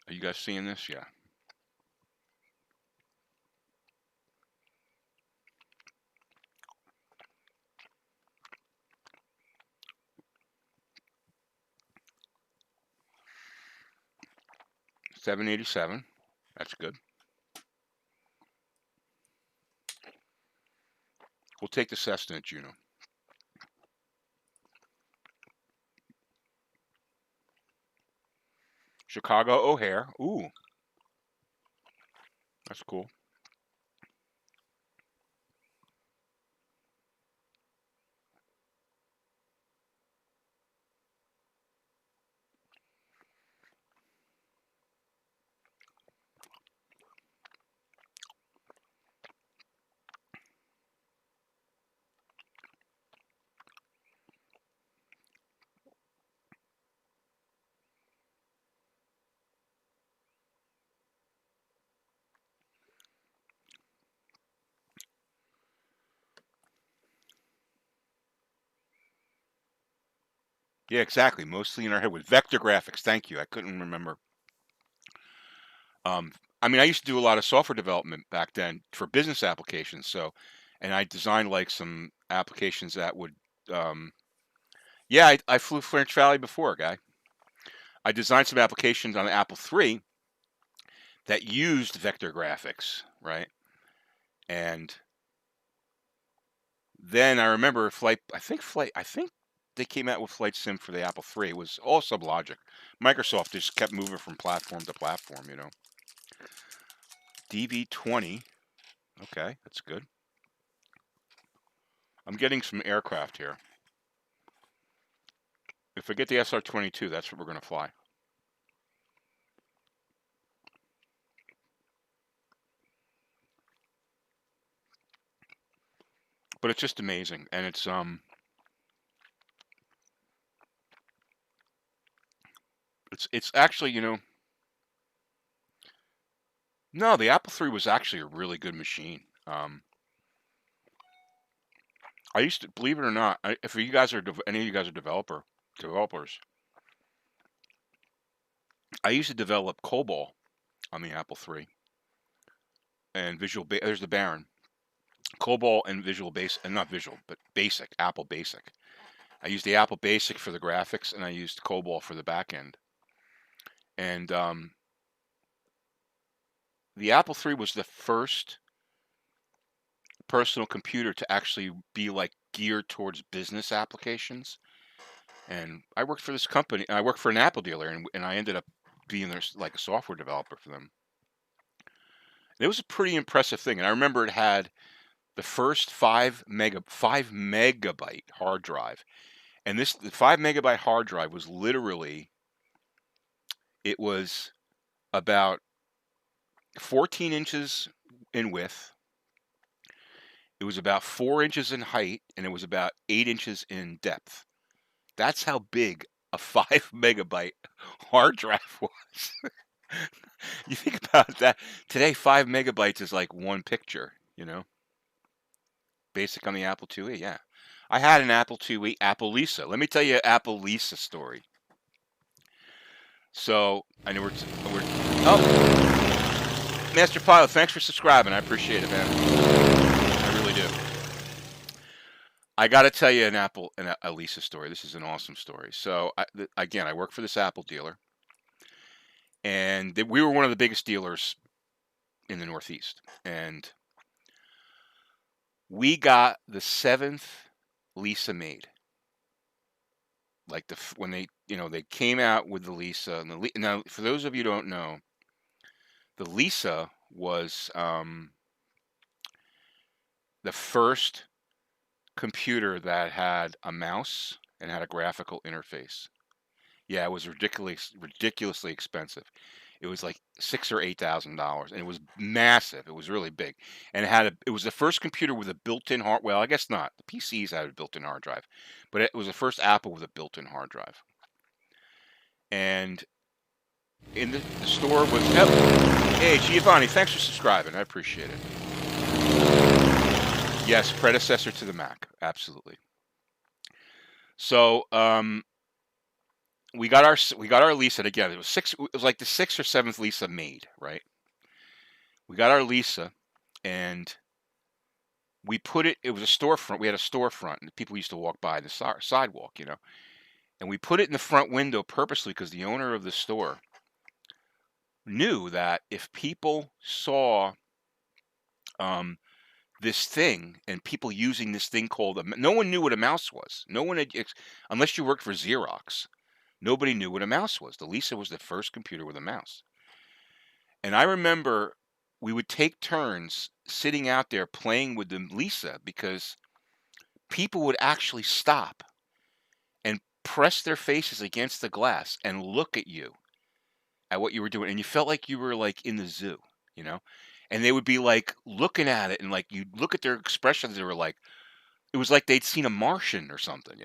you guys seeing this? Yeah. $787. That's good. We'll take the Cessna at Juneau. Chicago O'Hare. Ooh. That's cool. Yeah, exactly. Mostly in our head with vector graphics. Thank you. I couldn't remember. I mean, I used to do a lot of software development back then for business applications. So, and I designed like some applications that would, yeah, I flew French Valley before, guy. I designed some applications on the Apple III that used vector graphics, right? And then I remember I think they came out with Flight Sim for the Apple III. It was all Sublogic. Microsoft just kept moving from platform to platform, you know. DV20. Okay, that's good. I'm getting some aircraft here. If we get the SR22, that's what we're going to fly. But it's just amazing, and it's actually, you know, no, the Apple III was actually a really good machine. I used to, believe it or not, if you guys are any of you guys are developers, I used to develop COBOL on the Apple III and there's the Baron. COBOL and Visual Basic, and not Visual, but Basic, Apple Basic. I used the Apple Basic for the graphics, and I used COBOL for the back end. And the Apple III was the first personal computer to actually be like geared towards business applications. And I worked for this company. I worked for an Apple dealer, and I ended up being like a software developer for them. And it was a pretty impressive thing. And I remember it had the first 5 megabyte hard drive. And the 5 megabyte hard drive was literally, it was about 14 inches in width. It was about 4 inches in height, and it was about 8 inches in depth. That's how big a 5 megabyte hard drive was. You think about that. Today, 5 megabytes is like one picture, basic on the Apple IIe, yeah. I had an Apple IIe, Apple Lisa. Let me tell you an Apple Lisa story. So, I know oh, Master Pilot, thanks for subscribing. I appreciate it, man. I really do. I got to tell you a Lisa story. This is an awesome story. So, again, I work for this Apple dealer, and we were one of the biggest dealers in the Northeast, and we got the 7th Lisa made. Like when they came out with the Lisa, and now for those of you who don't know, the Lisa was the first computer that had a mouse and had a graphical interface. Yeah, it was ridiculously expensive. It was like $6,000 or $8,000, and it was massive. It was really big, and it was the first computer with a built-in hard. Well, I guess not. The PCs had a built-in hard drive, but it was the first Apple with a built-in hard drive. And in the store was. Oh, hey, Giovanni, thanks for subscribing. I appreciate it. Yes, predecessor to the Mac, absolutely. So, we got our Lisa again. It was like the 6th or 7th Lisa made, right? We got our Lisa, and we put it. It was a storefront. We had a storefront, and people used to walk by the sidewalk, And we put it in the front window purposely because the owner of the store knew that if people saw this thing and people using this thing called no one knew what a mouse was. No one had, unless you worked for Xerox. Nobody knew what a mouse was. The Lisa was the first computer with a mouse. And I remember we would take turns sitting out there playing with the Lisa because people would actually stop and press their faces against the glass and look at you, at what you were doing. And you felt like you were like in the zoo, And they would be like looking at it, and like you'd look at their expressions. They were like, it was like they'd seen a Martian or something,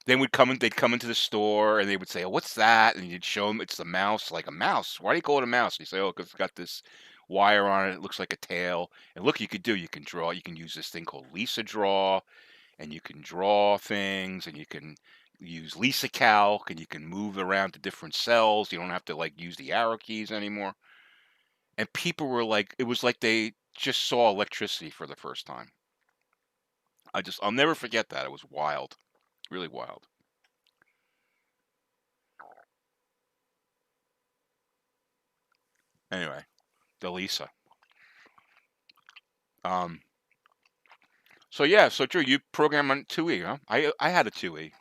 They'd come into the store and they would say, "Oh, what's that?" And you'd show them it's the mouse, like a mouse. Why do you call it a mouse? And you say, "Oh, because it's got this wire on it. It looks like a tail." And look, you can draw. You can use this thing called Lisa Draw, and you can draw things, and you can use Lisa Calc, and you can move around to different cells. You don't have to like use the arrow keys anymore. And people were like, it was like they just saw electricity for the first time. I'll never forget that. It was wild. Really wild. Anyway, the Lisa. So yeah, so Drew, you program on IIe, huh? I had a IIe.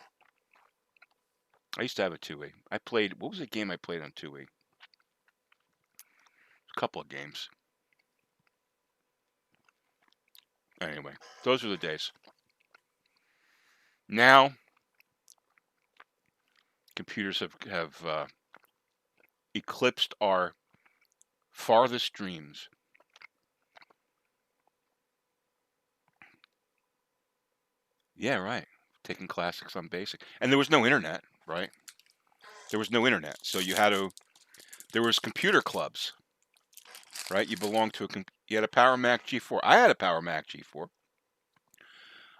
I used to have a IIe. What was the game I played on IIe? A couple of games. Anyway, those were the days. Now, computers have eclipsed our farthest dreams. Yeah, right. Taking classics on basic. And there was no internet, right? There was no internet. So there was computer clubs, right? You belonged to you had a Power Mac G4. I had a Power Mac G4.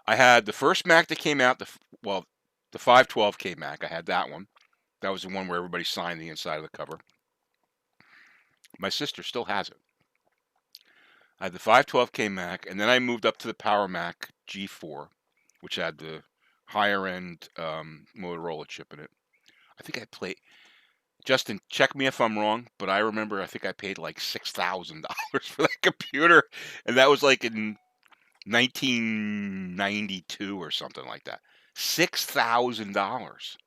I had the first Mac that came out, the 512K Mac. I had that one. That was the one where everybody signed the inside of the cover. My sister still has it. I had the 512K Mac, and then I moved up to the Power Mac G4, which had the higher end Motorola chip in it. I think I played. Justin, check me if I'm wrong, but I remember I think I paid like $6,000 for that computer, and that was like in 1992 or something like that. $6,000.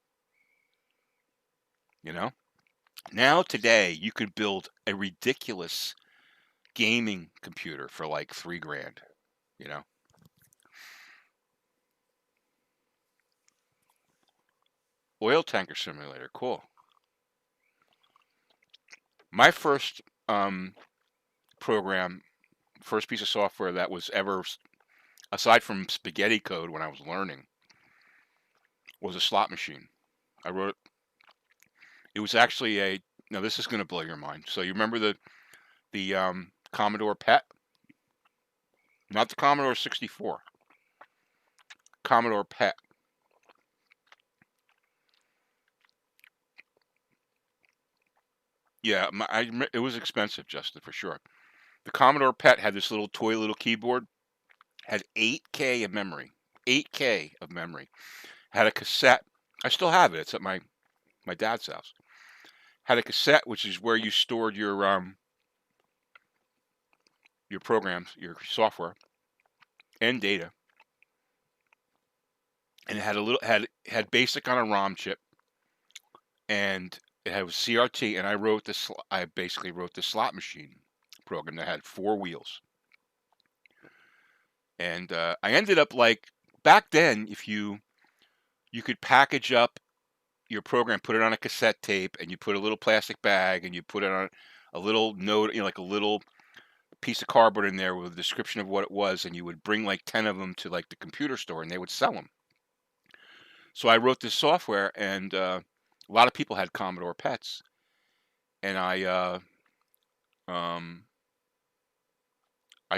Now today you could build a ridiculous gaming computer for like $3,000. Oil tanker simulator, cool. My first program, first piece of software that was ever, aside from spaghetti code when I was learning, was a slot machine. It was actually Now this is going to blow your mind. So you remember the Commodore PET, not the Commodore 64, Commodore PET. Yeah, it was expensive, Justin, for sure. The Commodore PET had this little keyboard, had 8K of memory, 8K of memory. Had a cassette. I still have it. It's at my dad's house. Had a cassette, which is where you stored your programs, your software, and data. And it had a little had BASIC on a ROM chip, and it had CRT. And I basically wrote the slot machine program that had 4 wheels. And I ended up like back then, if you could package up your program, put it on a cassette tape, and you put a little plastic bag, and you put it on a little note, like a little piece of cardboard in there with a description of what it was, and you would bring like 10 of them to like the computer store, and they would sell them. So I wrote this software, and a lot of people had Commodore PETs, and I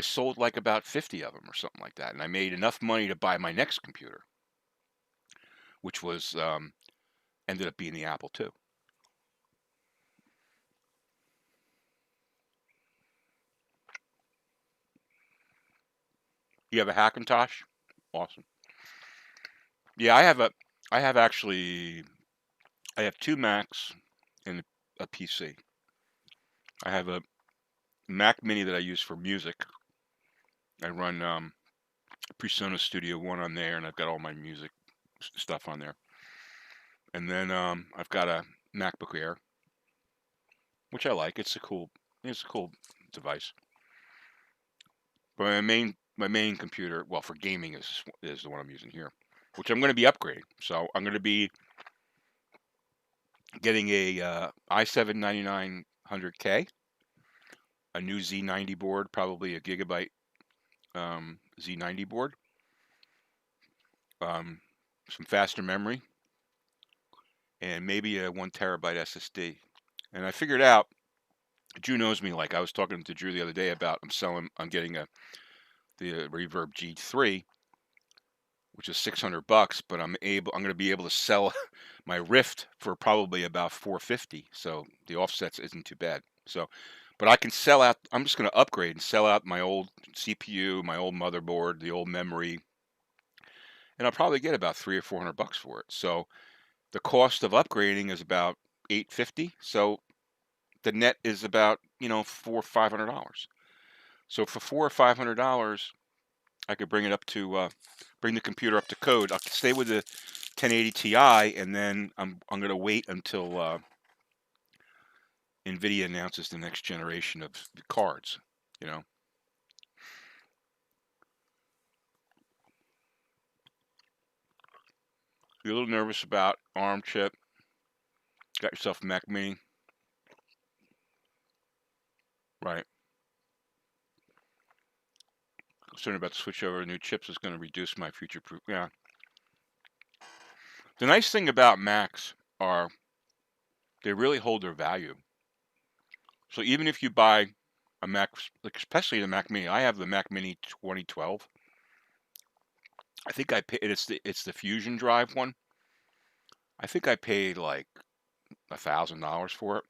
sold like about 50 of them or something like that, and I made enough money to buy my next computer, which was ended up being the Apple II. You have a Hackintosh? Awesome. Yeah, I have 2 Macs and a PC. I have a Mac Mini that I use for music. I run Presonus Studio One on there, and I've got all my music stuff on there. And then I've got a MacBook Air, which I like. It's a cool device. But my main computer, well, for gaming is the one I'm using here, which I'm going to be upgrading. So I'm going to be getting a i7 9900K, a new Z90 board, probably a gigabyte Z90 board, some faster memory, and maybe a 1 terabyte SSD. And I figured out, Drew knows me. Like I was talking to Drew the other day about I'm getting the Reverb G3, which is $600, but I'm going to be able to sell my Rift for probably about $450. So the offsets isn't too bad. So, but I can sell out. I'm just going to upgrade and sell out my old CPU, my old motherboard, the old memory, and I'll probably get about $300 or $400 for it. So the cost of upgrading is about $850. So the net is about $400 or $500. So for $400 or $500, I could bring it up to bring the computer up to code. I'll stay with the 1080 Ti, and then I'm going to wait until NVIDIA announces the next generation of cards. You're a little nervous about ARM chip. Got yourself a Mac Mini, right? Concerned about the switch over to new chips is going to reduce my future proof. Yeah. The nice thing about Macs are they really hold their value. So even if you buy a Mac, like especially the Mac Mini, I have the Mac Mini 2012. I think I paid it's the Fusion Drive one. I think I paid like $1,000 for it.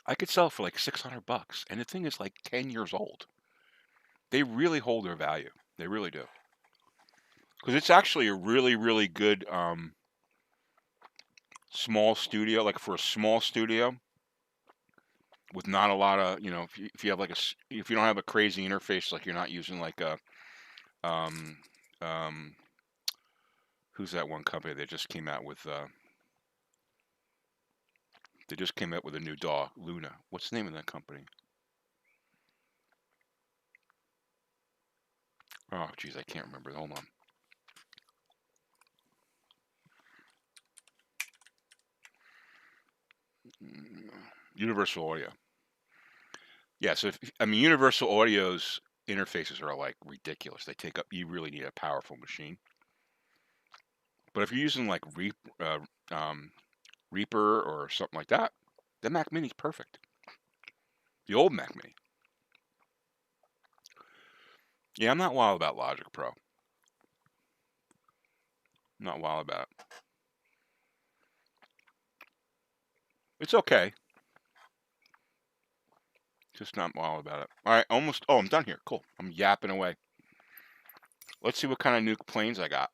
I could sell it for like $600, and the thing is like 10 years old. They really hold their value. They really do. Because it's actually a really, really good small studio. Like for a small studio with not a lot of, if you have like if you don't have a crazy interface, like you're not using like a who's that one company that just came out with they just came out with a new DAW, Luna. What's the name of that company? Oh, geez, I can't remember. Hold on. Universal Audio. Yeah, so Universal Audio's interfaces are like ridiculous. They take up. You really need a powerful machine. But if you're using like Reaper or something like that, the Mac Mini's perfect. The old Mac Mini. Yeah, I'm not wild about Logic Pro. I'm not wild about it. It's okay. Just not wild about it. All right, almost. Oh, I'm done here. Cool. I'm yapping away. Let's see what kind of new planes I got.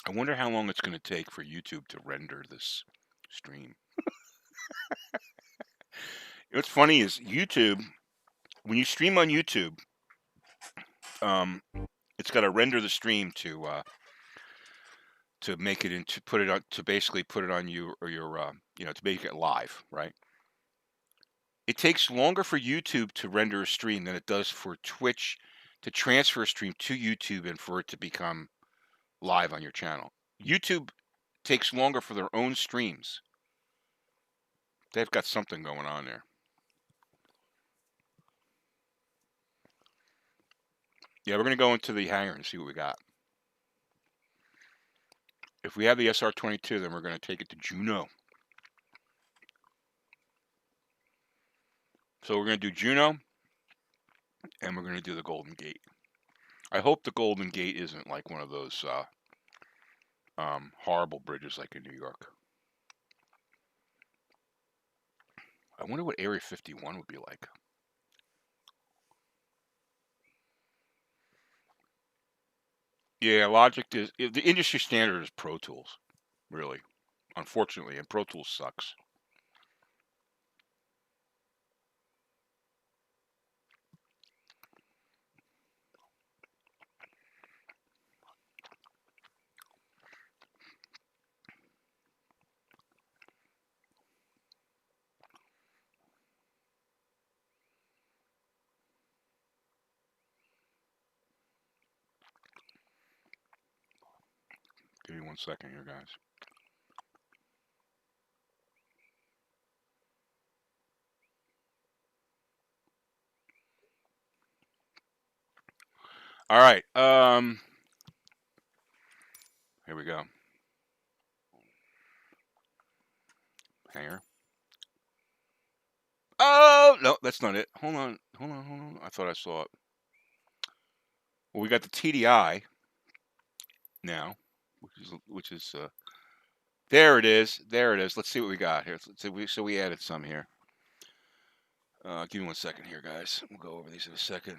I wonder how long it's going to take for YouTube to render this stream. What's funny is YouTube, when you stream on YouTube, it's got to render the stream to make it into put it on to basically put it on you or your to make it live, right? It takes longer for YouTube to render a stream than it does for Twitch to transfer a stream to YouTube and for it to become live on your channel. YouTube takes longer for their own streams. They've got something going on there. Yeah, we're going to go into the hangar and see what we got. If we have the SR-22, then we're going to take it to Juneau. So we're going to do Juneau, and we're going to do the Golden Gate. I hope the Golden Gate isn't like one of those horrible bridges like in New York. I wonder what Area 51 would be like. Yeah, Logic is the industry standard is Pro Tools, really, unfortunately, and Pro Tools sucks. Give me 1 second here, guys. All right. Here we go. Hangar. Oh, no, that's not it. Hold on. I thought I saw it. Well, we got the TDI now, which is there it is. There it is. Let's see what we got here. So we added some here. Give me 1 second here, guys. We'll go over these in a second.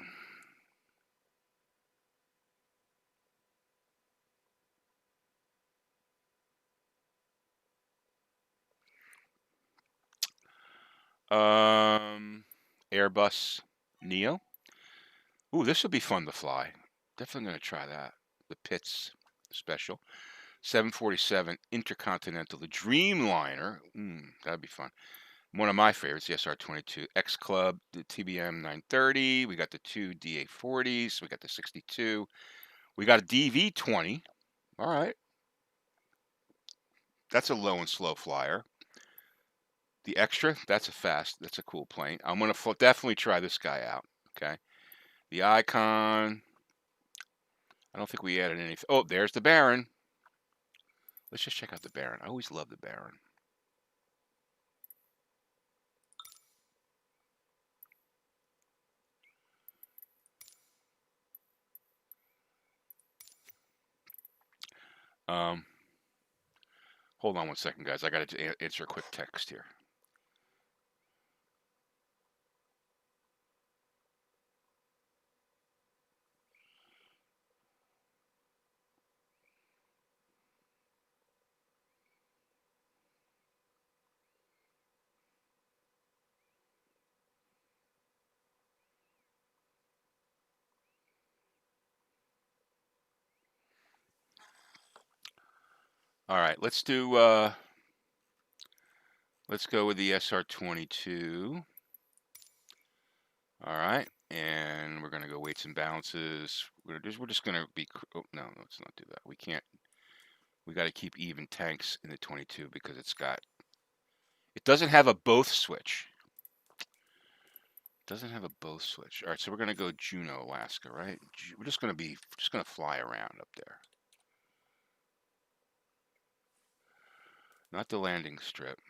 Airbus Neo. Ooh, this would be fun to fly. Definitely going to try that. The Pitts special. 747 Intercontinental, the Dreamliner. That'd be fun. One of my favorites, the SR-22 X Club, the TBM 930. We got the two DA40s. We got the 62. We got a DV20. All right. That's a low and slow flyer. The Extra, that's a cool plane. I'm going to definitely try this guy out. Okay. The Icon. I don't think we added anything. Oh, there's the Baron. Let's just check out the Baron. I always love the Baron. Hold on 1 second, guys. I got to answer a quick text here. All right, let's go with the SR-22. All right, and we're gonna go weights and balances. We're just gonna be. Oh, no, let's not do that. We can't. We got to keep even tanks in the 22 because it doesn't have a both switch. doesn't have a bow switch. All right, so we're gonna go Juneau, Alaska, right? We're just gonna fly around up there. Not the landing strip.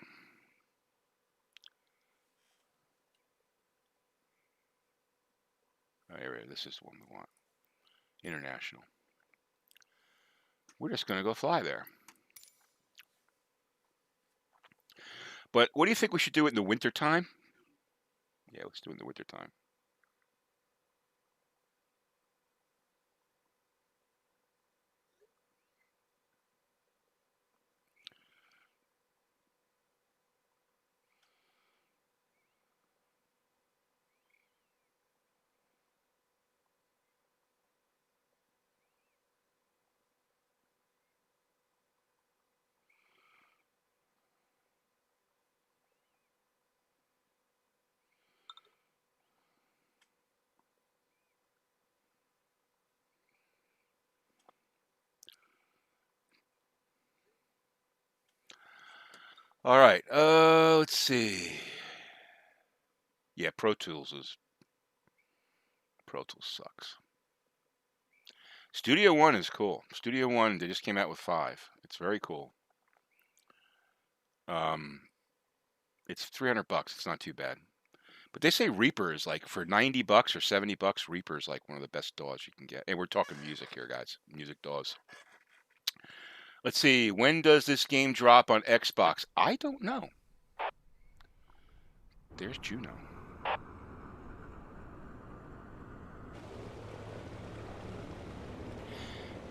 Oh, area. This is the one we want. International. We're just gonna go fly there. But what do you think we should do it in the wintertime? Yeah, let's do it in the wintertime. All right, let's see. Yeah, Pro Tools sucks. Studio One is cool. Studio One, they just came out with 5. It's very cool. It's $300. It's not too bad. But they say Reaper is like for $90 or $70. Reaper is like one of the best DAWs you can get. And we're talking music here, guys. Music DAWs. Let's see. When does this game drop on Xbox? I don't know. There's Juneau.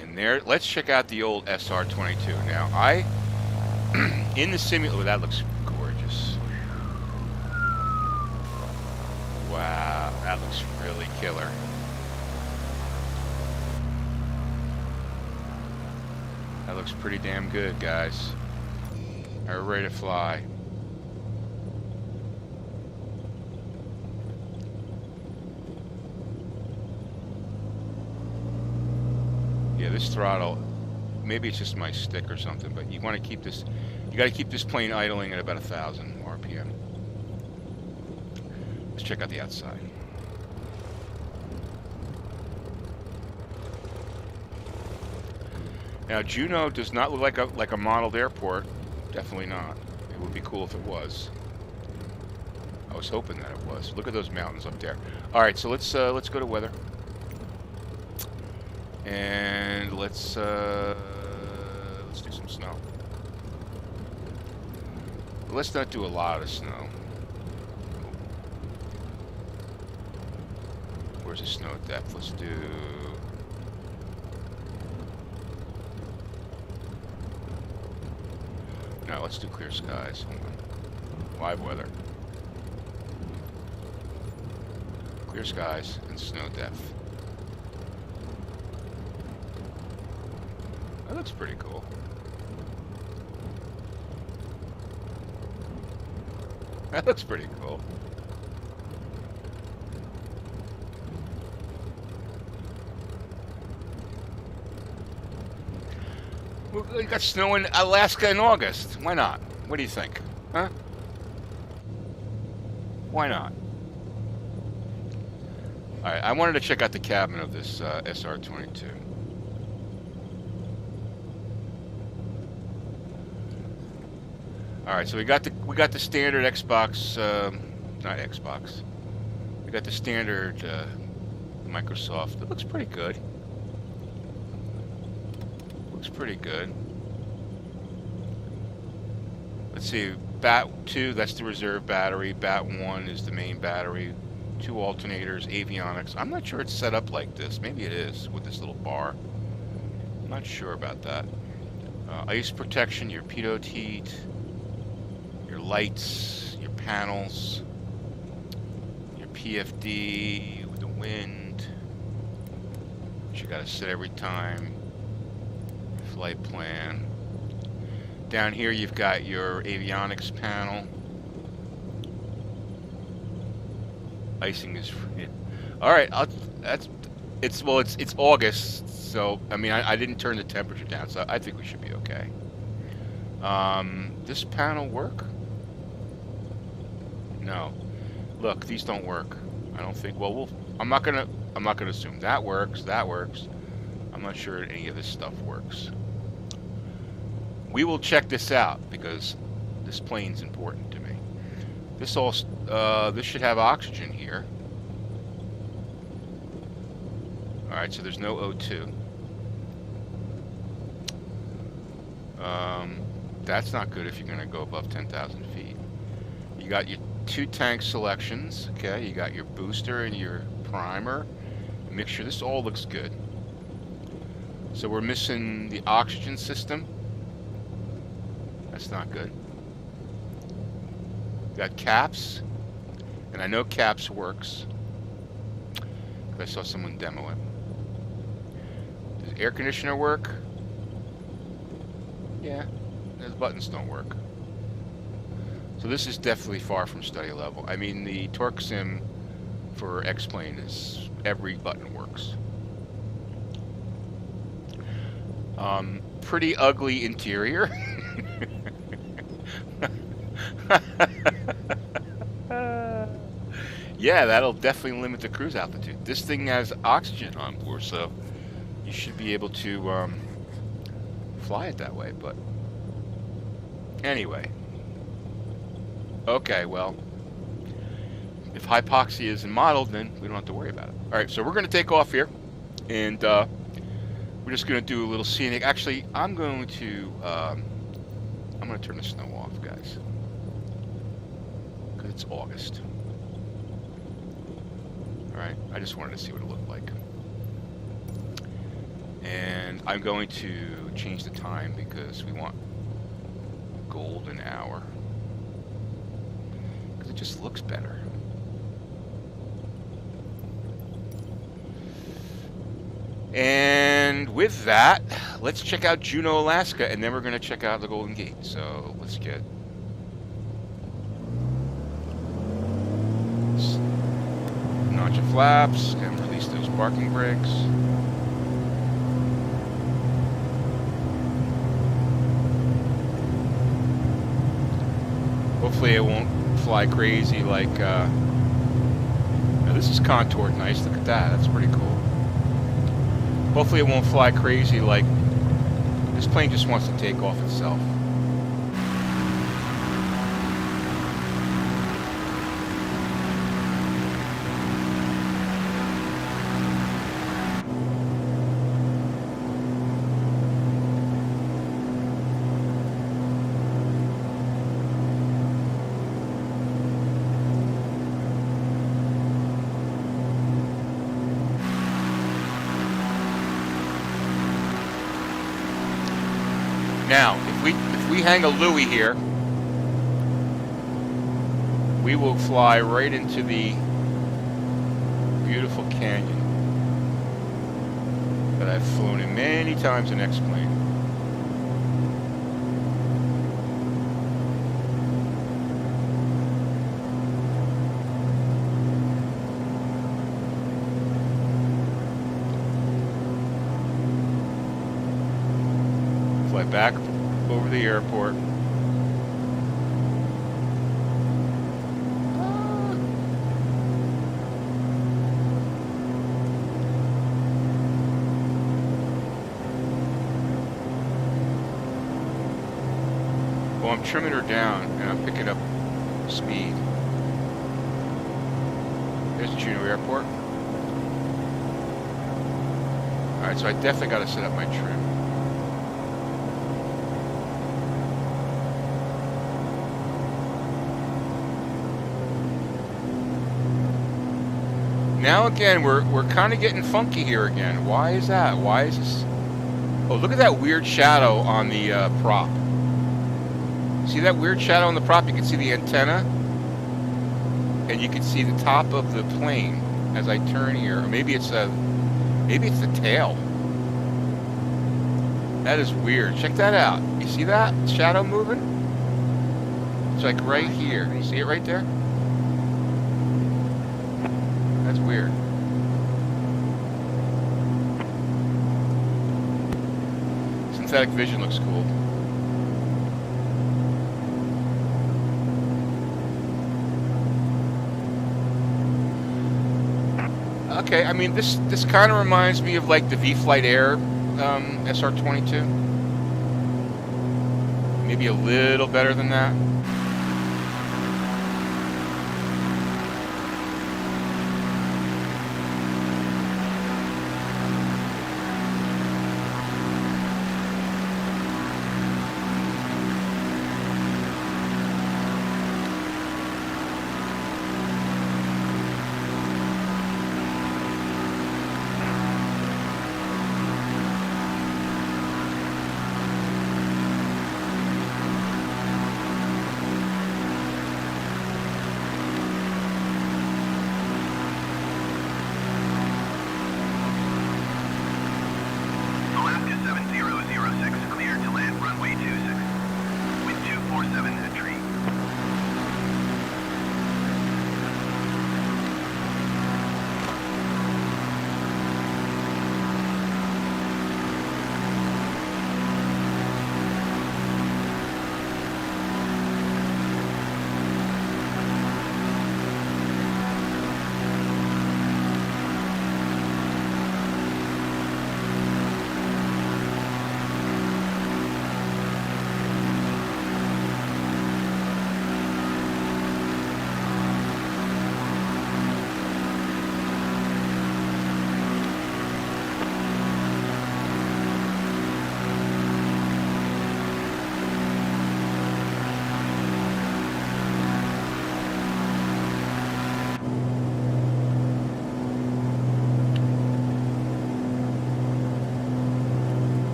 And there, let's check out the old SR22. Now, in the simulator, that looks gorgeous. Wow, that looks really killer. That looks pretty damn good, guys. Are we ready to fly? Yeah, this throttle, maybe it's just my stick or something, but you want to keep this, you got to keep this plane idling at about 1,000 RPM. Let's check out the outside. Now, Juneau does not look like a modeled airport. Definitely not. It would be cool if it was. I was hoping that it was. Look at those mountains up there. All right, so let's go to weather. And let's do some snow. Let's not do a lot of snow. Where's the snow depth? Let's do... No, let's do clear skies. Hold on. Live weather. Clear skies and snow depth. That looks pretty cool. That looks pretty cool. We got snow in Alaska in August. Why not? What do you think? Huh? Why not? Alright, I wanted to check out the cabin of this SR22. Alright, so we got the standard Xbox, not Xbox. We got the standard Microsoft. It looks pretty good. Looks pretty good. Let's see, BAT 2, that's the reserve battery. BAT 1 is the main battery. 2 alternators, avionics. I'm not sure it's set up like this. Maybe it is with this little bar. I'm not sure about that. Ice protection, your pitot heat, your lights, your panels, your PFD with the wind, which you gotta set every time. Flight plan. Down here you've got your avionics panel. Icing is all right. It's August, so I mean I didn't turn the temperature down, so I think we should be okay. This panel work? No. Look, these don't work. I don't think. Well, I'm not gonna assume that works. That works. I'm not sure any of this stuff works. We will check this out because this plane's important to me. This should have oxygen here. All right, so there's no O2. That's not good if you're going to go above 10,000 feet. You got your 2 tank selections. Okay, you got your booster and your primer. Make sure this all looks good. So we're missing the oxygen system. That's not good. Got caps, and I know caps works. I saw someone demo it. Does air conditioner work? Yeah, those buttons don't work. So this is definitely far from study level. I mean, the torque sim for X-Plane is every button works. Pretty ugly interior. Yeah, that'll definitely limit the cruise altitude. This thing has oxygen on board, so you should be able to fly it that way. But anyway, okay, well, if hypoxia isn't modeled, then we don't have to worry about it. All right, so we're going to take off here, and we're just going to do a little scenic. Actually, I'm going to turn the snow off, guys, because it's August. All right, I just wanted to see what it looked like. And I'm going to change the time because we want golden hour. Because it just looks better. And with that, let's check out Juneau, Alaska, and then we're going to check out the Golden Gate. So let's get... notch your flaps and release those parking brakes. Hopefully it won't fly crazy like, now this is contoured nice, look at that, that's pretty cool. Hopefully it won't fly crazy like, this plane just wants to take off itself. Now, if we hang a Louis here, we will fly right into the beautiful canyon that I've flown in many times in X-Plane. Fly back over the airport. Well, I'm trimming her down and I'm picking up speed. There's Juneau Airport. Alright, so I definitely got to set up my trim. Now again, we're kind of getting funky here again. Why is that? Why is this? Oh, look at that weird shadow on the prop. See that weird shadow on the prop? You can see the antenna, and you can see the top of the plane as I turn here. Or maybe it's the tail. That is weird. Check that out. You see that shadow moving? It's like right here. You see it right there? That's weird. Synthetic vision looks cool. Okay, I mean this kind of reminds me of like the V-Flight Air SR22. Maybe a little better than that. Alaska 7006, cleared to land runway 26. Wind 247 at tree.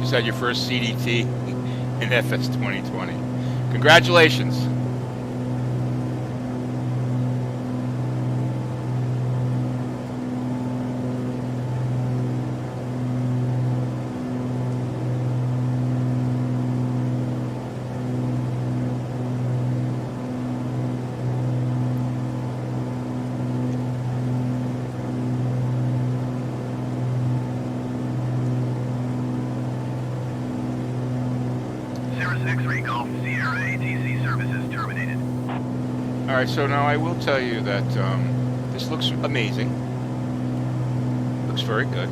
Just had your first CDT in FS 2020. Congratulations. Cirrus X-ray Golf Sierra ATC services terminated. All right, so now I will tell you that this looks amazing. Looks very good.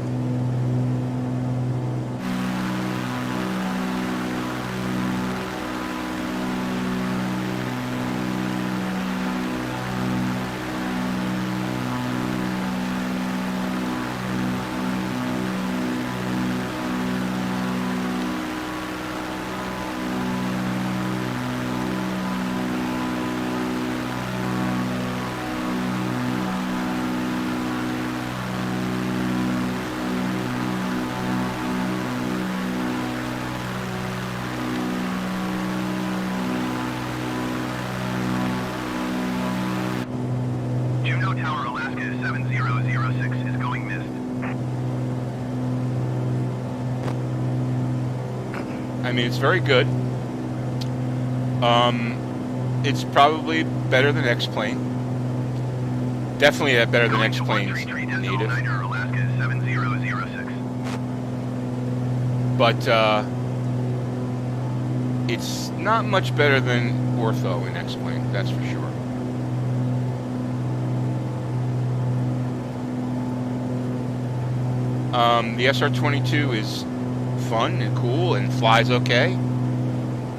Juneau Tower, Alaska 7006 is going missed. I mean, it's very good. It's probably better than X-Plane. Definitely better than Going to X-Plane's 133 native. Niner, Alaska 7006. But it's not much better than Ortho in X-Plane, that's for sure. The SR22 is fun and cool and flies okay.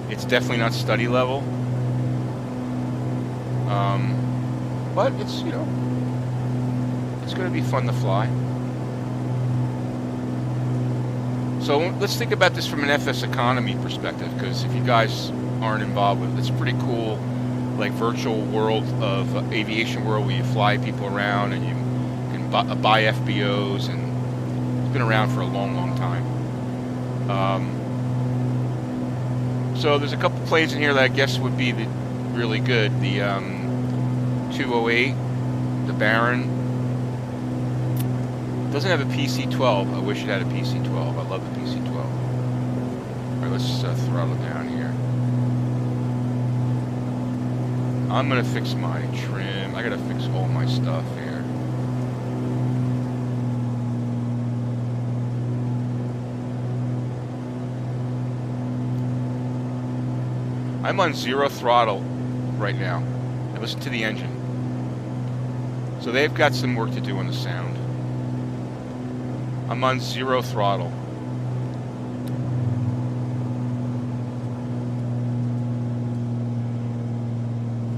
It's definitely not study level. But it's, you know, it's going to be fun to fly. So let's think about this from an FS economy perspective, because if you guys aren't involved with it, it's pretty cool, like virtual world of aviation world where you fly people around and you can buy FBOs, and it's been around for a long, long time. So there's a couple planes in here that I guess would be really good. The 208, the Baron. Doesn't have a PC-12. I wish it had a PC-12. I love the PC-12. All right, let's throttle down here. I'm gonna fix my trim. I gotta fix all my stuff here. I'm on 0 throttle right now. And listen to the engine. So they've got some work to do on the sound. I'm on 0 throttle.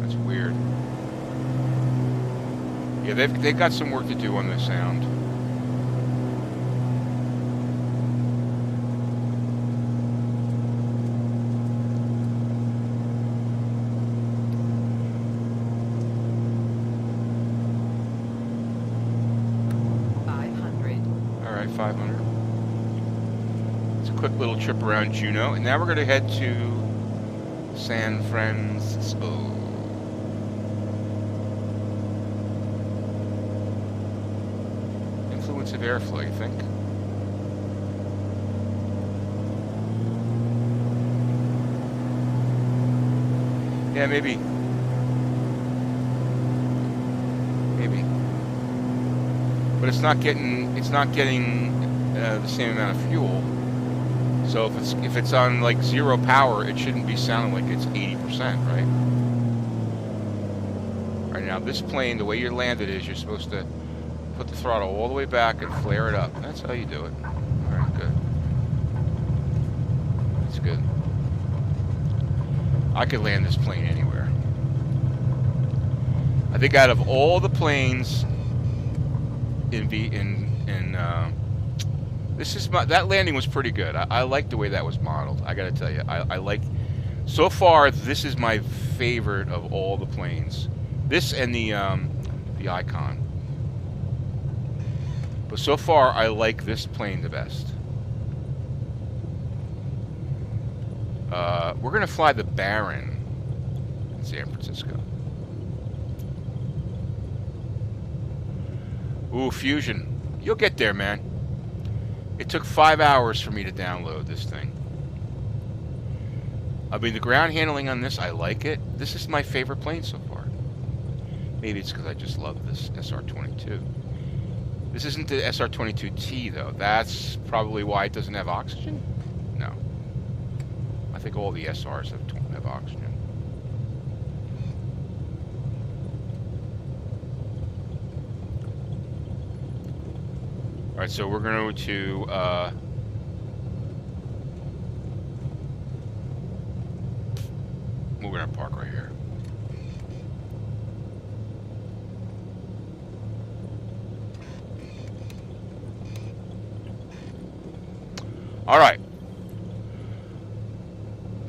That's weird. Yeah, they've got some work to do on the sound. All right, 500. It's a quick little trip around Juneau, and now we're going to head to San Francisco. Influence of airflow, you think? Yeah, maybe. Maybe. But it's not getting the same amount of fuel. So if it's on like 0 power, it shouldn't be sounding like it's 80%, right? Right now, this plane, the way you're landed is you're supposed to put the throttle all the way back and flare it up. That's how you do it. All right, good. That's good. I could land this plane anywhere. I think out of all the planes that landing was pretty good. I like the way that was modeled. I gotta tell you, I like. So far, this is my favorite of all the planes. This and the Icon. But so far, I like this plane the best. We're gonna fly the Baron in San Francisco. Ooh, Fusion. You'll get there, man. It took 5 hours for me to download this thing. I mean, the ground handling on this, I like it. This is my favorite plane so far. Maybe it's because I just love this SR-22. This isn't the SR-22T, though. That's probably why it doesn't have oxygen? No. I think all the SRs have oxygen. All right, so we're going to we're going to park right here. All right.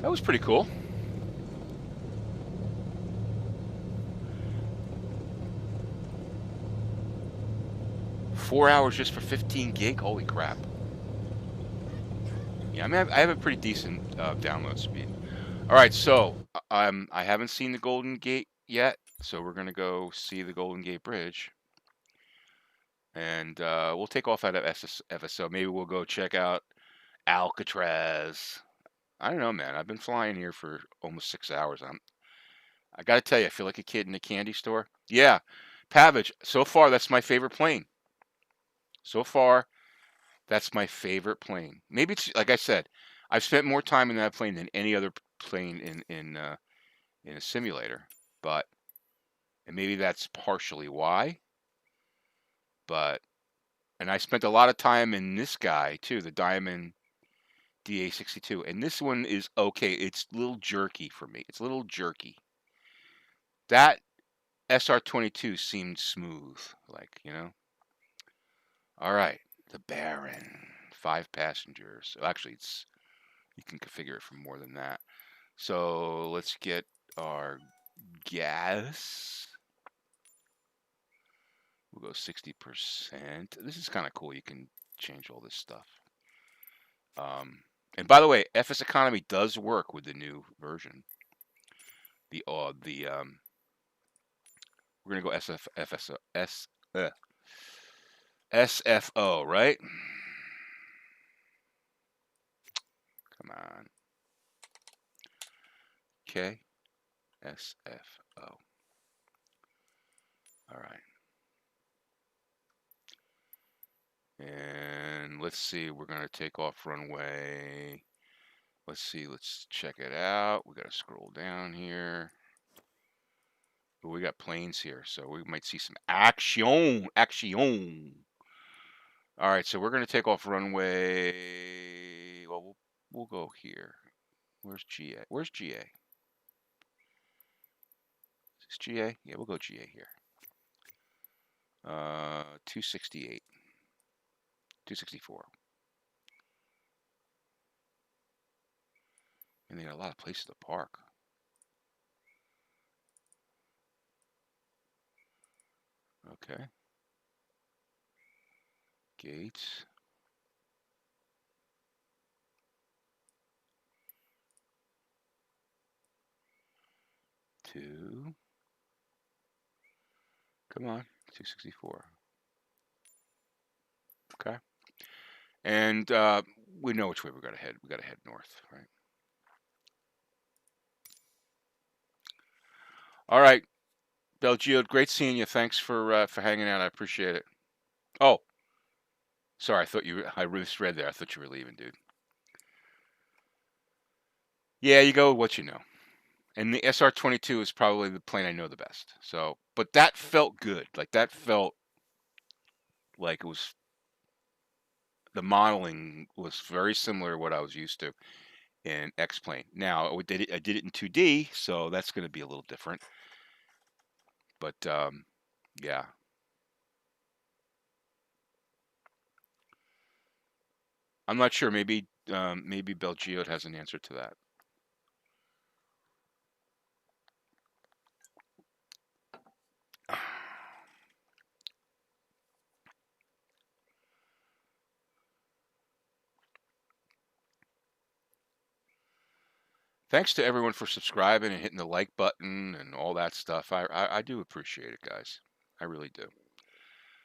That was pretty cool. $4 hours just for 15 gig? Holy crap. Yeah, I mean, I have a pretty decent download speed. All right, so I haven't seen the Golden Gate yet, so we're going to go see the Golden Gate Bridge. And we'll take off out of FSO. Maybe we'll go check out Alcatraz. I don't know, man. I've been flying here for almost 6 hours. I got to tell you, I feel like a kid in a candy store. Yeah, Pavage, so far, that's my favorite plane. So far, that's my favorite plane. Maybe it's, like I said, I've spent more time in that plane than any other plane in a simulator. And maybe that's partially why. And I spent a lot of time in this guy, too, the Diamond Ti SC2. And this one is okay. It's a little jerky for me. It's a little jerky. That SR-22 seemed smooth, like, you know. All right, the Baron, 5 passengers. Actually, you can configure it for more than that. So let's get our gas. We'll go 60%. This is kind of cool. You can change all this stuff. And by the way, FS Economy does work with the new version. We're gonna go SFO, right? Come on. Okay. SFO. All right. And let's see, we're going to take off runway. let's see. Let's check it out. We got to scroll down here. But we got planes here, so we might see some action. Action. All right, so we're going to take off runway. Well, we'll go here. Where's GA? Where's GA? Is this GA? Yeah, we'll go GA here. 268. 264. And they got a lot of places to park. Okay. Gates. Two. Come on. 264. Okay. And we know which way we got to head. We got to head north, right? All right, Belgio, great seeing you. Thanks for hanging out. I appreciate it. Oh, sorry. I thought I misread there. I thought you were leaving, dude. Yeah, you go with what you know. And the SR22 is probably the plane I know the best. So, but that felt good. Like that felt like it was. The modeling was very similar to what I was used to in X-Plane. Now, I did it in 2D, so that's going to be a little different. But yeah. I'm not sure. Maybe Belgio has an answer to that. Thanks to everyone for subscribing and hitting the like button and all that stuff. I do appreciate it, guys. I really do.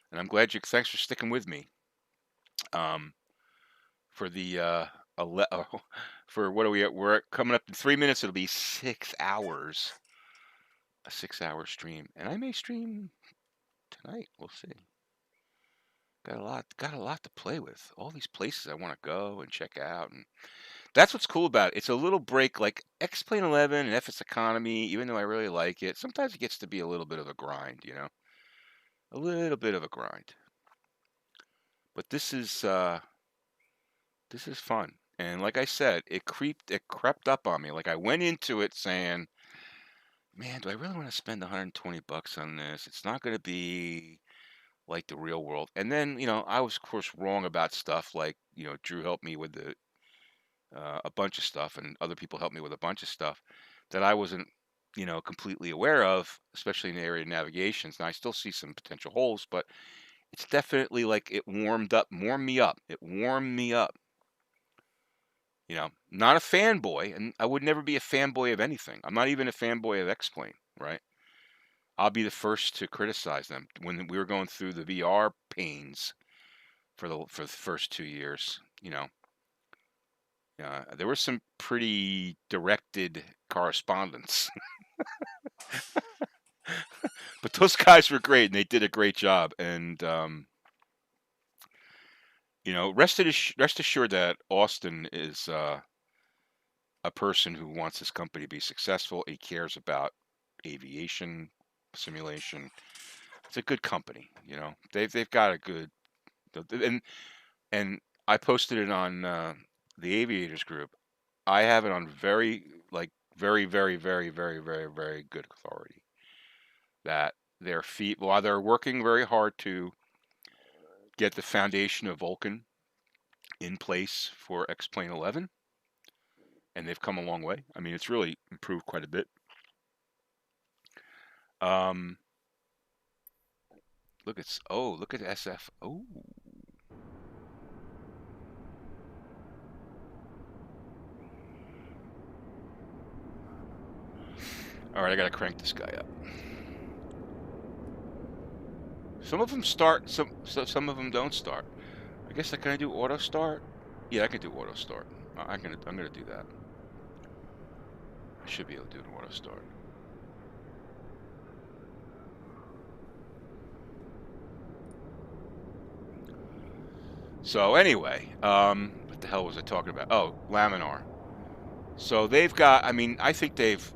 And I'm glad you. Thanks for sticking with me. For the for what are we at? We're coming up in 3 minutes. It'll be 6 hours. A 6-hour stream, and I may stream tonight. We'll see. Got a lot to play with. All these places I want to go and check out, and that's what's cool about it. It's a little break, like X-Plane 11 and FS Economy. Even though I really like it, sometimes it gets to be a little bit of a grind, you know, a little bit of a grind. But this is fun, and like I said, it crept up on me. Like I went into it saying, "Man, do I really want to spend $120 on this? It's not going to be like the real world." And then, you know, I was of course wrong about stuff like, you know, Drew helped me with a bunch of stuff, and other people helped me with a bunch of stuff that I wasn't, you know, completely aware of, especially in the area of navigations. And I still see some potential holes, but it's definitely like it warmed me up. It warmed me up. You know, not a fanboy, and I would never be a fanboy of anything. I'm not even a fanboy of X-Plane, right? I'll be the first to criticize them. When we were going through the VR pains for the first 2 years, you know, there was some pretty directed correspondence. But those guys were great, and they did a great job. And you know, rest assured that Austin is a person who wants his company to be successful. He cares about aviation simulation. It's a good company, you know. They've got a good, and I posted it on the Aviators group. I have it on very, very, very, very, very, very, very good authority that while they're working very hard to get the foundation of Vulcan in place for X-Plane 11, and they've come a long way. I mean, it's really improved quite a bit. Look at SF. Oh. All right, I gotta crank this guy up. Some of them start, some of them don't start. I guess can I do auto start? Yeah, I can do auto start. I'm gonna do that. I should be able to do an auto start. So anyway, what the hell was I talking about? Oh, laminar. So they've got. I mean, I think they've.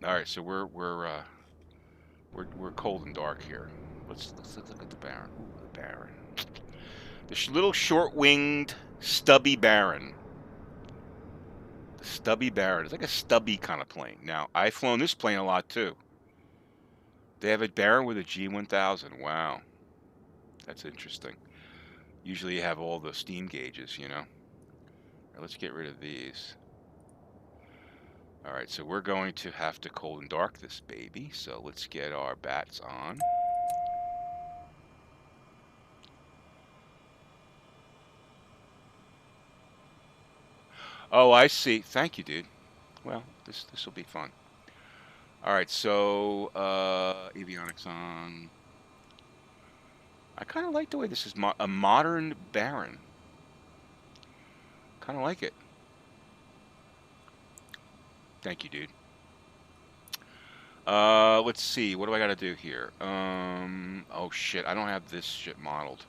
All right, so we're cold and dark here. Let's look at the Baron. Ooh, the Baron. The little short-winged stubby Baron. The stubby Baron. It's like a stubby kind of plane. Now, I've flown this plane a lot too. They have a Baron with a G1000. Wow, that's interesting. Usually you have all the steam gauges, you know. Right, let's get rid of these. All right, so we're going to have to cold and dark this baby. So let's get our bats on. Oh, I see. Thank you, dude. Well, this will be fun. All right, so avionics on. I kind of like the way this is a modern Baron. Kind of like it. Thank you, dude. Let's see. What do I got to do here? Oh shit, I don't have this shit modeled.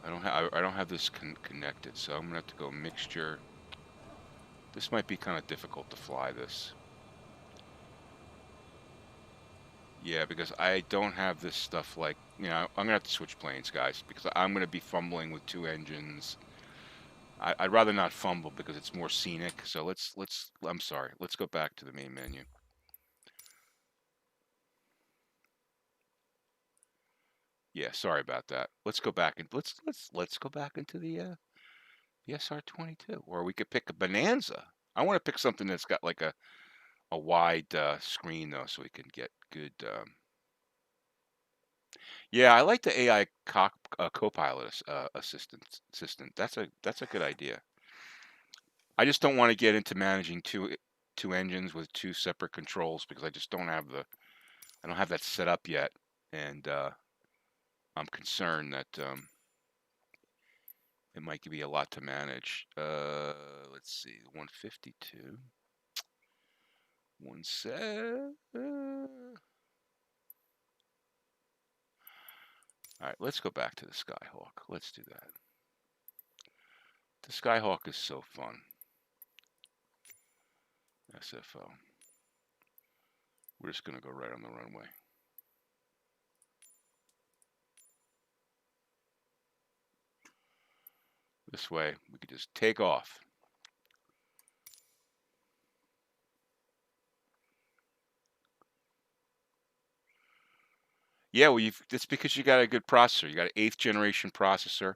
I don't have this connected, so I'm gonna have to go mixture. This might be kind of difficult to fly this. Yeah, because I don't have this stuff like, you know, I'm gonna have to switch planes, guys, because I'm gonna be fumbling with 2 engines. I'd rather not fumble because it's more scenic. So I'm sorry. Let's go back to the main menu. Yeah, sorry about that. Let's go back and let's go back into the SR22, or we could pick a Bonanza. I want to pick something that's got like a wide screen though, so we can get good. Yeah, I like the AI co-pilot assistant. That's a good idea. I just don't want to get into managing two engines with 2 separate controls because I just don't have that set up yet, and I'm concerned that it might be a lot to manage. Let's see, 152, 17. All right, let's go back to the Skyhawk. Let's do that. The Skyhawk is so fun. SFO. We're just gonna go right on the runway. This way, we could just take off. Yeah, well, that's because you got a good processor. You got an 8th generation processor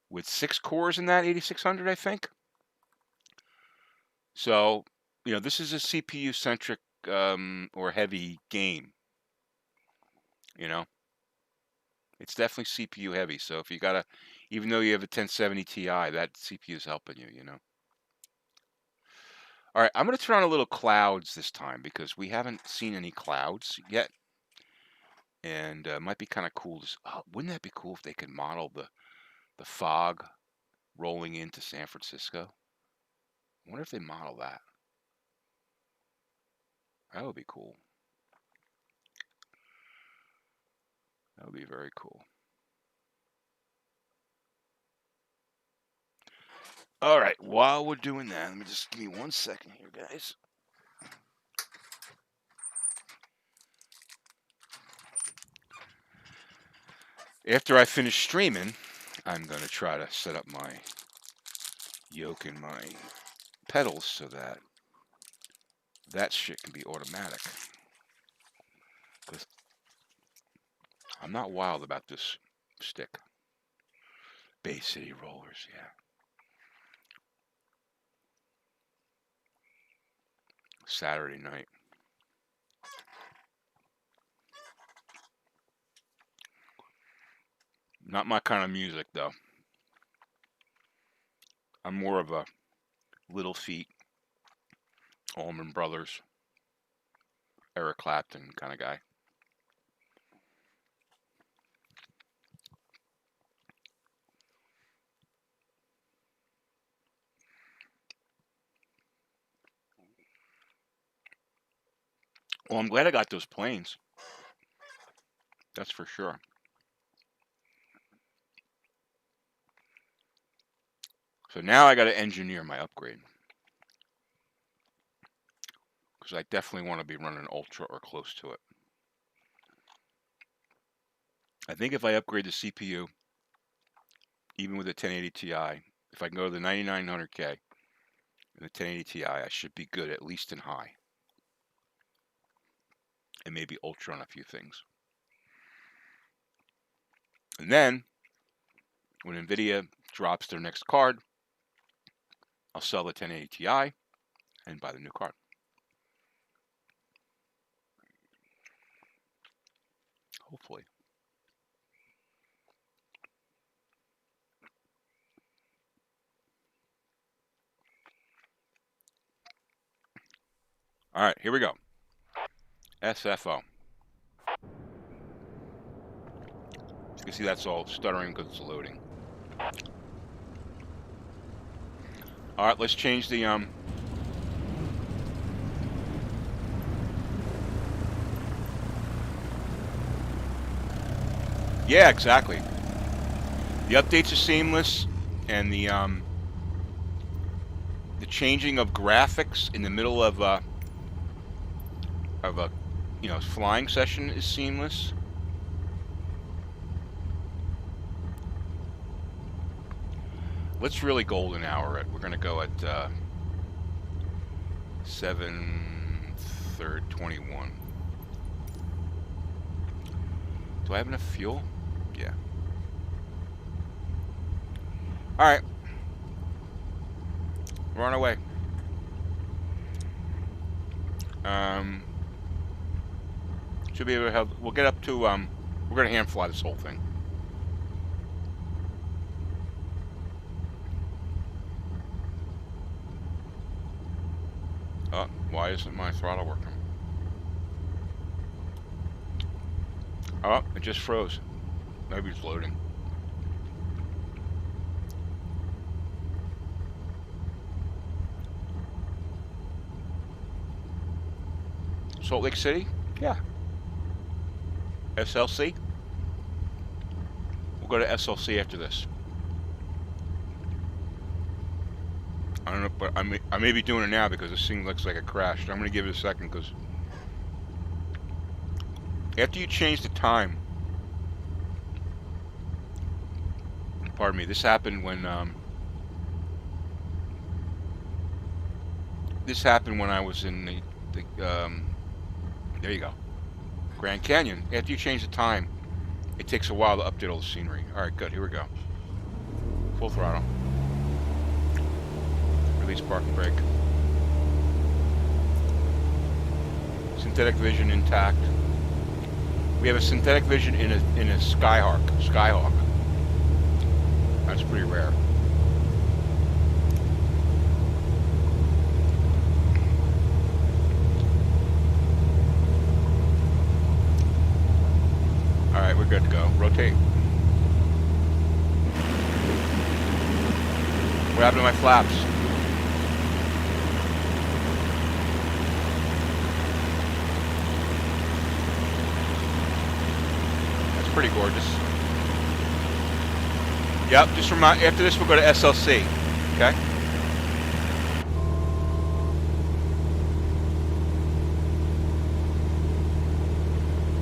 with 6 cores in that 8600, I think. So, you know, this is a CPU centric or heavy game. You know, it's definitely CPU heavy. So if you got even though you have a 1070 Ti, that CPU is helping you. You know. All right, I'm going to turn on a little clouds this time because we haven't seen any clouds yet. And it might be kind of cool. Wouldn't that be cool if they could model the fog rolling into San Francisco? I wonder if they model that. That would be cool. That would be very cool. All right, while we're doing that, let me just give me 1 second here, guys. After I finish streaming, I'm going to try to set up my yoke and my pedals so that shit can be automatic. Because I'm not wild about this stick. Bay City rollers, yeah. Saturday night. Not my kind of music, though. I'm more of a Little Feat, Allman Brothers, Eric Clapton kind of guy. Well, I'm glad I got those planes. That's for sure. So now I got to engineer my upgrade. because I definitely want to be running Ultra or close to it. I think if I upgrade the CPU, even with a 1080 Ti, if I can go to the 9900K and the 1080 Ti, I should be good, at least in high. And maybe Ultra on a few things. And then, when NVIDIA drops their next card, I'll sell the 1080 Ti and buy the new card. Hopefully. All right, here we go. SFO. You can see that's all stuttering because it's loading. All right, let's change the yeah, exactly. The updates are seamless, and the changing of graphics in the middle of a flying session is seamless. Let's really golden hour it. We're gonna go at 7:21. Do I have enough fuel? Yeah. All right. We're on our way. Should be able to have. We'll get up to. We're gonna hand fly this whole thing. Why isn't my throttle working? Oh, it just froze. Maybe it's loading. Salt Lake City? Yeah. SLC? We'll go to SLC after this. I don't know, but I may be doing it now because this thing looks like it crashed. I'm going to give it a second because after you change the time, pardon me, this happened when I was in the there you go, Grand Canyon. After you change the time, it takes a while to update all the scenery. All right, good. Here we go. Full throttle. Release parking brake. Synthetic vision intact. We have a synthetic vision in a Skyhawk. That's pretty rare. All right, we're good to go. Rotate. What happened to my flaps? That's pretty gorgeous. Yep, just remind, after this we'll go to SLC, okay?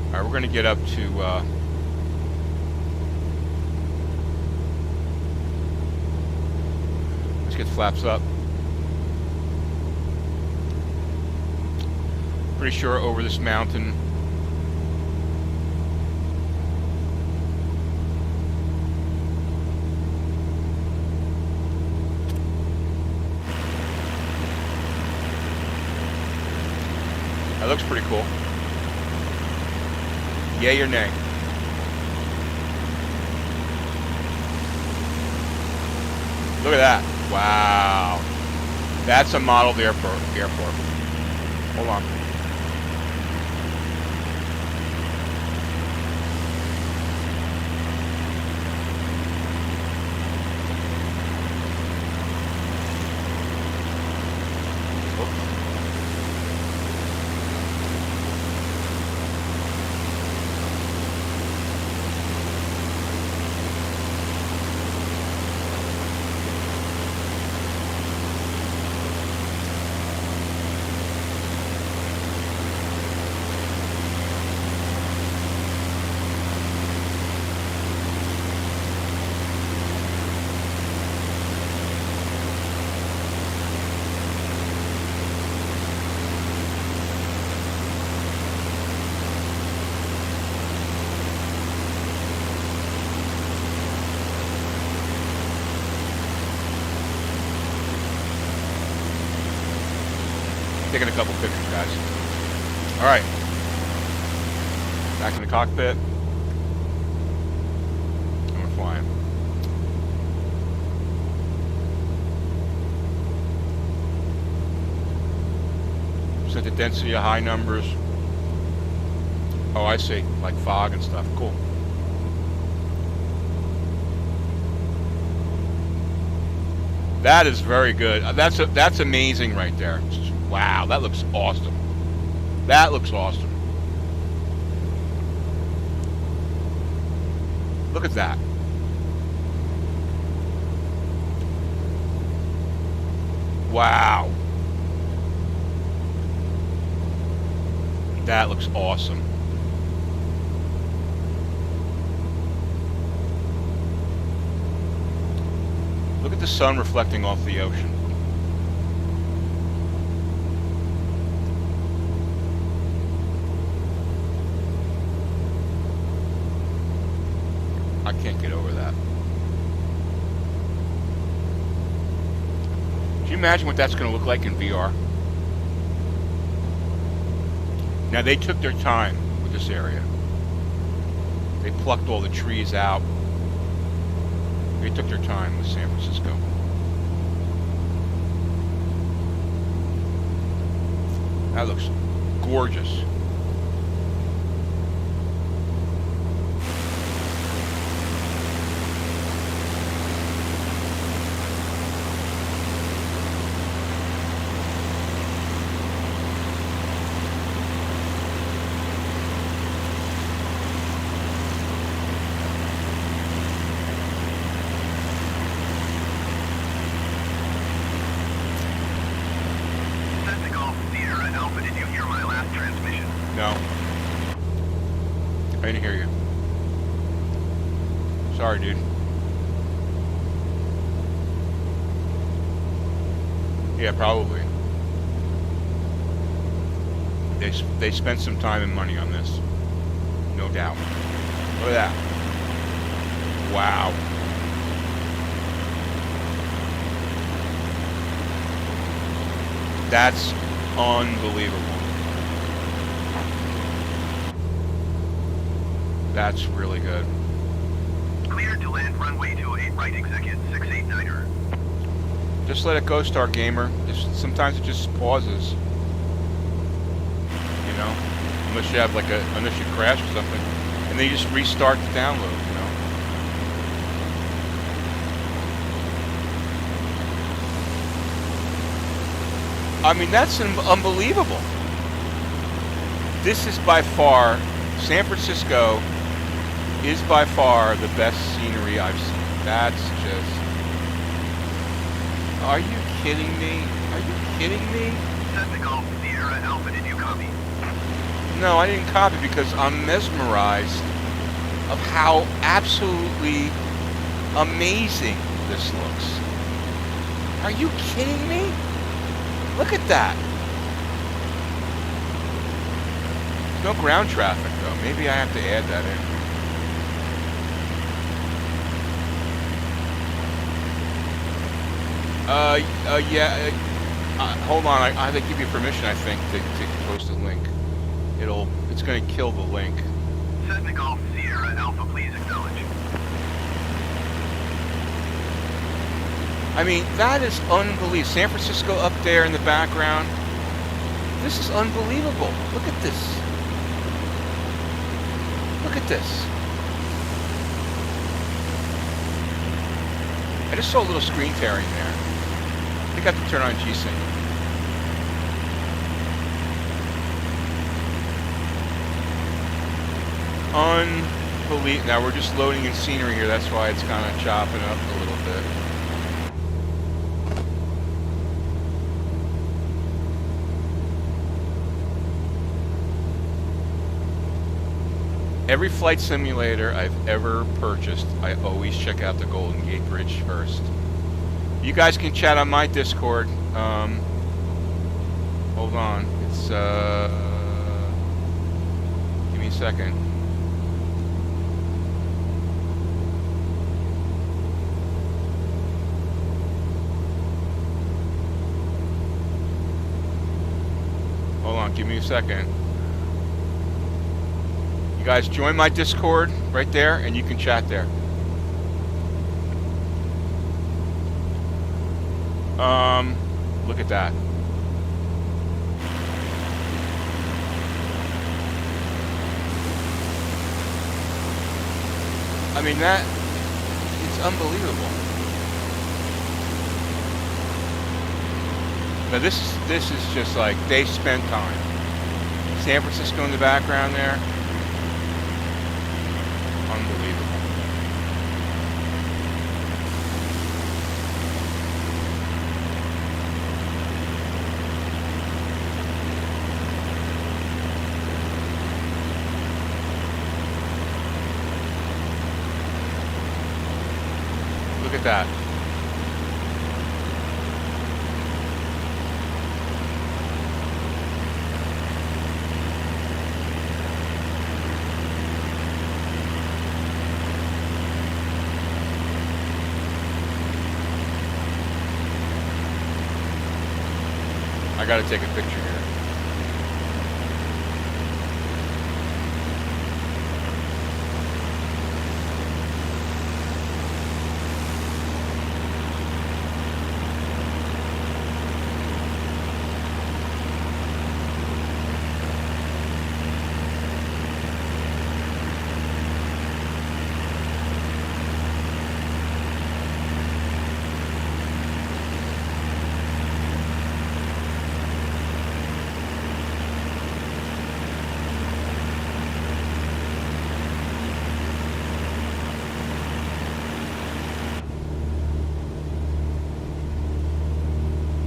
Alright, we're gonna get up to let's get flaps up. Pretty sure over this mountain that looks pretty cool. Yay or nay? Look at that. Wow. That's a modeled airport. Hold on. Taking a couple pictures, guys. All right. Back in the cockpit. And we're flying. Set the density of high numbers. Oh, I see. Like fog and stuff. Cool. That is very good. That's amazing right there. Wow, that looks awesome. That looks awesome. Look at that. Wow. That looks awesome. Look at the sun reflecting off the ocean. I can't get over that. Can you imagine what that's going to look like in VR? Now, they took their time with this area. They plucked all the trees out. They took their time with San Francisco. That looks gorgeous. No. I didn't hear you. Sorry, dude. Yeah, probably. They spent some time and money on this. No doubt. Look at that. Wow. That's unbelievable. That's really good. Cleared to land runway 28 right executive 689er. Just let it go, Star Gamer. Sometimes it just pauses. You know? Unless you have like unless you crash or something. And then you just restart the download, you know? I mean, that's unbelievable. This is by far, San Francisco is by far the best scenery I've seen. That's just... Are you kidding me? Are you kidding me? Technical Sierra Alpha, did you copy? No, I didn't copy because I'm mesmerized of how absolutely amazing this looks. Are you kidding me? Look at that. No ground traffic though. Maybe I have to add that in. Yeah. Hold on. I have to give you permission, I think, to post a link. It's going to kill the link. Technical Sierra Alpha, please acknowledge. I mean, that is unbelievable. San Francisco up there in the background. This is unbelievable. Look at this. Look at this. I just saw a little screen tearing there. I think I have to turn on G-Sync. Unbelievable. Now we're just loading in scenery here. That's why it's kind of chopping up a little bit. Every flight simulator I've ever purchased, I always check out the Golden Gate Bridge first. You guys can chat on my Discord. Hold on. It's, give me a second. on, give me a second. You guys join my Discord right there, and you can chat there. Look at that. I mean, that, it's unbelievable. Now this is just like, they spent time. San Francisco in the background there. Unbelievable. Look at that. I gotta take a picture here.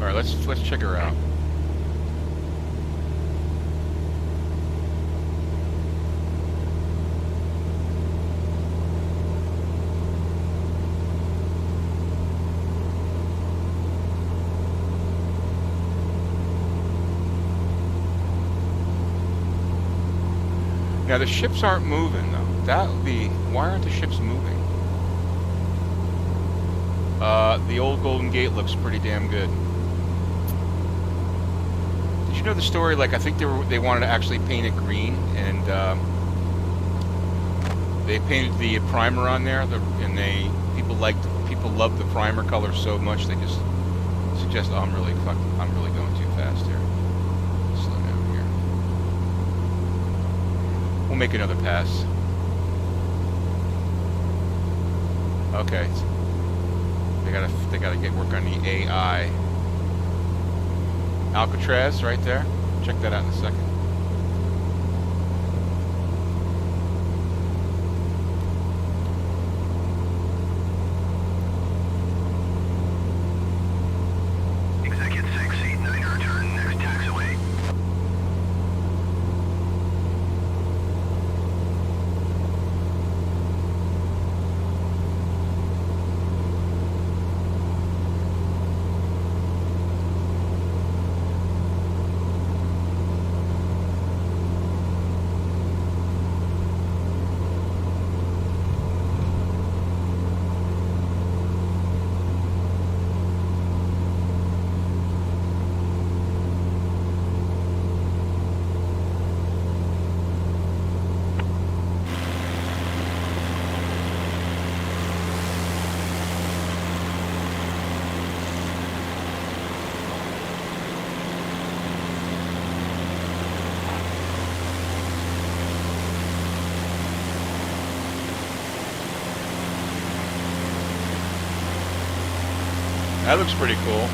All right, let's check her out. Now the ships aren't moving though. That would be, why aren't the ships moving? The old Golden Gate looks pretty damn good. Did you know the story? Like, I think they wanted to actually paint it green, and they painted the primer on there, and people loved the primer color so much they just suggest. Oh, I'm really going too fast here. Slow down here. We'll make another pass. Okay. They gotta get work on the AI. Alcatraz right there. Check that out in a second. Executive 6, seat 9 to return, next taxiway. That looks pretty cool.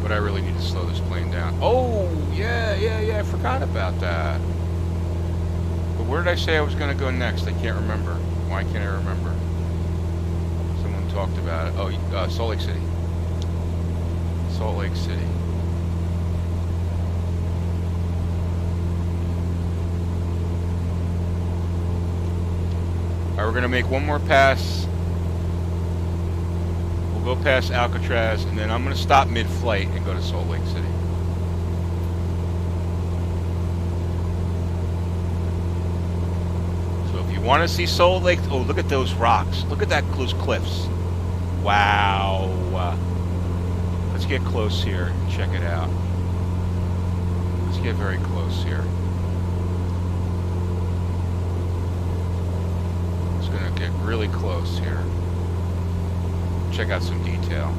But I really need to slow this plane down. Oh, yeah, I forgot about that. But where did I say I was going to go next? I can't remember. Why can't I remember? Someone talked about it. Oh, Salt Lake City. Salt Lake City. All right, we're going to make one more pass. We'll go past Alcatraz, and then I'm going to stop mid-flight and go to Salt Lake City. So if you Want to see Soul Lake? Oh, look at those rocks. Look at those cliffs. Wow. Let's get close here and check it out. Let's get very close here. It's going to get really close here. Check out some detail.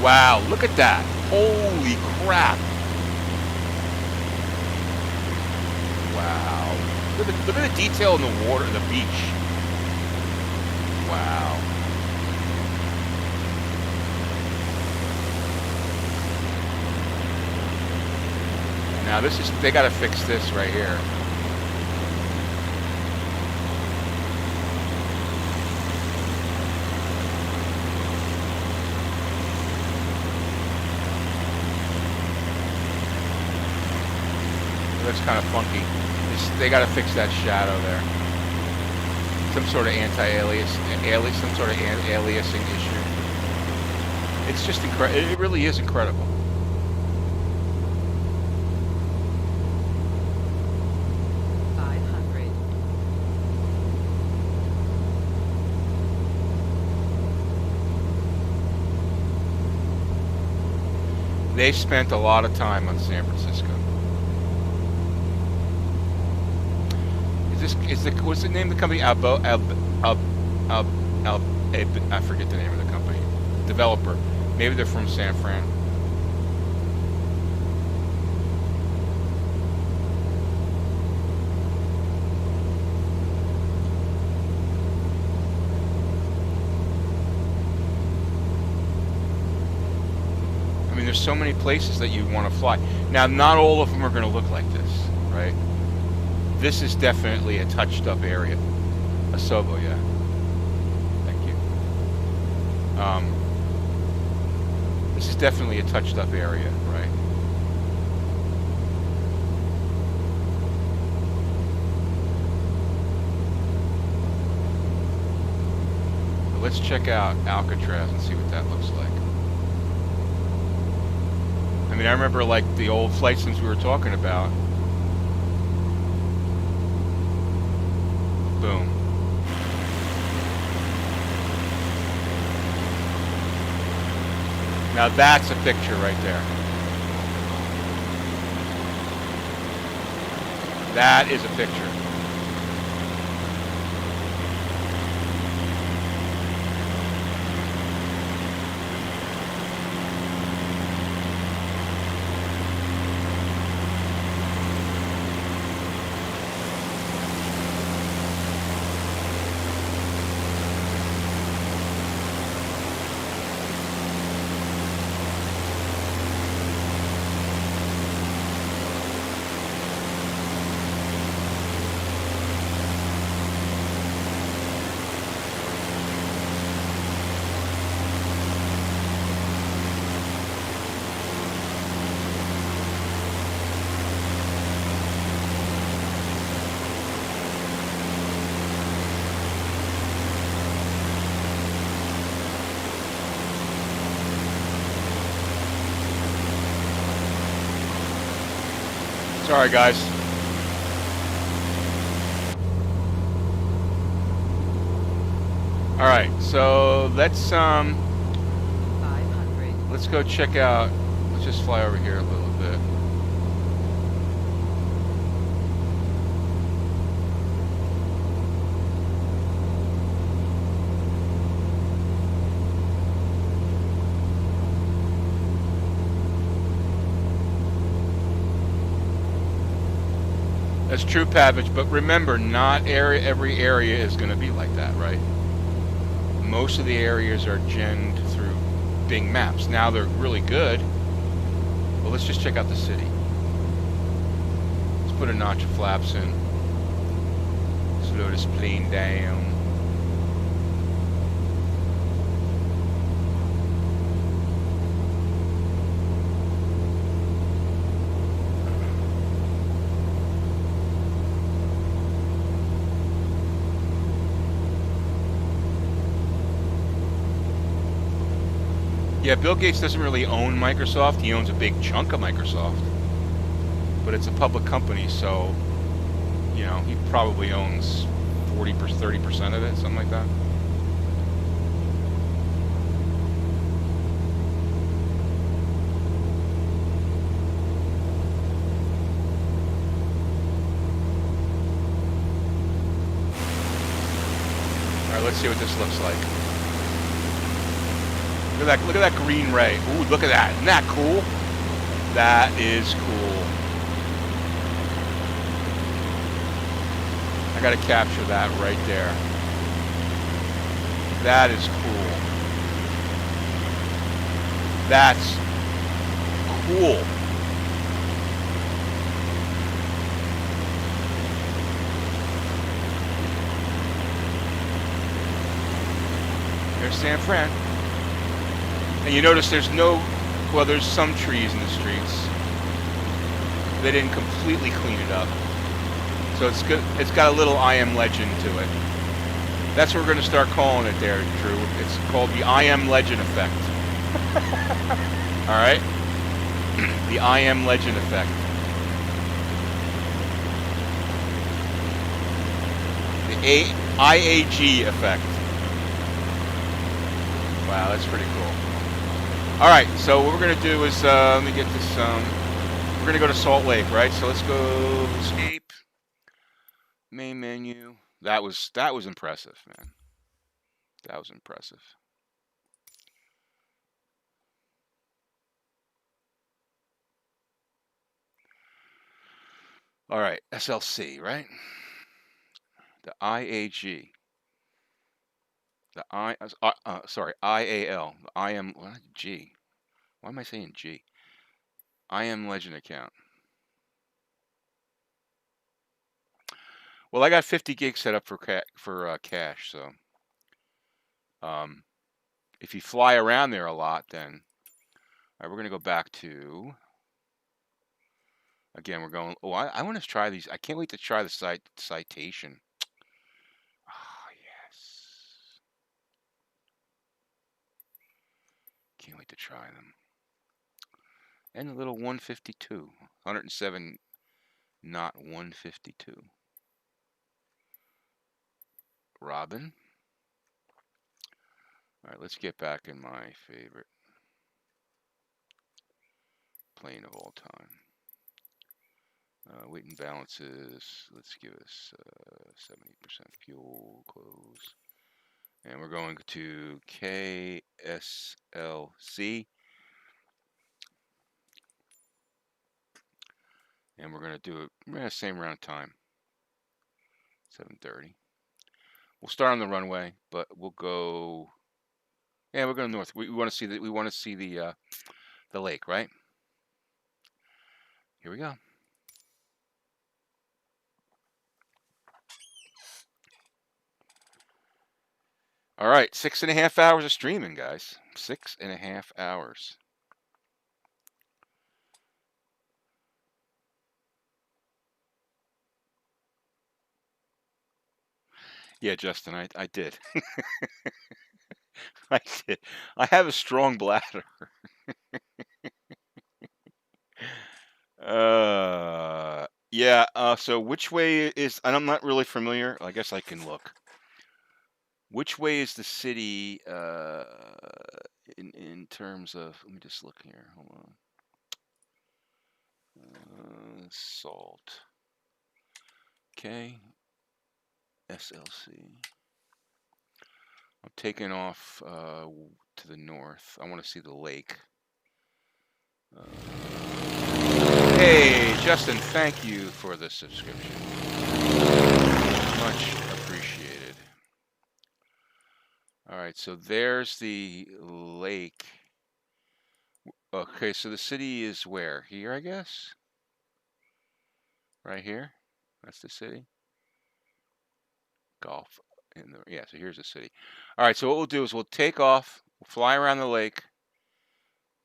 Wow, look at that. Holy crap. Wow. Look at the detail in the water, the beach. Wow. Now they gotta fix this right here. That's kind of funky. They got to fix that shadow there. Some sort of some sort of aliasing issue. It's just incredible. It really is incredible. They spent a lot of time on San Francisco. What's the name of the company? I forget the name of the company. Developer. Maybe they're from San Fran. I mean, there's so many places that you want to fly. Now, not all of them are going to look like this, right? This is definitely a touched-up area. Asobo, yeah. Thank you. This is definitely a touched-up area, right? But let's check out Alcatraz and see what that looks like. I mean, I remember like the old flight sims we were talking about. Boom. Now that's a picture right there. That is a picture. Sorry, guys. All right, so let's 500. let's go check out. Let's just fly over here a little bit. That's true, Pavage, but remember, not every area is going to be like that, right? Most of the areas are genned through Bing Maps. Now they're really good, but let's just check out the city. Let's put a notch of flaps in. Slow this plane down. Yeah, Bill Gates doesn't really own Microsoft. He owns a big chunk of Microsoft, but it's a public company, so you know he probably owns 30% of it, something like that. All right, let's see what this looks like. Look at that green ray. Ooh, look at that. Isn't that cool? That is cool. I gotta capture that right there. That is cool. That's cool. There's San Fran. And you notice there's well, there's some trees in the streets. They didn't completely clean it up. So it's good. It's got a little I Am Legend to it. That's what we're going to start calling it there, Drew. It's called the I Am Legend effect. All right? The I Am Legend effect. The IAG effect. Wow, that's pretty cool. All right, so what we're going to do is, let me get this, we're going to go to Salt Lake, right? So let's go escape, main menu. That was impressive, man. That was impressive. All right, SLC, right? The IAG. The IAL. The I Am, what? G. Why am I saying G? I Am Legend account. Well, I got 50 gigs set up for cache, so if you fly around there a lot, then all right, we're gonna go back to. Again, we're going. Oh, I want to try these. I can't wait to try the citation. Oh yes, can't wait to try them. And the little 152, 107, not 152. Robin. All right, let's get back in my favorite plane of all time. Weight and balances. Let's give us 70% fuel. Close. And we're going to KSLC. And we're going to do it the same amount of time. 7:30. We'll start on the runway, but we'll go. Yeah, we're going north. We want to see the. We want to see the lake, right? Here we go. All right, 6.5 hours of streaming, guys. 6.5 hours. Yeah, Justin, I did. I did. I have a strong bladder. Yeah. So which way is? And I'm not really familiar. I guess I can look. Which way is the city? In terms of. Let me just look here. Hold on. Salt. Okay. SLC. I'm taking off to the north. I want to see the lake. Hey, Justin, thank you for the subscription. Much appreciated. All right, so there's the lake. Okay, so the city is where? Here, I guess? Right here? That's the city? Golf. Yeah, so here's the city. All right, so what we'll do is we'll take off, we'll fly around the lake,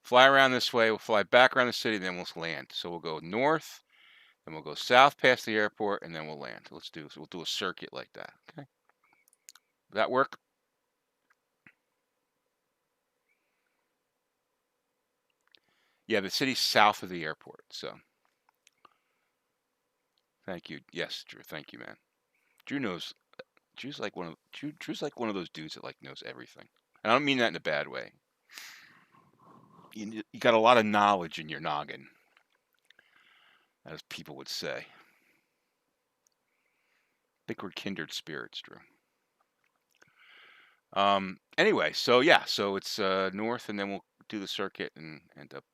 fly around this way, we'll fly back around the city, then we'll land. So we'll go north, then we'll go south past the airport, and then we'll land. So we'll do a circuit like that. Okay. Does that work? Yeah, the city's south of the airport. So, thank you. Yes, Drew. Thank you, man. Drew knows. Drew's like one of those dudes that like knows everything. And I don't mean that in a bad way. You got a lot of knowledge in your noggin, as people would say. I think we're kindred spirits, Drew. Anyway, so yeah, so it's north, and then we'll do the circuit and end up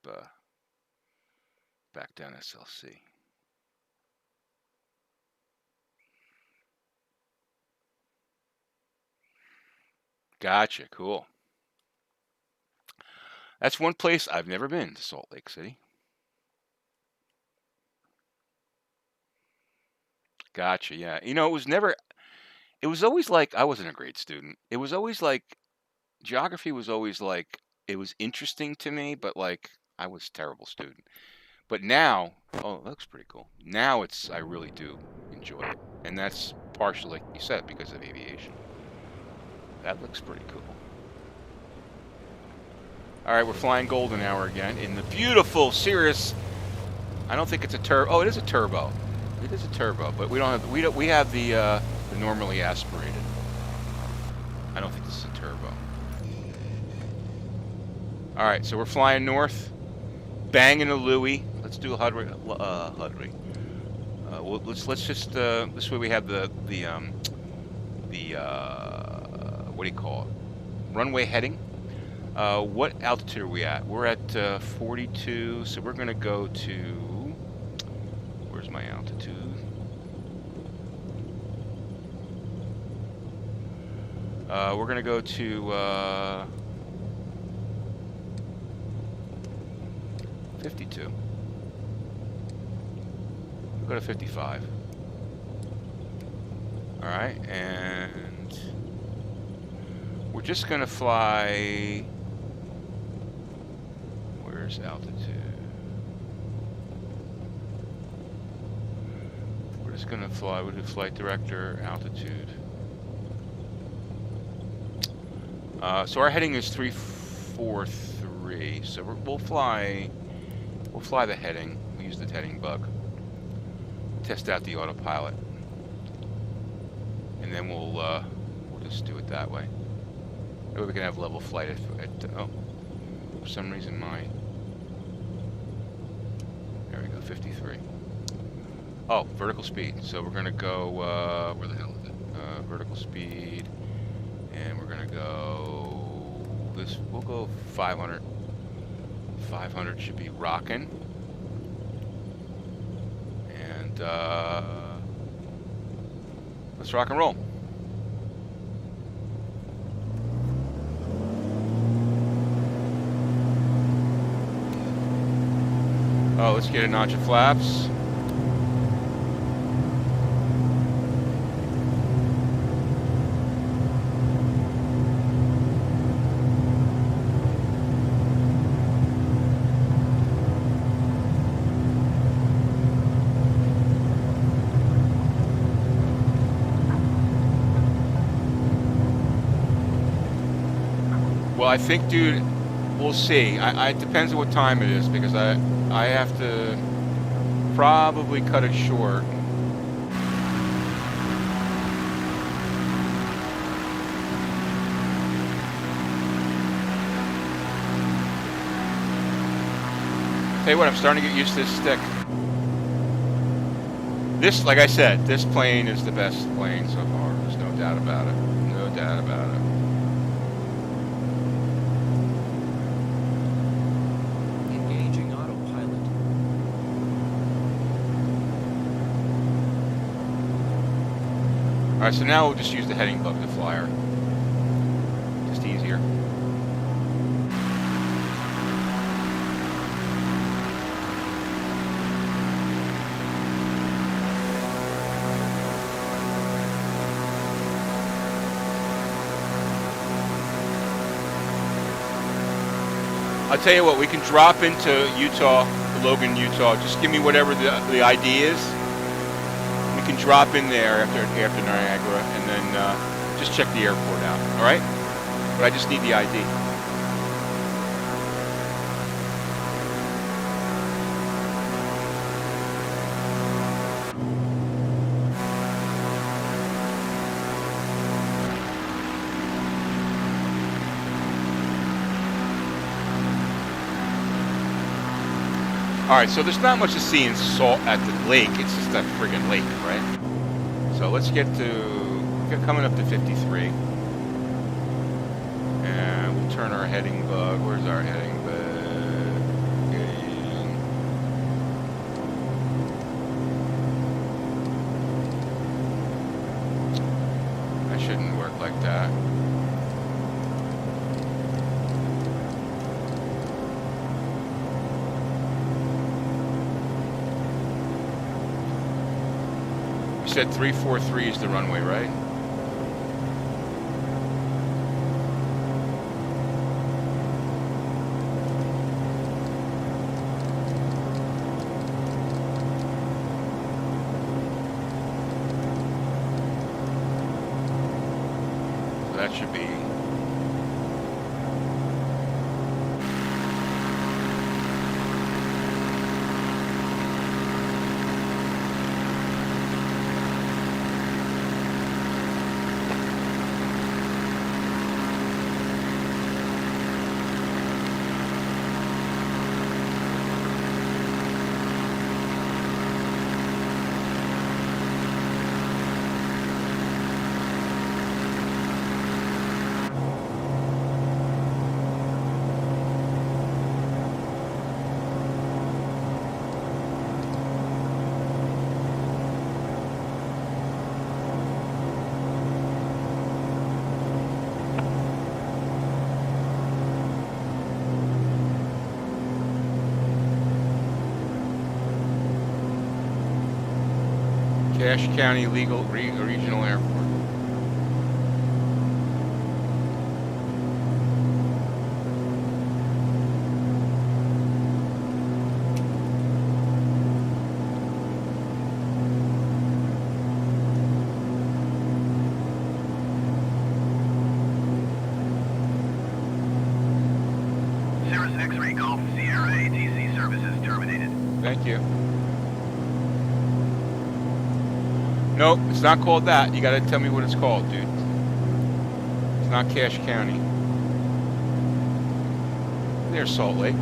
back down SLC. Gotcha, cool. That's one place I've never been, to Salt Lake City. Gotcha, yeah. You know, it was always like, I wasn't a great student. It was always like, geography was always like, it was interesting to me, but like, I was a terrible student. But now, oh, that looks pretty cool. Now I really do enjoy it. And that's partially, like you said, because of aviation. That looks pretty cool. All right, we're flying Golden Hour again in the beautiful Cirrus. I don't think it's a turbo. Oh, it is a turbo. It is a turbo, but we have the normally aspirated. I don't think this is a turbo. All right, so we're flying north, banging a Louis. Let's do a Hudley. Let's just this way we have the what do you call it? Runway heading. What altitude are we at? We're at 42, so we're gonna go to, where's my altitude? We're gonna go to 52. We'll go to 55. All right, and we're just gonna fly. Where's altitude? We're just gonna fly with the flight director altitude. So our heading is 343. So we'll fly the heading. We use the heading bug. Test out the autopilot, and then we'll just do it that way. Maybe we can have level flight at oh, for some reason there we go, 53. Oh, vertical speed. So we're gonna go where the hell is it? Vertical speed, and we're gonna go this. We'll go 500. 500 should be rocking. And let's rock and roll. Oh, let's get a notch of flaps. Well, I think, dude, we'll see. It depends on what time it is, because I have to probably cut it short. Tell you what, I'm starting to get used to this stick. This, like I said, this plane is the best plane so far. There's no doubt about it. No doubt about it. All right, so now we'll just use the heading bug to fly her. Just easier. I'll tell you what, we can drop into Utah, Logan, Utah. Just give me whatever the ID is. We can drop in there after Niagara, and then just check the airport out. All right? But I just need the ID. All right, so there's not much to see in Salt at the lake. It's just a friggin' lake, right? So let's get coming up to 53. And we'll turn our heading bug. Where's our heading bug? That shouldn't work like that. You said 343 is the runway, right? That should be Cache County Regional Airport. Cirrus X-Ray Golf Sierra ATC services terminated. Thank you. Nope, it's not called that. You gotta tell me what it's called, dude. It's not Cache County. There's Salt Lake.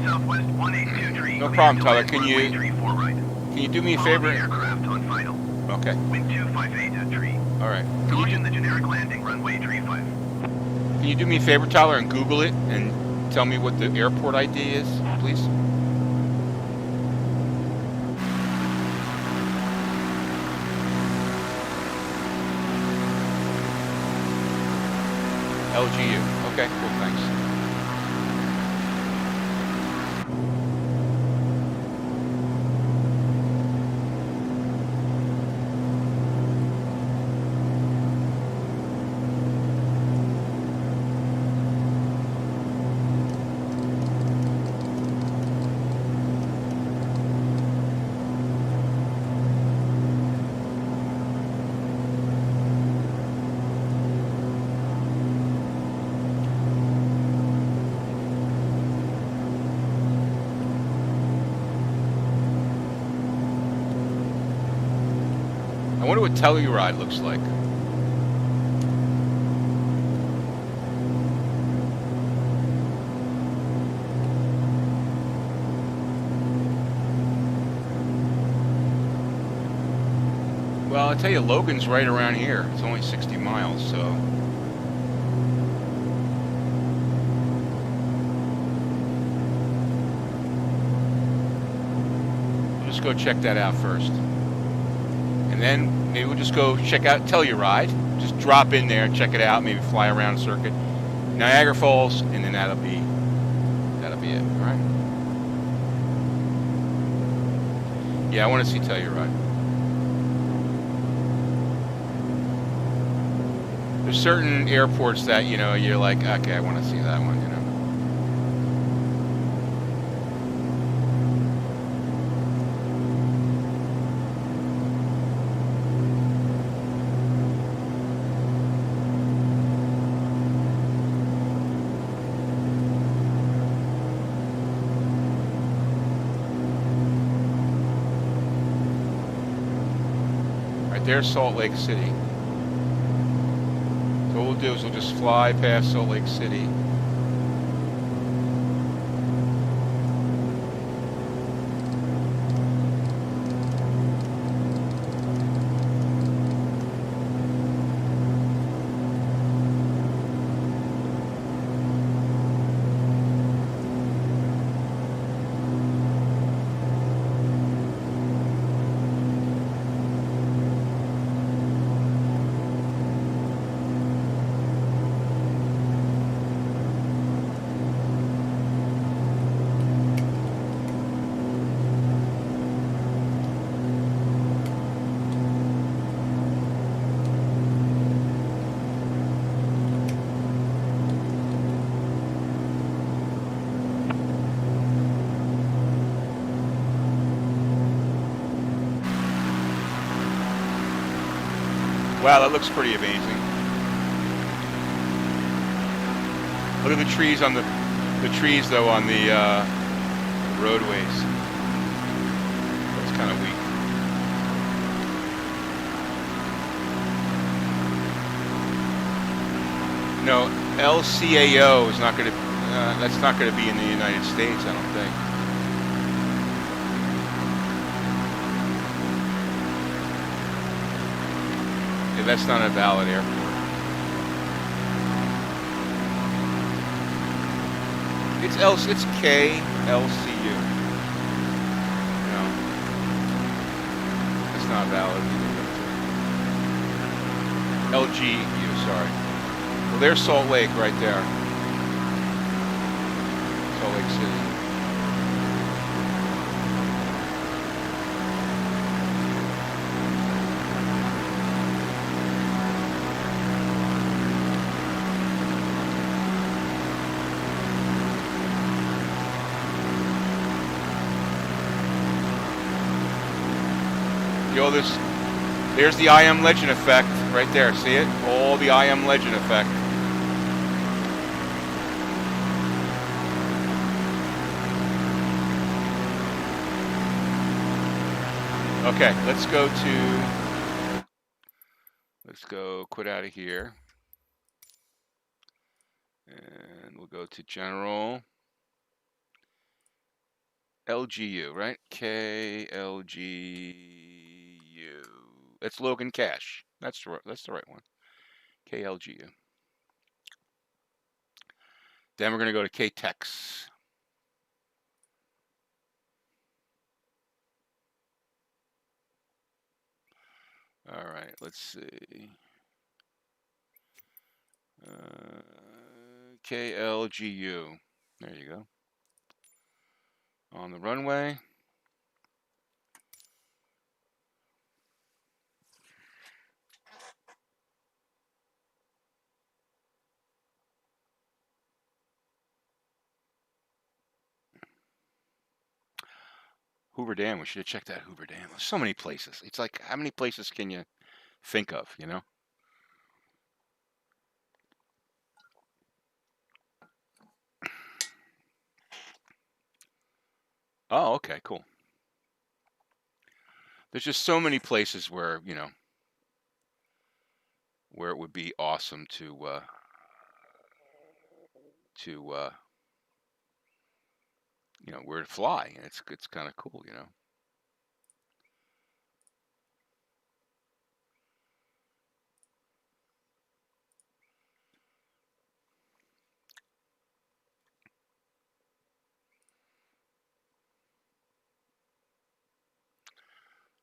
Southwest 182 tree. No problem, Tyler. Can you do me a favor? Aircraft on final. Okay. Wind 258 at tree. All right. Caution the generic landing, runway 35. Can you do me a favor, Tyler, and Google it and tell me what the airport ID is, please? LGU. Okay, cool, thanks. I wonder what Telluride looks like. Well, I'll tell you, Logan's right around here. It's only 60 miles, so. We'll just go check that out first. And then maybe we'll just go check out Telluride. Just drop in there and check it out, maybe fly around a circuit. Niagara Falls, and then that'll be it, all right? Yeah, I want to see Telluride. There's certain airports that, you know, you're like, okay, I want to see that one, you know. There's Salt Lake City. So what we'll do is we'll just fly past Salt Lake City. Wow, that looks pretty amazing. Look at the trees on the trees though on the roadways. That's kind of weak. No, LCAO is not going to. That's not going to be in the United States, I don't think. That's not a valid airport. It's KLCU. No, that's not valid either. LGU, sorry. Well, there's Salt Lake right there. Salt Lake City. There's the I Am Legend effect right there. See it? All the I Am Legend effect. Okay, let's go quit out of here. And we'll go to general. LGU, right? KLGU. That's Logan Cash. That's the right one. KLGU. Then we're going to go to KTEX. All right, let's see. KLGU. There you go. On the runway. Hoover Dam. We should have checked out Hoover Dam. There's so many places. It's like, how many places can you think of, you know? Oh, okay, cool. There's just so many places where, you know, where it would be awesome to you know, where to fly. It's kind of cool, you know.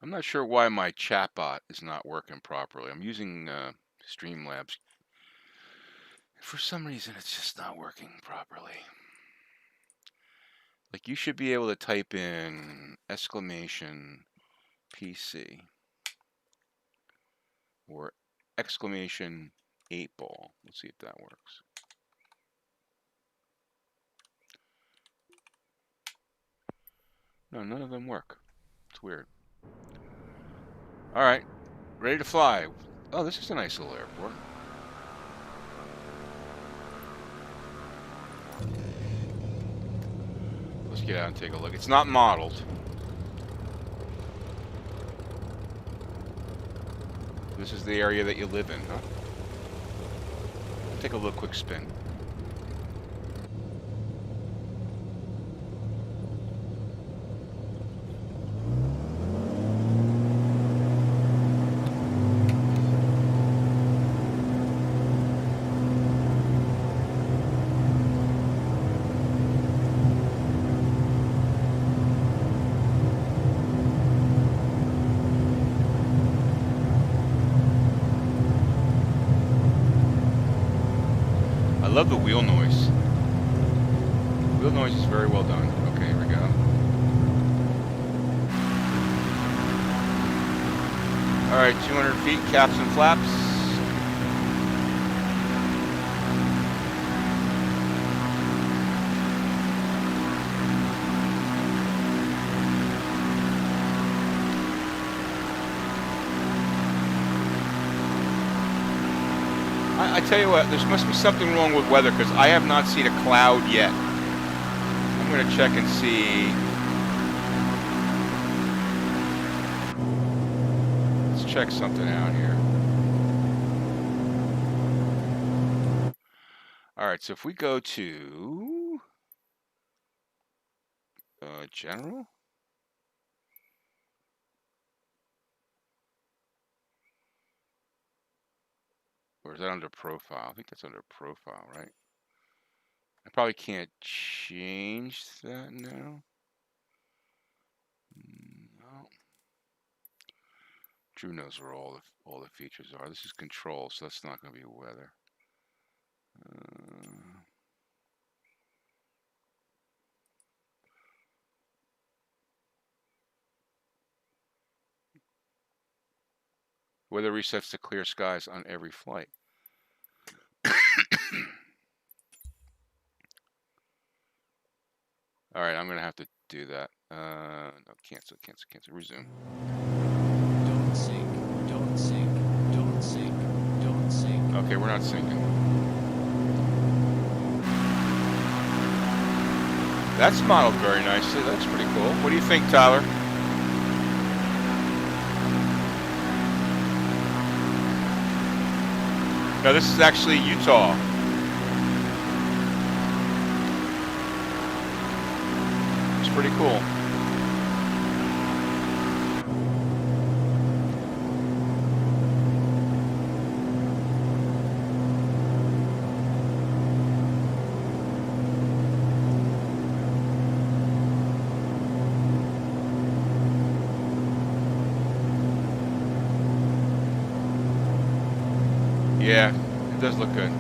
I'm not sure why my chatbot is not working properly. I'm using Streamlabs. For some reason, it's just not working properly. Like, you should be able to type in exclamation PC or exclamation 8-ball. Let's see if that works. No, none of them work. It's weird. All right, ready to fly. Oh, this is a nice little airport. Let's get out and take a look. It's not modeled. This is the area that you live in, huh? Take a little quick spin. I love the wheel noise. Wheel noise is very well done. Okay, here we go. All right, 200 feet, caps and flaps. I tell you what, there must be something wrong with weather because I have not seen a cloud yet. I'm going to check and see. Let's check something out here. All right, so if we go to general. Or is that under profile? I think that's under profile, right? I probably can't change that now. No. Drew knows where all the features are. This is control, so that's not going to be weather. Weather resets to clear skies on every flight. All right, I'm going to have to do that. No, cancel, resume. Don't sink, don't sink, don't sink, don't sink. Okay, we're not sinking. That's modeled very nicely. That's pretty cool. What do you think, Tyler? No, this is actually Utah. It's pretty cool. Yeah, it does look good.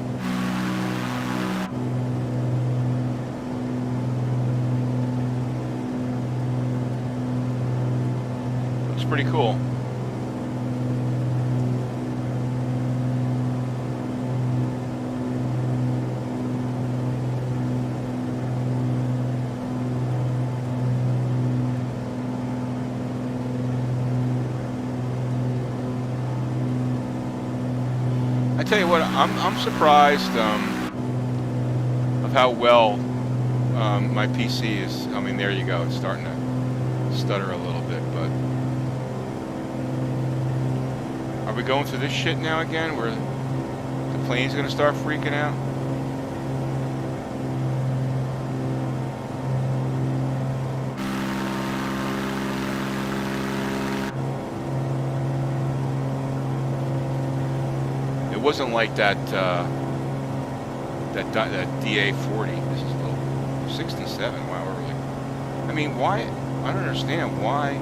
Looks pretty cool. I tell you what, I'm surprised of how well my PC is. I mean, there you go. It's starting to stutter a little bit, but are we going through this shit now again, where the plane's gonna start freaking out? It wasn't like that that DA40. This is low. 67. Wow, early. I mean, why? I don't understand why.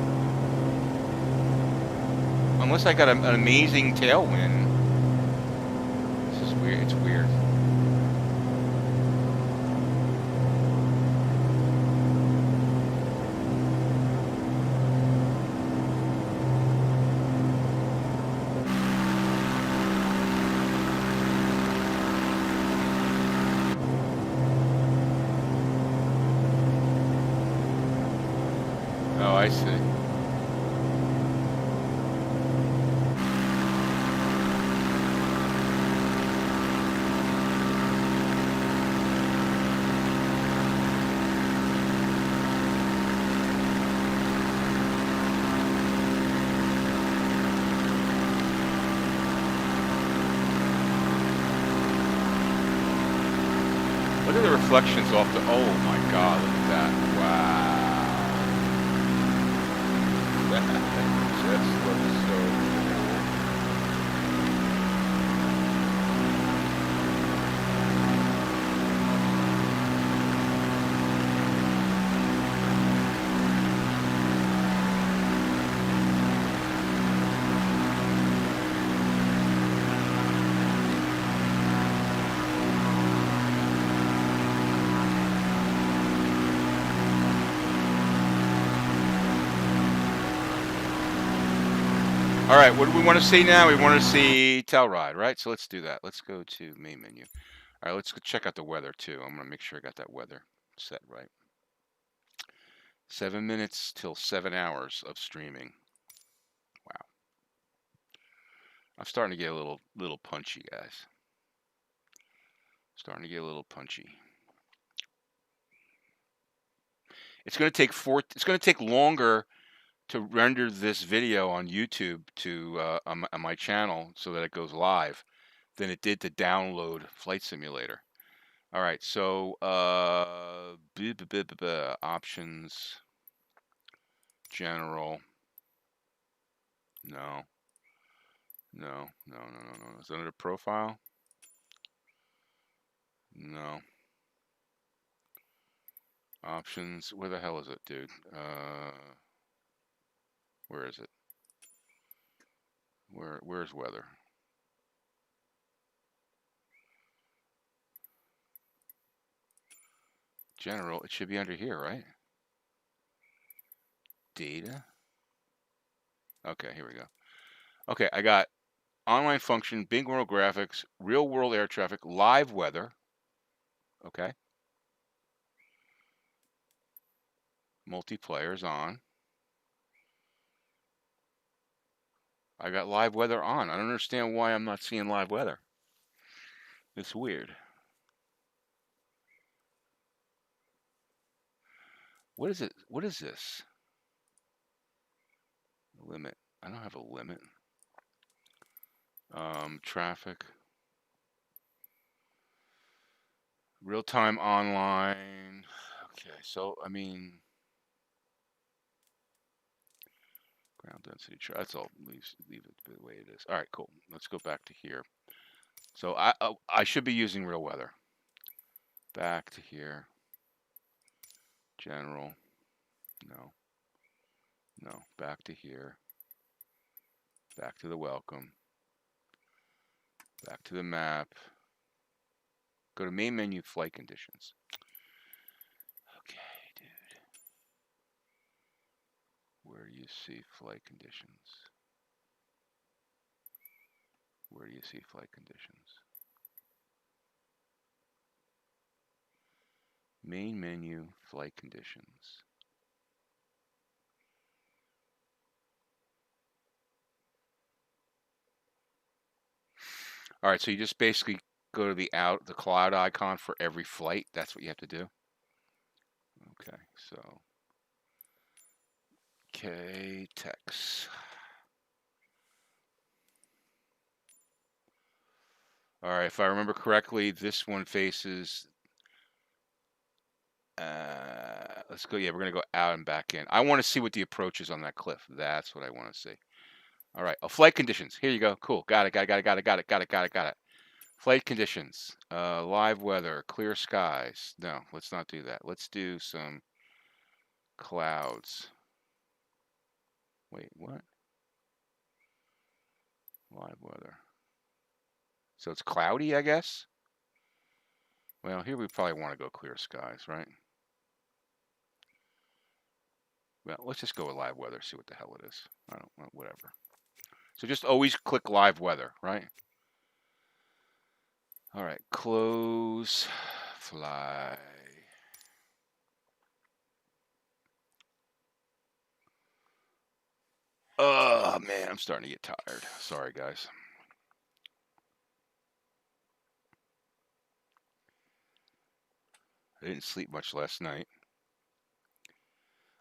unless I got an amazing tailwind. This is weird. It's weird. Oh, I see. Look at the reflections off the. Oh my God! Look at that! Wow! That just looks so cool. All right, what do we want to see now? We want to see Telluride, right? So let's do that. Let's go to main menu. All right, let's go check out the weather too. I'm gonna make sure I got that weather set right. 7 minutes till 7 hours of streaming. Wow. I'm starting to get a little punchy, guys. Starting to get a little punchy. It's gonna take longer to render this video on YouTube to on my channel so that it goes live than it did to download Flight Simulator. All right, so options, general. No. Is it under profile? No. Options. Where the hell is it, dude? Where is it? Where's weather? General. It should be under here, right? Data. Okay, here we go. Okay, I got online function, big world graphics, real world air traffic, live weather. Okay. Multiplayer's on. I got live weather on. I don't understand why I'm not seeing live weather. It's weird. What is it? What is this? Limit. I don't have a limit. Traffic. Real time online. Okay, so I mean, ground density. That's all. Leave it the way it is. All right, cool. Let's go back to here. So I should be using real weather. Back to here. General. No. No. Back to here. Back to the welcome. Back to the map. Go to main menu, flight conditions. Okay, dude. Where do you see flight conditions? Where do you see flight conditions? Main menu, flight conditions. All right, so you just basically go to the cloud icon for every flight. That's what you have to do. Okay, so KTX. All right, if I remember correctly, this one faces. Let's go. Yeah, we're gonna go out and back in. I want to see what the approach is on that cliff. That's what I want to see. All right. Oh, flight conditions. Here you go. Cool. Got it. Flight conditions. Live weather. Clear skies. No, let's not do that. Let's do some clouds. Wait, what? Live weather. So it's cloudy, I guess? Well, here we probably want to go clear skies, right? Well, let's just go with live weather, see what the hell it is. I don't know, whatever. So just always click live weather, right? All right, close, fly. Oh, man, I'm starting to get tired. Sorry, guys. I didn't sleep much last night.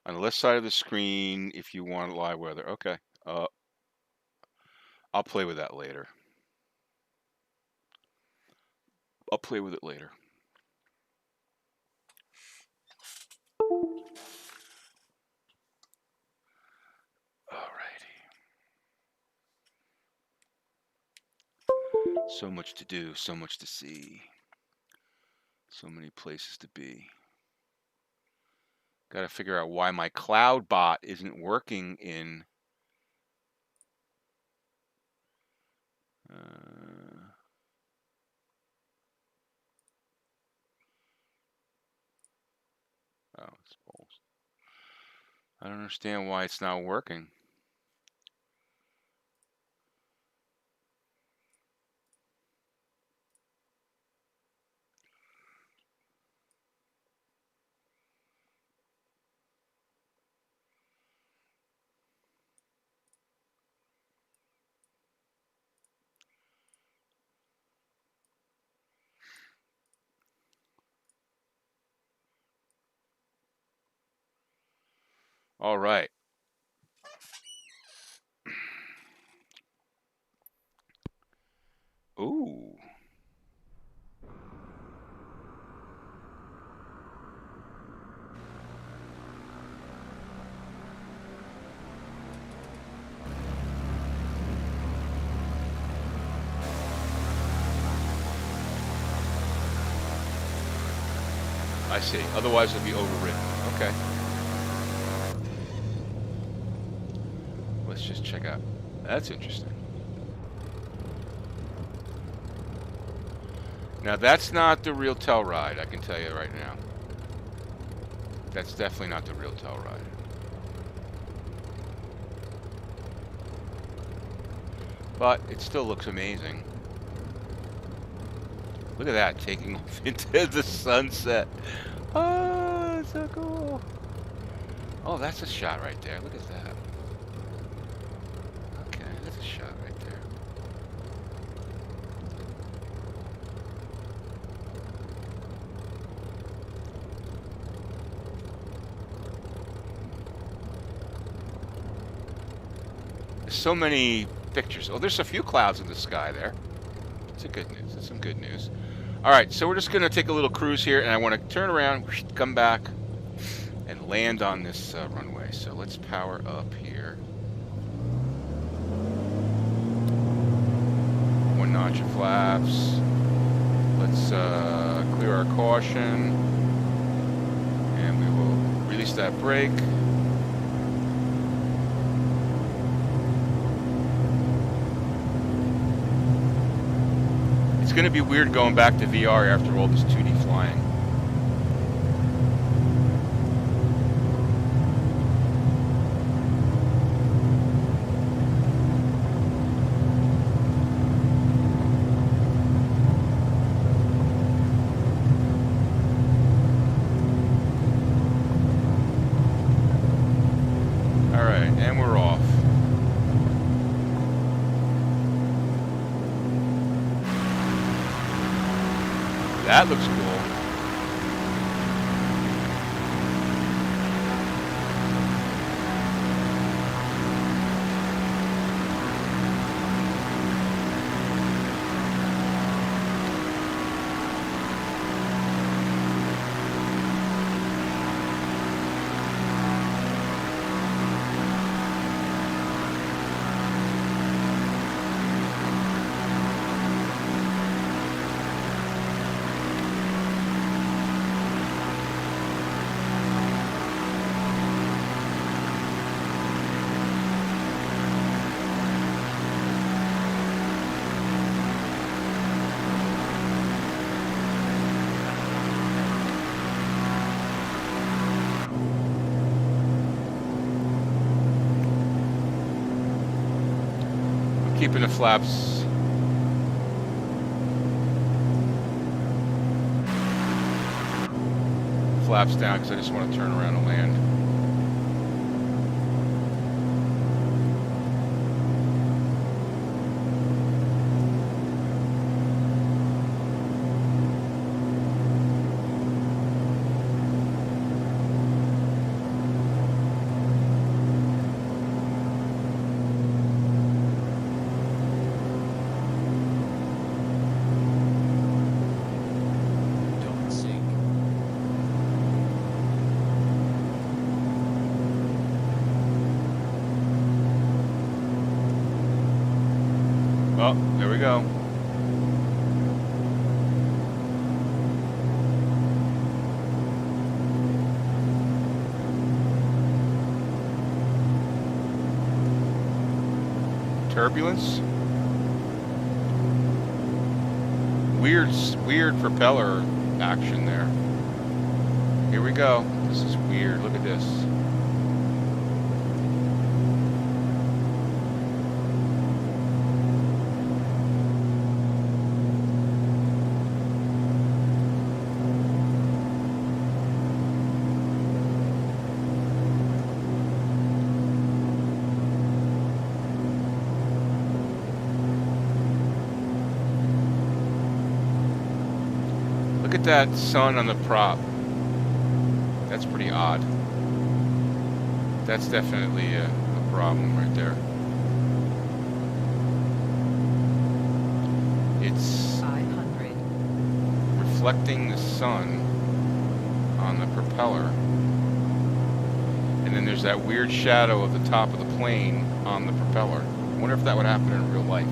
On the left side of the screen, if you want live weather. Okay. I'll play with that later. I'll play with it later. Alrighty. So much to do, so much to see. So many places to be. Got to figure out why my cloud bot isn't working in... oh, it's false. I don't understand why it's not working. All right. Ooh. I see. Otherwise, it'll be overridden. Okay. Let's just check out. That's interesting. Now, that's not the real Telluride, I can tell you right now. That's definitely not the real Telluride. But it still looks amazing. Look at that, taking off into the sunset. Oh, that's so cool. Oh, that's a shot right there. Look at that. Okay, that's a shot right there. There's so many pictures. Oh, there's a few clouds in the sky there. That's a good news. That's some good news. All right, so we're just going to take a little cruise here, and I want to turn around, come back, and land on this runway. So let's power up here. 1 notch of flaps. Let's clear our caution, and we will release that brake. It's going to be weird going back to VR after all this 2D flying. All right, and we're off. That looks cool. keeping the flaps. Flaps down because I just want to turn around and land. Don't sink. Oh, there we go. Turbulence. Weird propeller action there. Here we go. This is weird. Look at this. Look at that sun on the prop. That's pretty odd. That's definitely a problem right there. It's 500. reflecting the sun on the propeller. And then there's that weird shadow of the top of the plane on the propeller. I wonder if that would happen in real life.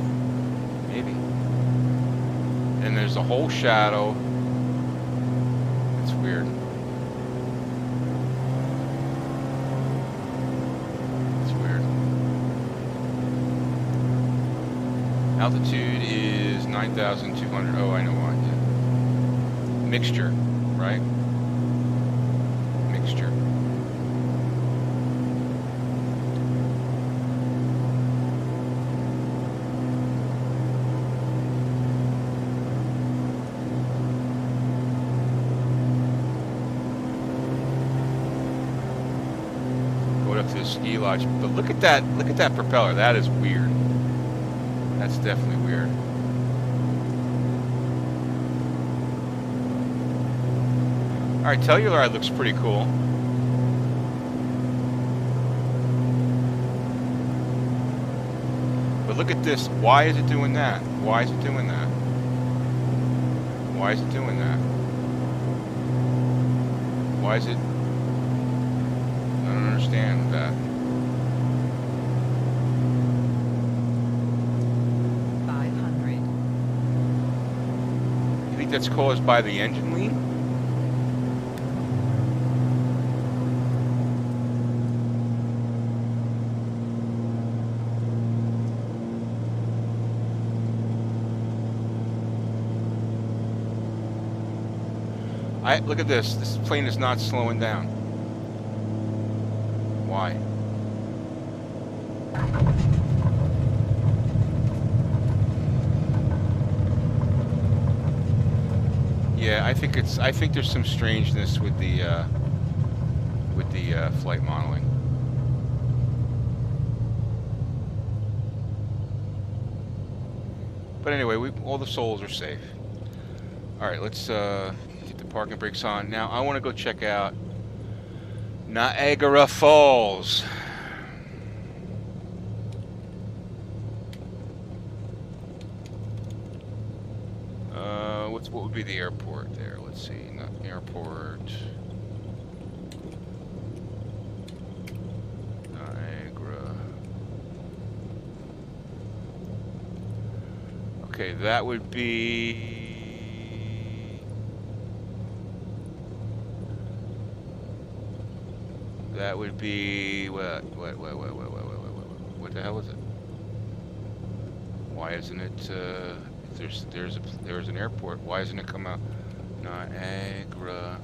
Maybe. And there's a whole shadow. It's weird. It's weird. Altitude is 9,200. Oh, I know why. Yeah. Mixture, right? Mixture. Going up to the ski lodge, but look at that propeller. That is weird. That's definitely weird. All right, Telluride looks pretty cool. But look at this. Why is it doing that? Why is it doing that? Why is it doing that? Why is it? I don't understand that. 500. You think that's caused by the engine lean? Look at this. This plane is not slowing down. Why? Yeah, I think there's some strangeness with the flight modeling. But anyway, all the souls are safe. All right, let's get the parking brakes on. Now I want to go check out Niagara Falls. What would be the airport there? Let's see. Not airport. Niagara. Okay, that would be. That would be what the hell is it? Why isn't it? There's an airport. Why isn't it come out? Niagara.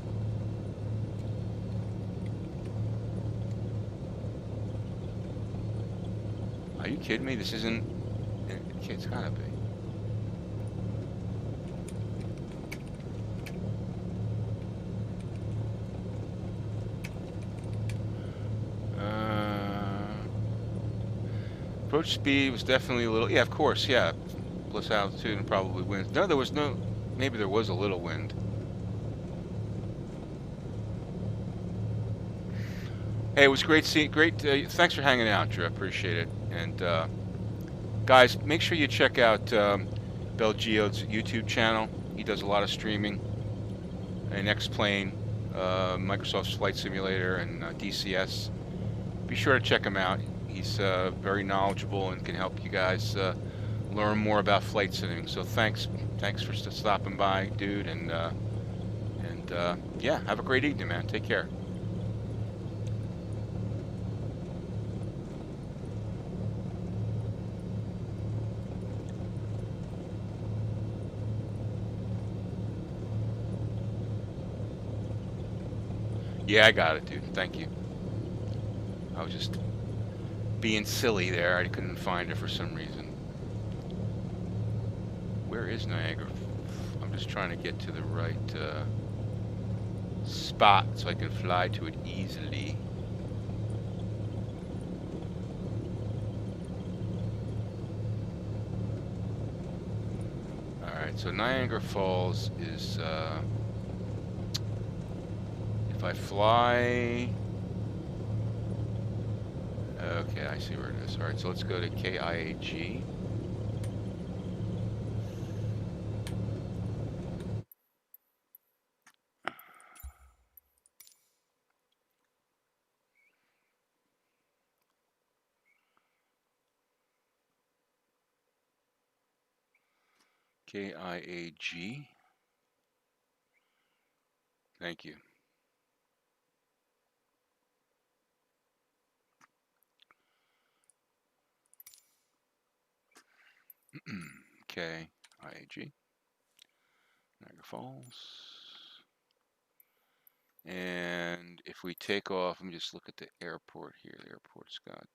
Are you kidding me? This isn't an It's gotta be. Approach speed was definitely a little. Yeah, of course. Yeah, plus altitude and probably wind. No, there was no. Maybe there was a little wind. Hey, it was great seeing. Great. Thanks for hanging out, Drew. I appreciate it. And guys, make sure you check out Belgio's YouTube channel. He does a lot of streaming. And X-Plane, Microsoft's Flight Simulator, and DCS. Be sure to check him out. He's very knowledgeable and can help you guys learn more about flight simulating. So thanks for stopping by, dude. And yeah, have a great evening, man. Take care. Yeah, I got it, dude. Thank you. I was just being silly there. I couldn't find it for some reason. Where is Niagara? I'm just trying to get to the right spot so I can fly to it easily. Alright, so Niagara Falls is if I fly. Okay, I see where it is. Alright, so let's go to KIAG. KIAG. Thank you. KIAG. Niagara Falls. And if we take off, let me just look at the airport here. The airport's got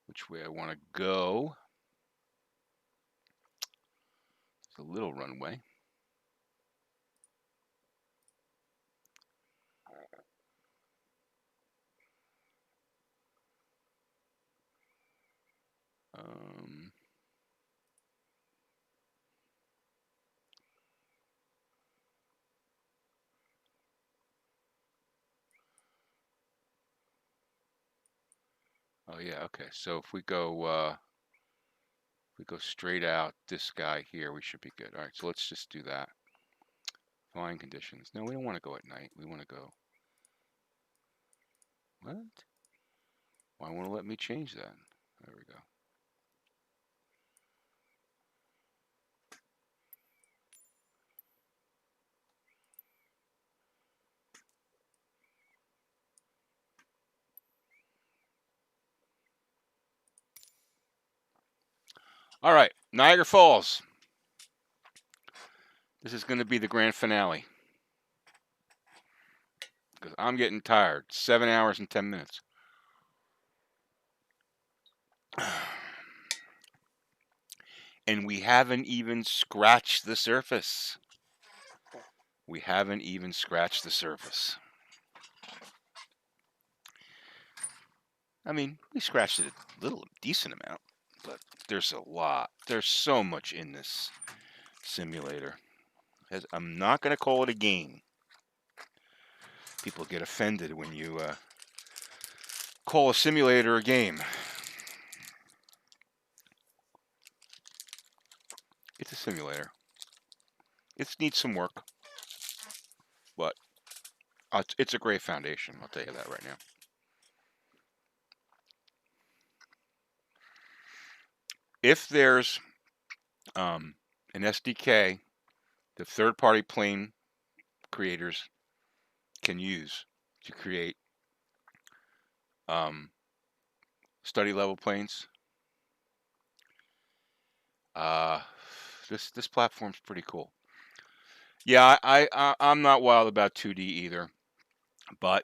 which way I want to go. It's a little runway. Oh yeah, okay. So if we go straight out this guy here, we should be good. All right, so let's just do that. Flying conditions. No, we don't want to go at night. We want to go. What? Why won't it let me change that? There we go. All right, Niagara Falls. This is going to be the grand finale. Because I'm getting tired. 7 hours and 10 minutes. And we haven't even scratched the surface. We haven't even scratched the surface. I mean, we scratched it a little decent amount, but there's a lot. There's so much in this simulator. I'm not going to call it a game. People get offended when you call a simulator a game. It's a simulator. It needs some work, but it's a great foundation. I'll tell you that right now. If there's an SDK that third-party plane creators can use to create study level planes, this platform's pretty cool. Yeah, I'm not wild about 2D either, but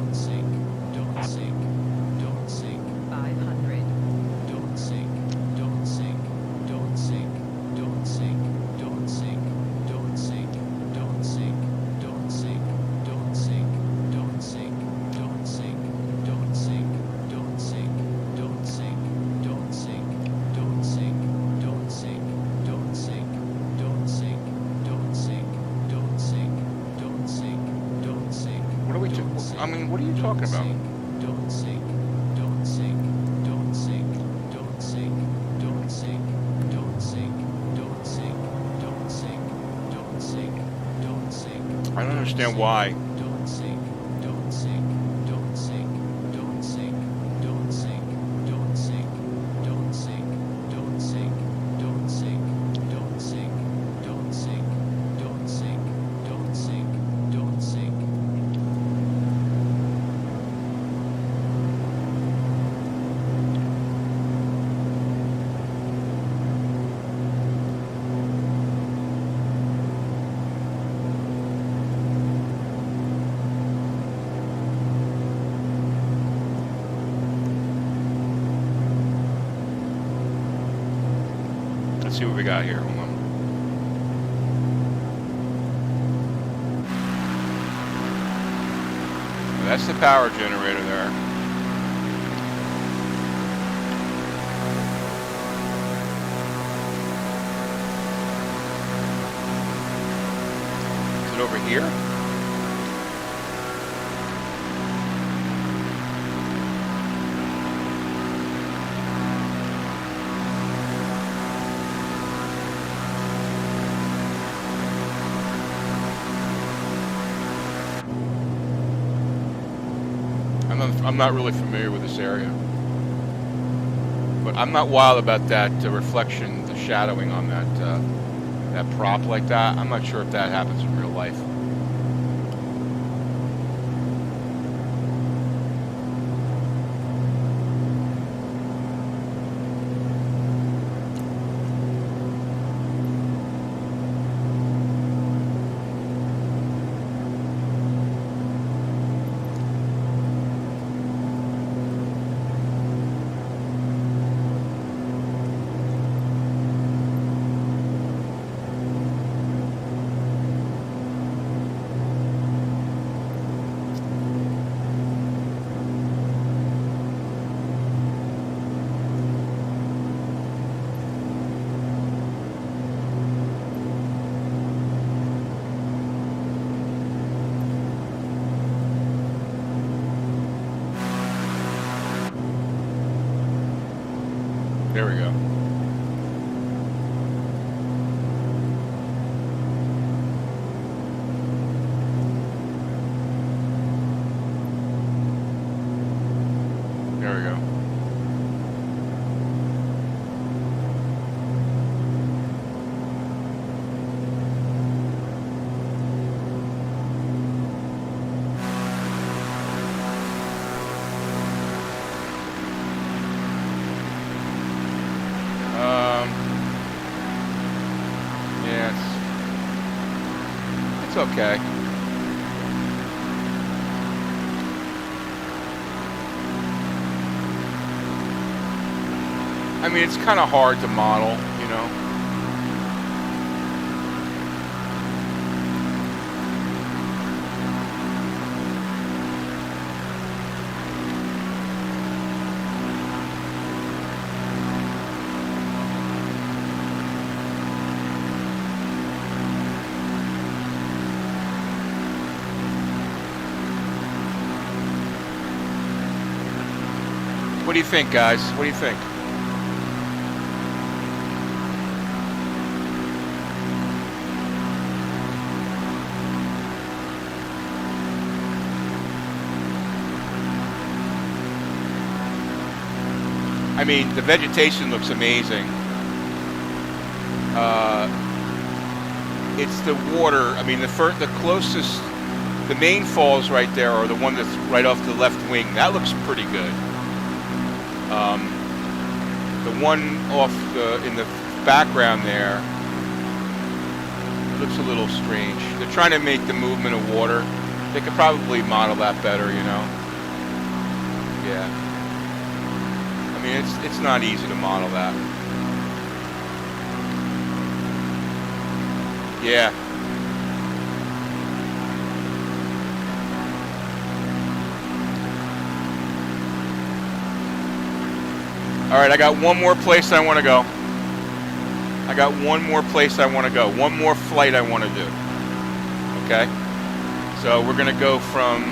I mean, what are you talking about? Don't sink. Don't sink. Don't sink. Don't sink. Don't sink. Don't sink. Don't sink. Don't sink. Don't sink. Don't sink. I don't understand why. Don't sink. Don't sink. Don't sink. Don't sink. Don't sink. Don't sink. Don't sink. Don't sink. Don't sink. Don't sink. Don't sink. Don't sink. Don't sink. Don't sink. Let's see what we got here. Hold on. That's the power generator there. Is it over here? I'm not really familiar with this area, but I'm not wild about that reflection, the shadowing on that prop like that. I'm not sure if that happens in real life. There we go. There we go. Yeah, it's okay. I mean, it's kind of hard to model, you know. What do you think, guys? What do you think? I mean, the vegetation looks amazing. It's the water. I mean, the closest, the main falls right there, or the one that's right off the left wing. That looks pretty good. The one off in the background there looks a little strange. They're trying to make the movement of water. They could probably model that better, you know. Yeah. I mean, it's not easy to model that. Yeah. All right, I got one more place I want to go. I got one more place I want to go. One more flight I want to do. Okay? So we're going to go from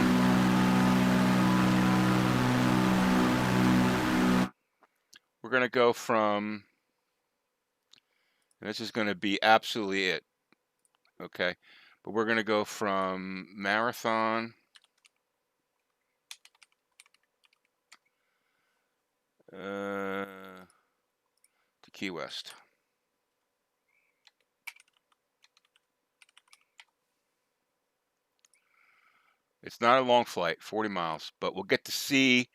we're going to go from, and this is going to be absolutely it, okay? But we're going to go from Marathon to Key West. It's not a long flight, 40 miles, but we'll get to see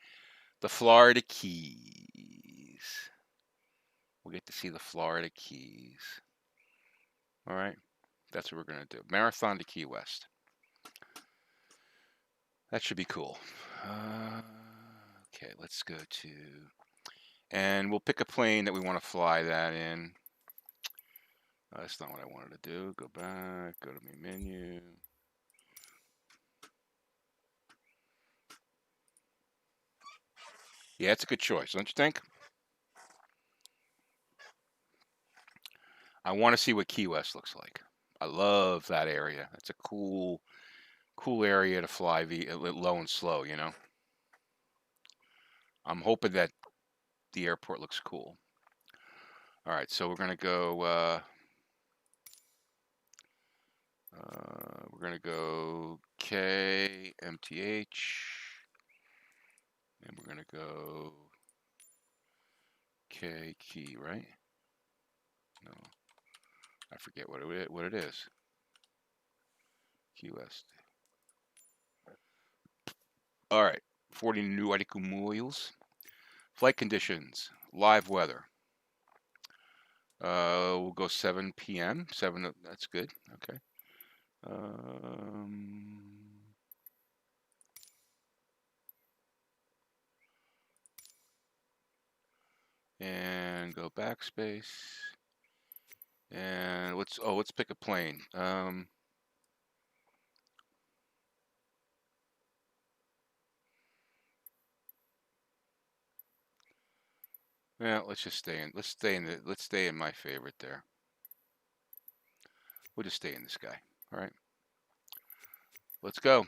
the Florida Keys. We'll get to see the Florida Keys. All right, that's what we're going to do. Marathon to Key West. That should be cool. Okay, let's go to, and we'll pick a plane that we want to fly that in. That's not what I wanted to do. Go back, go to my menu. Yeah, it's a good choice, don't you think? I want to see what Key West looks like. I love that area. That's a cool area to fly low and slow, you know. I'm hoping that the airport looks cool. All right, so we're gonna go. We're gonna go KMTH, and we're gonna go K Key, right? No, I forget what it is. Key West. All right, 40 nautical miles. Flight conditions, live weather. We'll go 7 p.m. 7. That's good. Okay. And go backspace. And let's pick a plane. Yeah, let's stay in my favorite there. We'll just stay in this guy. All right. Let's go.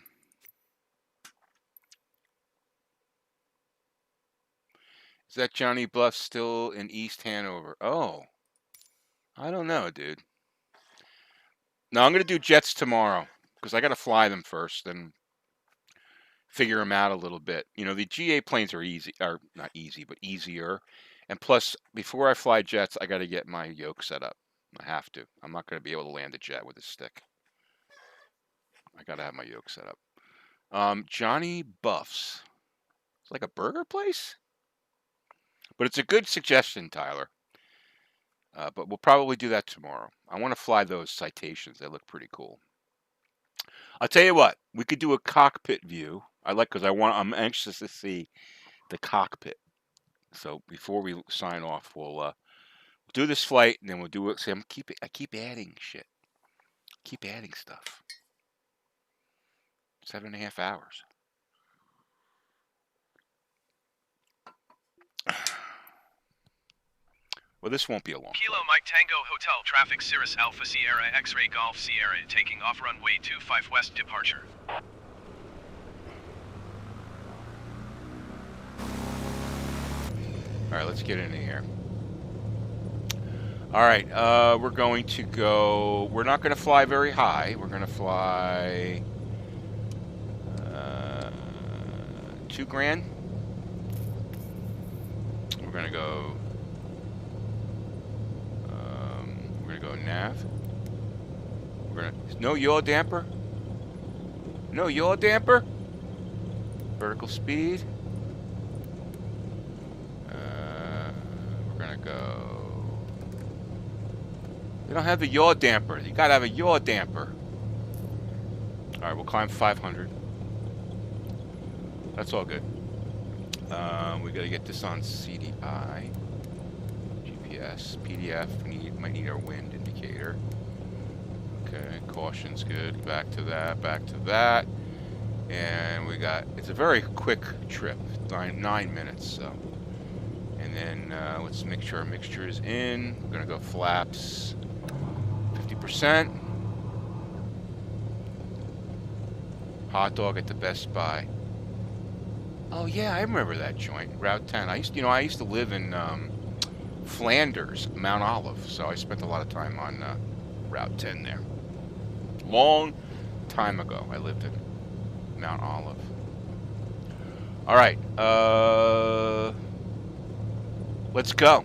Is that Johnny Bluff still in East Hanover? Oh, I don't know, dude. No, I'm going to do jets tomorrow because I got to fly them first and figure them out a little bit. You know, the GA planes are easy, or not easy, but easier. And plus, before I fly jets, I got to get my yoke set up. I have to. I'm not going to be able to land a jet with a stick. I got to have my yoke set up. Johnny Buff's. It's like a burger place? But it's a good suggestion, Tyler. But we'll probably do that tomorrow. I want to fly those Citations. They look pretty cool. I'll tell you what. We could do a cockpit view. I'm anxious to see the cockpit. So before we sign off, we'll do this flight, and then we'll do it. See, I keep adding shit. Keep adding stuff. 7.5 hours. Well, this won't be a long Kilo flight. Mike Tango Hotel Traffic Cirrus Alpha Sierra X-Ray Golf Sierra taking off runway 25 west departure. All right, let's get into here. All right, we're going to go. We're not going to fly very high. We're going to fly $2,000. We're going to go. We're going to go nav. No yaw damper. No yaw damper. Vertical speed. We're going to go. They don't have the yaw damper. You got to have a yaw damper. All right, we'll climb 500. That's all good. We got to get this on CDI. GPS, PDF. We might need our wind indicator. Okay, caution's good. Back to that. And we got, it's a very quick trip, 9 minutes. So, and then let's make sure our mixture is in. We're gonna go flaps 50%. Hot dog at the Best Buy. Oh yeah, I remember that joint, Route 10. I used to live in Flanders, Mount Olive. So I spent a lot of time on Route 10 there. Long time ago, I lived in Mount Olive. All right, let's go.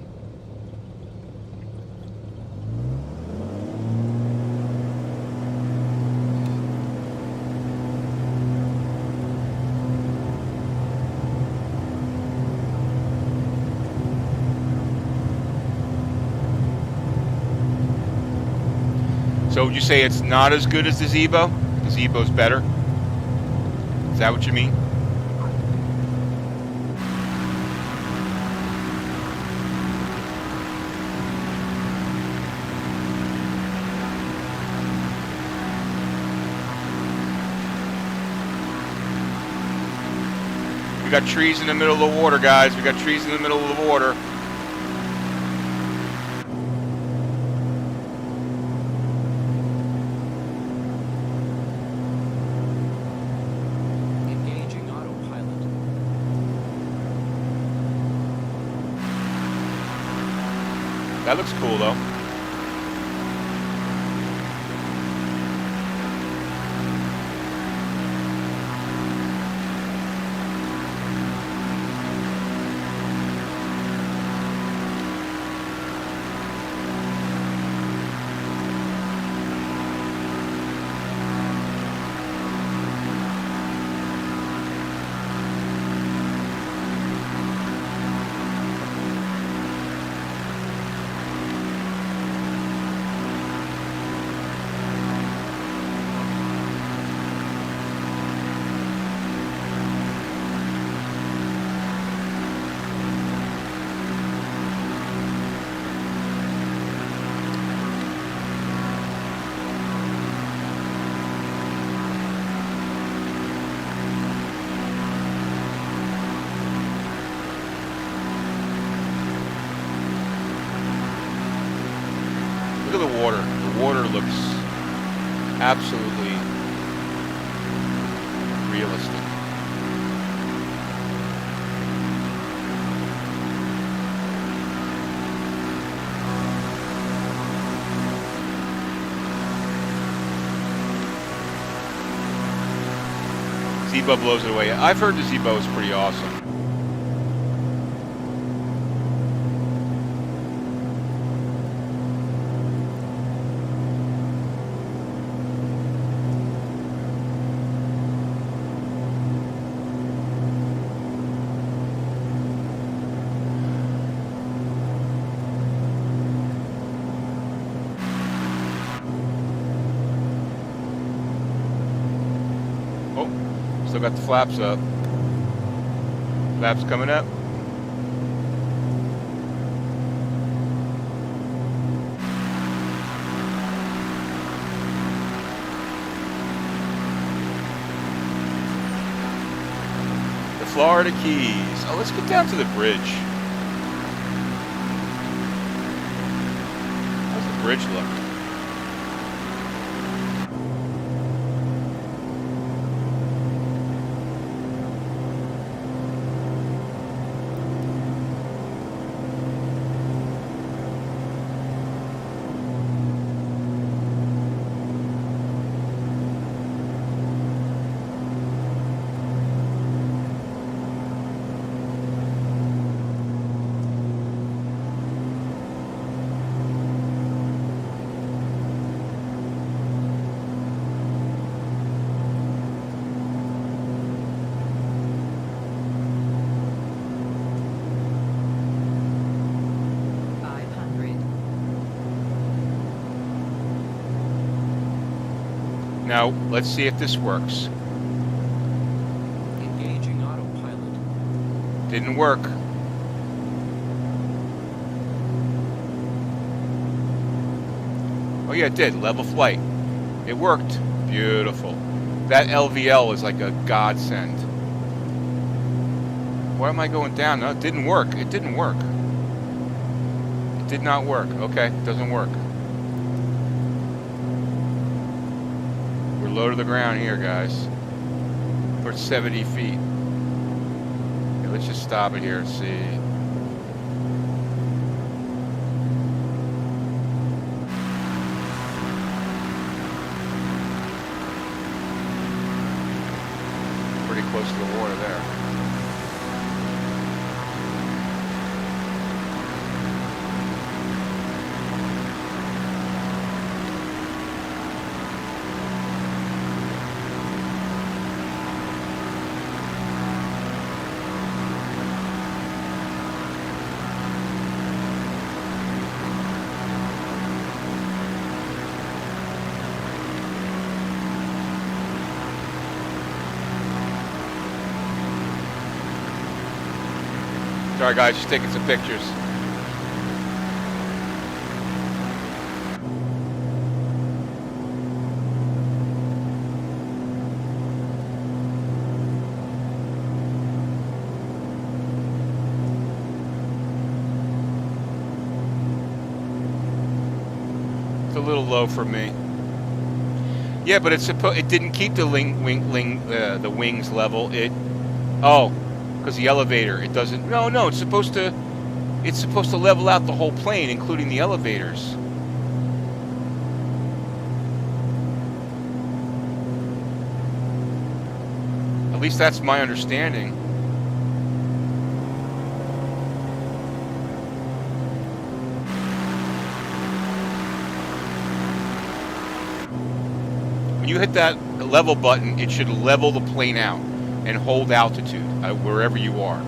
So would you say it's not as good as the Zeebo? The Zeebo's better? Is that what you mean? We got trees in the middle of the water, guys. We got trees in the middle of the water. Engaging autopilot. That looks cool, though. Look at the water. The water looks absolutely realistic. Zeebo blows it away. I've heard the Zeebo is pretty awesome. Still got the flaps up. Flaps coming up. The Florida Keys. Oh, let's get down to the bridge. How's the bridge look? Now, let's see if this works. Engaging autopilot. Didn't work. Oh yeah, it did. Level flight. It worked. Beautiful. That LVL is like a godsend. Why am I going down? No, it didn't work. It didn't work. It did not work. Okay, it doesn't work. We're low to the ground here, guys. We're at 70 feet. Okay, let's just stop it here and see. close to the water there. Sorry guys, just taking some pictures. It's a little low for me. Yeah, but it didn't keep the wings level. Because the elevator, it doesn't. No, it's supposed to level out the whole plane, including the elevators. At least that's my understanding. When you hit that level button, it should level the plane out and hold altitude wherever you are.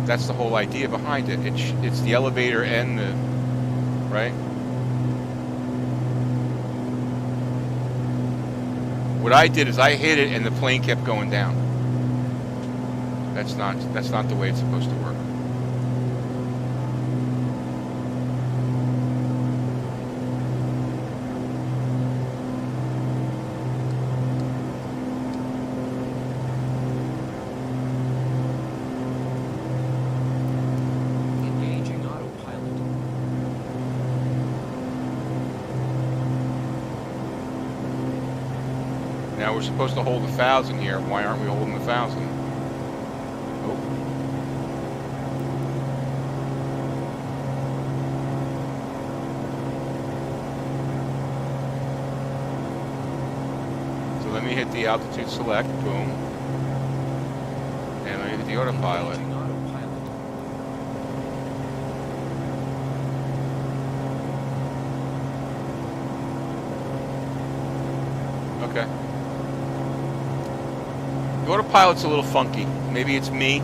That's the whole idea behind it. It's the elevator and the right. What I did is I hit it and the plane kept going down. That's not the way it's supposed to work. Now we're supposed to hold 1,000 here. Why aren't we holding 1,000? Oh. So let me hit the altitude select. Boom. And let me hit the autopilot. Okay. The autopilot's a little funky. Maybe it's me,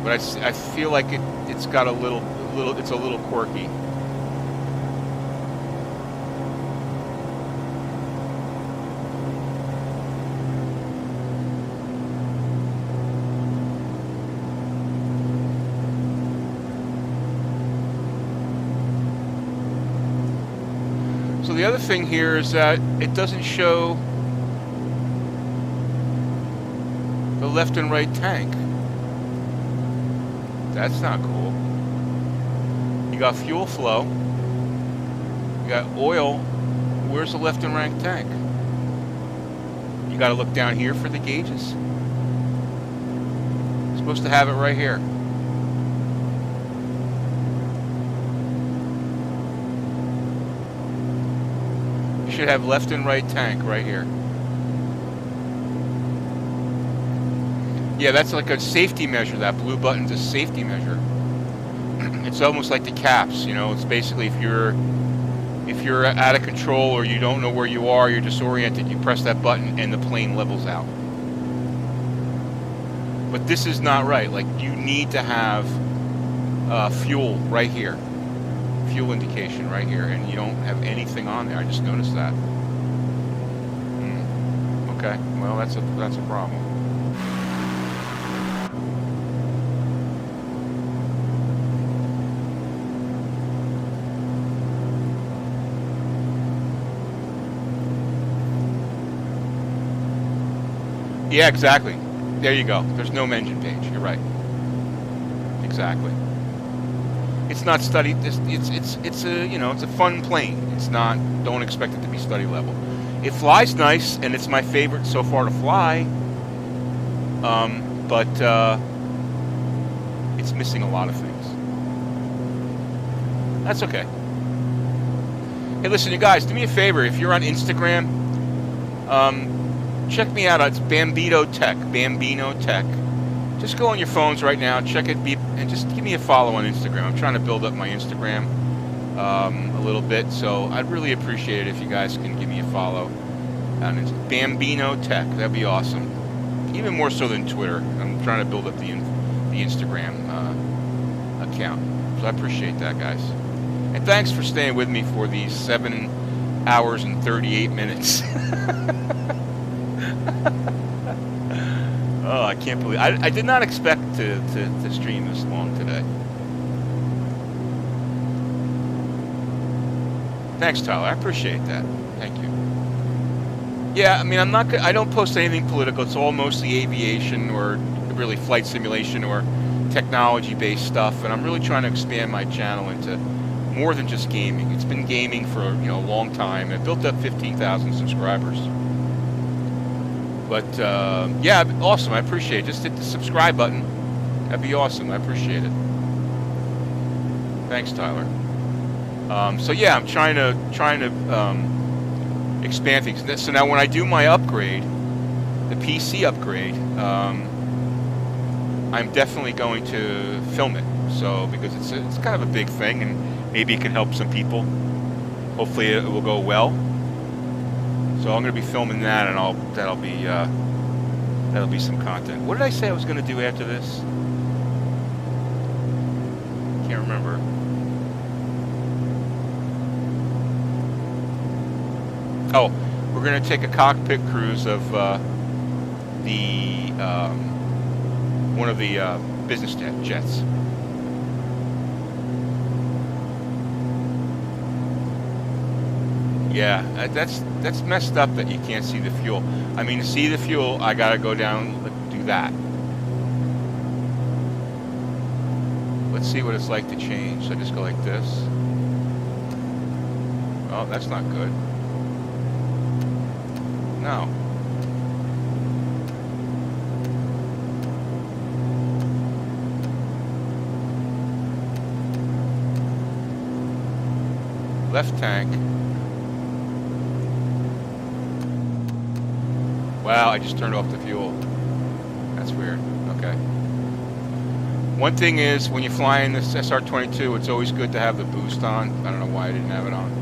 but I feel like it's got it's a little quirky. So the other thing here is that it doesn't show the left and right tank. That's not cool. You got fuel flow. You got oil. Where's the left and right tank? You got to look down here for the gauges. You're supposed to have it right here. You should have left and right tank right here. Yeah, that's like a safety measure. That blue button's a safety measure. It's almost like the caps, you know. It's basically if you're out of control or you don't know where you are, you're disoriented, you press that button and the plane levels out. But this is not right. Like, you need to have fuel right here. Fuel indication right here, and you don't have anything on there. I just noticed that. Okay, well, that's a problem. Yeah, exactly. There you go. There's no engine page. You're right. Exactly. It's not studied. It's a, you know, it's a fun plane. It's not. Don't expect it to be study level. It flies nice, and it's my favorite so far to fly. But it's missing a lot of things. That's okay. Hey, listen, you guys, do me a favor. If you're on Instagram, check me out. It's Bambino Tech. Bambino Tech. Just go on your phones right now, check it, and just give me a follow on Instagram. I'm trying to build up my Instagram a little bit, so I'd really appreciate it if you guys can give me a follow. And it's Bambino Tech. That'd be awesome. Even more so than Twitter. I'm trying to build up the Instagram account. So I appreciate that, guys. And thanks for staying with me for these 7 hours and 38 minutes. Oh, I can't believe I did not expect to stream this long today. Thanks, Tyler. I appreciate that. Thank you. Yeah, I mean, I don't post anything political. It's all mostly aviation or really flight simulation or technology-based stuff, and I'm really trying to expand my channel into more than just gaming. It's been gaming for, you know, a long time. It built up 15,000 subscribers. But yeah, awesome. I appreciate it. Just hit the subscribe button. That'd be awesome. I appreciate it. Thanks, Tyler. So yeah, I'm trying to expand things. So now when I do my upgrade, the PC upgrade, I'm definitely going to film it. So because it's kind of a big thing, and maybe it can help some people. Hopefully it will go well. So I'm going to be filming that, and that'll be some content. What did I say I was going to do after this? Can't remember. Oh, we're going to take a cockpit cruise of one of the business jets. Yeah, that's messed up that you can't see the fuel. I mean, to see the fuel, I gotta go down, do that. Let's see what it's like to change. So I just go like this. Oh, that's not good. No. Left tank. Wow, I just turned off the fuel. That's weird. Okay. One thing is, when you're flying this SR-22, it's always good to have the boost on. I don't know why I didn't have it on.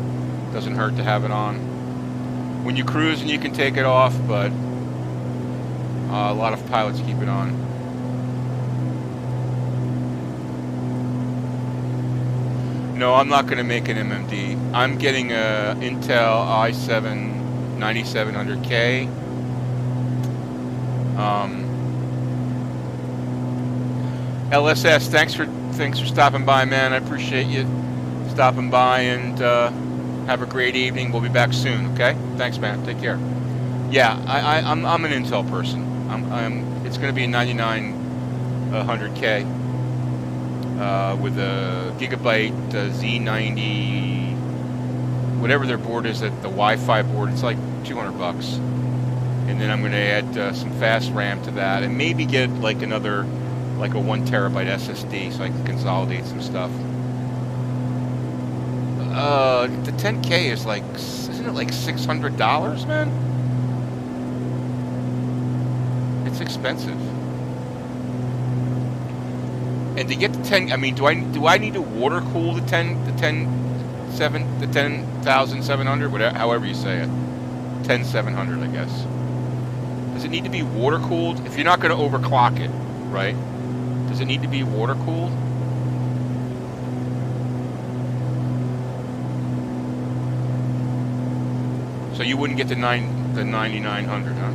Doesn't hurt to have it on. When you cruise, and you can take it off, but a lot of pilots keep it on. No, I'm not going to make an MMD. I'm getting a Intel i7 9700K. LSS, thanks for stopping by, man. I appreciate you stopping by, and have a great evening. We'll be back soon. Okay? Thanks, man. Take care. Yeah, I'm an Intel person. It's going to be a 9900K with a Gigabyte Z90, whatever their board is, at the Wi-Fi board. It's like $200. And then I'm going to add some fast RAM to that, and maybe get like a 1 terabyte SSD so I can consolidate some stuff. The 10K is like, isn't it like $600, man? It's expensive. And to get the 10, I mean, do I need to water cool the 10,700, whatever, however you say it, 10,700, I guess. Does it need to be water cooled? If you're not going to overclock it, right? Does it need to be water cooled? So you wouldn't get the 9900, huh?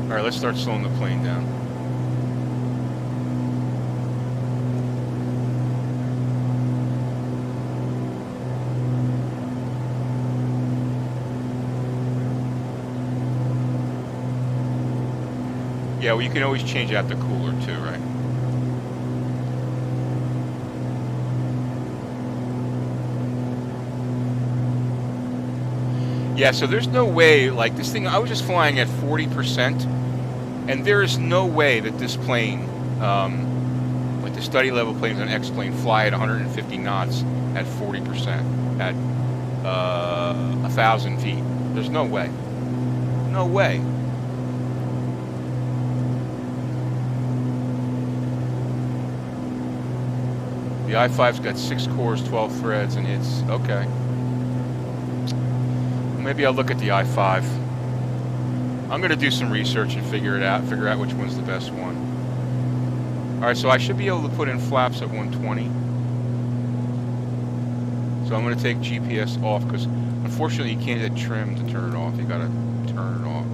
All right, let's start slowing the plane down. Yeah, well, you can always change out the cooler too, right? Yeah, so there's no way, like this thing, I was just flying at 40%, and there is no way that this plane The study level planes on X-plane fly at 150 knots at 40%, at 1,000 feet. There's no way. No way. The i5's got 6 cores, 12 threads, and it's okay. Maybe I'll look at the i5. I'm going to do some research and figure out which one's the best one. All right, so I should be able to put in flaps at 120. So I'm going to take GPS off because unfortunately you can't hit trim to turn it off. You got to turn it off.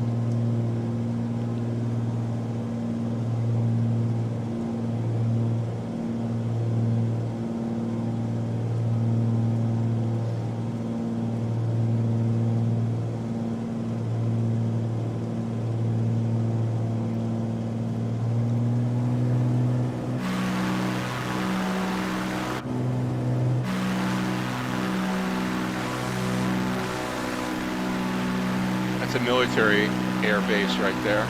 That's a military air base right there.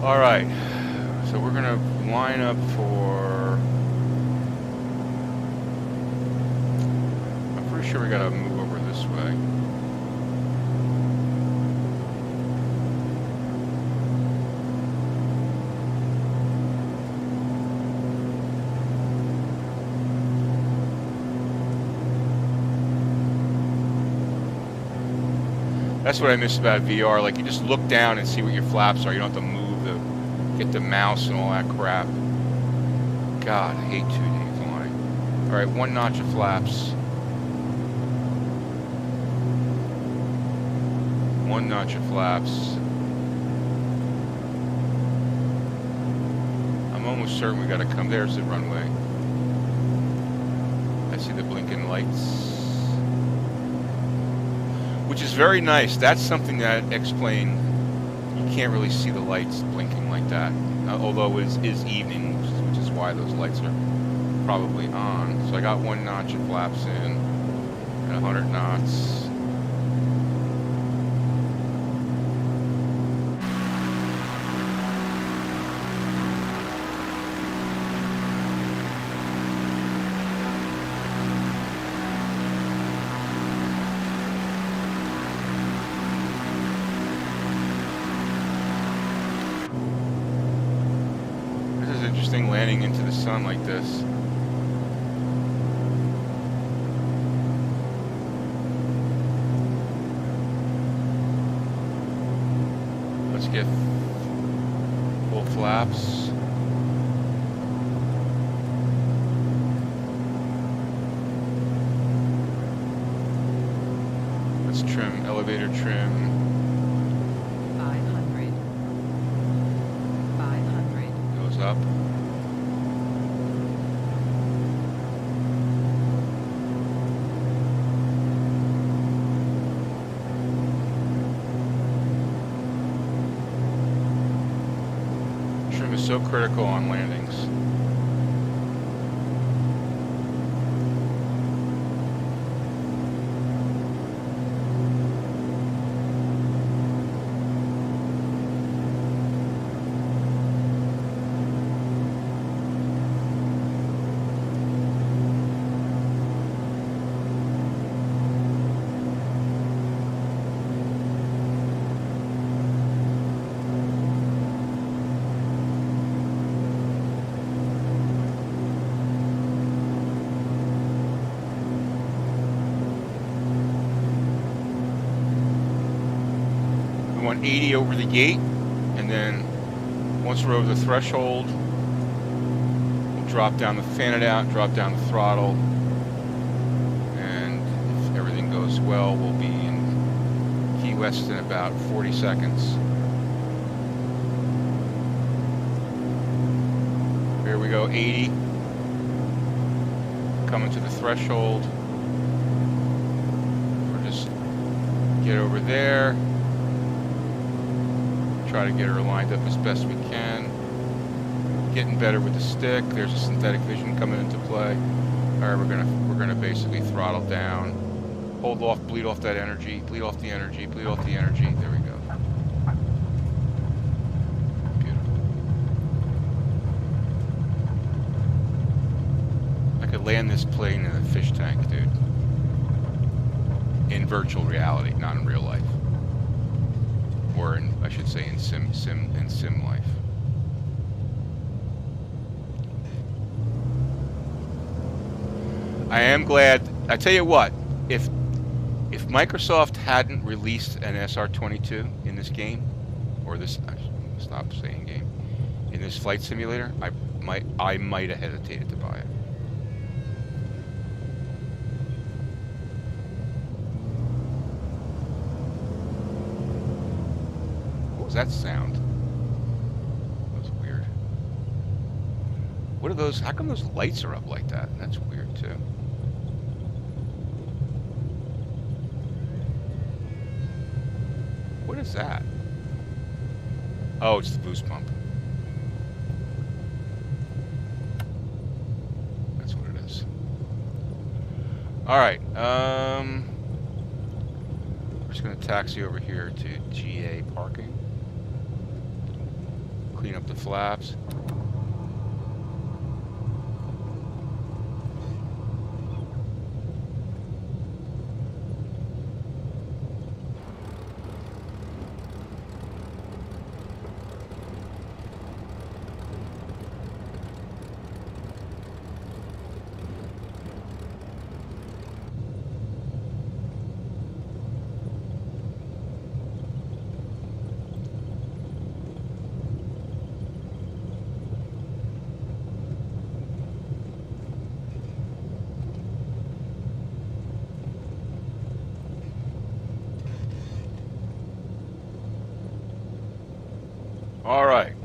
All right, so we're gonna line up for, I'm pretty sure we gotta move over this way. That's what I miss about VR. Like, you just look down and see what your flaps are. You don't have to move get the mouse and all that crap. God, I hate 2D flying. All right, 1 notch of flaps. 1 notch of flaps. I'm almost certain we got to come. There's the runway. I see the blinking lights. Which is very nice. That's something that X-plane, you can't really see the lights blinking like that. Although it is evening, which is why those lights are probably on. So I got 1 notch of flaps in at 100 knots. Landing into the sun like this. Let's get full flaps. Let's trim, elevator trim. 500. 500. Goes up. Is so critical on landings. We want 80 over the gate, and then once we're over the threshold, we'll drop down the fan it out, drop down the throttle, and if everything goes well, we'll be in Key West in about 40 seconds. Here we go, 80. Coming to the threshold. We'll just get over there. Try to get her lined up as best we can. Getting better with the stick. There's a synthetic vision coming into play. All right, we're gonna basically throttle down. Hold off, bleed off that energy, bleed off the energy, bleed off the energy. There we go. Beautiful. I could land this plane in a fish tank, dude. In virtual reality, not in real life. Or in, I should say, in sim life. I am glad. I tell you what, if Microsoft hadn't released an SR22 in this game, or this, stop saying game, in this flight simulator, I might have hesitated to buy it. What was that sound? That was weird. What are those? How come those lights are up like that? That's weird too. What is that? Oh, it's the boost pump. That's what it is. All right. We're just gonna taxi over here to GA parking. Clean up the flaps. All right.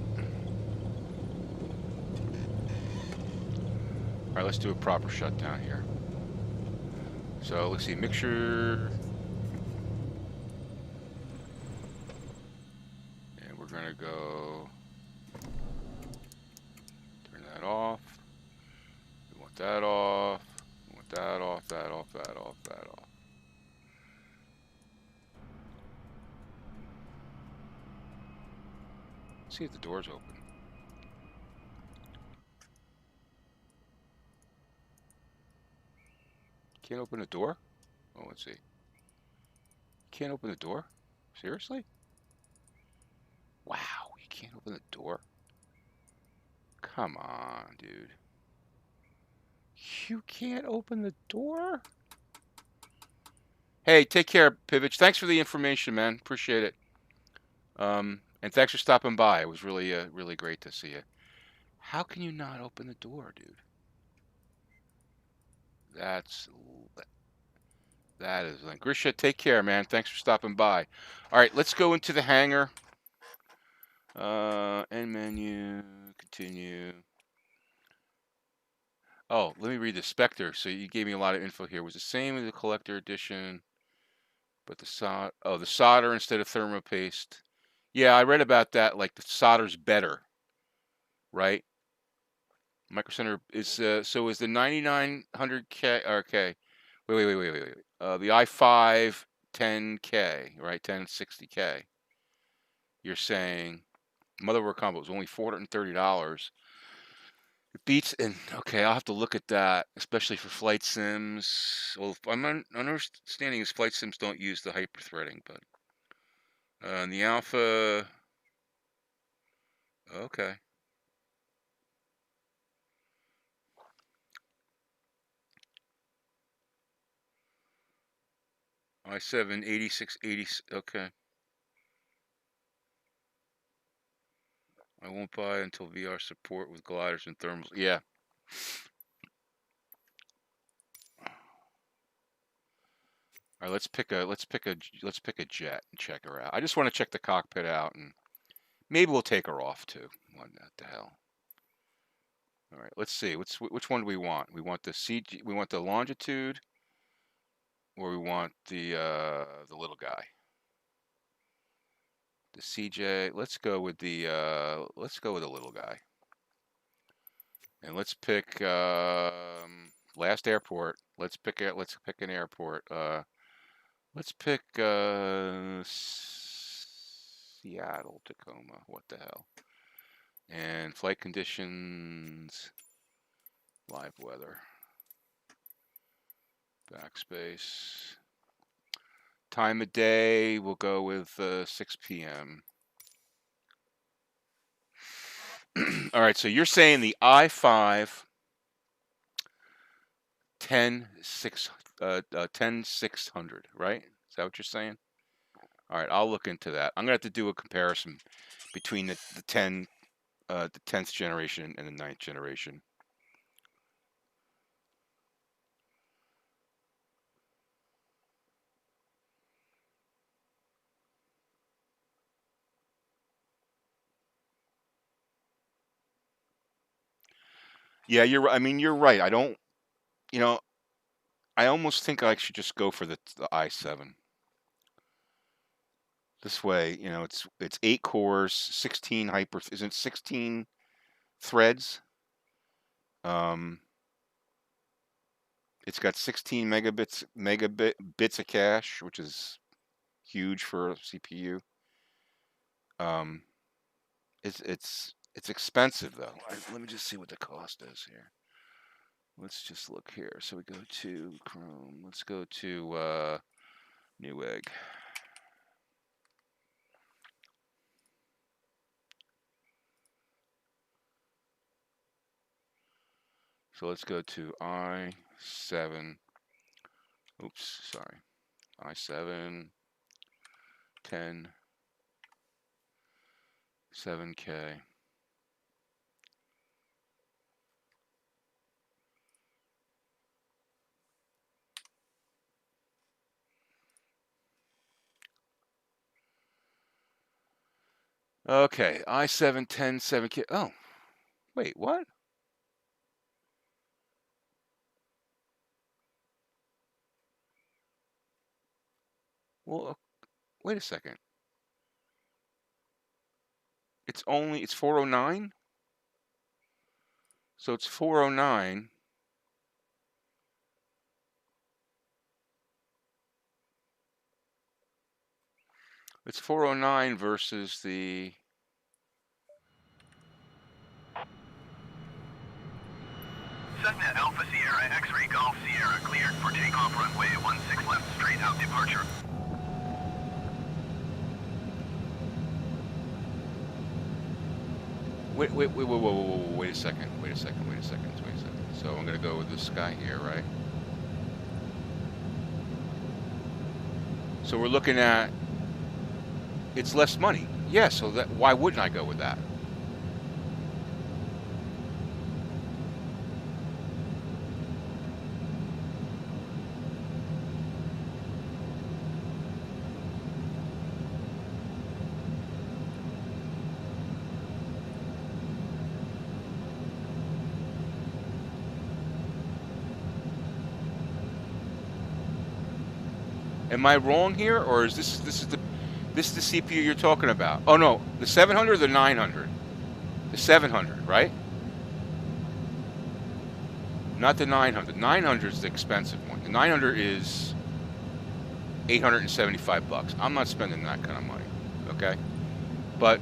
All right, let's do a proper shutdown here. So let's see, mixture. And we're gonna go turn that off. We want that off. We want that off, that off, that off, that off. Let's see if the door's open. Can't open the door? Oh, let's see. Can't open the door? Seriously? Wow, you can't open the door? Come on, dude. You can't open the door? Hey, take care, Pivich. Thanks for the information, man. Appreciate it. And thanks for stopping by. It was really, really great to see you. How can you not open the door, dude? That is like Grisha. Take care, man. Thanks for stopping by. All right, let's go into the hangar. End menu. Continue. Oh, let me read the Spectre. So you gave me a lot of info here. It was the same as the collector edition, but the solder instead of thermopaste. Yeah, I read about that. Like the solder's better, right? Micro Center is so is the 9900K. Okay, wait. The i5 10K, right? 1060K. You're saying motherboard combo is only $430. It beats, and okay, I'll have to look at that, especially for flight sims. Well, I'm understanding is flight sims don't use the hyper-threading, but the alpha, okay. i7 8680, okay. I won't buy until VR support with gliders and thermals. Yeah. All right, let's pick a jet and check her out. I just want to check the cockpit out, and maybe we'll take her off too. What the hell? All right, let's see. Which one do we want? We want the CG. We want the longitude, or we want the little guy. The CJ. Let's go with the little guy. And let's pick last airport. Let's pick an airport. Let's pick Seattle, Tacoma. What the hell? And flight conditions, live weather, backspace. Time of day, we'll go with 6 p.m. All right, so you're saying the I-5 10600, right? Is that what you're saying? All right, I'll look into that. I'm gonna have to do a comparison between the 10th generation and the 9th generation. Yeah, you're. I mean, you're right. I don't. You know, I almost think I should just go for the i7. This way, you know, it's 8 cores, 16 hyper. Isn't 16 threads? It's got 16 megabits of cache, which is huge for a CPU. It's expensive though. Let me just see what the cost is here. Let's just look here. So we go to Chrome. Let's go to Newegg. So let's go to i7. Oops, sorry. i7 10 7K. Okay, i7 10 7K. Oh, wait, what? Well, wait a second. It's 409? So it's 409. It's 409 versus the... Setnet Alpha Sierra X-Ray Golf Sierra cleared for takeoff runway 16 left straight out departure. Wait a second. So I'm gonna go with this guy here, right? So we're looking at, it's less money. Yeah, so why wouldn't I go with that? Am I wrong here, or is this the CPU you're talking about? Oh no, the 700 or the 900? The 700, right? Not the 900. 900 is the expensive one. The 900 is $875. I'm not spending that kind of money, okay? But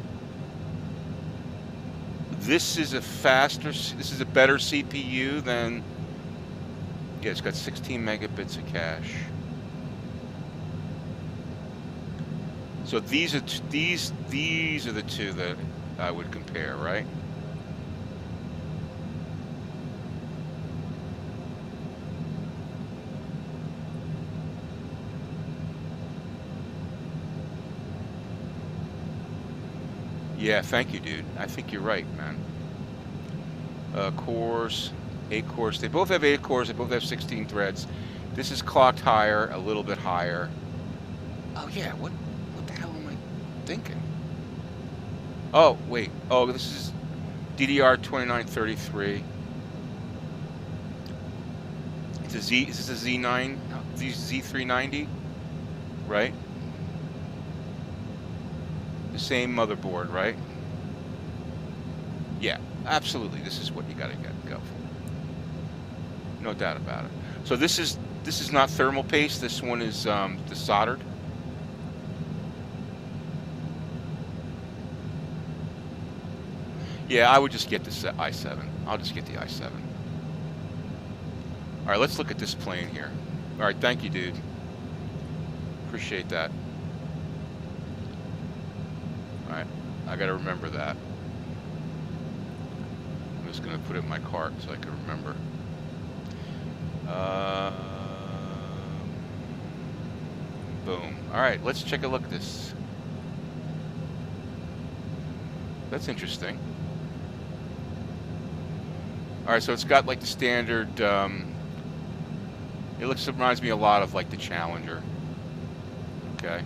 this is a better CPU than, yeah, it's got 16 megabits of cache. So these are the two that I would compare, right? Yeah, thank you, dude. I think you're right, man. Cores, 8 cores. They both have 8 cores. They both have 16 threads. This is clocked higher, a little bit higher. Oh yeah, what the hell am I thinking? Oh wait. Oh, this is DDR 2933. It's a Z. Is this a Z9? Z390, right? The same motherboard, right? Yeah. Absolutely, this is what you got to go for. No doubt about it. So this is not thermal paste. This one is the soldered. Yeah, I would just get the i7. I'll just get the i7. All right, let's look at this plane here. All right, thank you, dude. Appreciate that. All right, I got to remember that. I'm just going to put it in my cart so I can remember. Boom. All right, let's check a look at this. That's interesting. All right, so it's got like the standard. It reminds me a lot of like the Challenger. Okay.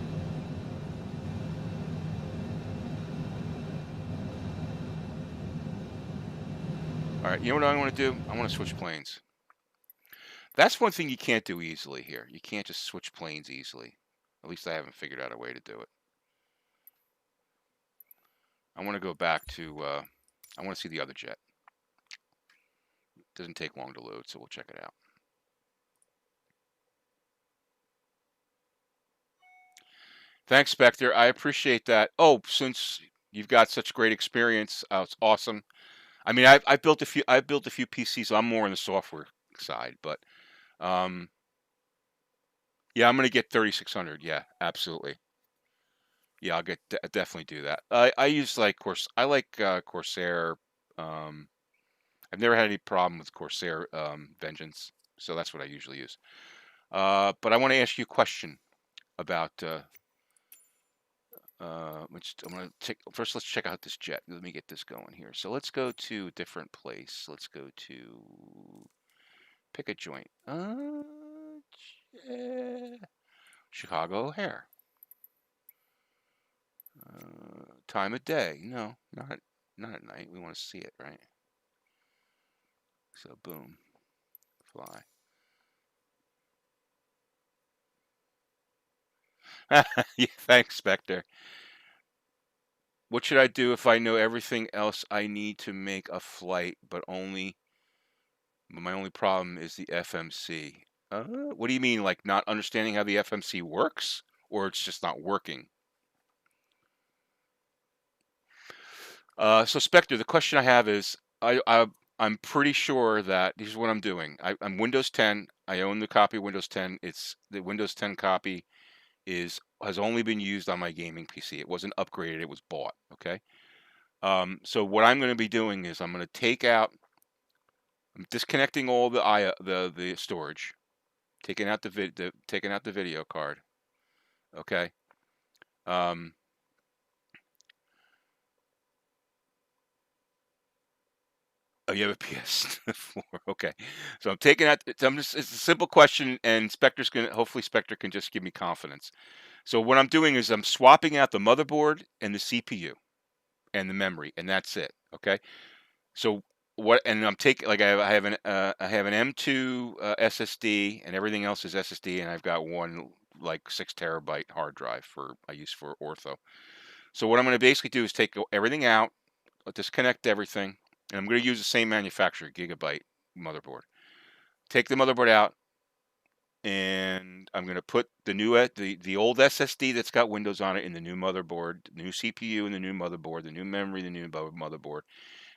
All right, you know what I want to do? I want to switch planes. That's one thing you can't do easily here. You can't just switch planes easily. At least I haven't figured out a way to do it. I want to go back to, I want to see the other jet. It doesn't take long to load, so we'll check it out. Thanks, Spectre. I appreciate that. Oh, since you've got such great experience, it's awesome. I mean, I built a few PCs. So I'm more on the software side, but yeah, I'm gonna get 3600. Yeah, absolutely. Yeah, I'll definitely do that. I use like Corsair. I've never had any problem with Corsair Vengeance, so that's what I usually use. But I want to ask you a question about. Which I'm gonna take first. Let's check out this jet. Let me get this going here. So let's go to a different place. Let's go to pick a joint. Chicago O'Hare. Time of day? No, not at night. We want to see it, right? So boom, fly. Yeah, thanks, Spectre. What should I do if I know everything else I need to make a flight, but my only problem is the FMC? What do you mean, like not understanding how the FMC works, or it's just not working? So Spectre, the question I have is, I'm pretty sure that this is what I'm doing. I'm Windows 10. I own the copy of Windows 10. It's the Windows 10 copy has only been used on my gaming PC. It wasn't upgraded. It was bought. Okay. So what I'm going to be doing is I'm disconnecting all the storage, taking out the video card. Okay. Oh, you have a PS4. Okay. So I'm taking out. It's a simple question, and hopefully Spectre can just give me confidence. So what I'm doing is I'm swapping out the motherboard and the CPU and the memory, and that's it. Okay. So and I'm taking like I have an M2 SSD, and everything else is SSD, and I've got one like 6 terabyte hard drive I use for ortho. So what I'm going to basically do is take everything out, disconnect everything, and I'm going to use the same manufacturer, Gigabyte motherboard. Take the motherboard out, and I'm going to put the old SSD that's got Windows on it in the new motherboard, the new CPU in the new motherboard, the new memory, the new motherboard.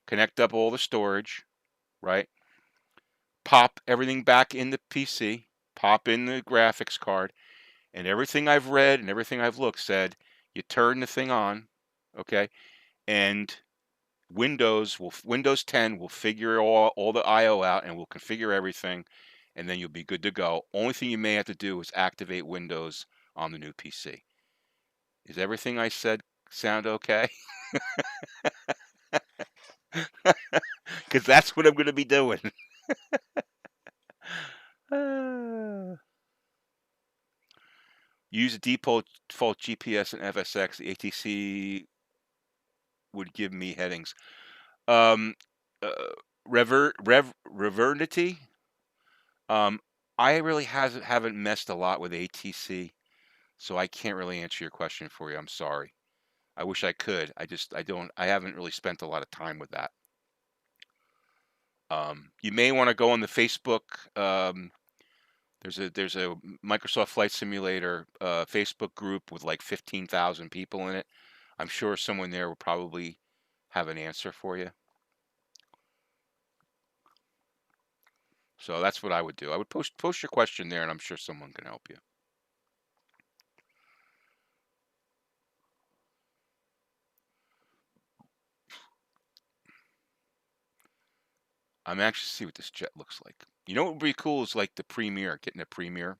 Connect up all the storage, right? Pop everything back in the PC, pop in the graphics card, and everything I've read and everything I've looked said you turn the thing on, okay, and Windows 10 will figure all the I/O out and will configure everything, and then you'll be good to go. Only thing you may have to do is activate Windows on the new PC. Is everything I said sound okay? Because that's what I'm going to be doing. Use a default GPS and FSX. The ATC would give me headings. Revernity. I really haven't messed a lot with ATC, so I can't really answer your question for you. I'm sorry. I wish I could. I haven't really spent a lot of time with that. You may want to go on the Facebook. There's a Microsoft Flight Simulator Facebook group with like 15,000 people in it. I'm sure someone there will probably have an answer for you. So that's what I would do. I would post your question there, and I'm sure someone can help you. I'm anxious to see what this jet looks like. You know what would be cool is like the Premiere, getting a Premiere.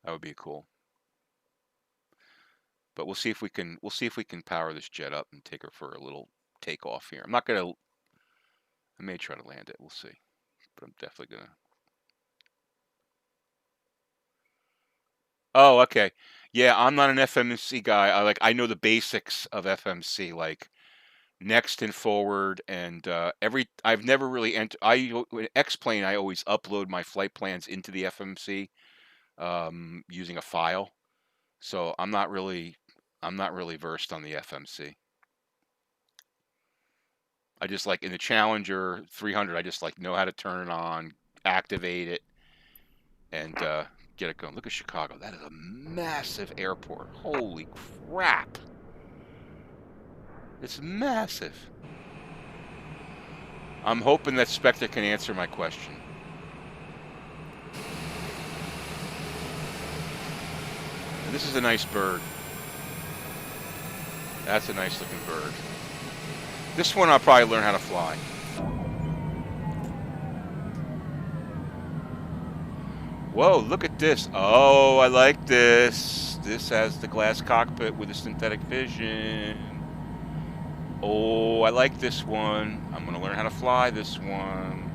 That would be cool. But we'll see if we can power this jet up and take her for a little takeoff here. I'm not gonna. I may try to land it. We'll see. But I'm definitely gonna. Oh, okay. Yeah, I'm not an FMC guy. I know the basics of FMC, like next and forward, and I've never really with X-Plane. I always upload my flight plans into the FMC using a file. So I'm not really versed on the FMC. I just like in the Challenger 300, I just like know how to turn it on, activate it, and get it going. Look at Chicago. That is a massive airport. Holy crap. It's massive. I'm hoping that Spectre can answer my question. And this is a nice bird. That's a nice looking bird. This one I'll probably learn how to fly. Whoa, look at this. Oh, I like this. This has the glass cockpit with the synthetic vision. Oh, I like this one. I'm going to learn how to fly this one.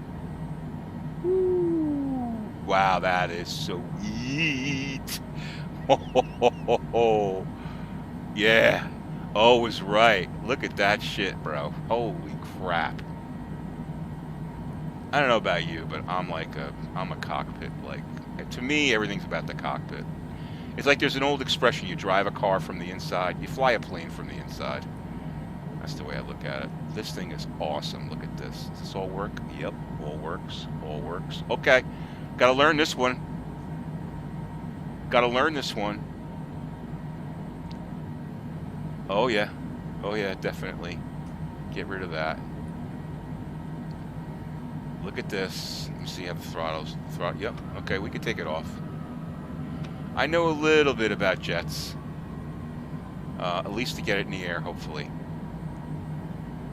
Woo. Wow, that is sweet. Oh, yeah. Oh, was right. Look at that shit, bro. Holy crap. I don't know about you, but I'm a cockpit. Like, to me, everything's about the cockpit. It's like there's an old expression: you drive a car from the inside, you fly a plane from the inside. That's the way I look at it. This thing is awesome. Look at this. Does this all work? Yep, all works. All works. Okay, gotta learn this one. Gotta learn this one. Oh yeah, definitely. Get rid of that. Look at this. Let me see how the throttles. Yep. Okay, we can take it off. I know a little bit about jets. At least to get it in the air, hopefully.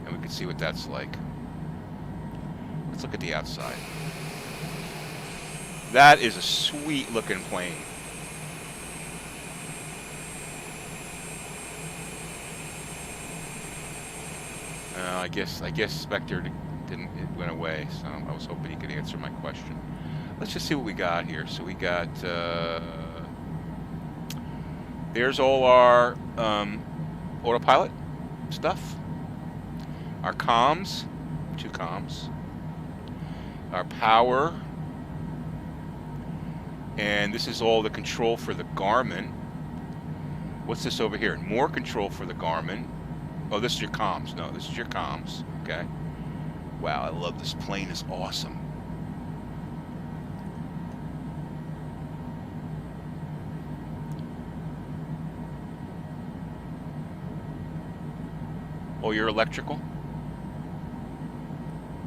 And we can see what that's like. Let's look at the outside. That is a sweet looking plane. I guess Spectre didn't. It went away, so I was hoping he could answer my question. Let's just see what we got here. So we got. There's all our autopilot stuff. Our comms, 2 comms. Our power. And this is all the control for the Garmin. What's this over here? More control for the Garmin. Oh, this is your comms. No, this is your comms. Okay. Wow, I love this plane. It's awesome. Oh, you're electrical?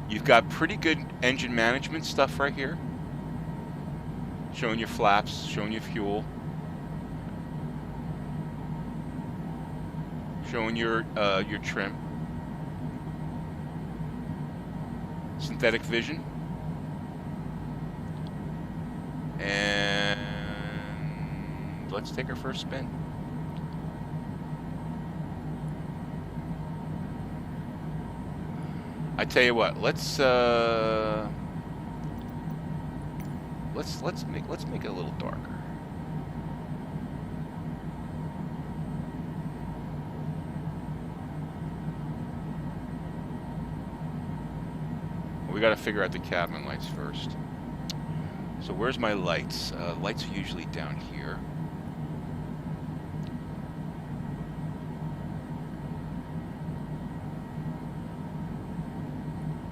You've got pretty good engine management stuff right here. Showing your flaps, showing your fuel. Showing your trim. Synthetic vision. And let's take our first spin. I tell you what, let's make it a little darker. We got to figure out the cabin lights first. So where's my lights? Lights are usually down here.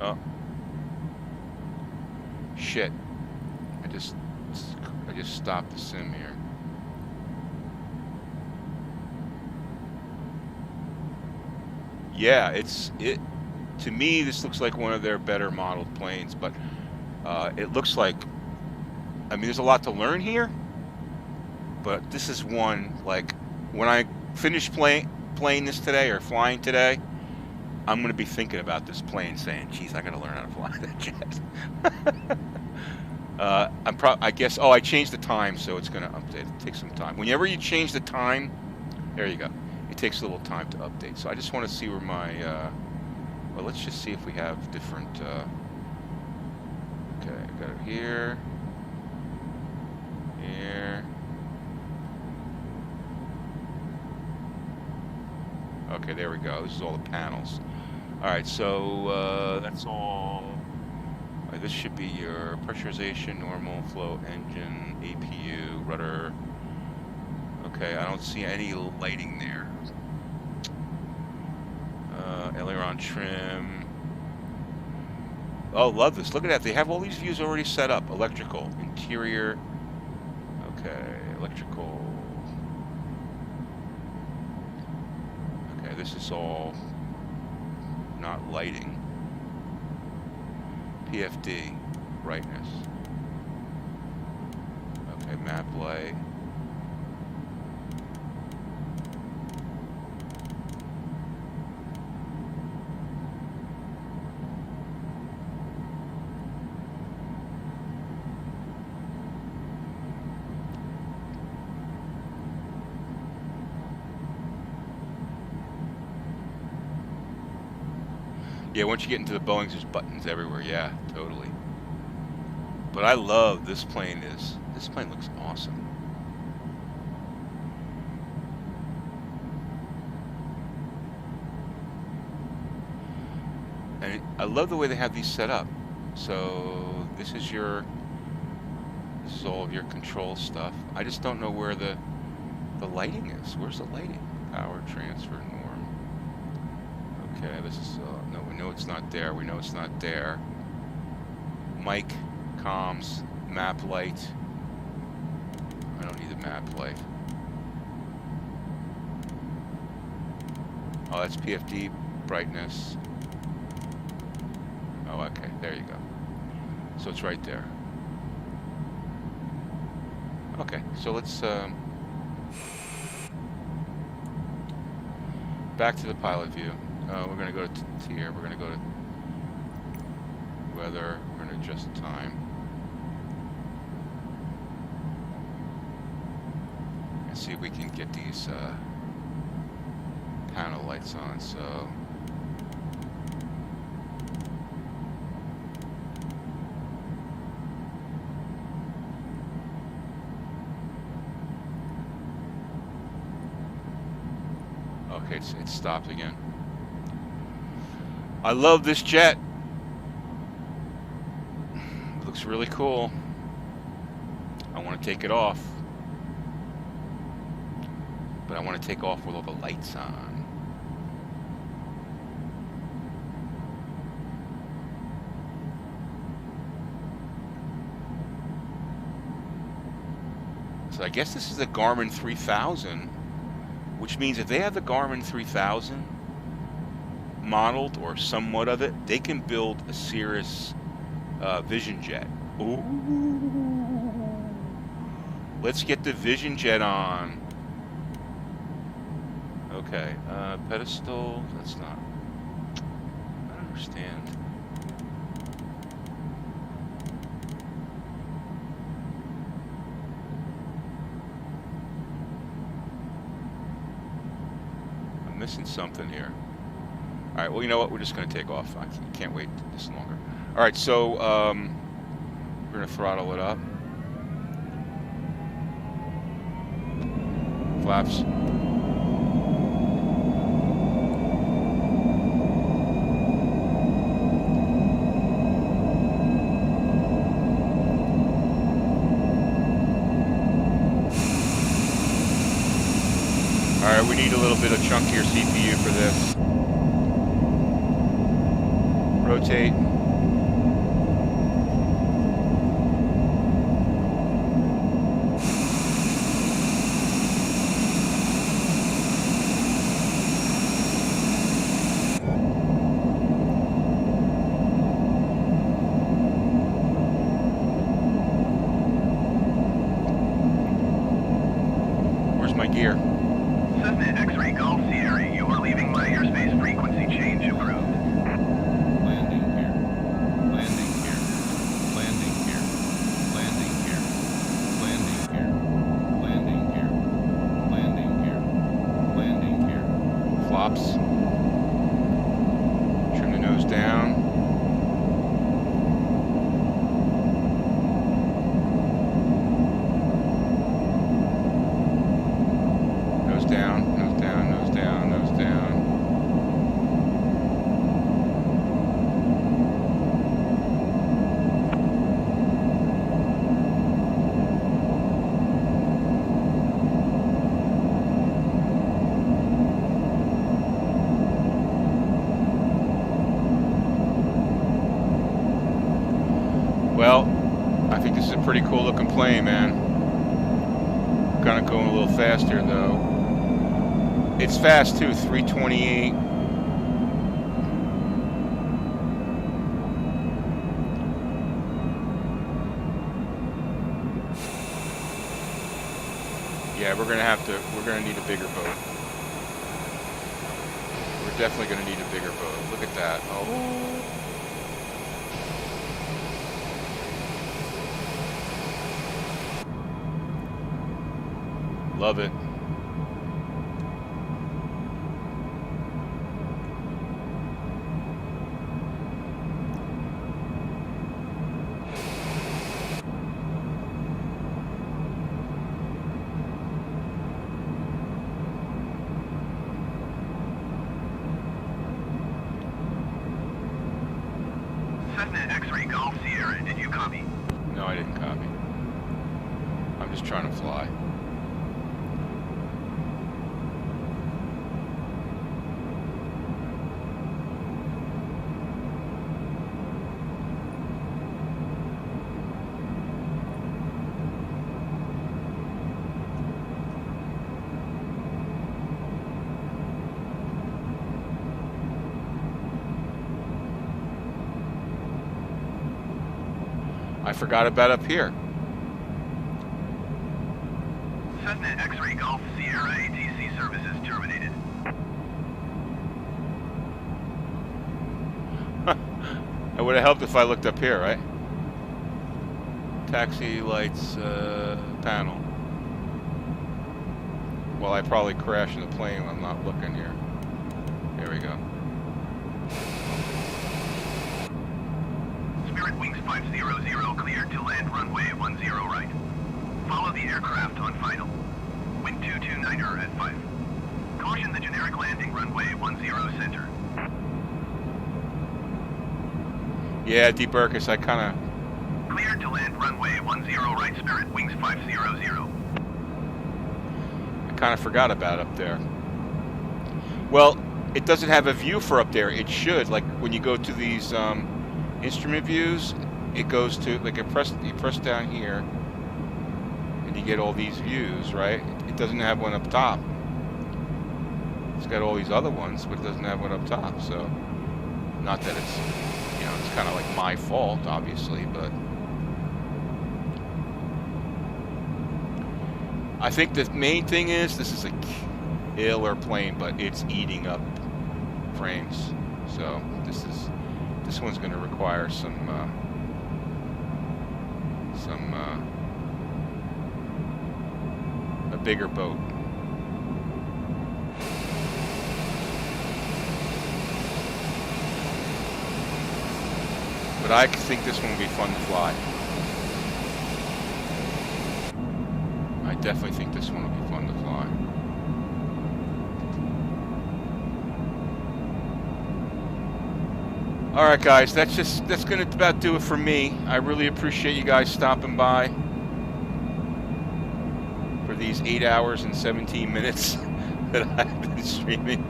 Oh, shit. I just stopped the sim here. Yeah, to me, this looks like one of their better modeled planes, but it looks like, I mean, there's a lot to learn here, but this is one, like, when I finish playing this today or flying today, I'm going to be thinking about this plane saying, geez, I got to learn how to fly that jet. I guess, oh, I changed the time, so it's going to update. It takes some time. Whenever you change the time, there you go. It takes a little time to update. So I just want to see where my, well, let's just see if we have different, okay, I got it here, here. Okay, there we go. This is all the panels. All right, so that's all. This should be your pressurization, normal flow engine, APU, rudder. Okay, I don't see any lighting there. Aileron trim. Oh, love this. Look at that. They have all these views already set up. Electrical, interior. Okay, electrical. Okay, this is all not lighting. PFD, brightness. Okay, map light. Yeah, once you get into the Boeings, there's buttons everywhere. Yeah, totally. But I love this plane. This plane looks awesome. And I love the way they have these set up. So this is all of your control stuff. I just don't know where the lighting is. Where's the lighting? Power transfer norm. Okay, this is no, we know it's not there. We know it's not there. Mic, comms, map light. I don't need the map light. Oh, that's PFD brightness. Oh, okay, there you go. So it's right there. Okay, so let's back to the pilot view. We're going to go to here. We're going to go to weather. We're going to adjust the time. And see if we can get these panel lights on. So okay, it's stopped again. I love this jet. It looks really cool. I want to take it off. But I want to take off with all the lights on. So I guess this is the Garmin 3000, which means if they have the Garmin 3000 modeled or somewhat of it, they can build a Cirrus Vision Jet. Ooh. Let's get the Vision Jet on. Okay, pedestal, that's not, I don't understand. I'm missing something here. All right, well, you know what? We're just going to take off. I can't wait this longer. All right, so we're going to throttle it up. Flaps. All right, we need a little bit of chunkier CPU for this. Rotate. Where's my gear? Cessna X-Ray Golf Sierra, you are leaving my airspace. Frequency change approved. Landing here. Landing here. Landing here. Landing here. Landing here. Landing here. Landing here. Landing here. Flops. Trim the nose down. Nose down, nose down, nose down, nose down. Well, I think this is a pretty cool looking plane, man. Kind of going a little faster though. It's fast too, 328. Yeah, we're gonna need a bigger boat. We're definitely gonna need a bigger boat. Look at that. Oh. Love it. Cessna X-Ray Golf Sierra, did you copy? No, I didn't copy. I'm just trying to fly. I forgot about up here. Cessna X-Ray Golf Sierra ATC services terminated. It would have helped if I looked up here, right? Taxi lights panel. Well, I probably crash in the plane when I'm not looking here. There we go. Spirit Wings 500 cleared to land runway 10 right. Follow the aircraft on final. Wind 229er at 5. Caution the generic landing runway 10 center. Yeah, Deep Urcus, I kind of... Cleared to land runway 10 right, Spirit Wings 500. I kind of forgot about up there. Well, it doesn't have a view for up there. It should. Like when you go to these instrument views, it goes to like you press down here, and you get all these views, right? It doesn't have one up top. It's got all these other ones, but it doesn't have one up top. So, not that it's, you know, it's kind of like my fault, obviously, but I think the main thing is this is a killer plane, but it's eating up frames. So this one's going to require a bigger boat. But I think this one will be fun to fly. I definitely think this one will be fun to fly. Alright guys, that's gonna about do it for me. I really appreciate you guys stopping by for these 8 hours and 17 minutes that I've been streaming.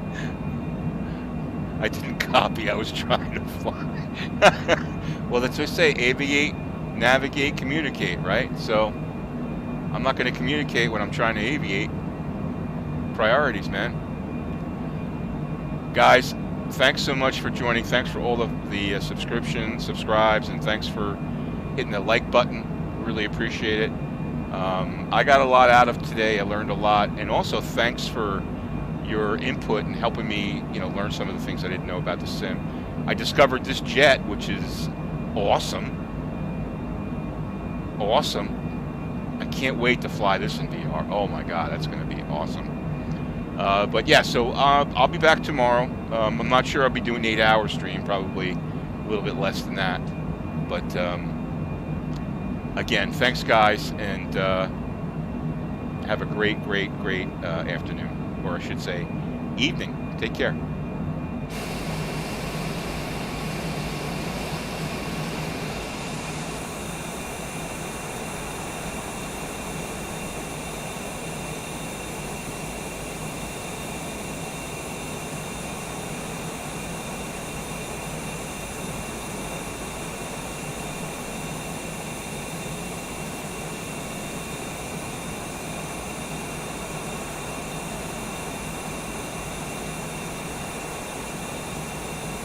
I didn't copy, I was trying to fly. Well, that's what I say, aviate, navigate, communicate, right? So I'm not going to communicate when I'm trying to aviate. Priorities, man. Guys, thanks so much for joining. Thanks for all of the subscriptions, subscribes, and thanks for hitting the like button. Really appreciate it. I got a lot out of today. I learned a lot, and also thanks for your input and helping me, learn some of the things I didn't know about the sim. I discovered this jet, which is awesome. Awesome. I can't wait to fly this in VR. Oh my God, that's going to be awesome. But yeah, so I'll be back tomorrow. I'm not sure I'll be doing an 8-hour stream, probably a little bit less than that. But again, thanks guys, and have a great afternoon, or I should say evening. Take care.